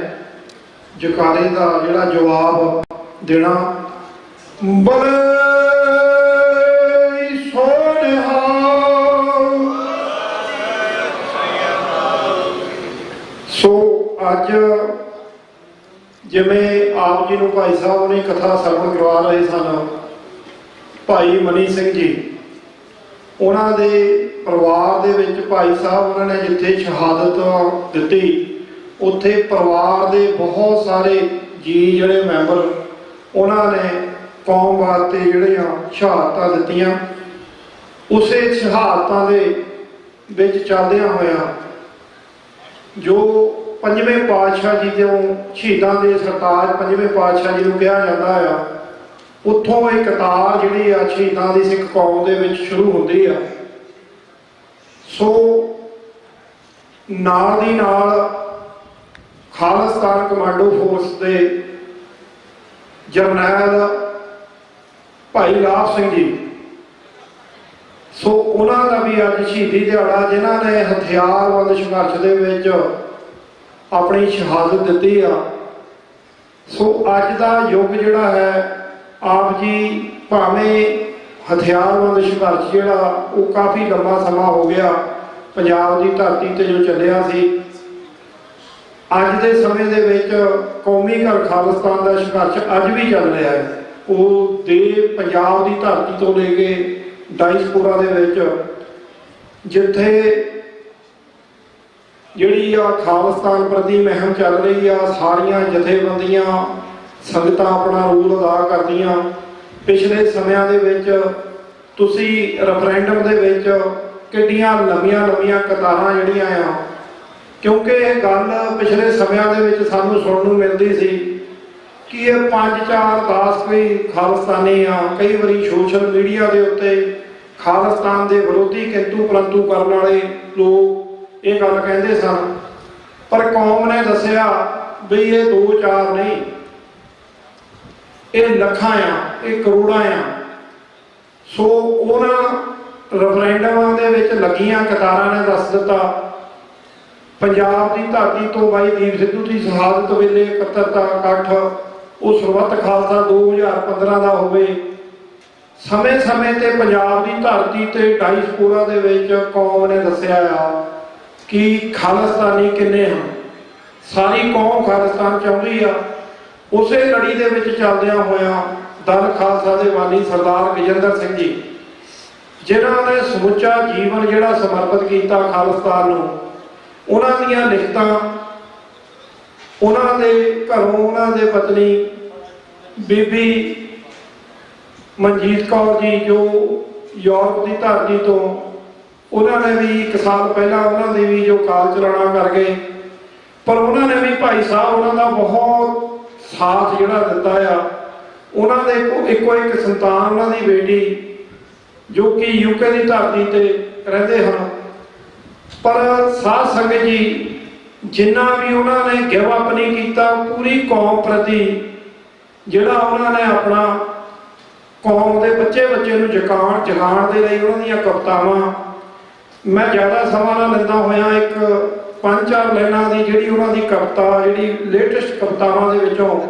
ਜੈਕਾਰੇ ਦਾ ਜਿਹੜਾ ਜਵਾਬ ਦੇਣਾ। ਬੋਲੇ ਸੋਨਿਹਾ। ਸੋ ਅੱਜ ਜਿਵੇਂ ਆਪ ਜੀ ਨੂੰ ਭਾਈ ਸਾਹਿਬ ਨੇ ਕਥਾ ਸਰਵਣ ਕਰਵਾ ਰਹੇ ਸਨ, ਭਾਈ ਮਨੀ ਸਿੰਘ ਜੀ, ਉਹਨਾਂ ਦੇ ਪਰਿਵਾਰ ਦੇ ਵਿੱਚ ਭਾਈ ਸਾਹਿਬ ਉਹਨਾਂ ਨੇ ਜਿੱਥੇ ਸ਼ਹਾਦਤ ਦਿੱਤੀ, ਉੱਥੇ ਪਰਿਵਾਰ ਦੇ ਬਹੁਤ ਸਾਰੇ ਜੀ ਜਿਹੜੇ ਮੈਂਬਰ ਉਹਨਾਂ ਨੇ ਕੌਮ ਵਾਸਤੇ ਜਿਹੜੀਆਂ ਸ਼ਹਾਦਤਾਂ ਦਿੱਤੀਆਂ। ਉਸੇ ਸ਼ਹਾਦਤਾਂ ਦੇ ਵਿੱਚ ਚੱਲਦਿਆਂ ਹੋਇਆਂ ਜੋ 5ਵੇਂ ਪਾਤਸ਼ਾਹ ਜੀ ਦੇ ਸ਼ਹੀਦਾਂ ਦੇ ਸਰਤਾਜ 5ਵੇਂ ਪਾਤਸ਼ਾਹ ਜੀ ਨੂੰ ਕਿਹਾ ਜਾਂਦਾ ਆ, ਉੱਥੋਂ ਇਹ ਕਤਾਰ ਜਿਹੜੀ ਆ ਸ਼ਹੀਦਾਂ ਦੀ ਸਿੱਖ ਕੌਮ ਦੇ ਵਿੱਚ ਸ਼ੁਰੂ ਹੁੰਦੀ ਆ। ਸੋ ਨਾਲ ਦੀ ਨਾਲ ਖਾਲਿਸਤਾਨ ਕਮਾਂਡੋ ਫੋਰਸ ਦੇ ਜਰਨੈਲ ਭਾਈ ਲਾਭ ਸਿੰਘ ਜੀ, ਸੋ ਉਹਨਾਂ ਦਾ ਵੀ ਅੱਜ ਸ਼ਹੀਦੀ ਦਿਹਾੜਾ, ਜਿਨ੍ਹਾਂ ਨੇ ਹਥਿਆਰਬੰਦ ਸੰਘਰਸ਼ ਦੇ ਵਿੱਚ ਆਪਣੀ ਸ਼ਹਾਦਤ ਦਿੱਤੀ ਆ। ਸੋ ਅੱਜ ਦਾ ਯੁੱਗ ਜਿਹੜਾ ਹੈ, ਆਪ ਜੀ ਭਾਵੇਂ ਹਥਿਆਰਬੰਦ ਸੰਘਰਸ਼ ਜਿਹੜਾ ਉਹ ਕਾਫੀ ਲੰਬਾ ਸਮਾਂ ਹੋ ਗਿਆ ਪੰਜਾਬ ਦੀ ਧਰਤੀ ਤੇ ਜੋ ਚੱਲਿਆ ਸੀ, ਅੱਜ ਦੇ ਸਮੇਂ ਦੇ ਵਿੱਚ ਕੌਮੀ ਘਰ ਖਾਲਿਸਤਾਨ ਦਾ ਸੰਘਰਸ਼ ਅੱਜ ਵੀ ਚੱਲ ਰਿਹਾ ਹੈ। ਉਹ ਦੇ ਪੰਜਾਬ ਦੀ ਧਰਤੀ ਤੋਂ ਲੈ ਕੇ ਡਾਇਸਪੋਰਾ ਦੇ ਵਿੱਚ ਜਿੱਥੇ ਜਿਹੜੀ ਆ ਖਾਲਿਸਤਾਨ ਪ੍ਰਤੀ ਮੁਹਿੰਮ ਚੱਲ ਰਹੀ ਆ, ਸਾਰੀਆਂ ਜਥੇਬੰਦੀਆਂ ਸੰਗਤਾਂ ਆਪਣਾ ਰੋਲ ਅਦਾ ਕਰਦੀਆਂ। ਪਿਛਲੇ ਸਮਿਆਂ ਦੇ ਵਿੱਚ ਤੁਸੀਂ ਰੈਫਰੈਂਡਮ ਦੇ ਵਿੱਚ ਕਿੱਡੀਆਂ ਲੰਮੀਆਂ ਲੰਮੀਆਂ ਕਤਾਰਾਂ ਜਿਹੜੀਆਂ ਆ, ਕਿਉਂਕਿ ਇਹ ਗੱਲ ਪਿਛਲੇ ਸਮਿਆਂ ਦੇ ਵਿੱਚ ਸਾਨੂੰ ਸੁਣਨ ਨੂੰ ਮਿਲਦੀ ਸੀ ਕਿ ਇਹ 5 4 10 ਕੋਈ ਖਾਲਿਸਤਾਨੀ ਆ। ਕਈ ਵਾਰੀ ਸੋਸ਼ਲ ਮੀਡੀਆ ਦੇ ਉੱਤੇ ਖਾਲਿਸਤਾਨ ਦੇ ਵਿਰੋਧੀ ਕਿੰਤੂ ਪਰੰਤੂ ਕਰਨ ਵਾਲੇ ਲੋਕ ਇਹ ਗੱਲ ਕਹਿੰਦੇ ਸਨ, ਪਰ ਕੌਮ ਨੇ ਦੱਸਿਆ ਵੀ ਇਹ 2 4 ਨਹੀਂ, ਇਹ ਲੱਖਾਂ ਆ, ਇਹ ਕਰੋੜਾਂ ਆ। ਸੋ ਉਹਨਾਂ ਰੈਫਰੈਂਡਮਾਂ ਦੇ ਵਿੱਚ ਲੱਗੀਆਂ ਕਤਾਰਾਂ ਨੇ ਦੱਸ ਦਿੱਤਾ। ਪੰਜਾਬ ਦੀ ਧਰਤੀ ਤੋਂ ਬਾਈ ਦੀਪ ਸਿੱਧੂ ਦੀ ਸ਼ਹਾਦਤ ਵੇਲੇ ਇਕੱਤਰਤਾ ਇਕੱਠ ਉਹ ਸਰਬੱਤ ਖਾਲਸਾ 2015 ਦਾ ਹੋਵੇ। ਸਮੇਂ-ਸਮੇਂ ਤੇ ਪੰਜਾਬ ਦੀ ਧਰਤੀ ਤੇ ਡਾਇਸਪੋਰਾ ਦੇ ਵਿੱਚ ਕੌਮ ਨੇ ਦੱਸਿਆ ਆ ਕਿ ਖਾਲਿਸਤਾਨੀ ਕਿੰਨੇ ਹਨ। ਸਾਰੀ ਕੌਮ ਖਾਲਿਸਤਾਨ ਚਾਹੁੰਦੀ ਆ। ਉਸੇ ਲੜੀ ਦੇ ਵਿੱਚ ਚੱਲਦਿਆਂ ਹੋਇਆਂ ਦਲ ਖਾਲਸਾ ਦੇ ਬਾਨੀ ਸਰਦਾਰ ਗਜਿੰਦਰ ਸਿੰਘ ਜੀ, ਜਿਨ੍ਹਾਂ ਨੇ ਸਮੁੱਚਾ ਜੀਵਨ ਜਿਹੜਾ ਸਮਰਪਿਤ ਕੀਤਾ ਖਾਲਿਸਤਾਨ ਨੂੰ, ਉਹਨਾਂ ਦੀਆਂ ਲਿਖਤਾਂ, ਉਹਨਾਂ ਦੇ ਘਰੋਂ ਉਹਨਾਂ ਦੇ ਪਤਨੀ ਬੀਬੀ ਮਨਜੀਤ ਕੌਰ ਜੀ ਜੋ ਯੂਰਪ ਦੀ ਧਰਤੀ ਤੋਂ, ਉਹਨਾਂ ਨੇ ਵੀ 1 ਸਾਲ ਪਹਿਲਾਂ ਉਹਨਾਂ ਦੀ ਵੀ ਜੋ ਕਾਲ ਚਲਾਣਾ ਕਰ ਗਏ, ਪਰ ਉਹਨਾਂ ਨੇ ਵੀ ਭਾਈ ਸਾਹਿਬ ਉਹਨਾਂ ਦਾ ਬਹੁਤ ਸਾਥ ਜਿਹੜਾ ਦਿੱਤਾ ਆ। ਉਹਨਾਂ ਦੇ ਇੱਕੋ ਇੱਕ ਸੰਤਾਨ, ਉਹਨਾਂ ਦੀ ਬੇਟੀ ਜੋ ਕਿ ਯੂਕੇ ਦੀ ਧਰਤੀ ਤੇ ਰਹਿੰਦੇ ਹਨ। ਪਰ ਸਾਧ ਸੰਗਤ ਜੀ ਜਿੰਨਾ ਵੀ ਉਹਨਾਂ ਨੇ ਗਿਵ ਅਪ ਨਹੀਂ ਕੀਤਾ, ਪੂਰੀ ਕੌਮ ਪ੍ਰਤੀ ਜਿਹੜਾ ਉਹਨਾਂ ਨੇ ਆਪਣਾ ਕੌਮ ਦੇ ਬੱਚੇ ਨੂੰ ਜਗਾਉਣ ਦੇ ਲਈ ਉਹਨਾਂ ਦੀਆਂ ਕਵਿਤਾਵਾਂ, ਮੈਂ ਜ਼ਿਆਦਾ ਸਮਾਂ ਨਾ ਲੈਂਦਾ ਹੋਇਆ ਇੱਕ 5-4 ਲਾਈਨਾਂ ਦੀ ਜਿਹੜੀ ਉਹਨਾਂ ਦੀ ਕਵਿਤਾ, ਜਿਹੜੀ ਲੇਟੈਸਟ ਕਵਿਤਾਵਾਂ ਦੇ ਵਿੱਚੋਂ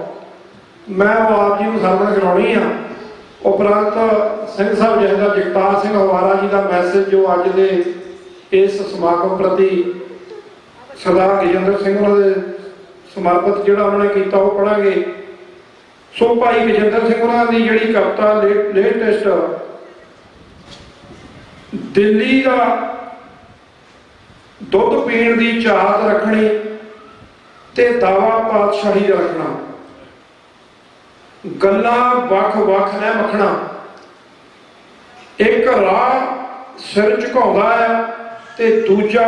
ਮੈਂ ਉਹ ਆਪ ਜੀ ਨੂੰ ਸਰਵਣ ਕਰਾਉਣੀ ਆ। ਉਪਰੰਤ ਸਿੰਘ ਸਾਹਿਬ ਜਥੇਦਾਰ ਜਗਤਾਰ ਸਿੰਘ ਹਵਾਰਾ ਜੀ ਦਾ ਮੈਸੇਜ ਜੋ ਅੱਜ ਦੇ ਇਸ ਸਮਾਗਮ ਪ੍ਰਤੀ ਸਰਦਾਰ ਗਜਿੰਦਰ ਸਿੰਘ ਉਹਨਾਂ ਦੇ ਸਮਰਪਿਤ ਜਿਹੜਾ ਉਹਨਾਂ ਨੇ ਕੀਤਾ ਉਹ ਪੜਾਂਗੇ। ਸੋ ਭਾਈ ਗਜਿੰਦਰ ਸਿੰਘ ਉਹਨਾਂ ਦੀ ਜਿਹੜੀ ਕਵਿਤਾ ਲੇਟੈਸਟ, ਦਿੱਲੀ ਦਾ ਦੁੱਧ ਪੀਣ ਦੀ ਚਾਹਤ ਰੱਖਣੀ ਤੇ ਦਾਵਾ ਪਾਤਸ਼ਾਹੀ ਦਾ ਰੱਖਣਾ, ਗੱਲਾਂ ਵੱਖ-ਵੱਖ ਨੇ ਮੱਖਣਾ, ਇੱਕ ਰਾਹ ਸਿਰ ਝੁਕਾਉਂਦਾ ਆ ਤੇ ਦੂਜਾ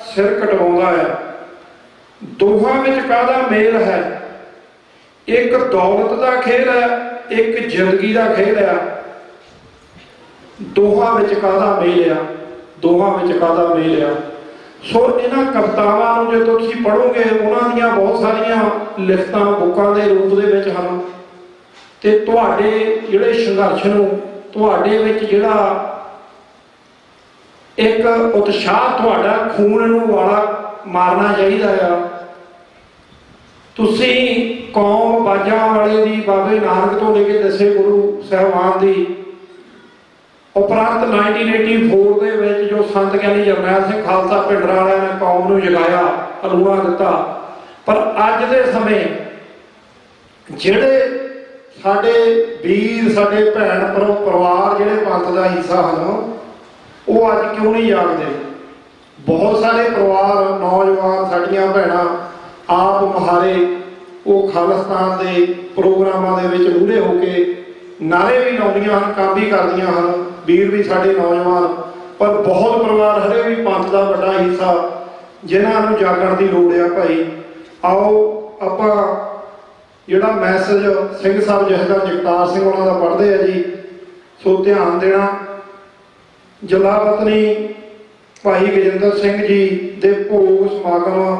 ਸਿਰ ਕਟਵਾਉਂਦਾ ਆ, ਦੋਹਾਂ ਵਿੱਚ ਕਾਹਦਾ ਮੇਲ ਹੈ, ਇੱਕ ਦੌਲਤ ਦਾ ਖੇਲ ਹੈ, ਇੱਕ ਜ਼ਿੰਦਗੀ ਦਾ ਖੇਲ ਹੈ, ਦੋਹਾਂ ਵਿੱਚ ਕਾਹਦਾ ਮੇਲ ਆ, ਦੋਹਾਂ ਵਿੱਚ ਕਾਹਦਾ ਮੇਲ ਆ। ਸੋ ਇਹਨਾਂ ਕਵਿਤਾਵਾਂ ਨੂੰ ਜਦੋਂ ਤੁਸੀਂ ਪੜ੍ਹੋਗੇ, ਉਹਨਾਂ ਦੀਆਂ ਬਹੁਤ ਸਾਰੀਆਂ ਲਿਖਤਾਂ ਬੁੱਕਾਂ ਦੇ ਰੂਪ ਦੇ ਵਿੱਚ ਹਨ ਤੇ ਤੁਹਾਡੇ ਜਿਹੜੇ ਸੰਘਰਸ਼ ਨੂੰ, ਤੁਹਾਡੇ ਵਿੱਚ ਜਿਹੜਾ ਇੱਕ ਉਤਸ਼ਾਹ, ਤੁਹਾਡਾ ਖੂਨ ਨੂੰ ਵਾਲਾ ਮਾਰਨਾ ਚਾਹੀਦਾ ਆ। ਤੁਸੀਂ ਕੌਮ ਬਾਜਾਂ ਵਾਲੇ ਦੀ, ਬਾਬੇ ਨਾਨਕ ਤੋਂ ਲੈ ਕੇ ਦਸੇ ਗੁਰੂ ਸਾਹਿਬਾਨ ਦੀ, ਉਪਰੰਤ 1984 ਦੇ ਵਿੱਚ ਜੋ ਸੰਤ ਗਿਆਨੀ ਜਰਨੈਲ ਸਿੰਘ ਖਾਲਸਾ ਭਿੰਡਰਾਂ ਵਾਲਿਆਂ ਨੇ ਕੌਮ ਨੂੰ ਜਗਾਇਆ, ਅਲੂਣਾ ਦਿੱਤਾ। ਪਰ ਅੱਜ ਦੇ ਸਮੇਂ ਜਿਹੜੇ ਸਾਡੇ ਵੀਰ, ਸਾਡੇ ਭੈਣ ਪਰਿਵਾਰ ਜਿਹੜੇ ਪੰਥ ਦਾ ਹਿੱਸਾ ਹਨ, ਉਹ ਅੱਜ ਕਿਉਂ ਨਹੀਂ ਜਾਗਦੇ? ਬਹੁਤ ਸਾਰੇ ਪਰਿਵਾਰ, ਨੌਜਵਾਨ, ਸਾਡੀਆਂ ਭੈਣਾਂ ਆਪ ਮੁਹਾਰੇ ਉਹ ਖਾਲਿਸਤਾਨ ਦੇ ਪ੍ਰੋਗਰਾਮਾਂ ਦੇ ਵਿੱਚ ਮੂਹਰੇ ਹੋ ਕੇ ਨਾਰੇ ਵੀ ਲਾਉਂਦੀਆਂ ਹਨ, ਕੰਮ ਵੀ ਕਰਦੀਆਂ ਹਨ, ਵੀਰ ਵੀ ਸਾਡੇ ਨੌਜਵਾਨ। ਪਰ ਬਹੁਤ ਪਰਿਵਾਰ ਹਰੇ ਵੀ ਪੰਥ ਦਾ ਵੱਡਾ ਹਿੱਸਾ ਜਿਨ੍ਹਾਂ ਨੂੰ ਜਾਗਣ ਦੀ ਲੋੜ ਆ। ਭਾਈ ਆਓ ਆਪਾਂ ਜਿਹੜਾ ਮੈਸੇਜ ਸਿੰਘ ਸਾਹਿਬ ਜਥੇਦਾਰ ਜਗਤਾਰ ਸਿੰਘ ਉਹਨਾਂ ਦਾ ਪੜ੍ਹਦੇ ਆ ਜੀ, ਸੋ ਧਿਆਨ ਦੇਣਾ। ਜਲਾਵਤਨੀ ਭਾਈ ਗਜਿੰਦਰ ਸਿੰਘ ਜੀ ਦੇ ਭੋਗ ਸਮਾਗਮ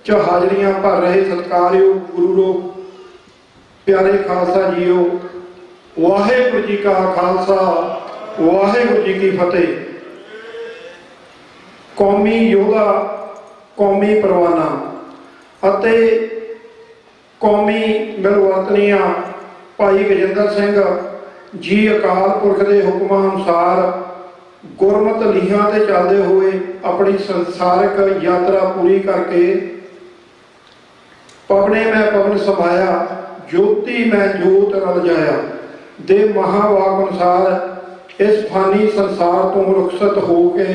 'ਚ ਹਾਜ਼ਰੀਆਂ ਭਰ ਰਹੇ ਸਤਿਕਾਰਯੋਗ ਗੁਰੂ ਲੋਕ ਪਿਆਰੇ ਖਾਲਸਾ ਜੀਓ, ਵਾਹਿਗੁਰੂ ਜੀ ਕਾ ਖਾਲਸਾ, ਵਾਹਿਗੁਰੂ ਜੀ ਕੀ ਫਤਿਹ। ਕੌਮੀ ਯੋਧਾ, ਕੌਮੀ ਪਰਵਾਨਾ ਅਤੇ ਕੌਮੀ ਮਿਲਵਰਤਨੀਆਂ ਭਾਈ ਗਜਿੰਦਰ ਸਿੰਘ ਜੀ ਅਕਾਲ ਪੁਰਖ ਦੇ ਹੁਕਮਾਂ ਅਨੁਸਾਰ ਗੁਰਮਤ ਲੀਹਾਂ ਤੇ ਚੱਲਦੇ ਹੋਏ ਆਪਣੀ ਸੰਸਾਰਿਕ ਯਾਤਰਾ ਪੂਰੀ ਕਰਕੇ ਪਵਨੇ ਮੈਂ ਪਵਨ ਸਮਾਇਆ, ਜੋਤੀ ਮੈਂ ਜੋਤ ਰਲ ਜਾਇਆ ਦੇ ਮਹਾਵਾਕ ਅਨੁਸਾਰ ਇਸ ਫਾਨੀ ਸੰਸਾਰ ਤੋਂ ਰੁਖਸਤ ਹੋ ਕੇ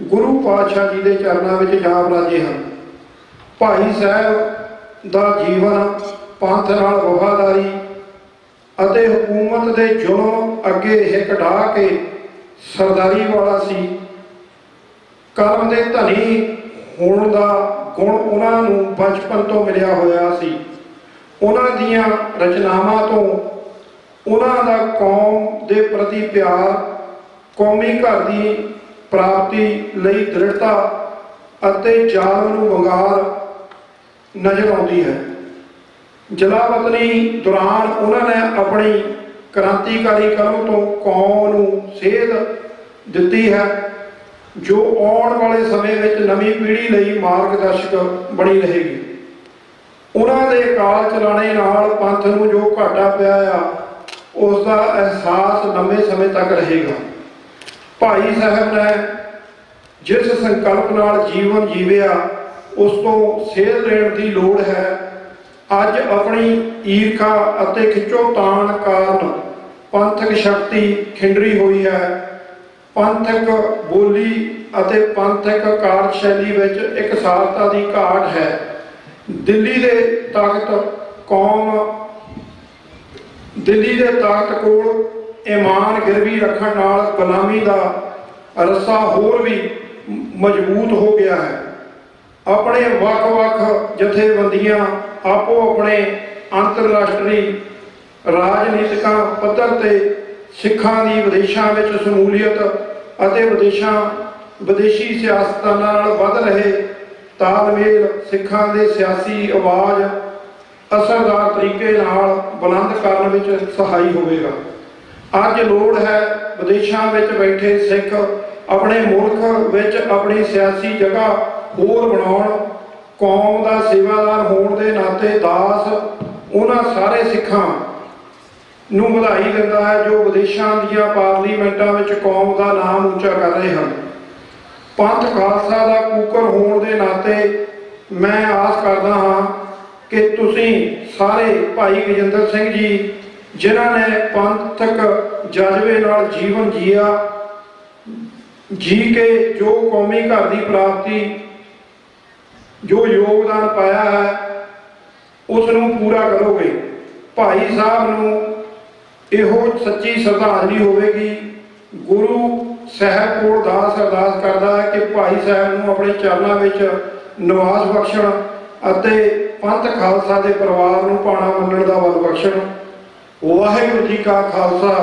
ਗੁਰੂ ਪਾਤਸ਼ਾਹ ਜੀ ਦੇ ਚਰਨਾਂ ਵਿੱਚ ਜਾ ਬਰਾਜੇ ਹਨ। ਭਾਈ ਸਾਹਿਬ ਦਾ ਜੀਵਨ ਪੰਥ ਨਾਲ ਵਫਾਦਾਰੀ ਅਤੇ ਹਕੂਮਤ ਦੇ ਜ਼ੁਲਮ ਅੱਗੇ ਹਿੱਕ ਢਾਹ ਕੇ ਸਰਦਾਰੀ ਵਾਲਾ ਸੀ। ਕਰਮ ਦੇ ਧਨੀ ਹੋਣ ਦਾ ਗੁਣ ਉਹਨਾਂ ਨੂੰ ਬਚਪਨ ਤੋਂ ਮਿਲਿਆ ਹੋਇਆ ਸੀ। ਉਹਨਾਂ ਦੀਆਂ ਰਚਨਾਵਾਂ ਤੋਂ ਉਹਨਾਂ ਦਾ ਕੌਮ ਦੇ ਪ੍ਰਤੀ ਪਿਆਰ, ਕੌਮੀ ਘਰ ਦੀ ਪ੍ਰਾਪਤੀ ਲਈ ਦ੍ਰਿੜਤਾ ਅਤੇ ਜ਼ਾਲਮ ਨੂੰ ਵੰਗਾਰ ਨਜ਼ਰ ਆਉਂਦੀ ਹੈ। ਜਲਾਵਤਨੀ ਦੌਰਾਨ ਉਹਨਾਂ ਨੇ ਆਪਣੀ ਕ੍ਰਾਂਤੀਕਾਰੀ ਕਲਮ ਤੋਂ ਕੌਮ ਨੂੰ ਸੇਧ ਦਿੱਤੀ ਹੈ, ਜੋ ਆਉਣ ਵਾਲੇ ਸਮੇਂ ਵਿੱਚ ਨਵੀਂ ਪੀੜ੍ਹੀ ਲਈ ਮਾਰਗਦਰਸ਼ਕ ਬਣੀ ਰਹੇਗੀ। ਉਹਨਾਂ ਦੇ ਕਾਲ ਚਲਾਣੇ ਨਾਲ ਪੰਥ ਨੂੰ ਜੋ ਘਾਟਾ ਪਿਆ ਆ, ਉਸ ਦਾ ਅਹਿਸਾਸ ਲੰਬੇ ਸਮੇਂ ਤੱਕ ਰਹੇਗਾ। ਭਾਈ ਸਾਹਿਬ ਨੇ ਜਿਸ ਸੰਕਲਪ ਨਾਲ ਜੀਵਨ ਜੀਵਿਆ, ਉਸ ਤੋਂ ਸੇਧ ਲੈਣ ਦੀ ਲੋੜ ਹੈ। ਅੱਜ ਆਪਣੀ ਈਰਖਾ ਅਤੇ ਖਿੱਚੋਤਾਣ ਕਾਰਨ ਪੰਥਕ ਸ਼ਕਤੀ ਖਿੰਡਰੀ ਹੋਈ ਹੈ। ਪੰਥਕ ਬੋਲੀ ਅਤੇ ਪੰਥਕ ਕਾਰਜਸ਼ੈਲੀ ਵਿੱਚ ਇਕਸਾਰਤਾ ਦੀ ਘਾਟ ਹੈ। ਦਿੱਲੀ ਦੇ ਤਾਕਤ ਕੋਲ ਈਮਾਨ ਗਿਰਵੀ ਰੱਖਣ ਨਾਲ ਗੁਲਾਮੀ ਦਾ ਰੱਸਾ ਹੋਰ ਵੀ ਮਜ਼ਬੂਤ ਹੋ ਗਿਆ ਹੈ। ਆਪਣੇ ਵੱਖ-ਵੱਖ ਜਥੇਬੰਦੀਆਂ ਆਪੋ ਆਪਣੇ ਅੰਤਰਰਾਸ਼ਟਰੀ ਰਾਜਨੀਤਿਕਾਂ ਪੱਧਰ ਤੇ ਸਿੱਖਾਂ ਦੀ ਵਿਦੇਸ਼ਾਂ ਵਿੱਚ ਸ਼ਮੂਲੀਅਤ ਅਤੇ ਵਿਦੇਸ਼ੀ ਸਿਆਸਤਦਾਨਾਂ ਨਾਲ ਵੱਧ ਰਹੇ ਤਾਲਮੇਲ, ਸਿੱਖਾਂ ਦੇ ਸਿਆਸੀ ਆਵਾਜ਼ ਅਸਰਦਾਰ ਤਰੀਕੇ ਨਾਲ ਬੁਲੰਦ ਕਰਨ ਵਿੱਚ ਸਹਾਈ ਹੋਵੇਗਾ। ਅੱਜ ਲੋੜ ਹੈ ਵਿਦੇਸ਼ਾਂ ਵਿੱਚ ਬੈਠੇ ਸਿੱਖ ਆਪਣੇ ਮੁਲਕ ਵਿੱਚ ਆਪਣੀ ਸਿਆਸੀ ਜਗ੍ਹਾ ਹੋਰ ਬਣਾਉਣ। ਕੌਮ ਦਾ ਸੇਵਾਦਾਰ ਹੋਣ ਦੇ ਨਾਤੇ ਦਾਸ ਉਹਨਾਂ ਸਾਰੇ ਸਿੱਖਾਂ ਨੂੰ ਵਧਾਈ ਦਿੰਦਾ ਹੈ ਜੋ ਵਿਦੇਸ਼ਾਂ ਦੀਆਂ ਪਾਰਲੀਮੈਂਟਾਂ ਵਿੱਚ ਕੌਮ ਦਾ ਨਾਮ ਉੱਚਾ ਕਰ ਰਹੇ ਹਨ। ਪੰਥ ਖਾਲਸਾ ਦਾ ਕੂਕਰ ਹੋਣ ਦੇ ਨਾਤੇ ਮੈਂ ਆਸ ਕਰਦਾ ਹਾਂ ਕਿ ਤੁਸੀਂ ਸਾਰੇ ਭਾਈ ਗਜਿੰਦਰ ਸਿੰਘ ਜੀ, ਜਿਨ੍ਹਾਂ ਨੇ ਪੰਥਕ ਜਜ਼ਬੇ ਨਾਲ ਜੀਵਨ ਜੀ ਕੇ ਜੋ ਕੌਮੀ ਘਰ ਦੀ ਪ੍ਰਾਪਤੀ ਜੋ ਯੋਗਦਾਨ ਪਾਇਆ ਹੈ ਉਸ ਨੂੰ ਪੂਰਾ ਕਰੋਗੇ। ਭਾਈ ਸਾਹਿਬ ਨੂੰ ਇਹੋ ਸੱਚੀ ਸ਼ਰਧਾਂਜਲੀ ਹੋਵੇਗੀ। ਗੁਰੂ ਸਾਹਿਬ ਕੋਲ ਦਾਸ ਅਰਦਾਸ ਕਰਦਾ ਹੈ ਕਿ ਭਾਈ ਸਾਹਿਬ ਨੂੰ ਆਪਣੇ ਚਰਨਾਂ ਵਿੱਚ ਨਿਵਾਸ ਬਖਸ਼ਣ ਅਤੇ ਪੰਥ ਖਾਲਸਾ ਦੇ ਪਰਿਵਾਰ ਨੂੰ ਭਾਣਾ ਮੰਨਣ ਦਾ ਬਲ ਬਖਸ਼ਣ। ਵਾਹਿਗੁਰੂ ਜੀ ਕਾ ਖਾਲਸਾ,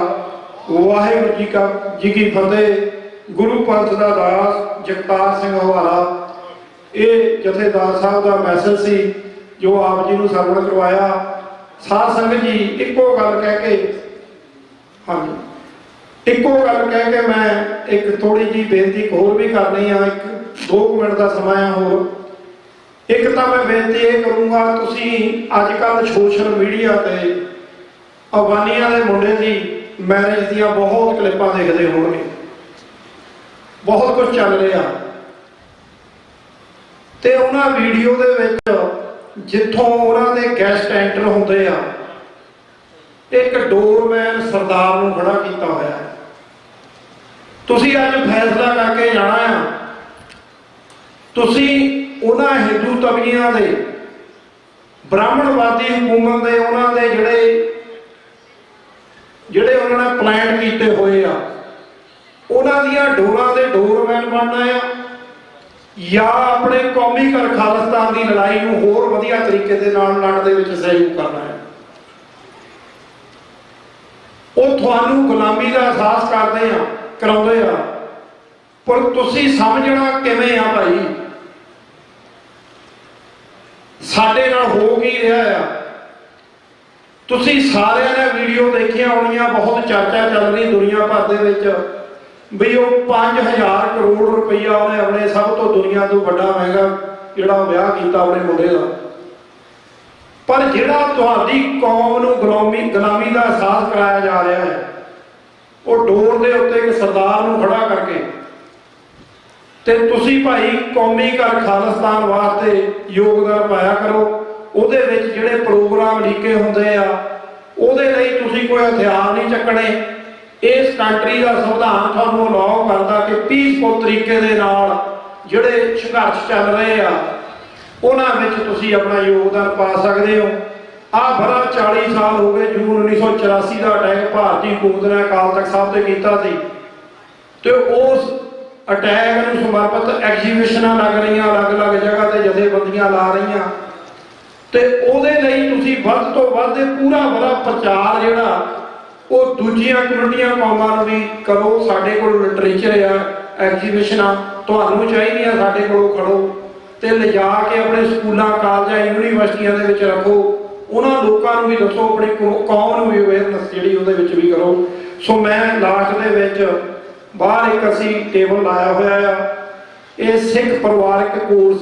ਵਾਹਿਗੁਰੂ ਜੀ ਕੀ ਫਤਿਹ। ਗੁਰੂ ਪੰਥ ਦਾ ਦਾਸ ਜਗਤਾਰ ਸਿੰਘ ਹਵਾਲਾ। ਇਹ ਜਥੇਦਾਰ ਸਾਹਿਬ ਦਾ ਮੈਸੇਜ ਸੀ ਜੋ ਆਪ ਜੀ ਨੂੰ ਸਰਵਣ ਕਰਵਾਇਆ। ਸਾਧ ਸੰਗਤ ਜੀ, ਇੱਕੋ ਗੱਲ ਕਹਿ ਕੇ ਮੈਂ ਇੱਕ ਥੋੜੀ ਜਿਹੀ ਬੇਨਤੀ ਹੋਰ ਵੀ ਕਰਨੀ ਆ। 2 ਮਿੰਟ ਦਾ ਸਮਾਂ ਆ ਹੋਰ। ਇੱਕ ਤਾਂ ਮੈਂ ਬੇਨਤੀ ਇਹ ਕਰੂੰਗਾ, ਤੁਸੀਂ ਅੱਜ ਕੱਲ੍ਹ ਸੋਸ਼ਲ ਮੀਡੀਆ ਤੇ ਅਫਗਾਨੀਆਂ ਦੇ ਮੁੰਡੇ ਦੀ ਮੈਰਿਜ ਦੀਆਂ ਬਹੁਤ ਕਲਿੱਪਾਂ ਦੇਖਦੇ ਹੋਣਗੇ। ਬਹੁਤ ਕੁਝ ਚੱਲ ਰਿਹਾ ਤੇ ਉਹਨਾਂ ਵੀਡੀਓ ਦੇ ਵਿੱਚ ਜਿੱਥੋਂ ਉਹਨਾਂ ਦੇ ਗੈਸਟ ਐਂਟਰ ਹੁੰਦੇ ਆ, ਇੱਕ ਡੋਰਮੈਨ ਸਰਦਾਰ ਨੂੰ ਖੜਾ ਕੀਤਾ ਹੋਇਆ ਹੈ। ਤੁਸੀਂ ਅੱਜ ਫੈਸਲਾ ਕਰਕੇ ਜਾਣਾ ਆ, ਤੁਸੀਂ ਉਹਨਾਂ ਹਿੰਦੂ ਤਬੀਆਂ ਦੇ ਬ੍ਰਾਹਮਣਵਾਦੀ ਹਕੂਮਤ ਦੇ ਉਹਨਾਂ ਦੇ ਜਿਹੜੇ ਉਹਨਾਂ ਨੇ ਪਲਾਨ ਕੀਤੇ ਹੋਏ ਆ, ਉਹਨਾਂ ਦੀਆਂ ਡੋਰਾਂ ਦੇ ਡੋਰਮੈਨ ਬਣਨਾ ਆ, ਜਾਂ ਆਪਣੇ ਕੌਮੀ ਘਰ ਖਾਲਿਸਤਾਨ ਦੀ ਲੜਾਈ ਨੂੰ ਹੋਰ ਵਧੀਆ ਤਰੀਕੇ ਦੇ ਨਾਲ ਲੜਨ ਦੇ ਵਿੱਚ ਸਹਿਯੋਗ ਕਰਨਾ ਹੈ। ਉਹ ਤੁਹਾਨੂੰ ਗੁਲਾਮੀ ਦਾ ਅਹਿਸਾਸ ਕਰਾਉਂਦੇ ਆ, ਪਰ ਤੁਸੀਂ ਸਮਝਣਾ ਕਿਵੇਂ ਆ ਭਾਈ, ਸਾਡੇ ਨਾਲ ਹੋ ਕੀ ਰਿਹਾ ਆ। ਤੁਸੀਂ ਸਾਰਿਆਂ ਨੇ ਵੀਡੀਓ ਦੇਖੀਆਂ ਹੋਣੀਆਂ, ਬਹੁਤ ਚਰਚਾ ਚੱਲ ਰਹੀ ਦੁਨੀਆ ਭਰ ਦੇ ਵਿੱਚ ਵੀ ਉਹ 5000 ਕਰੋੜ ਰੁਪਈਆ ਉਹਨੇ ਆਪਣੇ ਸਭ ਤੋਂ ਦੁਨੀਆ ਤੋਂ ਵੱਡਾ ਮਹਿੰਗਾ ਜਿਹੜਾ ਵਿਆਹ ਕੀਤਾ ਆਪਣੇ ਮੁੰਡੇ ਦਾ। ਪਰ ਜਿਹੜਾ ਤੁਹਾਡੀ ਕੌਮ ਨੂੰ ਗੁਲਾਮੀ ਦਾ ਅਹਿਸਾਸ ਕਰਾਇਆ ਜਾ ਰਿਹਾ ਹੈ, ਉਹ ਡੋਰ ਦੇ ਉੱਤੇ ਇੱਕ ਸਰਦਾਰ ਨੂੰ ਖੜਾ ਕਰਕੇ, ਤੇ ਤੁਸੀਂ ਭਾਈ ਕੌਮੀ ਘਰ ਖਾਲਿਸਤਾਨ ਵਾਸਤੇ ਯੋਗਦਾਨ ਪਾਇਆ ਕਰੋ। ਉਹਦੇ ਵਿੱਚ ਜਿਹੜੇ ਪ੍ਰੋਗਰਾਮ ਲੀਕੇ ਹੁੰਦੇ ਆ, ਉਹਦੇ ਲਈ ਤੁਸੀਂ ਕੋਈ ਹਥਿਆਰ ਨਹੀਂ ਚੱਕਣੇ। ਇਸ ਕੰਟਰੀ ਦਾ ਸੰਵਿਧਾਨ ਤੁਹਾਨੂੰ ਅਲਾਉ ਕਰਦਾ ਕਿ ਪੀਸਫੁਲ ਤਰੀਕੇ ਦੇ ਨਾਲ ਜਿਹੜੇ ਸੰਘਰਸ਼ ਚੱਲ ਰਹੇ ਆ ਉਹਨਾਂ ਵਿੱਚ ਤੁਸੀਂ ਆਪਣਾ ਯੋਗਦਾਨ ਪਾ ਸਕਦੇ ਹੋ। ਆਹ ਭਰਾ 40 ਸਾਲ ਹੋ ਗਏ, ਜੂਨ 1984 ਦਾ ਅਟੈਕ ਭਾਰਤੀ ਹਕੂਮਤ ਨੇ ਅਕਾਲ ਤਖਤ ਸਾਹਿਬ ਤੇ ਕੀਤਾ ਸੀ, ਤੇ ਉਸ ਅਟੈਕ ਨੂੰ ਸਮਰਪਿਤ ਐਗਜ਼ੀਬਿਸ਼ਨਾਂ ਲੱਗ ਰਹੀਆਂ, ਅਲੱਗ-ਅਲੱਗ ਜਗ੍ਹਾ ਤੇ ਜਥੇਬੰਦੀਆਂ ਲਾ ਰਹੀਆਂ, ਤੇ ਉਹਦੇ ਲਈ ਤੁਸੀਂ ਵੱਧ ਤੋਂ ਵੱਧ ਪੂਰਾ ਬੜਾ ਪ੍ਰਚਾਰ ਜਿਹੜਾ ਉਹ ਦੂਜੀਆਂ ਕਮਿਊਨਿਟੀਆਂ ਕੌਮਾਂ ਨੂੰ ਵੀ ਕਰੋ। ਸਾਡੇ ਕੋਲ ਲਿਟਰੇਚਰ ਆ, ਐਗਜ਼ੀਬਿਸ਼ਨਾਂ ਤੁਹਾਨੂੰ ਚਾਹੀਦੀਆਂ, ਸਾਡੇ ਕੋਲੋਂ ਖੜੋ ਤੇ ਲਿਜਾ ਕੇ ਆਪਣੇ ਸਕੂਲਾਂ, ਕਾਲਜਾਂ, ਯੂਨੀਵਰਸਿਟੀਆਂ ਦੇ ਵਿੱਚ ਰੱਖੋ। ਉਹਨਾਂ ਲੋਕਾਂ ਨੂੰ ਵੀ ਦੱਸੋ, ਆਪਣੀ ਕੌਮ ਨੂੰ ਵੀ ਅਵੇਅਰਨੈਸ ਜਿਹੜੀ ਉਹਦੇ ਵਿੱਚ ਵੀ ਕਰੋ। ਸੋ ਮੈਂ ਲਾਸਟ ਦੇ ਵਿੱਚ ਬਾਹਰ ਇੱਕ ਅਸੀਂ ਟੇਬਲ ਲਾਇਆ ਹੋਇਆ ਆ, ਇਹ ਸਿੱਖ ਪਰਿਵਾਰਕ ਕੋਰਸ।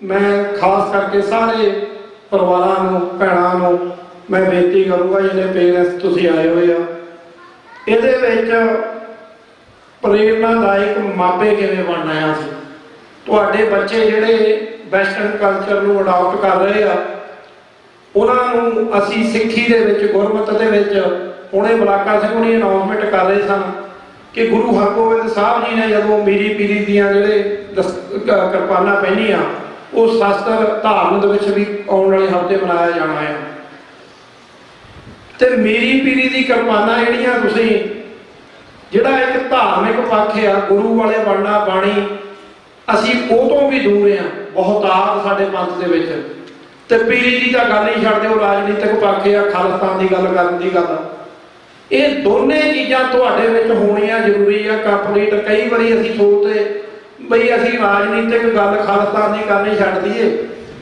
ਮੈਂ ਖਾਸ ਕਰਕੇ ਸਾਰੇ ਪਰਿਵਾਰਾਂ ਨੂੰ, ਭੈਣਾਂ ਨੂੰ ਮੈਂ ਬੇਨਤੀ ਕਰੂੰਗਾ, ਜਿਹਨੇ ਪੇਰੈਂਟਸ ਤੁਸੀਂ ਆਏ ਹੋਏ ਆ, ਇਹਦੇ ਵਿੱਚ ਪ੍ਰੇਰਨਾਦਾਇਕ ਮਾਪੇ ਕਿਵੇਂ ਬਣਨਾ ਆ। ਅਸੀਂ ਤੁਹਾਡੇ ਬੱਚੇ ਜਿਹੜੇ ਵੈਸਟਰਨ ਕਲਚਰ ਨੂੰ ਅਡਾਪਟ ਕਰ ਰਹੇ ਆ, ਉਹਨਾਂ ਨੂੰ ਅਸੀਂ ਸਿੱਖੀ ਦੇ ਵਿੱਚ, ਗੁਰਮਤ ਦੇ ਵਿੱਚ, ਹੁਣੇ ਬਲਾਕਾ ਸਿੰਘ ਹੁਣੀ ਅਨਾਉਂਸਮੈਂਟ ਕਰ ਰਹੇ ਸਨ ਕਿ ਗੁਰੂ ਹਰਗੋਬਿੰਦ ਸਾਹਿਬ ਜੀ ਨੇ ਜਦੋਂ ਮੀਰੀ ਪੀਰੀ ਦੀਆਂ ਜਿਹੜੇ ਕਿਰਪਾਨਾਂ ਪਹਿਨੀਆਂ, ਉਹ ਸ਼ਸਤਰ ਧਾਰਨ ਦੇ ਵਿੱਚ ਵੀ ਆਉਣ ਵਾਲੇ ਹਫ਼ਤੇ ਮਨਾਇਆ ਜਾਣਾ ਹੈ। ਤੇ ਮੀਰੀ ਪੀਰੀ ਦੀ ਕਿਰਪਾਨਾਂ ਜਿਹੜੀਆਂ, ਤੁਸੀਂ ਜਿਹੜਾ ਇੱਕ ਧਾਰਮਿਕ ਪੱਖ ਆ, ਗੁਰੂ ਵਾਲੇ ਬਣਨਾ, ਬਾਣੀ, ਅਸੀਂ ਉਹ ਤੋਂ ਵੀ ਦੂਰ ਆ ਬਹੁਤਾਤ ਸਾਡੇ ਪੰਥ ਦੇ ਵਿੱਚ। ਤੇ ਪੀਰੀ ਦੀ ਤਾਂ ਗੱਲ ਹੀ ਛੱਡ ਦਿਓ, ਰਾਜਨੀਤਿਕ ਪੱਖ ਆ, ਖਾਲਿਸਤਾਨ ਦੀ ਗੱਲ ਕਰਨ ਦੀ ਗੱਲ। ਇਹ ਦੋਨੇ ਚੀਜ਼ਾਂ ਤੁਹਾਡੇ ਵਿੱਚ ਹੋਣੀਆਂ ਜ਼ਰੂਰੀ ਆ, ਕੰਪਲੀਟ। ਕਈ ਵਾਰੀ ਅਸੀਂ ਸੋਚਦੇ ਬਈ ਅਸੀਂ ਰਾਜਨੀਤਿਕ ਗੱਲ ਖਾਲਿਸਤਾਨ ਦੀ ਕਰਨੀ ਛੱਡ ਦਈਏ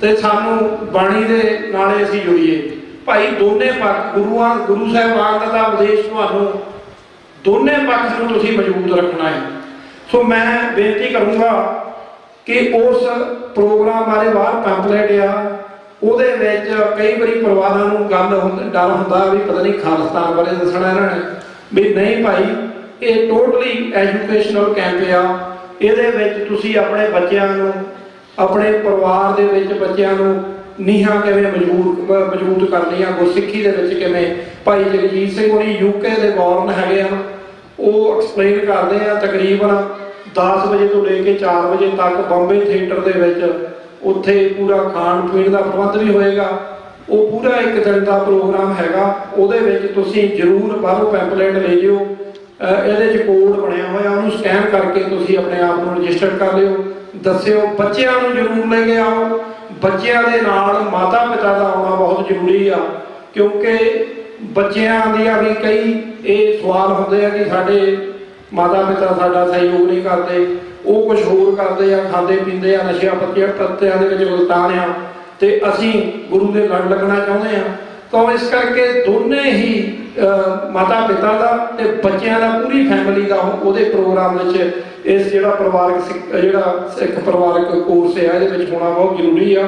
ਤੇ ਸਾਨੂੰ ਬਾਣੀ ਦੇ ਨਾਲੇ ਅਸੀਂ ਜੁੜੀਏ। ਭਾਈ ਦੋਨੇ ਪੱਖ ਗੁਰੂ ਸਾਹਿਬਾਨ ਦਾ ਤਾਂ ਉਪਦੇਸ਼ ਤੁਹਾਨੂੰ ਦੋਨੇ ਪੱਖ ਨੂੰ ਤੁਸੀਂ ਮਜ਼ਬੂਤ ਰੱਖਣਾ ਹੈ। ਸੋ ਮੈਂ ਬੇਨਤੀ ਕਰੂੰਗਾ ਕਿ ਉਸ ਪ੍ਰੋਗਰਾਮ ਬਾਰੇ ਬਾਹਰ ਪੈਂਪਲੇਟ ਆ, ਉਹਦੇ ਵਿੱਚ ਕਈ ਵਾਰੀ ਪਰਿਵਾਰਾਂ ਨੂੰ ਡਰ ਹੁੰਦਾ ਵੀ ਪਤਾ ਨਹੀਂ ਖਾਲਿਸਤਾਨ ਬਾਰੇ ਦੱਸਣਾ ਇਹਨਾਂ ਨੇ, ਵੀ ਨਹੀਂ ਭਾਈ ਇਹ ਟੋਟਲੀ ਐਜੂਕੇਸ਼ਨਲ ਕੈਂਪ ਆ। ਇਹਦੇ ਵਿੱਚ ਤੁਸੀਂ ਆਪਣੇ ਬੱਚਿਆਂ ਨੂੰ, ਆਪਣੇ ਪਰਿਵਾਰ ਦੇ ਵਿੱਚ ਬੱਚਿਆਂ ਨੂੰ ਨੀਹਾਂ ਕਿਵੇਂ ਮਜ਼ਬੂਤ ਕਰਨੀਆਂ, ਗੁਰਸਿੱਖੀ ਦੇ ਵਿੱਚ ਕਿਵੇਂ। ਭਾਈ ਜਗਜੀਤ ਸਿੰਘ ਹੋਣੀ UK ਦੇ ਬੌਰਨ ਹੈਗੇ ਹਨ, ਉਹ ਐਕਸਪਲੇਨ ਕਰਦੇ ਆ। ਤਕਰੀਬਨ 10 ਵਜੇ ਤੋਂ ਲੈ ਕੇ 4 ਵਜੇ ਤੱਕ ਬੰਬੇ ਥੀਏਟਰ ਦੇ ਵਿੱਚ ਉੱਥੇ ਪੂਰਾ ਖਾਣ ਪੀਣ ਦਾ ਪ੍ਰਬੰਧ ਵੀ ਹੋਏਗਾ। ਉਹ ਪੂਰਾ ਇੱਕ ਦਿਨ ਦਾ ਪ੍ਰੋਗਰਾਮ ਹੈਗਾ। ਉਹਦੇ ਵਿੱਚ ਤੁਸੀਂ ਜ਼ਰੂਰ ਬਾਹਰੋਂ ਪੈਂਪਲੇਟ ਲੈ ਜਿਓ, ਇਹਦੇ 'ਚ ਕੋਡ ਬਣਿਆ ਹੋਇਆ, ਉਹਨੂੰ ਸਕੈਨ ਕਰਕੇ ਤੁਸੀਂ ਆਪਣੇ ਆਪ ਨੂੰ ਰਜਿਸਟਰ ਕਰ ਲਿਓ। ਦੱਸਿਓ, ਬੱਚਿਆਂ ਨੂੰ ਜ਼ਰੂਰ ਲੈ ਕੇ ਆਓ। ਬੱਚਿਆਂ ਦੇ ਨਾਲ ਮਾਤਾ ਪਿਤਾ ਦਾ ਆਉਣਾ ਬਹੁਤ ਜ਼ਰੂਰੀ ਆ, ਕਿਉਂਕਿ ਬੱਚਿਆਂ ਦੀਆਂ ਵੀ ਕਈ ਇਹ ਸਵਾਲ ਹੁੰਦੇ ਆ ਕਿ ਸਾਡੇ ਮਾਤਾ ਪਿਤਾ ਸਾਡਾ ਸਹਿਯੋਗ ਨਹੀਂ ਕਰਦੇ, ਉਹ ਕੁਝ ਹੋਰ ਕਰਦੇ ਆ, ਖਾਂਦੇ ਪੀਂਦੇ ਆ, ਨਸ਼ਿਆਂ ਪੱਤਿਆਂ ਦੇ ਵਿੱਚ ਗੁਲਤਾਨ ਆ, ਤੇ ਅਸੀਂ ਗੁਰੂ ਦੇ ਲੜ ਲੱਗਣਾ ਚਾਹੁੰਦੇ ਆ। ਤਾਂ ਇਸ ਕਰਕੇ ਦੋਨੇ ਹੀ ਮਾਤਾ ਪਿਤਾ ਦਾ ਤੇ ਬੱਚਿਆਂ ਦਾ, ਪੂਰੀ ਫੈਮਿਲੀ ਦਾ ਉਹਦੇ ਪ੍ਰੋਗਰਾਮ ਵਿੱਚ ਇਸ ਜਿਹੜਾ ਸਿੱਖ ਪਰਿਵਾਰਕ ਕੋਰਸ ਹੈ ਇਹਦੇ ਵਿੱਚ ਹੋਣਾ ਬਹੁਤ ਜ਼ਰੂਰੀ ਆ।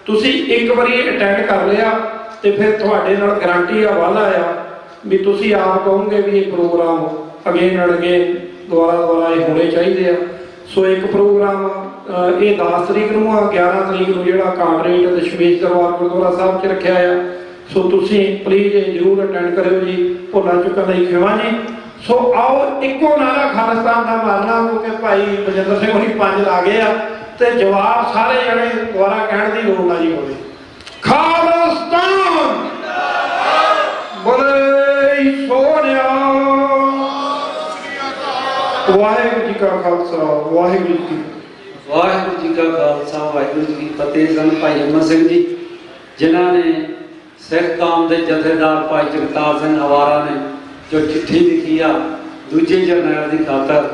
ਤੁਸੀਂ ਇੱਕ ਵਾਰੀ ਅਟੈਂਡ ਕਰ ਲਿਆ ਤੇ ਫਿਰ ਤੁਹਾਡੇ ਨਾਲ ਗਰੰਟੀ ਆ, ਵਾਅਦਾ ਆ ਵੀ ਤੁਸੀਂ ਆਪ ਕਹੋਗੇ ਵੀ ਇਹ ਪ੍ਰੋਗਰਾਮ ਅਗੇਨ ਐਂਡ ਅਗੇਨ ਦੁਬਾਰਾ ਇਹ ਹੋਣੇ ਚਾਹੀਦੇ ਆ। ਸੋ ਇੱਕ ਪ੍ਰੋਗਰਾਮ ਇਹ 10 ਤਰੀਕ ਨੂੰ ਆ, 11 ਤਰੀਕ ਨੂੰ ਜਿਹੜਾ ਕਾਂਗਰੇਟ ਦਸ਼ਮੇਸ਼ ਦਰਬਾਰ ਗੁਰਦੁਆਰਾ ਸਾਹਿਬ 'ਚ ਰੱਖਿਆ ਆ। ਸੋ ਤੁਸੀਂ ਪਲੀਜ਼ ਇਹ ਜ਼ਰੂਰ ਅਟੈਂਡ ਕਰਿਓ ਜੀ, ਭੁੱਲਾਂ ਚੁੱਕਣ ਲਈ ਖਿਮਾ ਜੀ। ਸੋ ਆਓ ਇੱਕੋ ਨਾਰਾ ਖਾਲਿਸਤਾਨ ਦਾ ਮਾਰਨਾ, ਕਿਉਂਕਿ ਭਾਈ ਬਲਜਿੰਦਰ ਸਿੰਘ ਹੋਣੀ 5 ਲਾ ਗਏ ਆ ਤੇ ਜਵਾਬ ਸਾਰੇ ਜਣੇ ਦੁਬਾਰਾ ਕਹਿਣ ਦੀ ਲੋੜ ਨਾ ਜੀ ਹੋਵੇ। ਖਾਲਿਸਤਾਨ ਬੋਲੇ ਸੋਨਿਆ। ਵਾਹਿਗੁਰੂ ਜੀ ਕਾ ਖਾਲਸਾ, ਵਾਹਿਗੁਰੂ ਜੀ ਕੀ ਵਾਹਿਗੁਰੂ ਜੀ ਕਾ ਖਾਲਸਾ, ਵਾਹਿਗੁਰੂ ਜੀ ਕੀ ਫਤਿਹ। ਸਨ ਭਾਈ ਅਮਰ ਸਿੰਘ ਜੀ, ਜਿਨ੍ਹਾਂ ਨੇ ਸਿੱਖ ਕੌਮ ਦੇ ਜਥੇਦਾਰ ਭਾਈ ਜਗਤਾਰ ਸਿੰਘ ਹਵਾਰਾ ਨੇ ਜੋ ਚਿੱਠੀ ਲਿਖੀ ਆ ਦੂਜੇ ਜਰਨੈਲ ਦੀ ਖਾਤਰ,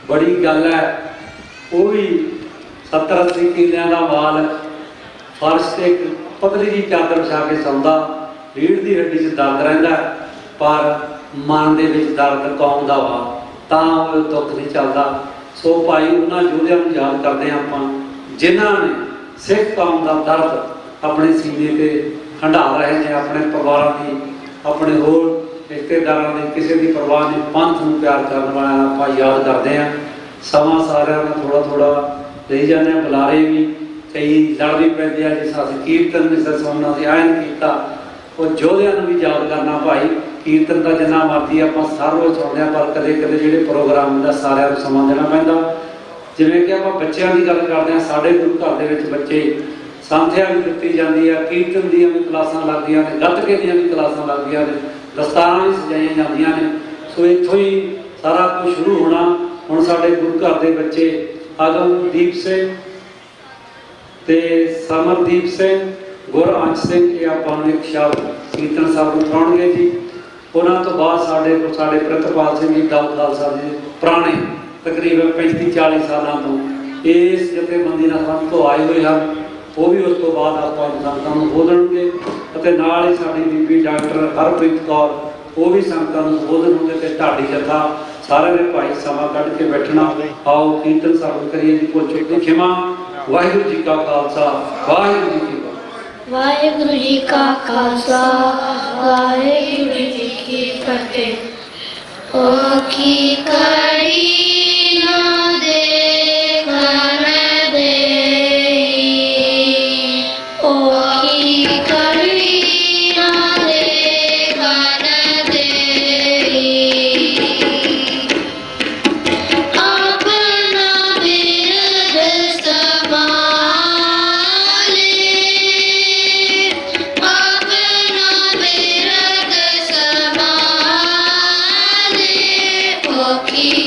ਬੜੀ ਗੱਲ ਹੈ। ਉਹ ਵੀ 70-80 ਕਿੱਲਿਆਂ ਦਾ ਮਾਲ ਫਰਸ਼ ਤੇ ਪਤਲੀ ਜਿਹੀ ਚਾਦਰ ਵਿਛਾ ਕੇ ਸੌਂਦਾ, ਰੀੜ੍ਹ ਦੀ ਹੱਡੀ 'ਚ ਦਰਦ ਰਹਿੰਦਾ, ਪਰ ਮਨ ਦੇ ਵਿੱਚ ਦਰਦ ਕੌਮ ਦਾ ਵਾ, ਤਾਂ ਉਹ ਦੁੱਖ ਨਹੀਂ ਚੱਲਦਾ। ਸੋ ਭਾਈ ਉਹਨਾਂ ਯੋਧਿਆਂ ਨੂੰ ਯਾਦ ਕਰਦੇ ਹਾਂ ਆਪਾਂ, ਜਿਨ੍ਹਾਂ ਨੇ ਸਿੱਖ ਕੌਮ ਦਾ ਦਰਦ ਆਪਣੇ ਸੀਨੇ ਤੇ ਹੰਢਾ ਰਹੇ ਨੇ, ਆਪਣੇ ਪਰਿਵਾਰਾਂ ਦੀ, ਆਪਣੇ ਹੋਰ ਰਿਸ਼ਤੇਦਾਰਾਂ ਦੀ, ਕਿਸੇ ਦੀ ਪਰਵਾਹ ਨਹੀਂ, ਪੰਥ ਨੂੰ ਪਿਆਰ ਕਰਨ ਵਾਲਿਆਂ ਨੂੰ ਆਪਾਂ ਯਾਦ ਕਰਦੇ ਹਾਂ। ਸਮਾਂ ਸਾਰਿਆਂ ਨੂੰ ਥੋੜਾ ਲਈ ਜਾਂਦੇ ਹਾਂ, ਬੁਲਾਰੇ ਵੀ ਕਈ ਲੜ ਵੀ ਪੈਂਦੇ ਆ। ਜਿਸ ਅਸੀਂ ਕੀਰਤਨ ਵੀ ਸੁਣਨਾ ਸੀ, ਆਇਨ ਕੀਤਾ, ਉਹ ਯੋਧਿਆਂ ਨੂੰ ਵੀ ਯਾਦ ਕਰਨਾ। ਭਾਈ ਕੀਰਤਨ ਦਾ ਜਿੰਨਾ ਮਰਜ਼ੀ ਆਪਾਂ ਹਰ ਰੋਜ਼ ਸੁਣਦੇ ਹਾਂ, ਪਰ ਕਦੇ ਕਦੇ ਜਿਹੜੇ ਪ੍ਰੋਗਰਾਮ ਹੁੰਦਾ ਸਾਰਿਆਂ ਨੂੰ ਸਮਾਂ ਦੇਣਾ ਪੈਂਦਾ। ਜਿਵੇਂ ਕਿ ਆਪਾਂ ਬੱਚਿਆਂ ਦੀ ਗੱਲ ਕਰਦੇ ਹਾਂ, ਸਾਡੇ ਗੁਰੂ ਘਰ ਦੇ ਵਿੱਚ ਬੱਚੇ ਸੰਥਿਆ ਵੀ ਦਿੱਤੀ ਜਾਂਦੀ ਆ, ਕੀਰਤਨ ਦੀਆਂ ਵੀ ਕਲਾਸਾਂ ਲੱਗਦੀਆਂ ਨੇ, ਗੱਤਕੇ ਦੀਆਂ ਵੀ ਕਲਾਸਾਂ ਲੱਗਦੀਆਂ ਨੇ, ਦਸਤਾਰਾਂ ਵੀ ਸਜਾਈਆਂ ਜਾਂਦੀਆਂ ਨੇ। ਸੋ ਇੱਥੋਂ ਹੀ ਸਾਰਾ ਕੁਝ ਸ਼ੁਰੂ ਹੋਣਾ। ਹੁਣ ਸਾਡੇ ਗੁਰੂ ਘਰ ਦੇ ਬੱਚੇ ਅਗਮਦੀਪ ਸਿੰਘ ਤੇ ਸਮਰਦੀਪ ਸਿੰਘ, ਗੁਰਅੰਸ਼ ਸਿੰਘ, ਇਹ ਆਪਾਂ ਨੂੰ ਇੱਕ ਸ਼ਬਦ ਕੀਰਤਨ ਸਾਹਿਬ ਨੂੰ ਸੁਣਾਉਣਗੇ ਜੀ। ਉਹਨਾਂ ਤੋਂ ਬਾਅਦ ਸਾਡੇ ਪ੍ਰਿਤਪਾਲ ਸਿੰਘ ਜੀ ਦਲ ਖਾਲਸਾ ਜੀ, ਪੁਰਾਣੇ ਤਕਰੀਬਨ 35-40 ਸਾਲਾਂ ਤੋਂ ਇਸ ਜਥੇਬੰਦੀ ਨਾਲ ਸੰਬੰਧ ਤੋਂ ਆਏ ਹੋਏ ਹਨ, ਉਹ ਵੀ ਉਸ ਤੋਂ ਬਾਅਦ ਆਪਾਂ ਸੰਗਤਾਂ ਨੂੰ ਬੋਲਣਗੇ। ਅਤੇ ਨਾਲ ਹੀ ਸਾਡੀ ਬੀਬੀ ਡਾਕਟਰ ਹਰਪ੍ਰੀਤ ਕੌਰ, ਉਹ ਵੀ ਸੰਗਤਾਂ ਨੂੰ ਬੋਲਣਗੇ। ਤੇ ਢਾਡੀ ਜਥਾ ਸਾਰਿਆਂ ਨੇ ਭਾਈ ਸਮਾਂ ਕੱਢ ਕੇ ਬੈਠਣਾ। ਆਓ ਕੀਰਤਨ ਸਾਹਿਬ ਕਰੀਏ ਜੀ। ਭੁੱਲ ਚੁੱਕ ਦੀ ਖਿਮਾ। ਵਾਹਿਗੁਰੂ ਜੀ ਕਾ ਖਾਲਸਾ, ਵਾਹਿਗੁਰੂ ਜੀ ਕੀ ਫਤਿਹ। ਵਾਹਿਗੁਰੂ ਜੀ ਕਾ ਖਾਲਸਾ, ਵਾਹਿਗੁਰੂ ਜੀ ਕੀ ਫਤਿਹ। ਓ ਕੀ ਕਰੀ ਨਾ ਦੇਖਣ ਦੇ, ਓ ਕੀ ਕਰੀ ਨਾ ਦੇਖਣ ਦੇ, ਆਪਣਾ ਬਿਰਦ ਸੰਭਾਲੇ, ਆਪਣਾ ਬਿਰਦ ਸੰਭਾਲੇ, ਓ ਕੀ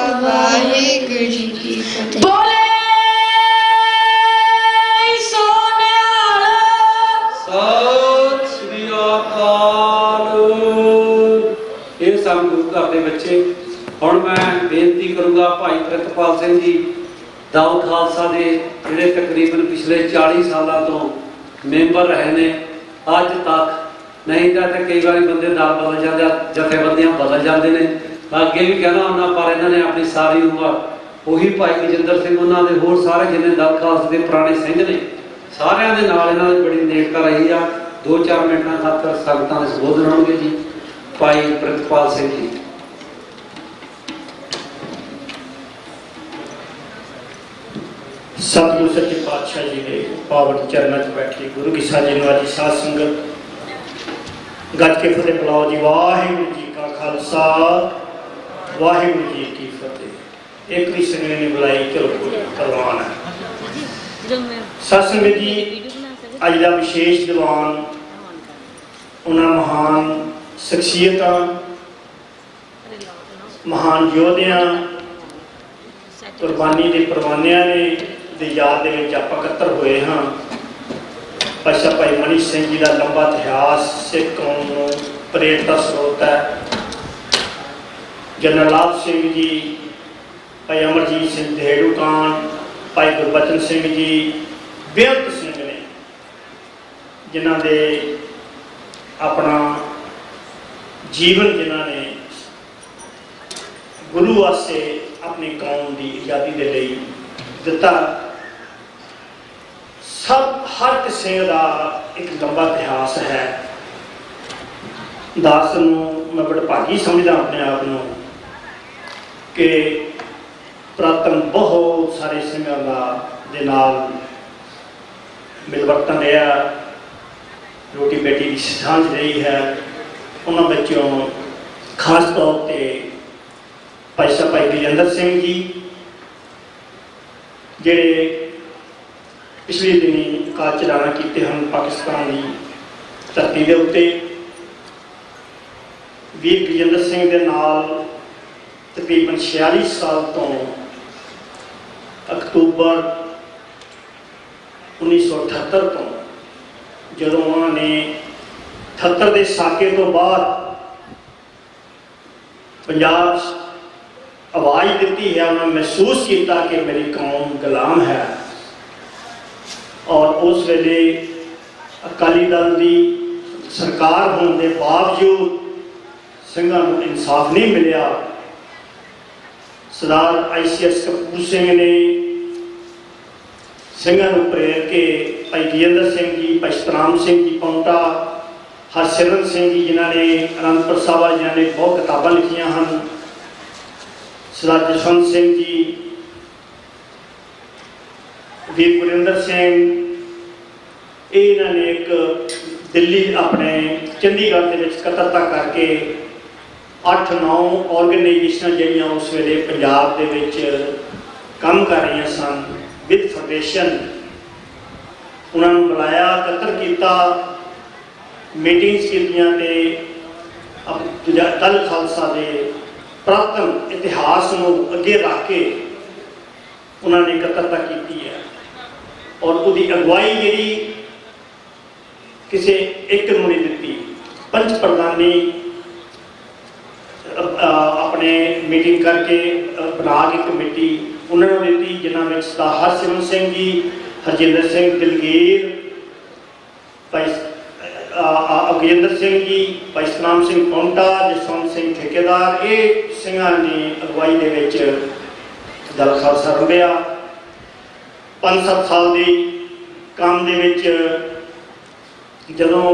ਵਾਹਿਗੁਰੂ ਜੀ ਕੀ ਫਤਿਹ। ਬੋਲੇ ਸੋਨਿਹਾਲ। ਸਤਿ ਸ੍ਰੀ ਅਕਾਲ। ਇਹ ਸਭ ਗੁਰੂ ਘਰ ਦੇ ਬੱਚੇ, ਹੁਣ ਮੈਂ ਬੇਨਤੀ ਕਰੂੰਗਾ ਭਾਈ ਪ੍ਰਿਤਪਾਲ ਸਿੰਘ ਜੀ ਦਾਊ ਖਾਲਸਾ ਦੇ ਜਿਹੜੇ ਤਕਰੀਬਨ ਪਿਛਲੇ 40 ਸਾਲਾਂ ਤੋਂ ਮੈਂਬਰ ਰਹੇ ਨੇ ਅੱਜ ਤੱਕ। ਨਹੀਂ ਤਾਂ ਕਈ ਵਾਰੀ ਬੰਦੇ ਨਾਲ ਬਦਲ ਜਾਂਦੇ ਆ, ਜਥੇਬੰਦੀਆਂ ਬਦਲ ਜਾਂਦੇ ਨੇ। ਅੱਗੇ ਵੀ ਕਹਿਣਾ ਉਹਨਾਂ, ਪਰ ਇਹਨਾਂ ਨੇ ਆਪਣੀ ਸਾਰੀ ਉਮਰ ਉਹੀ ਭਾਈ ਗਜਿੰਦਰ ਸਿੰਘ, ਉਹਨਾਂ ਦੇ ਹੋਰ ਸਾਰੇ ਜਿੰਨੇ ਦਾਊ ਖਾਲਸੇ ਦੇ ਪੁਰਾਣੇ ਸਿੰਘ ਨੇ, ਸਾਰਿਆਂ ਦੇ ਨਾਲ ਇਹਨਾਂ ਦੀ ਬੜੀ ਨੇੜਤਾ ਰਹੀ ਆ। 2-4 ਮਿੰਟਾਂ ਖਾਤਰ ਸੰਗਤਾਂ ਦੇ ਸੰਬੋਧਨ ਹੋਣਗੇ ਜੀ। ਭਾਈ ਪ੍ਰਿਤਪਾਲ ਸਿੰਘ ਜੀ। ਸਤਿਗੁਰੂ ਸੱਚੇ ਪਾਤਸ਼ਾਹ ਜੀ ਦੇ ਪਾਵਨ ਚਰਨਾਂ 'ਚ ਬੈਠੀ ਗੁਰੂ ਕੀ ਸਾਜੀ ਨੂੰ ਅੱਜ ਸਾਧ ਸੰਗਤ ਗੱਜ ਕੇ ਫਤਿਹ ਬੁਲਾਓ ਜੀ। ਵਾਹਿਗੁਰੂ ਜੀ ਕਾ ਖਾਲਸਾ, ਵਾਹਿਗੁਰੂ ਜੀ ਕੀ ਫਤਿਹ। ਇੱਕ ਵੀ ਸੰਗਤ ਨੇ ਬੁਲਾਈ, ਚਲੋ ਪ੍ਰਵਾਨ ਹੈ। ਸਾਧ ਸੰਗਤ ਜੀ, ਅੱਜ ਦਾ ਵਿਸ਼ੇਸ਼ ਦੀਵਾਨ ਉਹਨਾਂ ਮਹਾਨ ਸ਼ਖਸੀਅਤਾਂ, ਮਹਾਨ ਯੋਧਿਆਂ, ਕੁਰਬਾਨੀ ਦੇ ਪ੍ਰਵਾਨਿਆਂ ਦੇ ਯਾਦ ਦੇ ਵਿੱਚ ਆਪਾਂ ਇਕੱਤਰ ਹੋਏ ਹਾਂ। ਪਾਤਸ਼ਾਹ ਭਾਈ ਮਨੀ ਸਿੰਘ ਜੀ ਦਾ ਲੰਬਾ ਇਤਿਹਾਸ ਸਿੱਖ ਕੌਮ ਨੂੰ ਪ੍ਰੇਰਨਾ ਸਰੋਤ ਹੈ। ਜਨਰਲ ਲਾਭ ਸਿੰਘ ਜੀ, ਭਾਈ ਅਮਰਜੀਤ ਸਿੰਘ ਢੇੜੂ ਕਾਂਡ, ਭਾਈ ਗੁਰਬਚਨ ਸਿੰਘ ਜੀ, ਬੇਅੰਤ ਸਿੰਘ ਨੇ ਜਿਨ੍ਹਾਂ ਦੇ ਆਪਣਾ ਜੀਵਨ, ਜਿਨ੍ਹਾਂ ਨੇ ਗੁਰੂ ਵਾਸਤੇ ਆਪਣੀ ਕੌਮ ਦੀ ਆਜ਼ਾਦੀ ਦੇ ਲਈ ਦਿੱਤਾ। ਹਰ ਕਿਸੇ ਦਾ ਇੱਕ ਲੰਬਾ ਇਤਿਹਾਸ ਹੈ। ਦਾਸ ਨੂੰ ਮੈਂ ਬੜਾ ਭਾਗੀ ਸਮਝਦਾ ਆਪਣੇ ਆਪ ਨੂੰ ਕਿ ਪ੍ਰਾਤਨ ਬਹੁਤ ਸਾਰੇ ਸਿੰਘਾਂ ਦੇ ਨਾਲ ਮਿਲਵਰਤਨ ਰਿਹਾ, ਰੋਟੀ ਬੇਟੀ ਦੀ ਸਾਂਝ ਰਹੀ ਹੈ। ਉਹਨਾਂ ਵਿੱਚੋਂ ਖਾਸ ਤੌਰ 'ਤੇ ਪਾਤਸ਼ਾਹ ਭਾਈ ਗਜਿੰਦਰ ਸਿੰਘ ਜੀ, ਜਿਹੜੇ ਪਿਛਲੇ ਦਿਨੀ ਕਾਜ ਚਲਾਣਾ ਕੀਤੇ ਹਨ ਪਾਕਿਸਤਾਨ ਦੀ ਧਰਤੀ ਦੇ ਉੱਤੇ। ਵੀਰ ਗਜਿੰਦਰ ਸਿੰਘ ਦੇ ਨਾਲ ਤਕਰੀਬਨ 46 ਸਾਲ ਤੋਂ ਅਕਤੂਬਰ 1978 ਤੋਂ, ਜਦੋਂ ਉਹਨਾਂ ਨੇ 78 ਦੇ ਸਾਕੇ ਤੋਂ ਬਾਅਦ ਪੰਜਾਬ ਆਵਾਜ਼ ਦਿੱਤੀ ਹੈ, ਉਹਨਾਂ ਮਹਿਸੂਸ ਕੀਤਾ ਕਿ ਮੇਰੀ ਕੌਮ ਗੁਲਾਮ ਹੈ। ਔਰ ਉਸ ਵੇਲੇ ਅਕਾਲੀ ਦਲ ਦੀ ਸਰਕਾਰ ਹੋਣ ਦੇ ਬਾਵਜੂਦ ਸਿੰਘਾਂ ਨੂੰ ਇਨਸਾਫ ਨਹੀਂ ਮਿਲਿਆ। ਸਰਦਾਰ ICS ਕਪੂਰ ਸਿੰਘ ਨੇ ਸਿੰਘਾਂ ਨੂੰ ਪ੍ਰੇਰ ਕੇ ਭਾਈ ਗਜਿੰਦਰ ਸਿੰਘ ਜੀ, ਭਾਈ ਸਤਨਾਮ ਸਿੰਘ ਜੀ ਪੌਂਟਾ, ਹਰਸਿਮਰਨ ਸਿੰਘ ਜੀ, ਜਿਨ੍ਹਾਂ ਨੇ ਅਨੰਦਪੁਰ ਸਾਹਿਬ, ਜਿਨ੍ਹਾਂ ਨੇ ਬਹੁਤ ਕਿਤਾਬਾਂ ਲਿਖੀਆਂ ਹਨ, ਸਰਦਾਰ ਜਸਵੰਤ ਸਿੰਘ ਜੀ, ਵੀਰ ਗੁਰਿੰਦਰ ਸਿੰਘ, ਇਹਨਾਂ ਨੇ ਇੱਕ ਦਿੱਲੀ ਆਪਣੇ ਚੰਡੀਗੜ੍ਹ ਦੇ ਵਿੱਚ ਇਕੱਤਰਤਾ ਕਰਕੇ 8-9 ਆਰਗੇਨਾਈਜੇਸ਼ਨਾਂ ਜਿਹੜੀਆਂ ਉਸ ਵੇਲੇ ਪੰਜਾਬ ਦੇ ਵਿੱਚ ਕੰਮ ਕਰ ਰਹੀਆਂ ਸਨ ਵਿਦ ਫੈਡਰੇਸ਼ਨ, ਉਹਨਾਂ ਨੂੰ ਬੁਲਾਇਆ, ਇਕੱਤਰ ਕੀਤਾ, ਮੀਟਿੰਗਸ ਕੀਤੀਆਂ ਤੇ ਦਲ ਖਾਲਸਾ ਦੇ ਪ੍ਰਾਤਨ ਇਤਿਹਾਸ ਨੂੰ ਅੱਗੇ ਰੱਖ ਕੇ ਉਹਨਾਂ ਨੇ ਇਕੱਤਰਤਾ ਕੀਤੀ ਹੈ। ਔਰ ਉਹਦੀ ਅਗਵਾਈ ਜਿਹੜੀ ਕਿਸੇ ਇੱਕ ਨੂੰ ਨਹੀਂ ਦਿੱਤੀ, ਪੰਚ ਪ੍ਰਧਾਨੀ ਆਪਣੇ ਮੀਟਿੰਗ ਕਰਕੇ ਬਣਾ ਕੇ ਕਮੇਟੀ ਉਹਨਾਂ ਨੂੰ ਦਿੱਤੀ, ਜਿਨ੍ਹਾਂ ਵਿੱਚ ਸਰਦਾਰ ਹਰਸਿਮਰਨ ਸਿੰਘ ਜੀ, ਹਰਜਿੰਦਰ ਸਿੰਘ ਦਿਲਗੀਰ, ਭਾਈ ਗਜਿੰਦਰ ਸਿੰਘ ਜੀ, ਭਾਈ ਸਤਨਾਮ ਸਿੰਘ ਪੌਂਟਾ, ਜਸਵੰਤ ਸਿੰਘ ਠੇਕੇਦਾਰ, ਇਹ ਸਿੰਘਾਂ ਦੀ ਅਗਵਾਈ ਦੇ ਵਿੱਚ ਦਲ ਖਾਲਸਾ ਰੰਭਿਆ। 5-7 ਸਾਲ ਦੇ ਕੰਮ ਦੇ ਵਿੱਚ ਜਦੋਂ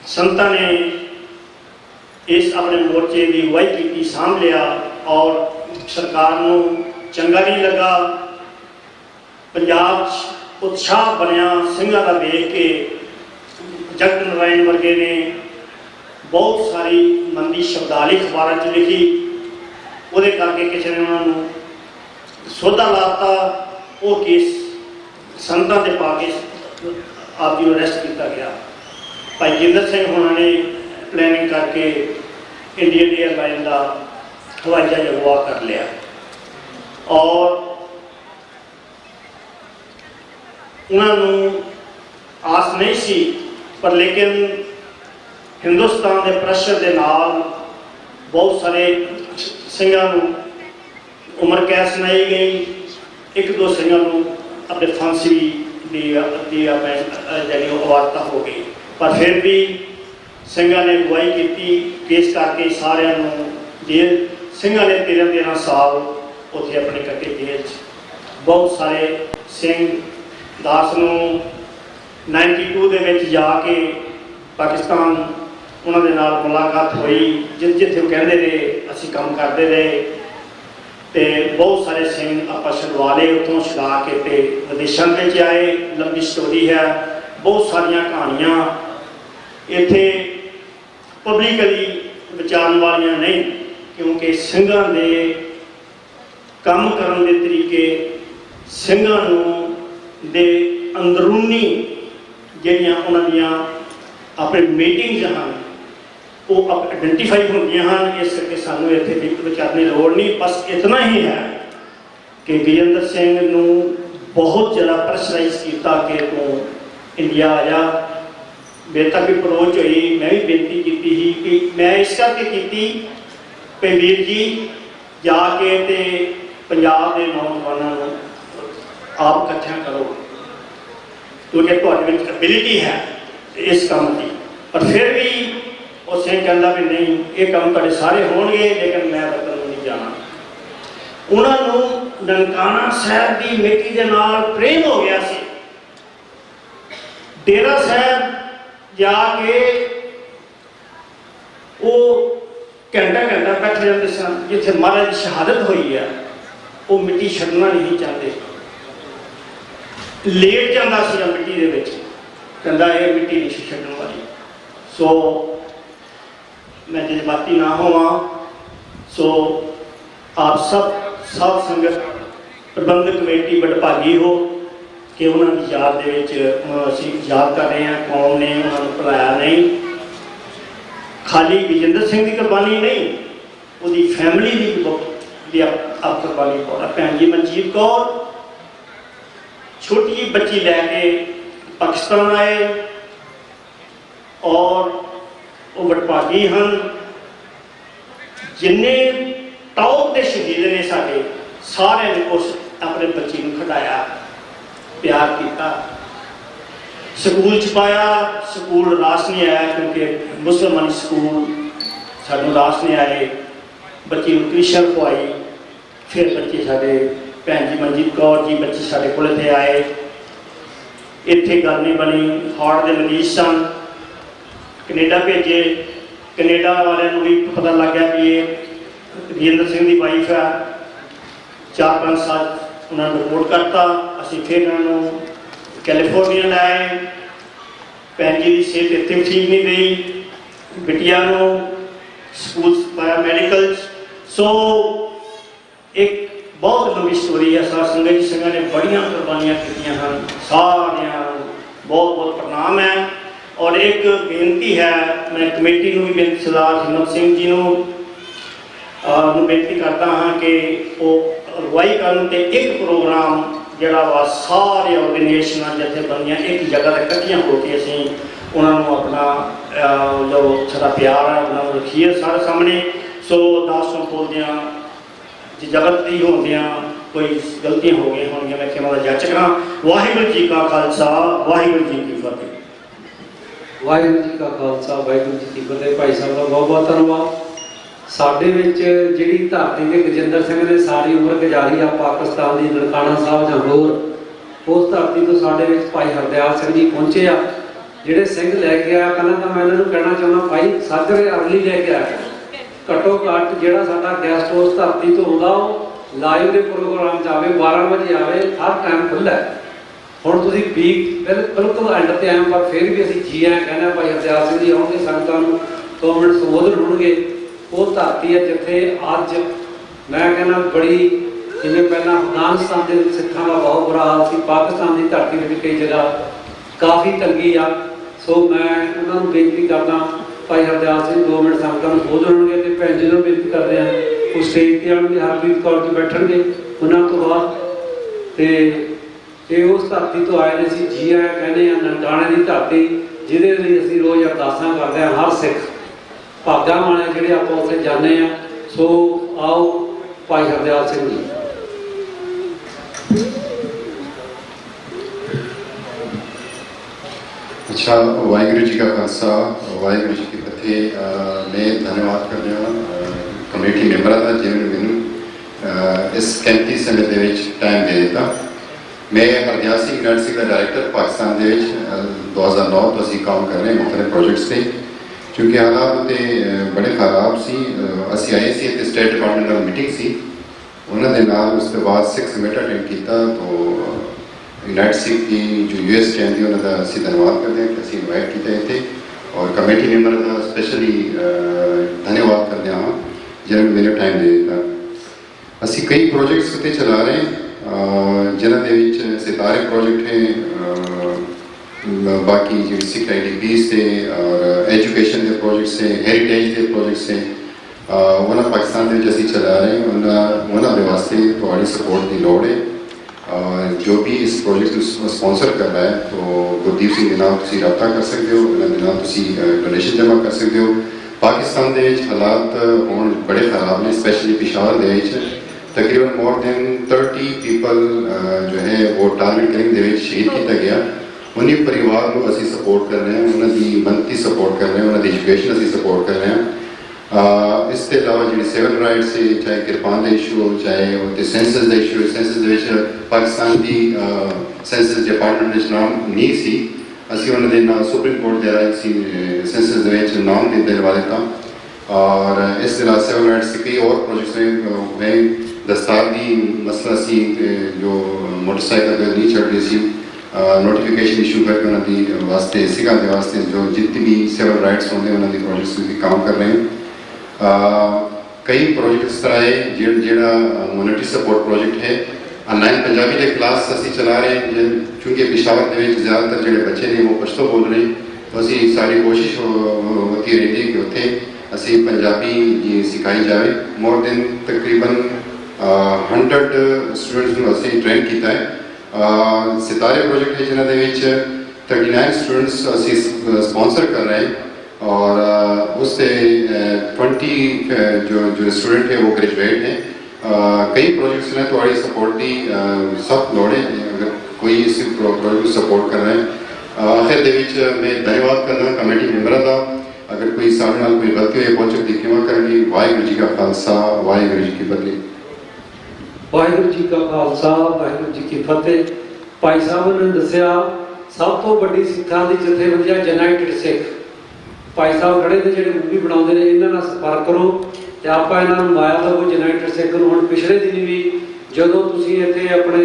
ਸੰਤਾਂ ਨੇ ਇਸ ਆਪਣੇ ਮੋਰਚੇ ਦੀ ਅਗਵਾਈ ਕੀਤੀ, ਸਾਂਭ ਲਿਆ, ਔਰ ਸਰਕਾਰ ਨੂੰ ਚੰਗਾ ਨਹੀਂ ਲੱਗਾ। ਪੰਜਾਬ 'ਚ ਉਤਸ਼ਾਹ ਬਣਿਆ ਸਿੰਘਾਂ ਦਾ ਵੇਖ ਕੇ। ਜਗਤ ਨਾਰਾਇਣ ਵਰਗੇ ਨੇ ਬਹੁਤ ਸਾਰੀ ਮੰਦੀ ਸ਼ਬਦਾਵਲੀ ਅਖਬਾਰਾਂ 'ਚ ਲਿਖੀ, ਉਹਦੇ ਕਰਕੇ ਕਿਸੇ ਨੇ ਉਹਨਾਂ ਨੂੰ ਸੋਧਾ ਲਾਤਾ। ਉਹ ਕੇਸ ਸੰਤਾਂ ਤੇ ਪਾ ਕੇ ਆਪ ਜੀ ਨੂੰ ਅਰੈਸਟ ਕੀਤਾ ਗਿਆ। ਭਾਈ ਜਿੰਦਰ ਸਿੰਘ ਹੋਣਾ ਨੇ ਪਲੈਨਿੰਗ ਕਰਕੇ ਇੰਡੀਅਨ 에ਅਰਲਾਈਨ ਦਾ हवाई जहाज अगवा कर लिया और उन्होंने आस नहीं सी, पर लेकिन हिंदुस्तान के प्रेशर के नाल बहुत सारे सिंघां नूं उम्र कैद सुनाई गई, एक दो सिंघां नूं अपने फांसी की जानी अवारता हो गई, पर फिर भी सिंघां ने अगवाई की, केस करके सारिਆਂ ਨੂੰ जेल सिंघां ने 13-13 साल उत्थे अपने कटे जेल च। बहुत सारे सिंह दास नूं 92 ਦੇ ਵਿੱਚ ਜਾ ਕੇ ਪਾਕਿਸਤਾਨ ਉਹਨਾਂ ਦੇ ਨਾਲ ਮੁਲਾਕਾਤ ਹੋਈ, ਜਿੱਥੇ ਉਹ ਕਹਿੰਦੇ ਰਹੇ ਅਸੀਂ ਕੰਮ ਕਰਦੇ ਰਹੇ, ਤੇ ਬਹੁਤ ਸਾਰੇ ਸਿੰਘ ਆਪਾਂ ਛੁਡਵਾ ਲਏ ਉੱਥੋਂ, ਛੁਡਾ ਕੇ ਤੇ ਵਿਦੇਸ਼ਾਂ ਵਿੱਚ ਆਏ। ਲੰਬੀ ਸਟੋਰੀ ਹੈ, ਬਹੁਤ ਸਾਰੀਆਂ ਕਹਾਣੀਆਂ ਇੱਥੇ ਪਬਲਿਕਲੀ ਵਿਚਾਰਨ ਵਾਲੀਆਂ ਨਹੀਂ, ਕਿਉਂਕਿ ਸਿੰਘਾਂ ਦੇ ਕੰਮ ਕਰਨ ਦੇ ਤਰੀਕੇ, ਸਿੰਘਾਂ ਨੂੰ ਦੇ ਅੰਦਰੂਨੀ ਜਿਹੜੀਆਂ ਉਹਨਾਂ ਦੀਆਂ ਆਪਣੇ ਮੀਟਿੰਗਸ ਹਨ ਉਹ ਆਇਡੈਂਟੀਫਾਈ ਹੁੰਦੀਆਂ ਹਨ। ਇਸ ਕਰਕੇ ਸਾਨੂੰ ਇੱਥੇ ਵਿਚਾਰਨ ਦੀ ਲੋੜ ਨਹੀਂ। ਬਸ ਇਤਨਾ ਹੀ ਹੈ ਕਿ ਗਜਿੰਦਰ ਸਿੰਘ ਨੂੰ ਬਹੁਤ ਜ਼ਿਆਦਾ ਪ੍ਰੈਸ਼ਰਾਈਜ਼ ਕੀਤਾ ਕਿ ਤੂੰ ਇੰਡੀਆ ਆ ਜਾ। ਮੇਰੇ ਤੱਕ ਵੀ ਅਪਰੋਚ ਹੋਈ, ਮੈਂ ਵੀ ਬੇਨਤੀ ਕੀਤੀ ਸੀ ਕਿ ਮੈਂ ਇਸ ਕਰਕੇ ਕੀਤੀ ਕਿ ਵੀਰ ਜੀ ਜਾ ਕੇ ਤੇ ਪੰਜਾਬ ਦੇ ਨੌਜਵਾਨਾਂ ਨੂੰ ਆਪ ਇਕੱਠਿਆਂ ਕਰੋ, क्योंकि ਤੁਹਾਡੇ ਵਿੱਚ ਐਬਿਲਿਟੀ ਹੈ ਇਸ ਕੰਮ ਦੀ। ਪਰ ਫਿਰ ਵੀ ਉਹ ਸਿੰਘ ਕਹਿੰਦਾ ਵੀ ਨਹੀਂ, ਇਹ ਕੰਮ ਤੁਹਾਡੇ ਸਾਰੇ ਹੋਣਗੇ, ਲੇਕਿਨ ਮੈਂ ਵਤਨ ਨੂੰ ਨਹੀਂ ਜਾਣਾ। ਉਹਨਾਂ ਨੂੰ ਨਨਕਾਣਾ ਸਾਹਿਬ ਦੀ ਮਿੱਟੀ ਦੇ ਨਾਲ ਪ੍ਰੇਮ ਹੋ ਗਿਆ ਸੀ। ਡੇਰਾ ਸਾਹਿਬ ਜਾ ਕੇ ਉਹ ਘੰਟਾ ਬੈਠੇ ਜਾਂਦੇ ਸਨ, ਜਿੱਥੇ ਮਹਾਰਾਜ ਦੀ ਸ਼ਹਾਦਤ ਹੋਈ ਹੈ, ਉਹ ਮਿੱਟੀ ਛੱਡਣਾ ਨਹੀਂ ਚਾਹੁੰਦੇ। ਲੇਟ ਜਾਂਦਾ ਸੀ ਮਿੱਟੀ ਦੇ ਵਿੱਚ, ਕਹਿੰਦਾ ਇਹ ਮਿੱਟੀ ਨਹੀਂ ਛੱਡਣ ਵਾਲੀ। ਸੋ ਮੈਂ ਜਜ਼ਬਾਤੀ ਨਾ ਹੋਵਾਂ, ਸੋ ਆਪ ਸਭ ਸੰਗਤ ਪ੍ਰਬੰਧਕ ਕਮੇਟੀ ਵਡਭਾਗੀ ਹੋ ਕਿ ਉਹਨਾਂ ਦੀ ਯਾਦ ਦੇ ਵਿੱਚ ਅਸੀਂ ਯਾਦ ਕਰ ਰਹੇ ਹਾਂ। ਕੌਮ ਨੇ ਉਹਨਾਂ ਨੂੰ ਭੁਲਾਇਆ ਨਹੀਂ, ਖਾਲੀ ਗਜਿੰਦਰ ਸਿੰਘ ਦੀ ਕੁਰਬਾਨੀ ਨਹੀਂ, ਉਹਦੀ ਫੈਮਿਲੀ ਦੀ ਆਪ ਕੁਰਬਾਨੀ ਪਾਉਣਾ। ਭੈਣ ਜੀ ਮਨਜੀਤ ਕੌਰ छोटी जी बच्ची लैके पाकिस्तान आए और वो वडभागी हैं। जिन्ने टॉप के शहीद ने सारे सारे ने उस अपने बच्ची को खिडाया, प्यार किया, स्कूल च पाया। स्कूल रास नहीं आया क्योंकि मुसलमानी स्कूल सानू रास नहीं आए। बच्ची को ट्यूशन पवाई, फिर बच्चे साढ़े भैन जी मनजीत कौर जी बच्चे साढ़े को आए। इत्थे गल नहीं बनी, हार्ट के मरीज सन, कनेडा भेजे। कनेडा वालों भी पता लग गया कि ये गजेंद्र सिंह की वाइफ है। 4-5 साल उन्होंने रिपोर्ट करता। असी फिर उन्होंने कैलीफोर्निया लाए। भैन जी की सेहत इतने ठीक नहीं रही, बिटिया स्कूल पाया मेडिकल। सो एक बहुत लंबी स्टोरी है। साध संगत जी संघा ने बड़िया कुर्बानियाँ की हैं, सारिया बहुत बहुत प्रणाम है। और एक बेनती है, मैं कमेटी को भी बेनती, सरदार हिम्मत सिंह जी को बेनती करता हाँ कि वो अगवाई करन ते एक प्रोग्राम जड़ा वा सारे ऑर्गेनाइजेशन जथेबंदियां एक जगह तक इकट्ठियां होकर असीं उन्होंने अपना जो सारा प्यार है उन्होंने रखिए सारे सामने। सो दास तो बोलदियां जगत होंदियां कोई गलतियां हो गई होंगे, मैं कहना जाचक हाँ। वाहिगुरू जी का खालसा, वाहिगुरू जी की फतेह। वाहिगुरू जी का खालसा, वाहिगुरू जी की फतेह। भाई साहब का बहुत बहुत धन्यवाद। साडे विच जिहड़ी धरती ते गजेंद्र सिंह ने सारी उम्र गुजारी आ, पाकिस्तान की ननकाना साहब जां होर, उस धरती तो साडे विच भाई हरदयाल सिंह जी पहुंचे आ, जिहड़े सिंह लैके आया। पहलां तां मैं इन्हां नूं कहना चाहुंदा भाई साजरे अर्ली लैके आया। घट्टो घट्ट जिहड़ा साडा गैसट उस धरती तो आउंदा ਉਹ लाइव के प्रोग्राम च आवे, 12 बजे आवे, हर टाइम खुला है। हुण तुसीं बिल्कुल एंड ते आए, पर फिर भी असीं जी आए कहना भाई हरदयाल सिंह जी आउणगे, संगतां नूं 2 मिनट संबोधन होणगे। वो धरती है जिथे अज मैं कहना बड़ी, जिवें पहलां अफगानिस्तान के सिखां का बहुत बुरा हाल सी, पाकिस्तान की धरती में कई जगह काफ़ी तंगी आ। सो मैं उन्होंने बेनती करदा भाई हरदयाल सिंह 2 मिनट संगतां नूं संबोधन होणगे, ते भैन जी नूं बेनती करदे हैं ਉਹ ਸਟੇਜ ਤੇ ਆਉਣਗੇ, ਹਰਪ੍ਰੀਤ ਕੌਰ ਜੀ ਬੈਠਣਗੇ ਉਹਨਾਂ ਤੋਂ ਬਾਅਦ। ਤੇ ਇਹ ਉਸ ਧਰਤੀ ਤੋਂ ਆਏ ਨੇ, ਅਸੀਂ ਜੀ ਆਇਆ ਕਹਿੰਦੇ ਆ ਨਨਕਾਣੇ ਦੀ ਧਰਤੀ, ਜਿਹਦੇ ਲਈ ਅਸੀਂ ਰੋਜ਼ ਅਰਦਾਸਾਂ ਕਰਦੇ ਹਾਂ। ਹਰ ਸਿੱਖ ਭਾਗਾਂ ਵਾਲੇ ਜਿਹੜੇ ਆਪਾਂ ਉੱਥੇ ਜਾਂਦੇ ਆ। ਸੋ ਆਓ ਭਾਈ ਹਰਦਿਆਲ ਸਿੰਘ ਜੀ। अच्छा, वाहिगुरु जी का खालसा वाहिगुरु जी की फतेह। मैं धन्यवाद करने कमेटी मैंबर का जिन्होंने मैनू इस कैंती समय के टाइम दे दिता। मैं हरदयाल सिंह यूनिवर्सिटी का डायरैक्टर पाकिस्तान के 2009 तो असी काम कर रहे हैं मुख्तलिफ प्रोजेक्ट्स से। क्योंकि हालात तो बड़े खराब सी, असी आए थे स्टेट डिपार्टमेंट की मीटिंग सी, उन्होंने नाल उसके बाद सिख समिट अटेंड किया। तो यूनाइटेड सिख की जो US चैन थी उन्होंने असी धन्यवाद करते हैं कि असी इन्वाइट किया इतने, और कमेटी मैंबर का स्पेशली धन्यवाद करते हैं जिन्होंने मेरे टाइम दे दिता। असी कई प्रोजेक्ट्स उत्ते चला रहे हैं जिन्होंने सितारे प्रोजेक्ट हैं, बाकी जो सिख IDP से और एजुकेशन के प्रोजेक्ट से, हेरीटेज के प्रोजेक्ट से उन्होंने पाकिस्तान के असी चला रहे हैं। उन्होंने वास्ते थोड़ी सपोर्ट की लड़ है। जो भी इस प्रोजेक्ट को स्पॉन्सर कर रहा है तो गुरदीप सिंह के नाम तुसी रब्ता कर सकते हो, उन्होंने नाम तुसी डोनेशन जमा कर सकते हो। पाकिस्तान के हालात हुण बड़े खराब ने, स्पैशली पिशावर के तकरीबन मोर दैन 30 पीपल जो है वो टारगेट किलिंग के शहीद किया गया। उन्हीं परिवार को असी सपोर्ट कर रहे हैं, उन्होंने मंथली सपोर्ट कर रहे हैं, उन्होंने एजुकेशन असी सपोर्ट कर रहे हैं। इसके अलावा जी सिविल राइट्स से, चाहे किरपान का इशू हो, चाहे सेंसस का इशू, सेंसस पाकिस्तान की सेंसस डिपार्टमेंट नाम नहीं सी, असी उन्होंने ना सुप्रीम कोर्ट के राय सेंसस नाम दिलवा दिता। और इस तरह सिविल राइट्स के कई और प्रोजेक्ट्स में दस्तार की मसला सी जो मोटरसाइकिल नहीं चढ़ रही सी, नोटिफिकेशन इशू करके उन्होंने वास्ते सिखा के वास्ते जो जितनी भी सिविल राइट्स होंगे उन्होंने प्रोजेक्ट्स भी काम कर रहे हैं। कई प्रोजेक्ट इस तरह है जोड़ा मोनेटरी सपोर्ट प्रोजेक्ट है। ऑनलाइन पंजाबी के क्लास असी चला रहे हैं, चूँकि पिशावर के ज़्यादातर जो बच्चे ने वो पश्तो बोल रहे हैं, तो असी सारी कोशिश होती रहती है कि उत्थे असी पंजाबी सिखाई जाए। मोर देन तकरीबन 100 स्टूडेंट्स को असी ट्रेन किया है। सितारे प्रोजेक्ट है जिन्होंने 39 स्टूडेंट्स असी स्पॉन्सर कर रहे हैं, और उससे 20 जो स्टूडेंट है वो ग्रेजुएट हैं। कई प्रोजेक्ट्स ने थोड़ी सपोर्ट की सख्त लोड़ है, अगर कोई इस प्रोजेक्ट को सपोर्ट कर रहे हैं। आखिर के मैं धन्यवाद करना कमेटी मैंबर का। अगर कोई साढ़े नाल कोई गलती हुई पहुंच दी कि करनी। वाहिगुरू जी का खालसा वाहिगुरू जी की फतेह। वाहिगुरू जी का खालसा वाहिगुरू जी की फतेह। भाई साहब ने दसिया सब तो बड़ी सिखा की जथेबंदी है यूनाइटेड सिख। भाई साहब खड़े ने जो मूवी बनाते हैं, इन्होंने संपर्क करो तो आप माया दवो यूनाइटेड सिख को। हम पिछले दिन भी जो तुम इतने अपने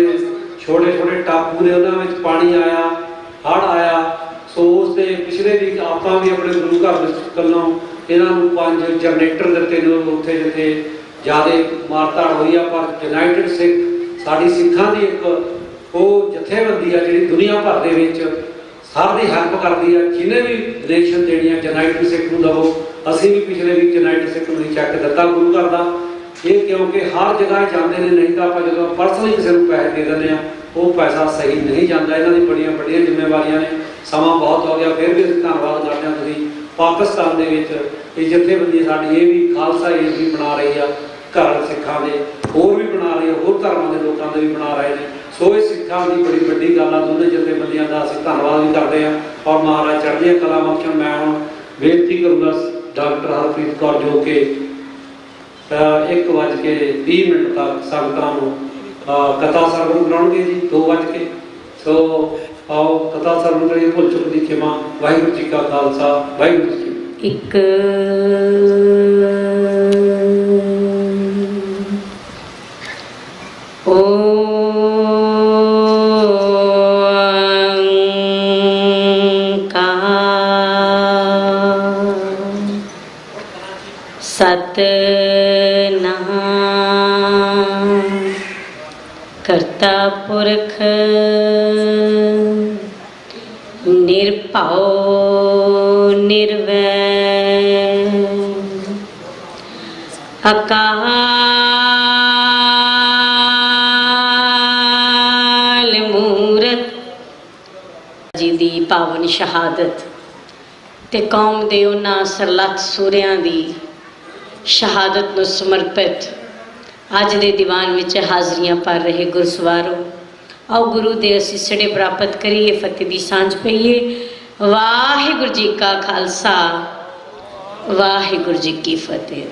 छोटे छोटे टापू ने उन्होंने पानी आया, हड़ आया, सो उसके पिछले भी आप भी अपने गुरु घर कलों इन्हों 5 जनरेटर दिते ने उत्थे जिथे ज़्यादा मारधाड़ हुई है। पर यूनाइटेड सिख साड़ी सिखा की एक वो जथेबंदी है जी दुनिया भर के सारी हेल्प करती है। जिन्हें भी डोनेशन देनी है यूनाइटेड सिख को दवो। असी भी पिछले वीक यूनाइटेड सिख को चैक दिता गुरु घर का। ये क्योंकि हर जगह जाते हैं, नहीं तो आप जो परसनली किसी को पैसे दे दें वो पैसा सही नहीं जाता। इन्हों की बड़िया बड़िया जिम्मेवारियां ने, समा बहुत हो गया, फिर भी अभी धन्यवाद करते हैं। तुसीं पाकिस्तान के जथेबंदी साड़ी ये भी खालसा एज भी बना रही है, घर सिखा के होर भी बना रही है, होर धर्मों के लोगों के भी बना रहे हैं। सो ये सिखा की बड़ी वड्डी गल है। दोनों जथेबंदियों का असं धन्यवाद भी करते हैं। और महाराज चढ़दियां कला बख्शण। मैं हम बेनती करूँगा डॉक्टर हरप्रीत कौर जो कि 1:20 तक संगतां कथा सरवण कराउणगे जी 2:00। सो आओ कथा सरवण करिए। भुल चुक की क्षमा। वाहिगुरू जी का खालसा वाहिगुरू जी की एक सतनाम करता पुरख निरभउ निर्वैर अकाल शहादत ते कौम दे उन्हां सरलथ सूरियां दी शहादत नूं समर्पित अज दे दीवान विच हाज़रियां भर रहे गुरसवारो, आओ गुरु दे असीसड़े प्राप्त करिए, फतेह दी सांझ पईए। वाहिगुरू जी का खालसा, वाहिगुरू जी की फतेह।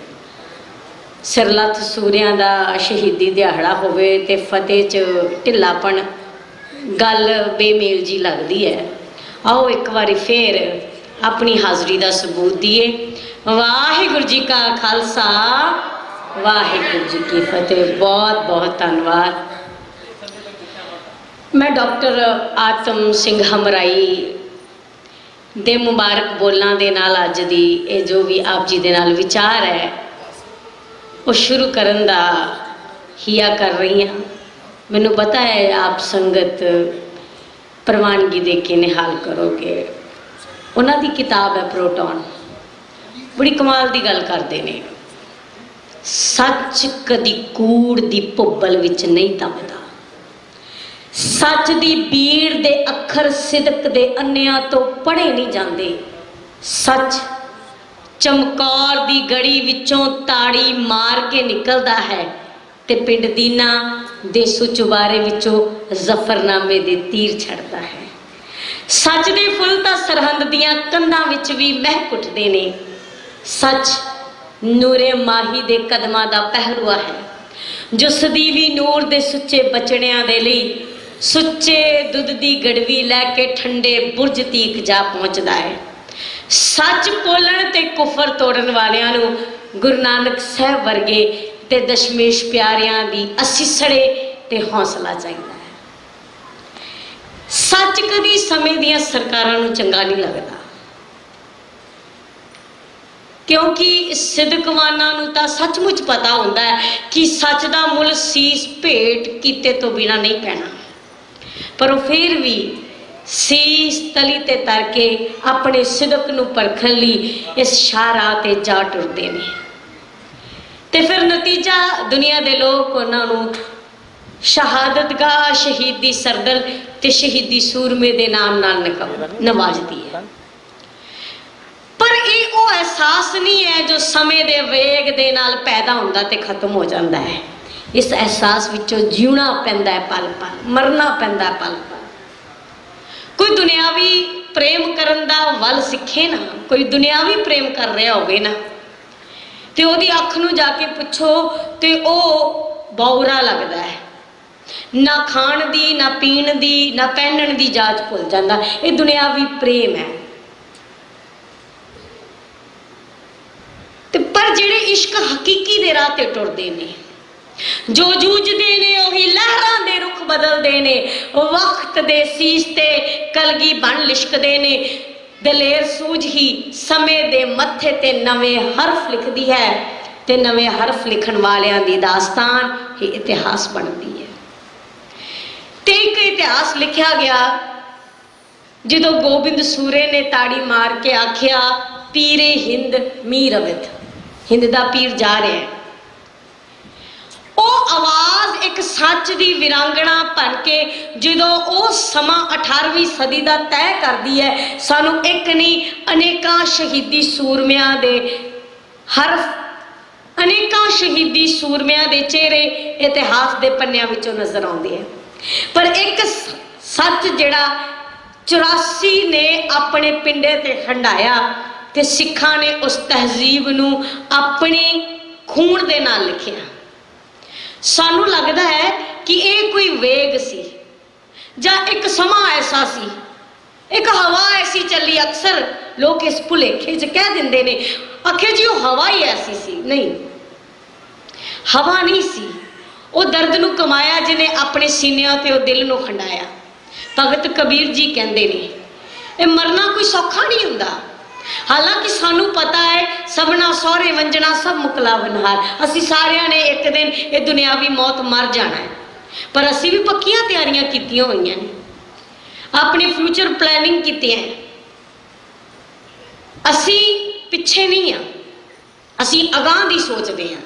सरलथ सूरियां दा शहीदी दिहाड़ा होवे ते फतेह च ढिलापन गल बेमेल जी लगदी है। आओ एक बारी फिर अपनी हाज़री का सबूत दिए। वाहिगुरू जी का खालसा, वाहिगुरू जी की फतेह। बहुत बहुत धन्यवाद। मैं डॉक्टर आत्म सिंह हमराई दे मुबारक बोलों के नाल अज दी ये जो भी आप जी दे नाल विचार है वो शुरू करन दा हिया कर रही हाँ। मैनू पता है आप संगत प्रवानगी दे के निहाल करोगे। उन्हां दी किताब है प्रोटोन, बड़ी कमाल दी गल करते ने। सच कदी कूड़ दी भुब्बल विच नहीं दबदा, सच दी बीड़ दे अखर सिदक दे अन्नियां तो पढ़े नहीं जाते। सच चमकौर दी गड़ी विचों ताड़ी मार के निकलदा है ते पिंड दीना देसू चुबारे विचों जफरनामे दे तीर छड़दा है। सच दे फुल तां सरहंद दियां कंधां विच भी महक उठदे ने। सच नूरे माही दे कदमां दा पहलुआ है जो सदीवी नूर दे सुच्चे बचड़ियां दे लई सुच्चे दुध दी गड़वी लैके ठंडे बुरज तीक जा पहुंचदा है। सच बोलण ते कुफर तोड़न वालियां नूं गुरु नानक साहब वर्गे ते दशमेश प्यारियां दी असीसड़े ते हौसला चाहिदा है। सच कदी समय दियां सरकारां नूं चंगा नहीं लगदा, क्योंकि सिदकवाना नूं तां सचमुच पता हुंदा है कि सच दा मुल सीस भेंट कीते तो बिना नहीं पैना, पर वो फिर भी सीस तली ते तर के अपने सिदक नूं परखण लई इस शाहराह ते जा टुरदे ने। ते फिर नतीजा दुनिया दे लोग उन्हां नूं शहादतगाह शहीदी सरदल ते शहीदी सूरमे दे नाम नाल नवाजदी है। पर ये वो एहसास नहीं है जो समय दे वेग दे नाल पैदा हुंदा ते खत्म हो जाता है। इस एहसास विचों जीना पैंदा है पल पल, मरना पैंदा है पल पल। कोई दुनियावी प्रेम करन दा वल सिखे ना, कोई दुनियावी प्रेम कर रहा होवे ना ते ओदी अख नूं जाके पुछो ते ओ बौरा लगदा है। ना खाण दी, ना पीण दी, ना पहनण दी जाच भुल जांदा। ये दुनियावी प्रेम है। ते पर जिहड़े इश्क हकीकी दे राह ते टुरदे ने, जो जूझदे ने उही लहरां दे रुख बदलदे ने, वक्त दे सीस ते कलगी बन लिशकदे ने। दलेर सूझ ही समय दे मत्थे ते नवे हरफ लिखदी है ते नवे हरफ लिखण वालियां दी दास्तान ही इतिहास बनदी है। ते एक इतिहास लिखिया गया जदों गोबिंद सूरे ने ताड़ी मार के आखिया पीरे हिंद मीर अवध, हिंद दा पीर जा रहा है। ਉਹ आवाज़ एक सच की विरांगना बन के जो समा 18वीं सदी का तय करती है। सानू एक नहीं अनेका शहीदी सूरमियां दे हरफ, अनेका शहीदी सूरमियां दे चेहरे इतिहास के पन्नियां विचों नजर आउंदे हैं। पर एक सच जिहड़ा 84 ने अपने पिंडे ते खंडाया ते सिखां ने उस तहजीब नूं अपने खून दे नाल लिखिया। सानू लगता है कि ये कोई वेग सी जा एक समा ऐसा सी, एक हवा ऐसी चली। अक्सर लोग इस भुलेखे च कह देंदे ने आखे जी वो हवा ही ऐसी सी। नहीं, हवा नहीं सी, वो दर्द नूं कमाया जिन्हें अपने सीनिया ते वो दिल नूं खंडाया। भगत कबीर जी कहते ने ये मरना कोई सौखा नहीं हुंदा। हालांकि सानू पता है सबना सौरे वंजना सब मुकला बनहार, असी सारियां ने एक दिन ये दुनियावी मौत मर जाना है। पर असी भी पक्कियां तैयारियां कीतियां होईयां ने, अपने फ्यूचर प्लानिंग कीती है। असी पिछे नहीं हाँ, असी अगां दी सोचते हैं,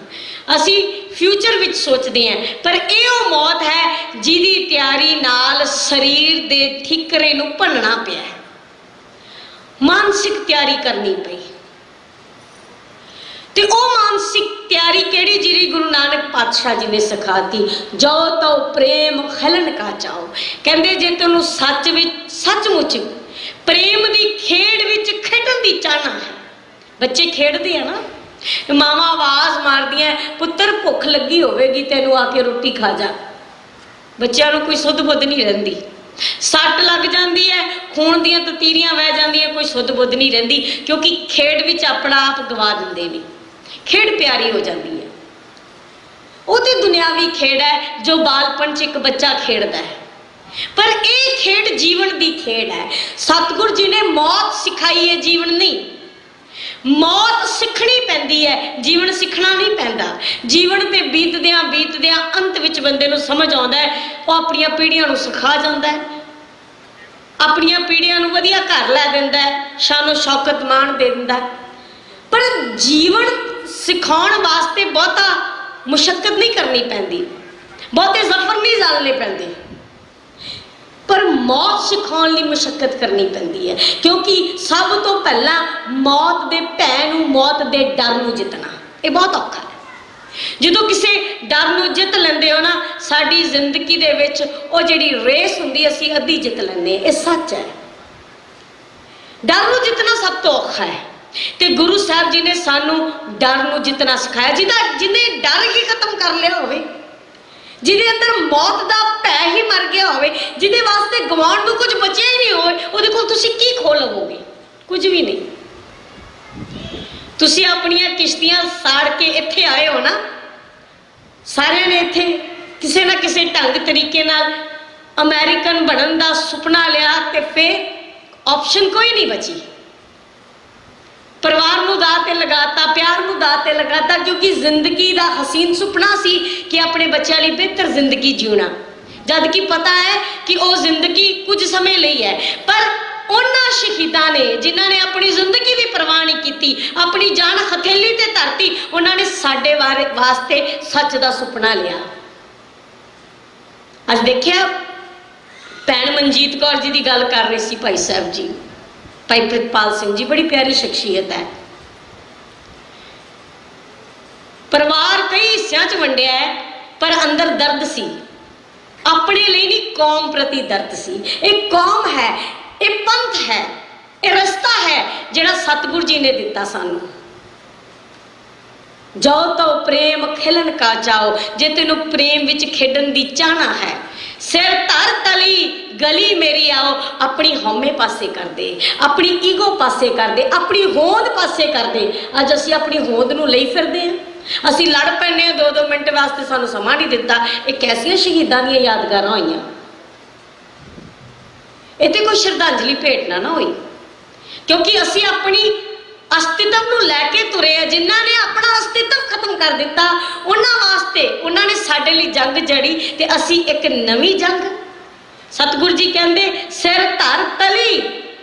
असी फ्यूचर विच सोचते हैं। पर यह मौत है जिहदी तैयारी नाल शरीर दे ठिकरे नूं भन्नना पिया है। मानसिक तैयारी करनी पई। ते ओ मानसिक तैयारी केड़ी जिहड़ी गुरु नानक पातशाह जी ने सिखाती, जो तो प्रेम खलन का चाओ। कहंदे जे तैनूं सच विच सचमुच प्रेम दी खेड विच खेडण दी चाहना है। बच्चे खेडदे आ ना, मावां आवाज़ मारदियां, पुत्तर भुख लगी होवेगी तैनूं आके रोटी खा जा। बच्चों कोई सुध बुध नहीं रहिंदी, सट लग जाती है, खून दियां ततीरियां वह जांदियां, कोई सुध बुध नहीं रहिंदी, क्योंकि खेड विच अपना आप गवा दिंदे ने। खेड प्यारी हो जाती है। वो तो दुनियावी खेड है जो बालपन च एक बच्चा खेडदा है, पर यह खेड जीवन की खेड है। सतगुरु जी ने मौत सिखाई है, जीवन नहीं। मौत सीखनी पैंदी है, जीवन सीखना नहीं पैंदा। जीवन पे बीतदियां अंत विच बंदे नूं समझ आउंदा है, वो अपनियां पीढ़ियां नूं सिखा जांदा है, अपनियां पीढ़ियां नूं वधिया घर लै दिंदा है, शानो शौकत मान दे दिंदा है। पर जीवन सिखाउण वास्ते बहुता मुशक्कत नहीं करनी पैंदी, बहुते जफर नहीं जालने पैंदे, पर मौत सिखाउण लई मुशक्कत करनी पैंदी है। क्योंकि सब तो पहला मौत दे भै नूं, मौत दे डर नूं जितना ये बहुत औखा है। जदों किसी डर नूं जित लैंदे हो ना, साडी जिंदगी दे विच वो जिहड़ी रेस हुंदी असीं अद्धी जित लैंदे, ये सच है। डर नूं जितना सब तो औखा है, ते गुरु साहब जी ने सानू डर नूं जितना सिखाया। जिन्हें डर ही खत्म कर लिया होवे, जिहदे अंदर मौत दा भै ही मर गया होवे, जिहदे वास्ते गवाउण नूं कुछ बचिया ही नहीं होवे, उहदे कोल तुसीं की खो लवोगे? कुछ भी नहीं। तुसीं अपनियां किश्तियां साड़ के इत्थे आए हो ना, सारिਆਂ ने इत्थे किसी ना किसी ढंग तरीके नाल अमेरिकन बनन दा सुपना लिया, ते फिर ऑप्शन कोई नहीं बची। परिवार नूं दाऽ ते लगाता, प्यार नूं दाऽ ते लगाता, क्योंकि जिंदगी दा हसीन सुपना सी कि अपने बच्चों लिए बेहतर जिंदगी जीना, जबकि पता है कि वो जिंदगी कुछ समय ਲਈ है। पर उन्हां शहीदां ने जिन्हां ने अपनी जिंदगी की परवाह नहीं की, अपनी जान हथेली ते धरती, उन्होंने साडे वास्ते सच दा सुपना लिया। अज देखिया भैन मनजीत कौर जी की गल कर रहे सी भाई साहब जी, भाई प्रितपाल सिंह जी, बड़ी प्यारी शख्सियत है। परिवार कई हिस्सों च वंडिया है, पर अंदर दर्द सी, अपने लिए नहीं कौम प्रति दर्द सी। एक कौम है, एक पंथ है, एक रस्ता है जिहड़ा सतगुरु जी ने दिता सानू। जो तो प्रेम खिलन का चाओ, जे तेनू प्रेम विच खेडन दी चाहना है, सिर धर तली गली मेरी आओ, अपनी हौमे पासे कर दे, अपनी ईगो पासे कर दे, अपनी होंद पासे कर दे। अज असीं अपनी होंद नूं लई फिरदे हां, असीं लड़ पैने 2-2 मिनट वास्ते सानू समा नहीं दिता। ये कैसियां शहीदां दीयां यादगारां होईयां, इत्थे कोई श्रद्धांजलि भेटना ना होई, क्योंकि असीं अपनी अस्तित्व नूं लैके तुरे आ। जिन्हां ने अपना अस्तित्व खत्म कर दिता, उन्हां वास्ते उन्हां ने साडे लई जंग जड़ी, ते असीं एक नवीं जंग। सतगुरु जी कहंदे सिर धर तली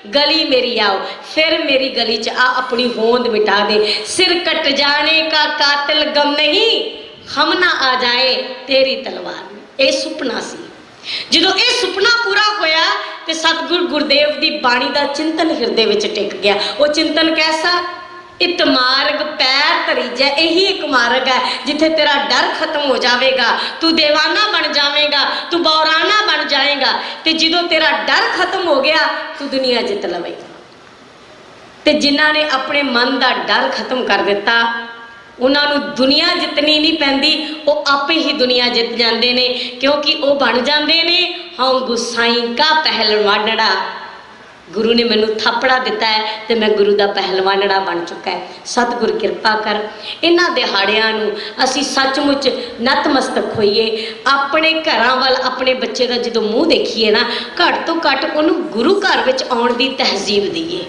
गली मेरी आओ, फिर मेरी गली च आ, अपनी होंद मिटा दे। सिर कट जाने का कातिल गम नहीं, हम ना आ जाए तेरी तलवार में। ये सुपना सी। जो ये सुपना पूरा होया तो सतगुरु गुरदेव की बाणी का चिंतन हिरदे विच टिक गया। वो चिंतन कैसा? इत मार्ग पैर धरीजा, यही एक मार्ग है जिथे तेरा डर खत्म हो जाएगा, तू देवाना बन जाएगा, तू बौराना बन जाएगा। तो जो तेरा डर खत्म हो गया, तू दुनिया जित लवेगा। तो जिन्हों ने अपने मन का डर खत्म कर दिता, उन्होंने दुनिया जितनी नहीं पैंदी, वो आपे ही दुनिया जित जाते हैं, क्योंकि वो बन जाते हैं हाँ गुसाई का पहलवानड़ा। गुरु ने मैनू थापड़ा दिता है तो मैं गुरु का पहलवानड़ा बन चुका है। सतगुर किरपा कर इन्हां दिहाड़ियां नूं असीं सचमुच नतमस्तक होईए। अपने घरां वल अपने बच्चे का जो मूँह देखीए ना, घट तो घट उन्होंने गुरु घर विच आउण दी तहजीब दईए।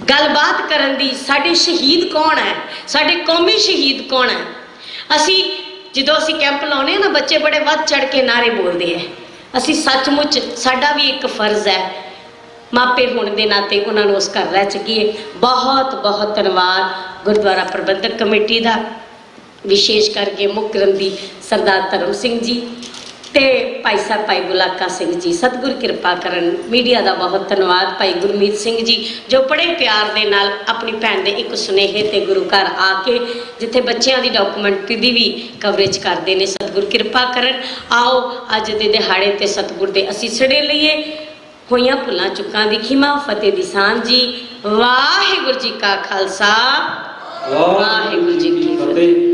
गलबात करन दी, साडे शहीद कौन है, साडे कौमी शहीद कौन है। असी जो असी कैंप लाने ना, बच्चे बड़े वध चढ़ के नारे बोलते हैं। असी सचमुच साडा भी एक फर्ज है मापे होने के नाते उन्होंने उस घर रह चुकीए। बहुत बहुत धन्यवाद गुरुद्वारा प्रबंधक कमेटी का, विशेष करके मुख्य ग्रंथी सरदार धर्म सिंह जी, ਤੇ ਭਾਈ ਸਾਹਿਬ ਭਾਈ ਬੁਲਾਕਾ ਸਿੰਘ ਜੀ, ਸਤਿਗੁਰ ਕਿਰਪਾ ਕਰਨ। ਮੀਡੀਆ ਦਾ ਬਹੁਤ ਧੰਨਵਾਦ ਭਾਈ ਗੁਰਮੀਤ ਸਿੰਘ ਜੀ, ਜੋ ਬੜੇ ਪਿਆਰ ਦੇ ਨਾਲ ਆਪਣੀ ਭੈਣ ਦੇ ਇੱਕ ਸੁਨੇਹੇ ਤੇ ਗੁਰੂ ਘਰ ਆ ਕੇ ਜਿੱਥੇ ਬੱਚਿਆਂ ਦੀ ਡਾਕੂਮੈਂਟਰੀ ਦੀ ਵੀ ਕਵਰੇਜ ਕਰਦੇ ਨੇ। ਸਤਿਗੁਰ ਕਿਰਪਾ ਕਰਨ। ਆਓ ਅੱਜ ਦੇ ਦਿਹਾੜੇ ਤੇ ਸਤਿਗੁਰ ਦੇ ਅਸੀਂ ਸੜੇ ਲਈਏ, ਹੋਈਆਂ ਭੁੱਲਾਂ ਚੁੱਕਾਂ ਦੀ ਖਿਮਾ, ਫਤਿਹ ਦੀ ਸਾਂਝੀ। ਵਾਹਿਗੁਰੂ ਜੀ ਕਾ ਖਾਲਸਾ, ਵਾਹਿਗੁਰੂ ਜੀ ਕੀ ਫਤਿਹ।